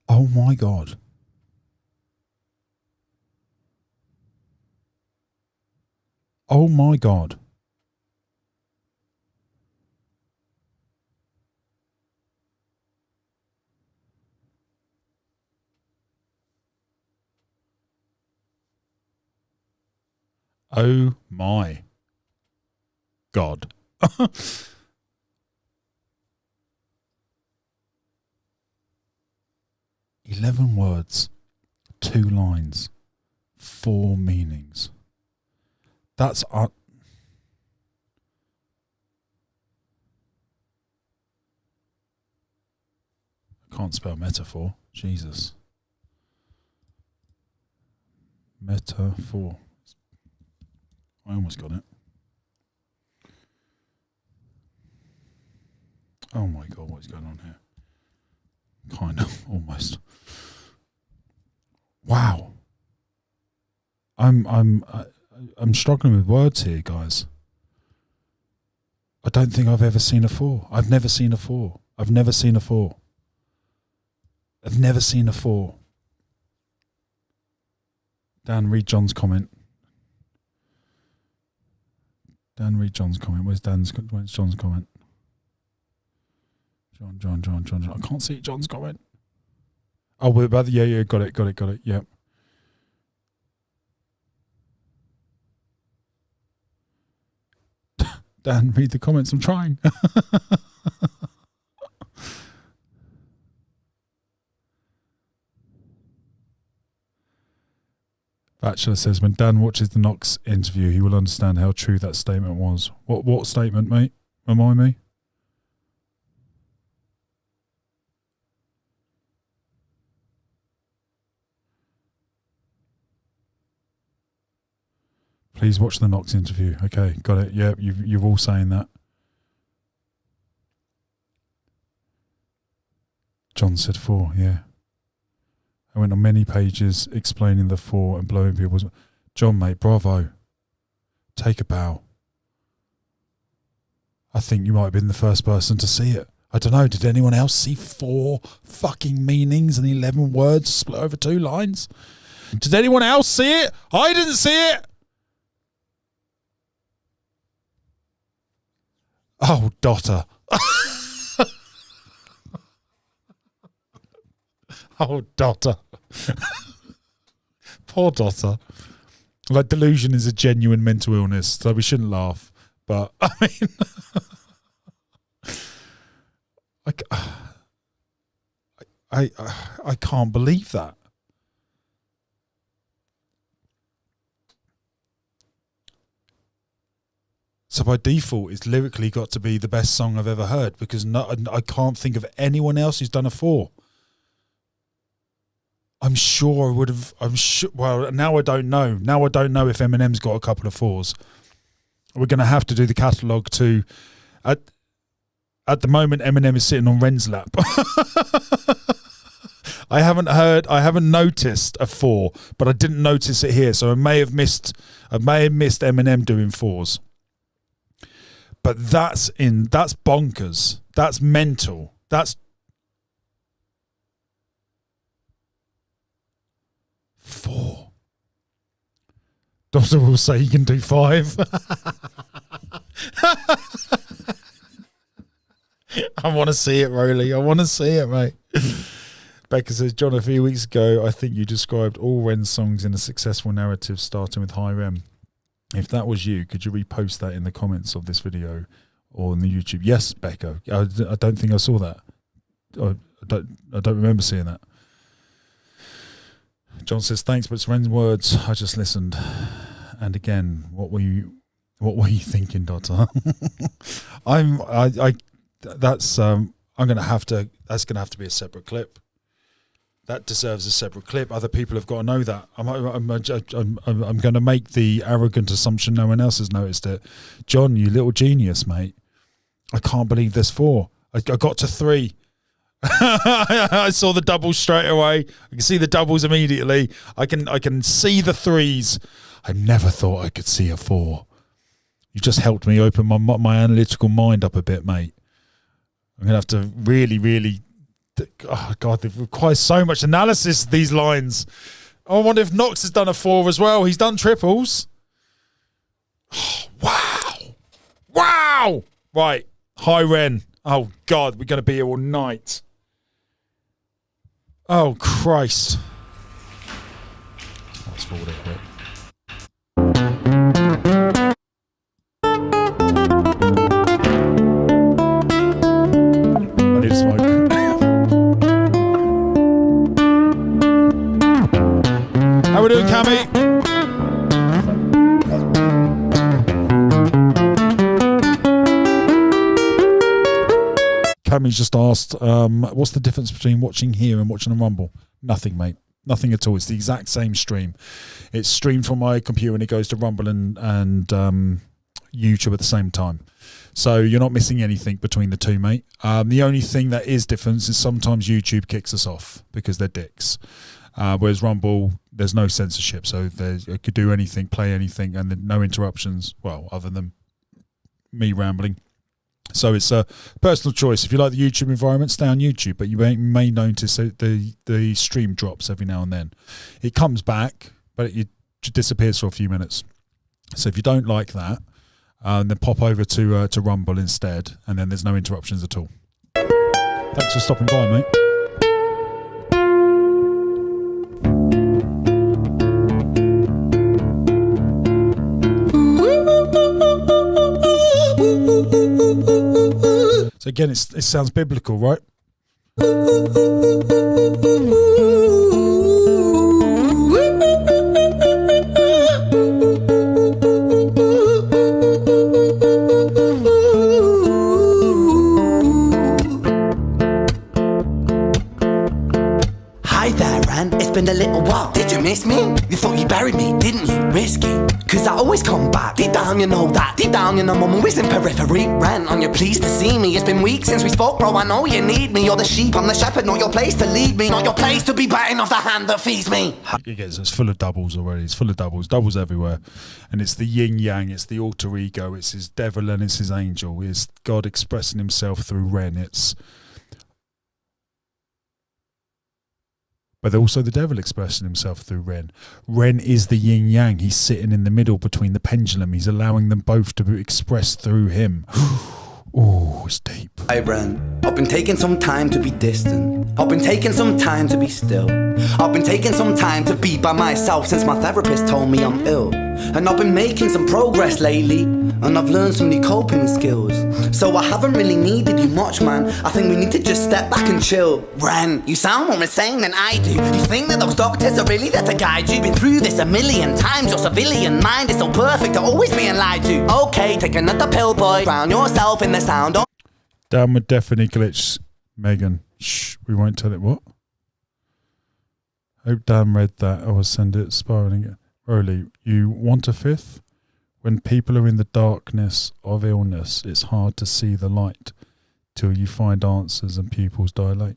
Oh my God. Oh my God. Oh my God. 11 words, 2 lines, 4 meanings. That's I can't spell metaphor. Jesus. Metaphor. I almost got it. Oh my God, what is going on here? Kind of, almost. Wow. I'm struggling with words here, guys. I don't think I've ever seen a 4. I've never seen a 4. I've never seen a 4. I've never seen a 4. Dan, read John's comment. Dan, read John's comment. Where's John's comment? John. I can't see John's comment. Oh, we're about the, yeah, got it. Yep. Dan, read the comments. I'm trying. Bachelor says, when Dan watches the Knox interview, he will understand how true that statement was. What statement, mate? Remind me. Please watch the Knox interview. Okay, got it. Yeah, you're all saying that. John said 4, yeah. I went on many pages explaining the 4 and blowing people's... John, mate, bravo. Take a bow. I think you might have been the first person to see it. I don't know, did anyone else see 4 fucking meanings and 11 words split over 2 lines? Did anyone else see it? I didn't see it! Oh, Dotter. Oh, Dotter. Poor Dotter. Like, delusion is a genuine mental illness, so we shouldn't laugh. But, I mean... I can't believe that. So by default, it's lyrically got to be the best song I've ever heard, because I can't think of anyone else who's done a 4. I'm sure I would have. I'm sure. Well, now I don't know. Now I don't know if Eminem's got a couple of 4s. We're going to have to do the catalogue too. At the moment, Eminem is sitting on Ren's lap. I haven't noticed a 4, but I didn't notice it here, so I may have missed Eminem doing 4s. But that's bonkers. That's mental. That's 4. Doctor will say he can do 5. I want to see it, Rolly. I want to see it, mate. Becca says, John, a few weeks ago, I think you described all Rens songs in a successful narrative starting with high REM. If that was you, could you repost that in the comments of this video or on the YouTube? Yes, Becca. I don't think I saw that. I don't remember seeing that. John says, thanks, but it's Ren's words. I just listened. And again, what were you thinking, Doctor? That's gonna have to be a separate clip. That deserves a separate clip. Other people have got to know that. I'm going to make the arrogant assumption no one else has noticed it. John, you little genius, mate. I can't believe there's 4. I got to 3. I saw the doubles straight away. I can see the doubles immediately. I can see the 3s. I never thought I could see a 4. You just helped me open my analytical mind up a bit, mate. I'm going to have to really, oh God, they require so much analysis, these lines. I wonder if Knox has done a 4 as well. He's done triples. Oh, wow. Right, high Ren. Oh God, we're going to be here all night. Oh Christ. Let's forward it a bit. I need to smoke. How we doing, Cammy? Cammy's just asked, what's the difference between watching here and watching a Rumble? Nothing, mate. Nothing at all. It's the exact same stream. It's streamed from my computer and it goes to Rumble and YouTube at the same time. So you're not missing anything between the two, mate. The only thing that is different is sometimes YouTube kicks us off because they're dicks. Whereas Rumble, there's no censorship. So it could do anything, play anything, and then no interruptions. Well, other than me rambling. So it's a personal choice. If you like the YouTube environment, stay on YouTube. But you may notice that the stream drops every now and then. It comes back, but it disappears for a few minutes. So if you don't like that, then pop over to Rumble instead, and then there's no interruptions at all. Thanks for stopping by, mate. So again, it sounds biblical, right? Hi there, Ren. It's been a little while. Did you miss me? You thought you buried me, didn't you? Risky. Cause I always come back. Deep down, you know that. Deep down, you know I'm always in periphery. Ren, on your pleased to see me. It's been weeks since we spoke, bro. I know you need me. You're the sheep, I'm the shepherd. Not your place to lead me. Not your place to be biting off the hand that feeds me. It's full of doubles already. It's full of doubles everywhere. And it's the yin yang. It's the alter ego. It's his devil and it's his angel. It's God expressing himself through Ren. But also the devil expressing himself through Ren. Ren is the yin yang. He's sitting in the middle between the pendulum. He's allowing them both to be expressed through him. Oh, it's deep. Hi, Ren. I've been taking some time to be distant. I've been taking some time to be still. I've been taking some time to be by myself since my therapist told me I'm ill. And I've been making some progress lately, and I've learned some new coping skills. So I haven't really needed you much, man. I think we need to just step back and chill. Ren, you sound more insane than I do. You think that those doctors are really there to guide you? Been through this a million times. Your civilian mind is so perfect to always being lied to. Okay, take another pill, boy. Drown yourself in the sound of... Down with deafening glitch, Megan. Shh, we won't tell it what. Hope Dan read that. I will send it spiraling. Rolly, you want a fifth? When people are in the darkness of illness, it's hard to see the light till you find answers and pupils dilate.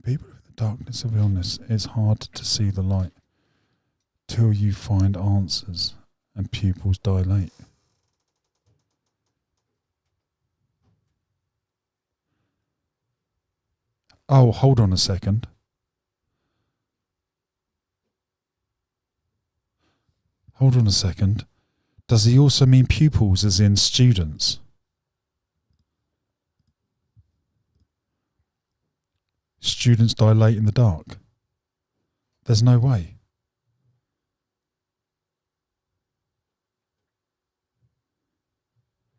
People with the darkness of illness, it's hard to see the light till you find answers and pupils dilate. Oh, hold on a second. Hold on a second. Does he also mean pupils as in students? Students dilate in the dark? There's no way.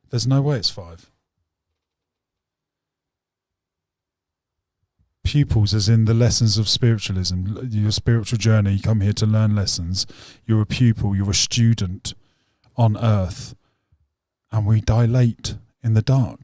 There's no way it's 5. Pupils as in the lessons of spiritualism, your spiritual journey, you come here to learn lessons. You're a pupil, you're a student on earth, and we dilate in the dark.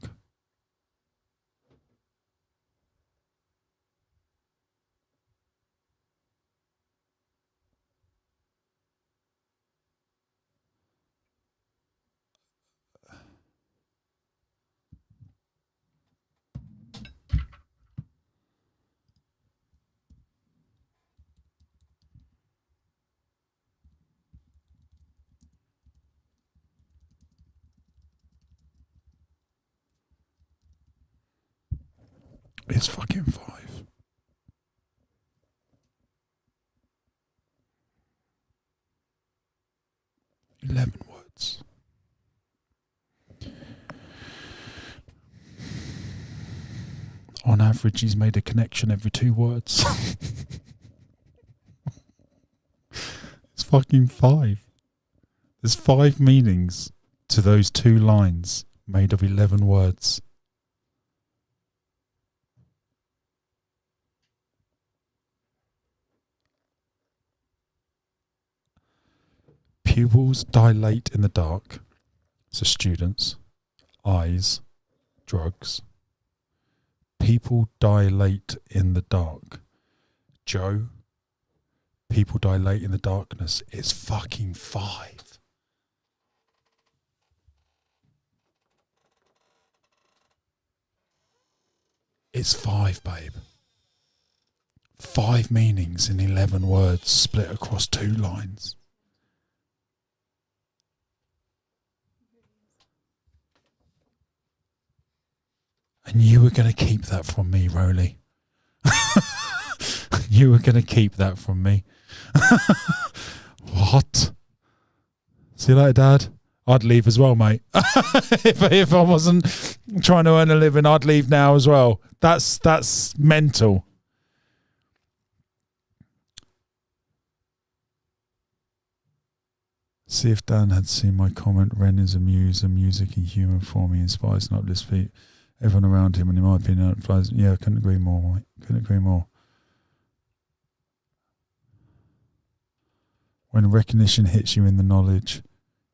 It's fucking 5. $11 words. On average, he's made a connection every 2 words. It's fucking 5. There's 5 meanings to those 2 lines made of 11 words. Pupils dilate in the dark. So students. Eyes. Drugs. People dilate in the dark. Joe. People dilate in the darkness. It's fucking 5. It's 5, babe. 5 meanings in 11 words split across 2 lines. And you were going to keep that from me, Rolly. You were going to keep that from me. What? See you later, Dad. I'd leave as well, mate. if I wasn't trying to earn a living, I'd leave now as well. That's mental. See if Dan had seen my comment. Ren is a muse, and music and humour for me inspires and uplifts everyone around him, and in my opinion, it flies. Yeah, I couldn't agree more, mate. Couldn't agree more. When recognition hits you, the knowledge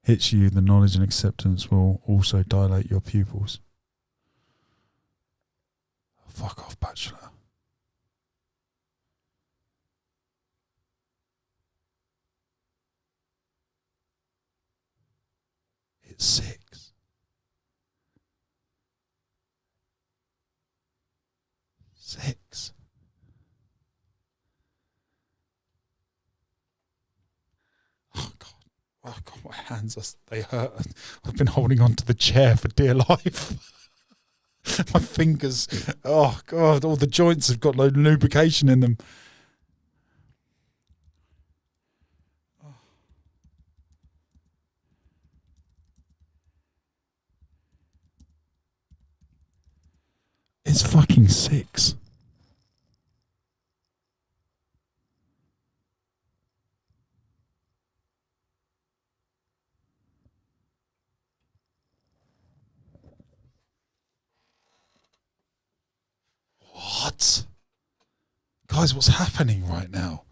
and acceptance will also dilate your pupils. Fuck off, Bachelor. It's 6. 6. Oh God, my hands, they hurt. I've been holding on to the chair for dear life. My fingers, oh God, all the joints have got no lubrication in them. It's fucking 6. What? Guys, what's happening right now?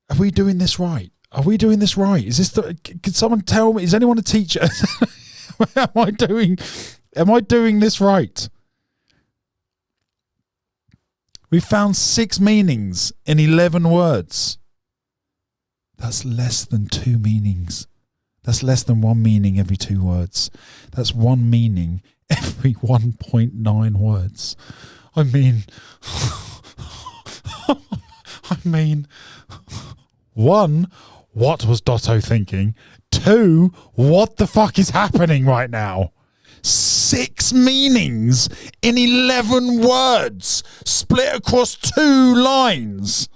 Are we doing this right? Are we doing this right? Is this can someone tell me? Is anyone a teacher? Am I doing this right? We found 6 meanings in 11 words. That's less than 2 meanings. That's less than 1 meaning every 2 words. That's 1 meaning every 1.9 words. I mean, I mean, 1, what was Dotto thinking? 2, what the fuck is happening right now? 6 meanings in 11 words split across 2 lines.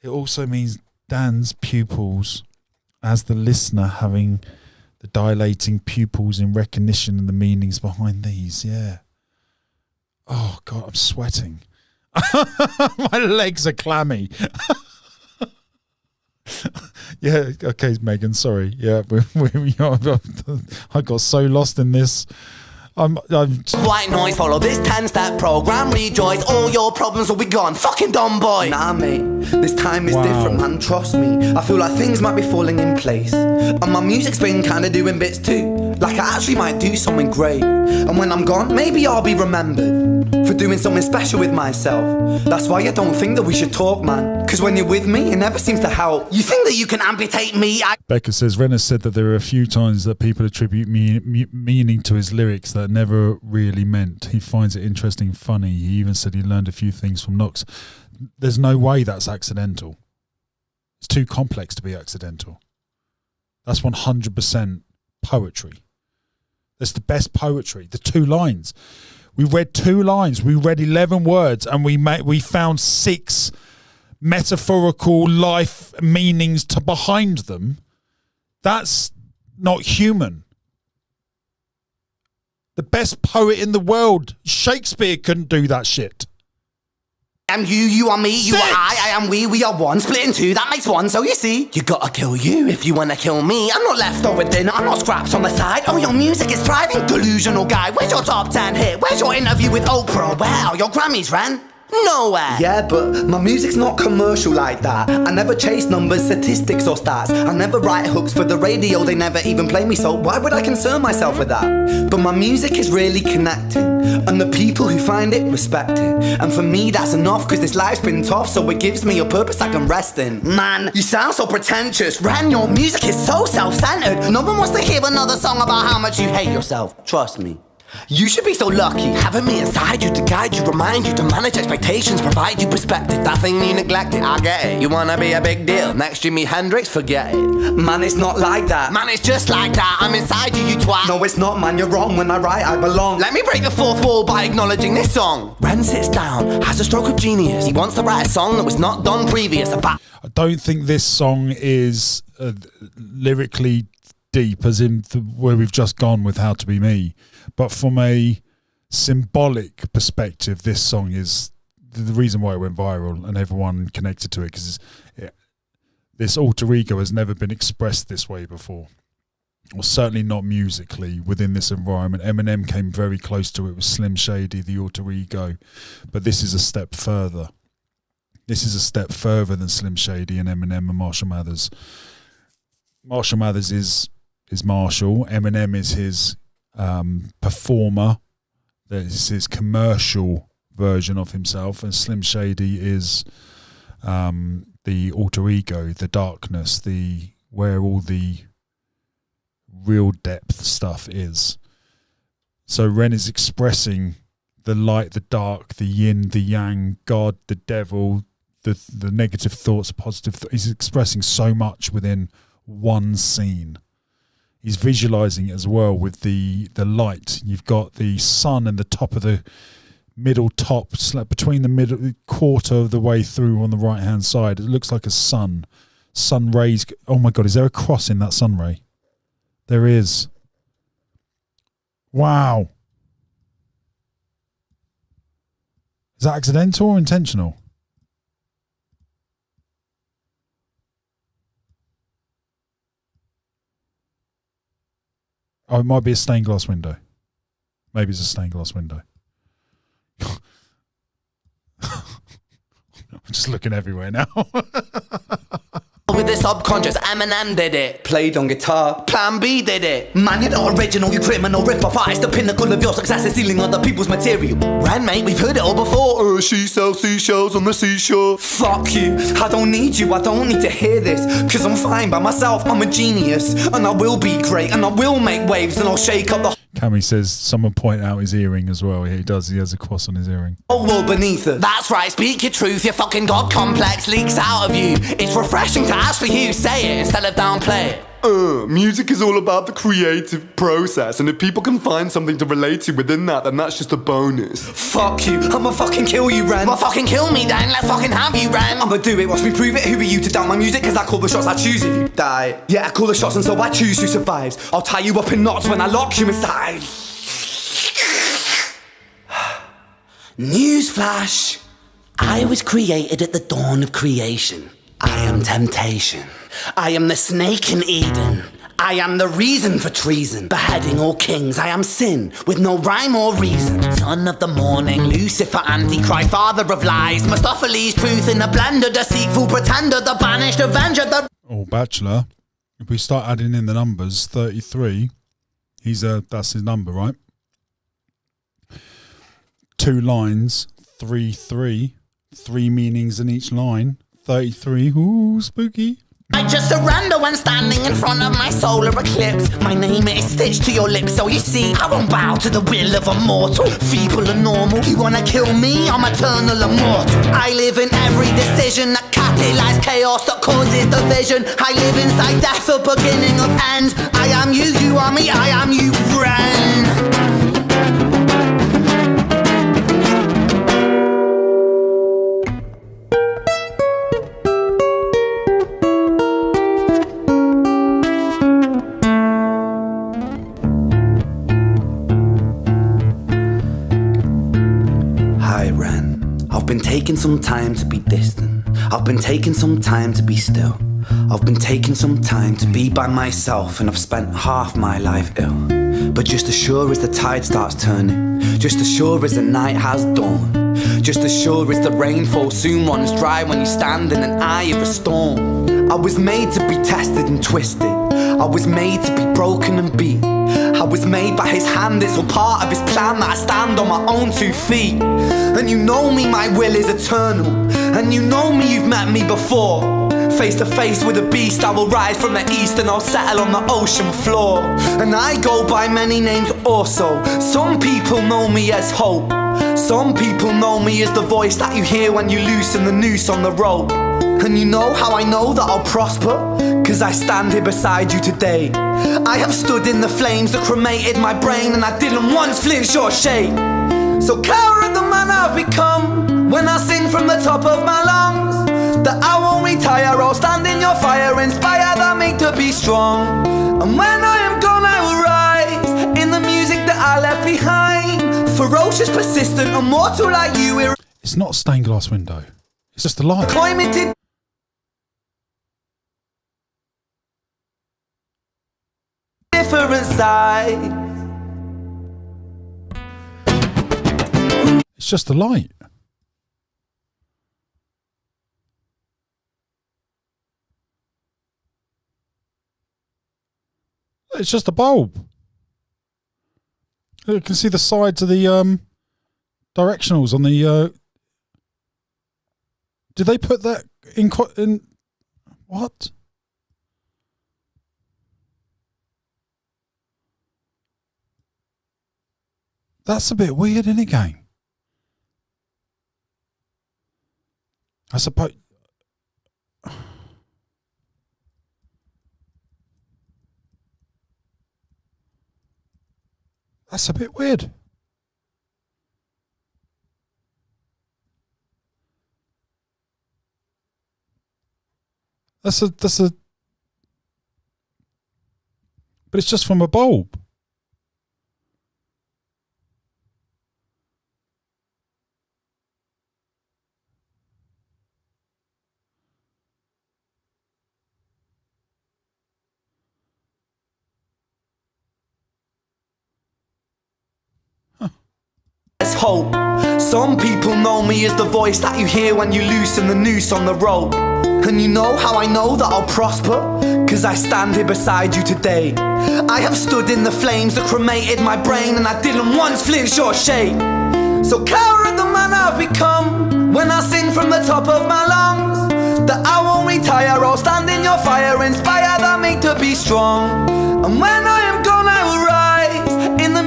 It also means Dan's pupils, as the listener, having the dilating pupils in recognition of the meanings behind these. Yeah. Oh, God, I'm sweating. My legs are clammy. Yeah, okay, Megan, sorry. Yeah, I got so lost in this. White noise, follow this 10-step program. Rejoice, all your problems will be gone. Fucking dumb boy. Nah, mate, this time is different, man. Trust me. I feel like things might be falling in place, and my music's been kinda doing bits too. Like I actually might do something great, and when I'm gone, maybe I'll be remembered for doing something special with myself. That's why I don't think that we should talk, man. Cause when you're with me, it never seems to help. You think that you can amputate me? Becca says, Ren has said that there are a few times that people attribute meaning to his lyrics that never really meant. He finds it interesting and funny. He even said he learned a few things from Knox. There's no way that's accidental. It's too complex to be accidental. That's 100% poetry. That's the best poetry. The 2 lines. We read 2 lines. We read 11 words, and we found 6 metaphorical life meanings behind them. That's not human. The best poet in the world, Shakespeare, couldn't do that shit. I'm you are me, you are I am we are one, split in 2, that makes 1, so you see, you gotta kill you if you wanna kill me. I'm not leftover dinner, I'm not scraps on the side. Oh, your music is thriving, delusional guy. Where's your top 10 hit? Where's your interview with Oprah? Where are your Grammys, Ren? Nowhere. Yeah, but my music's not commercial like that. I never chase numbers, statistics or stats. I never write hooks for the radio, they never even play me, so why would I concern myself with that? But my music is really connecting, and the people who find it respect it. And for me that's enough, cause this life's been tough, so it gives me a purpose I can rest in. Man, you sound so pretentious. Ren, your music is so self-centered. No one wants to hear another song about how much you hate yourself. Trust me. You should be so lucky, having me inside you to guide you, remind you to manage expectations, provide you perspective. That thing you neglected, I get it. You wanna be a big deal, next Jimi Hendrix, forget it. Man, it's not like that. Man, it's just like that. I'm inside you, you twat. No, it's not, man, you're wrong. When I write, I belong. Let me break the 4th wall by acknowledging this song. Ren sits down, has a stroke of genius. He wants to write a song that was not done previous. I don't think this song is lyrically deep, as in where we've just gone with How to Be Me. But from a symbolic perspective, this song is the reason why it went viral and everyone connected to it, because this alter ego has never been expressed this way before, or certainly not musically within this environment. Eminem came very close to it with Slim Shady, the alter ego, but this is a step further. This is a step further than Slim Shady and Eminem and Marshall Mathers. Marshall Mathers is Marshall. Eminem is his performer. That is his commercial version of himself, and Slim Shady is the alter ego, the darkness, where all the real depth stuff is. So Ren is expressing the light, the dark, the yin, the yang, God, the devil, the negative thoughts, positive thoughts. He's expressing so much within one scene. He's visualizing it as well with the light. You've got the sun and the top of the middle top, between the middle quarter of the way through on the right hand side. It looks like a sun rays. Oh my God, is there a cross in that sun ray? There is. Wow. Is that accidental or intentional? Oh, it might be a stained glass window. Maybe it's a stained glass window. I'm just looking everywhere now. With the subconscious, Eminem did it. Played on guitar. Plan B did it. Man, you're not original, you criminal rip-off artist. The pinnacle of your success is stealing other people's material. Ren, mate, we've heard it all before. She sells seashells on the seashore. Fuck you, I don't need you, I don't need to hear this. Cause I'm fine by myself, I'm a genius. And I will be great, and I will make waves, and I'll shake up the... Cammy says someone point out his earring as well. He does. He has a cross on his earring. Oh, well, beneath us. That's right, speak your truth. Your fucking God complex leaks out of you. It's refreshing to actually hear you say it instead of downplay it. Music is all about the creative process, and if people can find something to relate to within that, then that's just a bonus. Fuck you, I'ma fucking kill you, Ren. Well, fucking kill me then, let's fucking have you, Ren. I'ma do it, watch me prove it. Who are you to doubt my music? Cause I call the shots, I choose if you die. Yeah, I call the shots and so I choose who survives. I'll tie you up in knots when I lock you inside. Newsflash, I was created at the dawn of creation. I am temptation. I am the snake in Eden. I am the reason for treason. Beheading all kings, I am sin, with no rhyme or reason. Son of the morning, Lucifer, Antichrist, father of lies. Mephistopheles, truth in a blender, deceitful pretender, the banished avenger, the... Oh, Bachelor. If we start adding in the numbers, 33, that's his number, right? 2 lines, 3 meanings in each line. 33, ooh, spooky. I just surrender when standing in front of my solar eclipse. My name is stitched to your lips, so you see, I won't bow to the will of a mortal. Feeble and normal, you wanna kill me? I'm eternal immortal. I live in every decision that catalyzes chaos, that causes division. I live inside death, the beginning of ends. I am you, you are me, I am you, Ren. I've been taking some time to be distant. I've been taking some time to be still. I've been taking some time to be by myself, and I've spent half my life ill. But just as sure as the tide starts turning, just as sure as the night has dawned, just as sure as the rainfall soon runs dry when you stand in an eye of a storm. I was made to be tested and twisted. I was made to be broken and beat. I was made by his hand, it's all part of his plan that I stand on my own 2 feet. And you know me, my will is eternal. And you know me, you've met me before. Face to face with a beast, I will rise from the east and I'll settle on the ocean floor. And I go by many names also. Some people know me as hope. Some people know me as the voice that you hear when you loosen the noose on the rope. And you know how I know that I'll prosper? Cause I stand here beside you today. I have stood in the flames that cremated my brain, and I didn't once flinch or shake. So cower at the man I've become when I sing from the top of my lungs that I won't retire, I'll stand in your fire, inspire that make to be strong. And when I am gone I will rise in the music that I left behind. Ferocious, persistent, immortal like you. It's not a stained glass window. It's just a light. Climate different sides. It's just a light. It's just a bulb. You can see the sides of the directionals on the. Did they put that in what? That's a bit weird, isn't it, gang? I suppose. That's a bit weird. That's a. But it's just from a bulb. Hope. Some people know me as the voice that you hear when you loosen the noose on the rope. And you know how I know that I'll prosper? Cause I stand here beside you today. I have stood in the flames that cremated my brain, and I didn't once flinch or shake. So cower at the man I've become when I sing from the top of my lungs that I won't retire, I'll stand in your fire, inspire that make to be strong. And when I am gone I will rise in the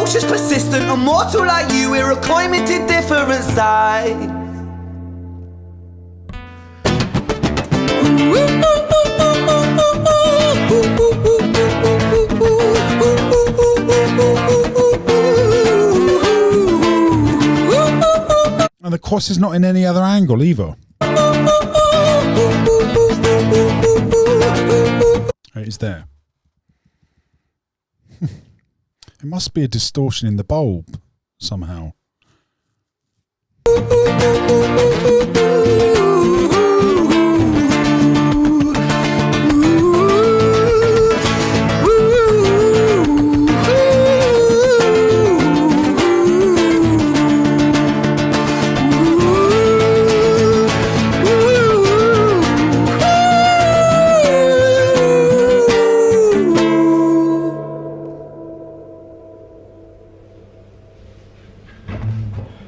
ferocious, persistent, immortal like you, irrecoimented different sides. And the cross is not in any other angle either. It is there. It must be a distortion in the bulb somehow.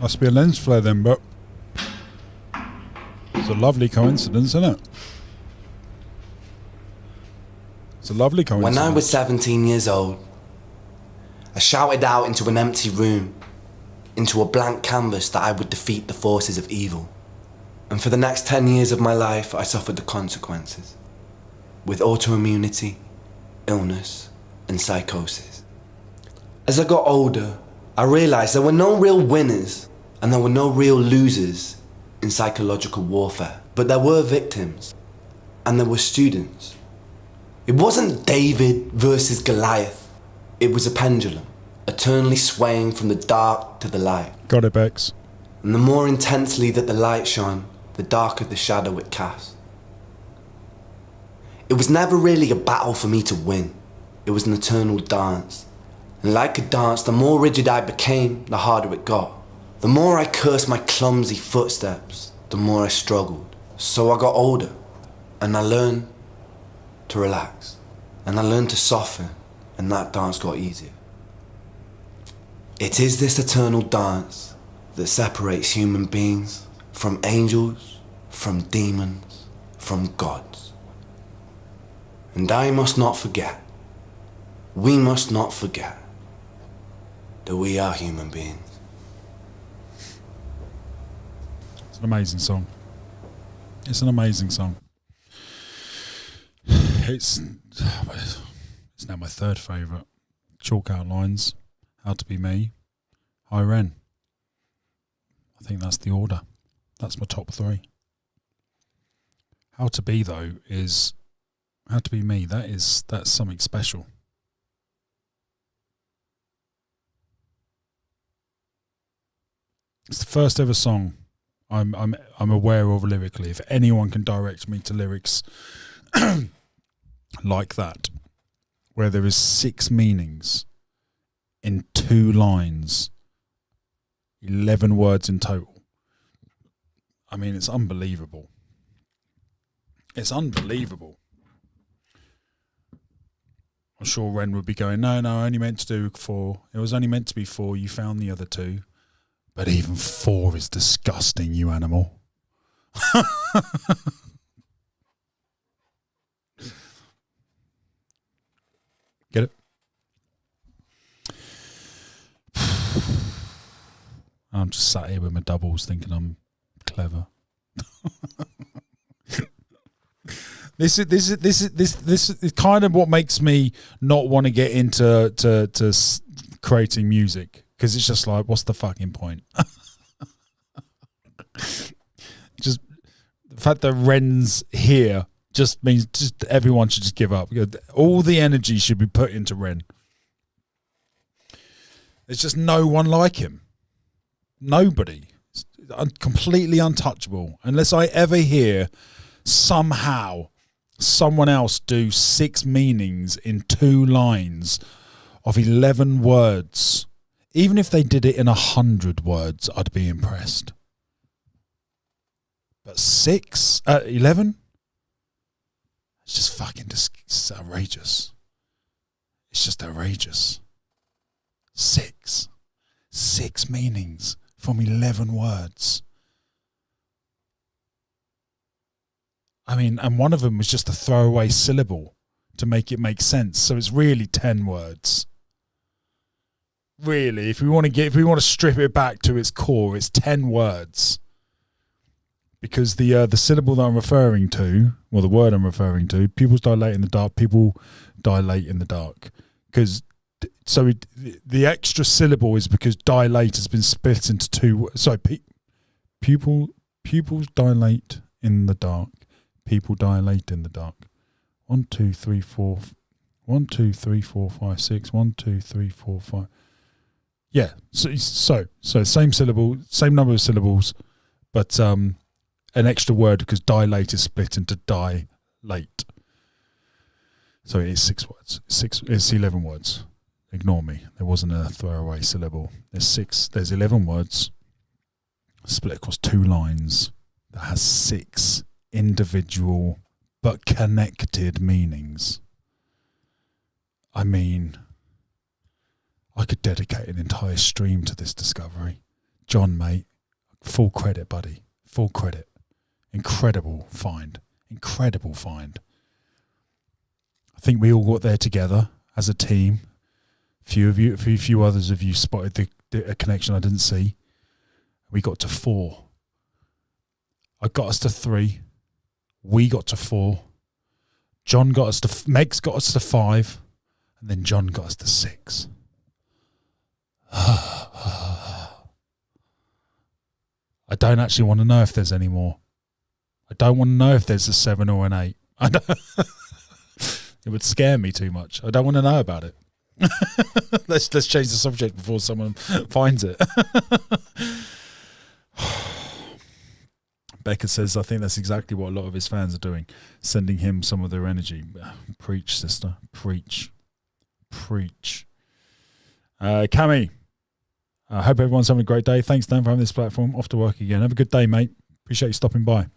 Must be a lens flare then, but it's a lovely coincidence, isn't it? It's a lovely coincidence. When I was 17 years old, I shouted out into an empty room, into a blank canvas, that I would defeat the forces of evil. And for the next 10 years of my life, I suffered the consequences, with autoimmunity, illness, and psychosis. As I got older, I realized there were no real winners and there were no real losers in psychological warfare, but there were victims and there were students. It wasn't David versus Goliath. It was a pendulum, eternally swaying from the dark to the light. Got it, Bex. And the more intensely that the light shone, the darker the shadow it cast. It was never really a battle for me to win. It was an eternal dance. And like a dance, the more rigid I became, the harder it got. The more I cursed my clumsy footsteps, the more I struggled. So I got older, and I learned to relax. And I learned to soften, and that dance got easier. It is this eternal dance that separates human beings from angels, from demons, from gods. And I must not forget, we must not forget, that we are human beings. It's an amazing song. It's an amazing song. It's now my third favourite. Chalk Outlines, How to Be Me, Hi Ren. I think that's the order. That's my top three. How to Be, though, is How to Be Me. That's something special. It's the first ever song I'm aware of lyrically. If anyone can direct me to lyrics like that, where there is 6 meanings in 2 lines, 11 words in total. I mean, it's unbelievable. It's unbelievable. I'm sure Ren would be going, no, I only meant to do 4. It was only meant to be 4. You found the other 2. But even 4 is disgusting, you animal. Get it? I'm just sat here with my doubles thinking I'm clever. This is kind of what makes me not want to get into creating music. Because it's just like, what's the fucking point? Just the fact that Ren's here just means just everyone should just give up. All the energy should be put into Ren. There's just no one like him. Nobody. It's completely untouchable. Unless I ever hear somehow someone else do 6 meanings in 2 lines of 11 words. Even if they did it in 100 words, I'd be impressed. But 11? It's just fucking it's outrageous. It's just outrageous. 6 meanings from 11 words. I mean, and one of them was just a throwaway syllable to make it make sense. So it's really 10 words. really, if we want to strip it back to its core, it's 10 words. Because the syllable that I'm referring to, or the word I'm referring to, pupils dilate in the dark, people dilate in the dark. Because the extra syllable is because dilate has been split into two. Sorry, pupils dilate in the dark, people dilate in the dark. 1, 2, 3, 4. 1, 2, 3, 4, 5, 6. 1, 2, 3, 4, 5. Yeah. So same syllable, same number of syllables, but an extra word because dilate is split into dilate. So it is 6 words. It's 11 words. Ignore me. There wasn't a throwaway syllable. There's 11 words split across 2 lines that has 6 individual but connected meanings. I mean, I could dedicate an entire stream to this discovery. John, mate, full credit, buddy. Full credit. Incredible find. Incredible find. I think we all got there together as a team. Few others of you spotted a connection I didn't see. We got to 4. I got us to 3. We got to 4. John got us to Meg's got us to 5, and then John got us to 6. I don't actually want to know if there's any more. I don't want to know if there's a 7 or an 8. It would scare me too much. I don't want to know about it. Let's change the subject before someone finds it. Becca says, I think that's exactly what a lot of his fans are doing, sending him some of their energy. Preach, sister. Preach. Preach. Cammy, I hope everyone's having a great day. Thanks, Dan, for having this platform. Off to work again. Have a good day, mate. Appreciate you stopping by.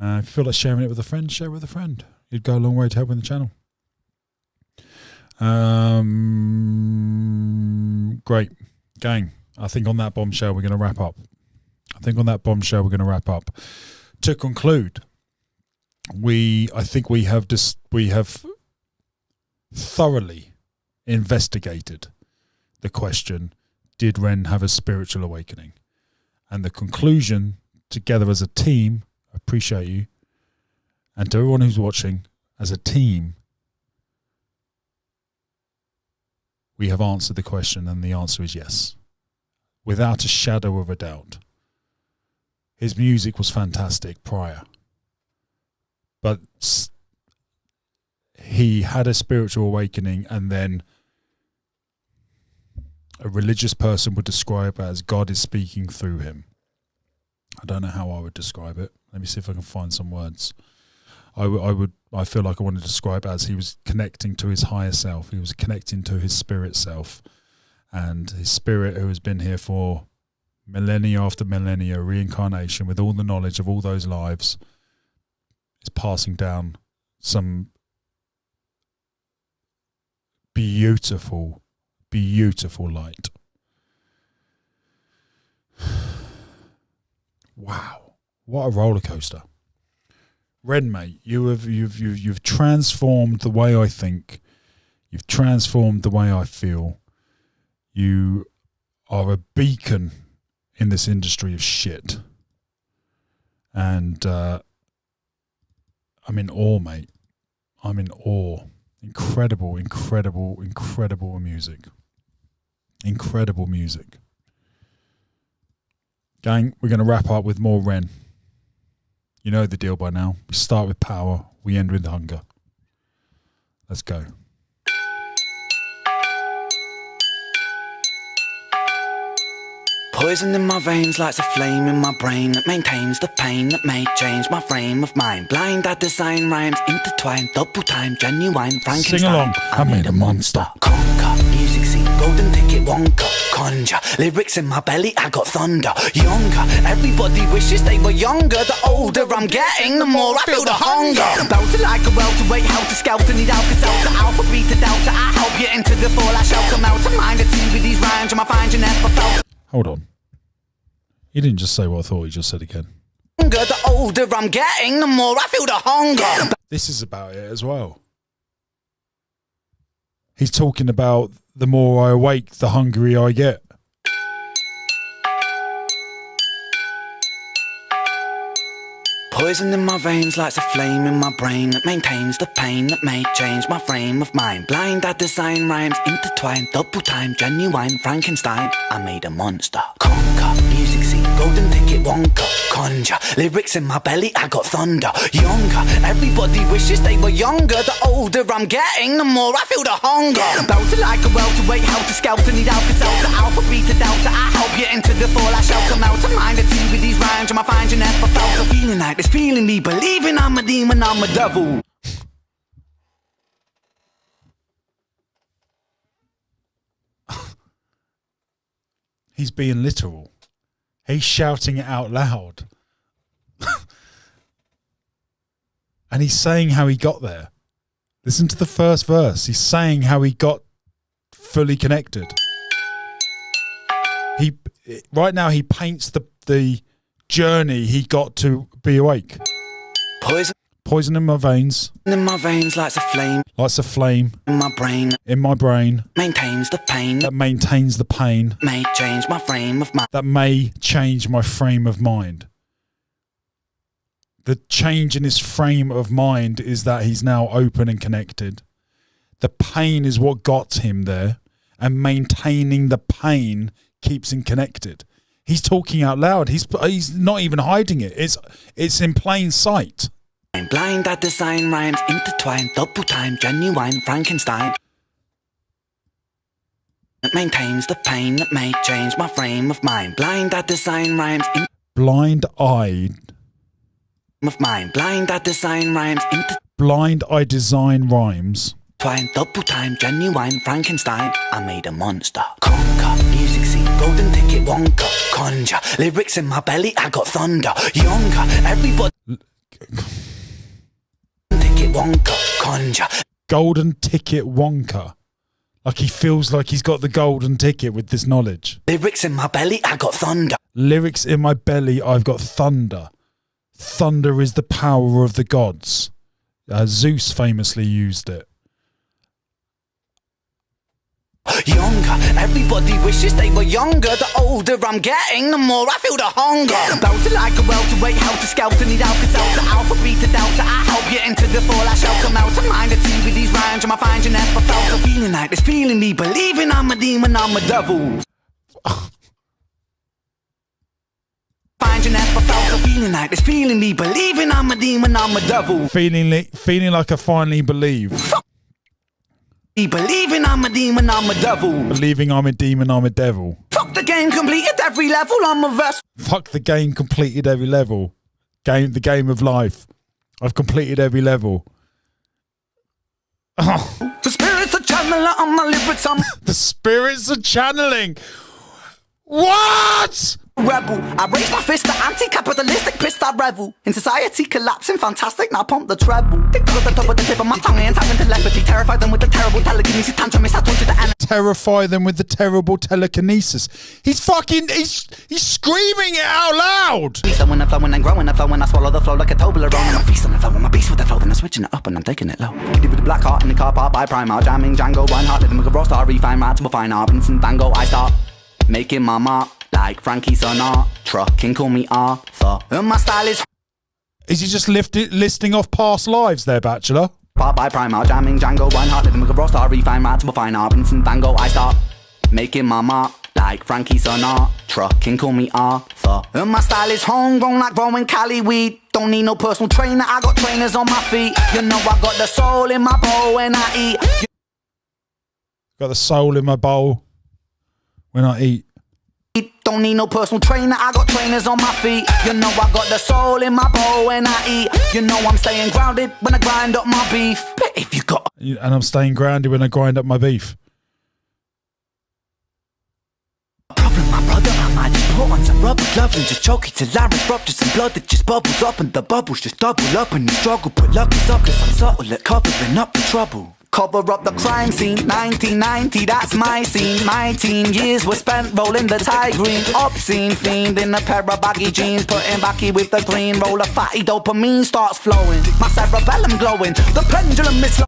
If you feel like sharing it with a friend, share it with a friend. You'd go a long way to helping the channel. Great. Gang, I think on that bombshell we're going to wrap up. To conclude, I think we have thoroughly investigated the question, did Ren have a spiritual awakening? And the conclusion, together as a team, I appreciate you, and to everyone who's watching, as a team, we have answered the question, and the answer is yes. Without a shadow of a doubt. His music was fantastic prior. But he had a spiritual awakening, and then a religious person would describe it as God is speaking through him. I don't know how I would describe it. Let me see if I can find some words. I feel like I want to describe it as he was connecting to his higher self. He was connecting to his spirit self. And his spirit, who has been here for millennia after millennia, reincarnation, with all the knowledge of all those lives, is passing down some beautiful, beautiful light. Wow, what a roller coaster. Ren, mate, you've transformed the way I think. You've transformed the way I feel. You are a beacon in this industry of shit. And I'm in awe, mate. I'm in awe. Incredible, incredible, incredible music. Incredible music. Gang, we're going to wrap up with more Ren. You know the deal by now. We start with power, we end with hunger. Let's go. Poison in my veins lights a flame in my brain that maintains the pain that may change my frame of mind. Blind, I design rhymes intertwined, double time, genuine, Frankenstein. Sing along. I made a monster. Conquer, music scene, golden ticket, Wonka, conjure. Lyrics in my belly, I got thunder. Younger, everybody wishes they were younger. The older I'm getting, the more I feel the hunger. Belter like a welterweight, helter skelter, need Alka-Seltzer, alpha, beta, delta. I help you into the fall, I shelter, melt a mind at sea with these rhymes, and I find you never felt. Hold on. He didn't just say what I thought, he just said again. The older I'm getting, the more I feel the hunger. This is about it as well. He's talking about the more I awake, the hungrier I get. Poison in my veins lights a flame in my brain that maintains the pain that may change my frame of mind. Blind, I design rhymes intertwined, double time, genuine Frankenstein. I made a monster. Conquer, music scene, golden ticket, Wonka. Conjure, lyrics in my belly, I got thunder. Younger, everybody wishes they were younger. The older I'm getting, the more I feel the hunger. Belter like a welterweight, helter skelter, need Alka-Seltzer, alpha, beta, delta. I help you into the fall, I shelter, melt a mind a tea with these rhymes. I find you never felt a feeling like this, feeling me, believing I'm a demon, I'm a devil. He's being literal. He's shouting it out loud. And he's saying how he got there. Listen to the first verse. He's saying how he got fully connected. Right now he paints the journey he got to be awake. Poison in my veins. In my veins lights a flame. Lights a flame. In my brain. In my brain. Maintains the pain. That maintains the pain. May change my frame of mind. That may change my frame of mind. The change in his frame of mind is that he's now open and connected. The pain is what got him there, and maintaining the pain keeps him connected. He's talking out loud. He's not even hiding it. It's in plain sight. I'm blind, I design rhymes intertwined, double time, genuine Frankenstein. It maintains the pain that may change my frame of mind. Blind, I design rhymes. Blind-eyed. Of mine. Blind, I design rhymes. Blind, I design rhymes. Twine, double time, genuine Frankenstein. I made a monster. Conquer, music scene, golden ticket, Wonka. Conjure, lyrics in my belly, I got thunder. Younger, everybody. Ticket, Wonka. Conjure. Golden ticket, Wonka. Like he feels like he's got the golden ticket with this knowledge. Lyrics in my belly, I got thunder. Lyrics in my belly, I've got thunder. Thunder is the power of the gods. Zeus famously used it. Younger, everybody wishes they were younger. The older I'm getting, the more I feel the hunger. Belter like a welterweight, helter skelter, need Alka-Seltzer, alpha, beta, delta. I help you into the fall, I shelter, melt a mind a tea with these rhymes. I find you never felt a feeling like this, feeling me, believing I'm a demon, I'm a devil. Find you never felt a feeling like this, feeling me, believing I'm a demon, I'm a devil. Feeling like I finally believe. Believing I'm a demon, I'm a devil. Believing I'm a demon, I'm a devil. Fuck the game, completed every level, I'm a vessel. Fuck the game, completed every level. The game of life. I've completed every level. Oh. The spirits are channeling on my lyrics, The spirits are channeling. What? Rebel, I raise my fist to anti-capitalistic pissed I revel in society collapsing, fantastic, now pump the treble. Tick to the top of the tip of my tongue and tapping telepathy. Terrify them with the terrible telekinesis tantrum. It's to the animal. Terrify them with the terrible telekinesis. He's screaming it out loud. Flowing and flowing and growing and flowing, I swallow the flow like a Toblerone. And I feast on the flow, I'm a beast with the flow, then I'm switching it up and I'm taking it low. Giddy with the black heart in the car park by Primark, jamming Django, Reinhardt, living with a raw star, refine rats, we'll find our Vincent Van Gogh. I start making my mark. Like Frankie Sinatra, can call me Arthur. And my style is. Is he just listing off past lives there, Bachelor? Part by Primark, jamming Django, Reinhardt, living with a raw star, refine rats, we'll find our Vincent Van Gogh. I start making my mark. Like Frankie Sinatra, can call me Arthur. And my style is homegrown like growing Cali weed. Don't need no personal trainer, I got trainers on my feet. You know I got the soul in my bowl when I eat. Got the soul in my bowl when I eat. Don't need no personal trainer, I got trainers on my feet. You know I got the soul in my bowl when I eat. You know I'm staying grounded when I grind up my beef. But if you got. And I'm staying grounded when I grind up my beef. Problem, my brother, I might just put on some rubber gloves and just choke it till I rupture some blood that just bubbles up and the bubbles just double up and you struggle. Put lucky suckers, I'm subtle at covering up the trouble. Cover up the crime scene, 1990, that's my scene. My teen years were spent rolling the Thai green. Obscene fiend in a pair of baggy jeans, putting backy with the green. Roll a fatty, dopamine starts flowing. My cerebellum glowing, the pendulum is...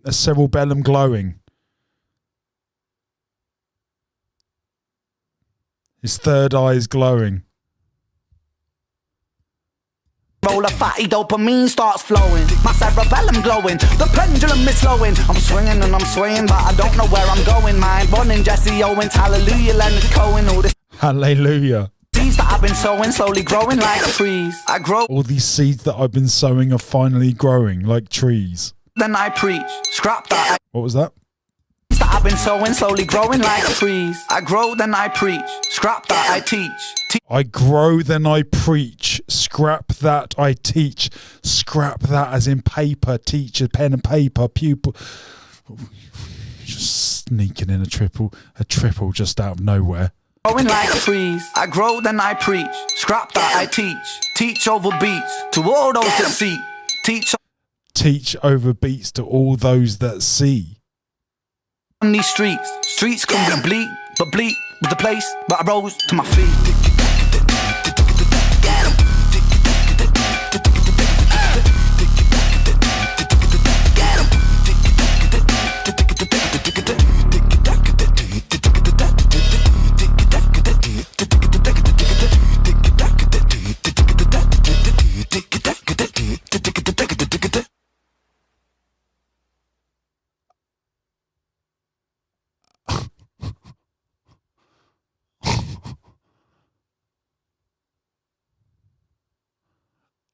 A cerebellum glowing. His third eye is glowing. Roll a fatty, dopamine starts flowing. My cerebellum glowing, the pendulum is slowing. I'm swinging and I'm swaying, but I don't know where I'm going. Mind running, Jesse Owens, hallelujah, Leonard Cohen. All the Hallelujah. seeds that I've been sowing, slowly growing like trees. I grow. All these seeds that I've been sowing are finally growing like trees. Then I preach. Scrap that. What was that? That I've been sowing, slowly growing like trees. I grow, then I preach. Scrap that, I teach. I grow, then I preach. Scrap that, I teach. Scrap that as in paper, teacher, pen and paper, pupil. Just sneaking in a triple just out of nowhere. Growing like trees. I grow, then I preach. Scrap that, I teach. Teach over beats to all those that see. Teach over beats to all those that see. On these streets can be bleak, but bleak was the place where I rose to my feet.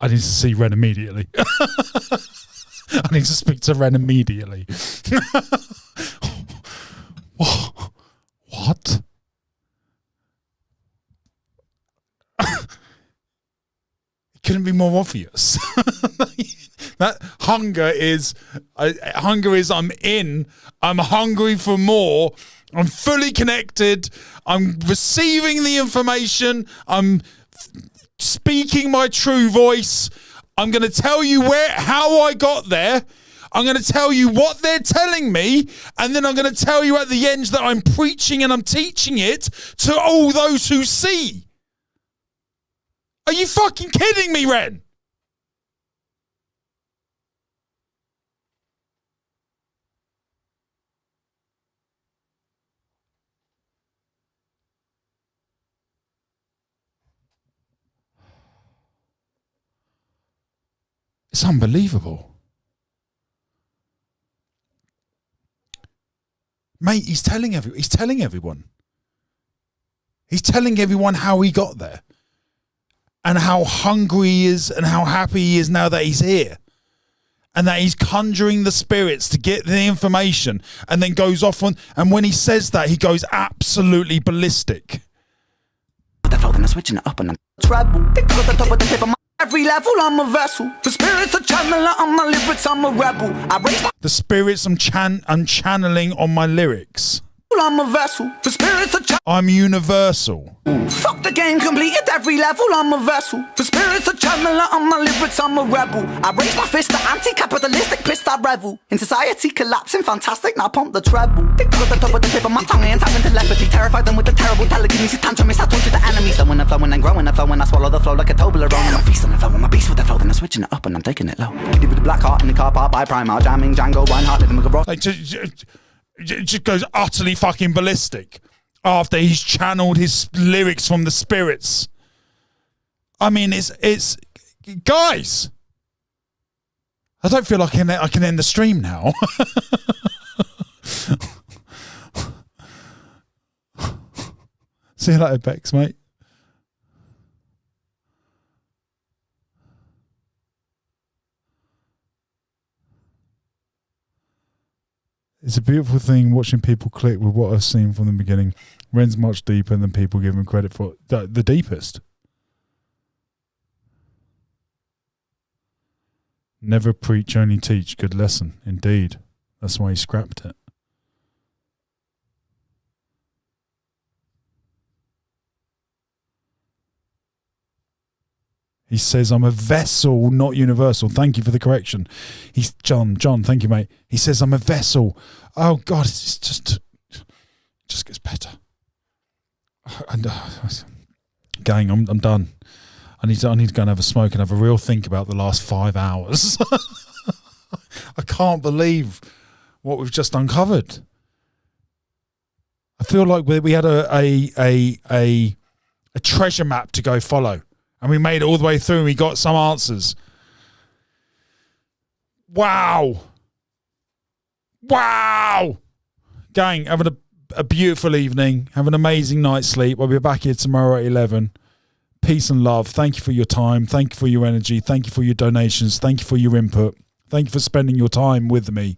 I need to see Ren immediately. I need to speak to Ren immediately. What? It couldn't be more obvious. That hunger is I'm hungry for more. I'm fully connected. I'm receiving the information. I'm speaking my true voice. I'm going to tell you how I got there. I'm going to tell you what they're telling me, and then I'm going to tell you at the end that I'm preaching and I'm teaching it to all those who see. Are you fucking kidding me, Ren? It's unbelievable. Mate, he's telling everyone. He's telling everyone how he got there. And how hungry he is and how happy he is now that he's here. And that he's conjuring the spirits to get the information and then goes off on, and when he says that, he goes absolutely ballistic. They're folding, switching it up and treble. They got the top of the tip of my every level, I'm a vessel. For spirits, a channeler on my lyrics, I'm a rebel. I raise the spirits I'm channeling on my lyrics. I'm a vessel. For spirits, I'm universal. Fuck the game, completed every level, I'm a vessel. For spirits, a channeler on my lyrics, I'm a rebel. I raise my fist, the anti-capitalistic pissed, I revel. In society collapsing, fantastic, now pump the treble. They got the top of the tip of my tongue and tapping telepathy. Terrified them with the terrible telekinesis, tantrum, I torture the enemies. Flowing and flowing and growing and flowing, I swallow the flow like a Toblerone. And I'm feasting and flowing, my beast with the flow, then I'm switching it up and I'm taking it low. With the black heart in the car park by Primal, jamming Django, Reinhardt, living with a rock. It just goes utterly fucking ballistic after he's channeled his lyrics from the spirits. I mean, it's guys. I don't feel like I can end the stream now. See you later, Bex, mate. It's a beautiful thing watching people click with what I've seen from the beginning. Ren's much deeper than people give him credit for. The deepest. Never preach, only teach. Good lesson. Indeed. That's why he scrapped it. He says, I'm a vessel, not universal. Thank you for the correction. He's John, thank you, mate. He says, I'm a vessel. Oh, God, it just gets better. And, gang, I'm done. I need to go and have a smoke and have a real think about the last 5 hours. I can't believe what we've just uncovered. I feel like we had a treasure map to go follow, and we made it all the way through and we got some answers. Wow. Gang, having a beautiful evening. Have an amazing night's sleep. I'll be back here tomorrow at 11. Peace and love. Thank you for your time. Thank you for your energy. Thank you for your donations. Thank you for your input. Thank you for spending your time with me.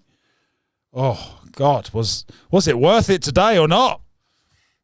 Oh, God, was it worth it today or not?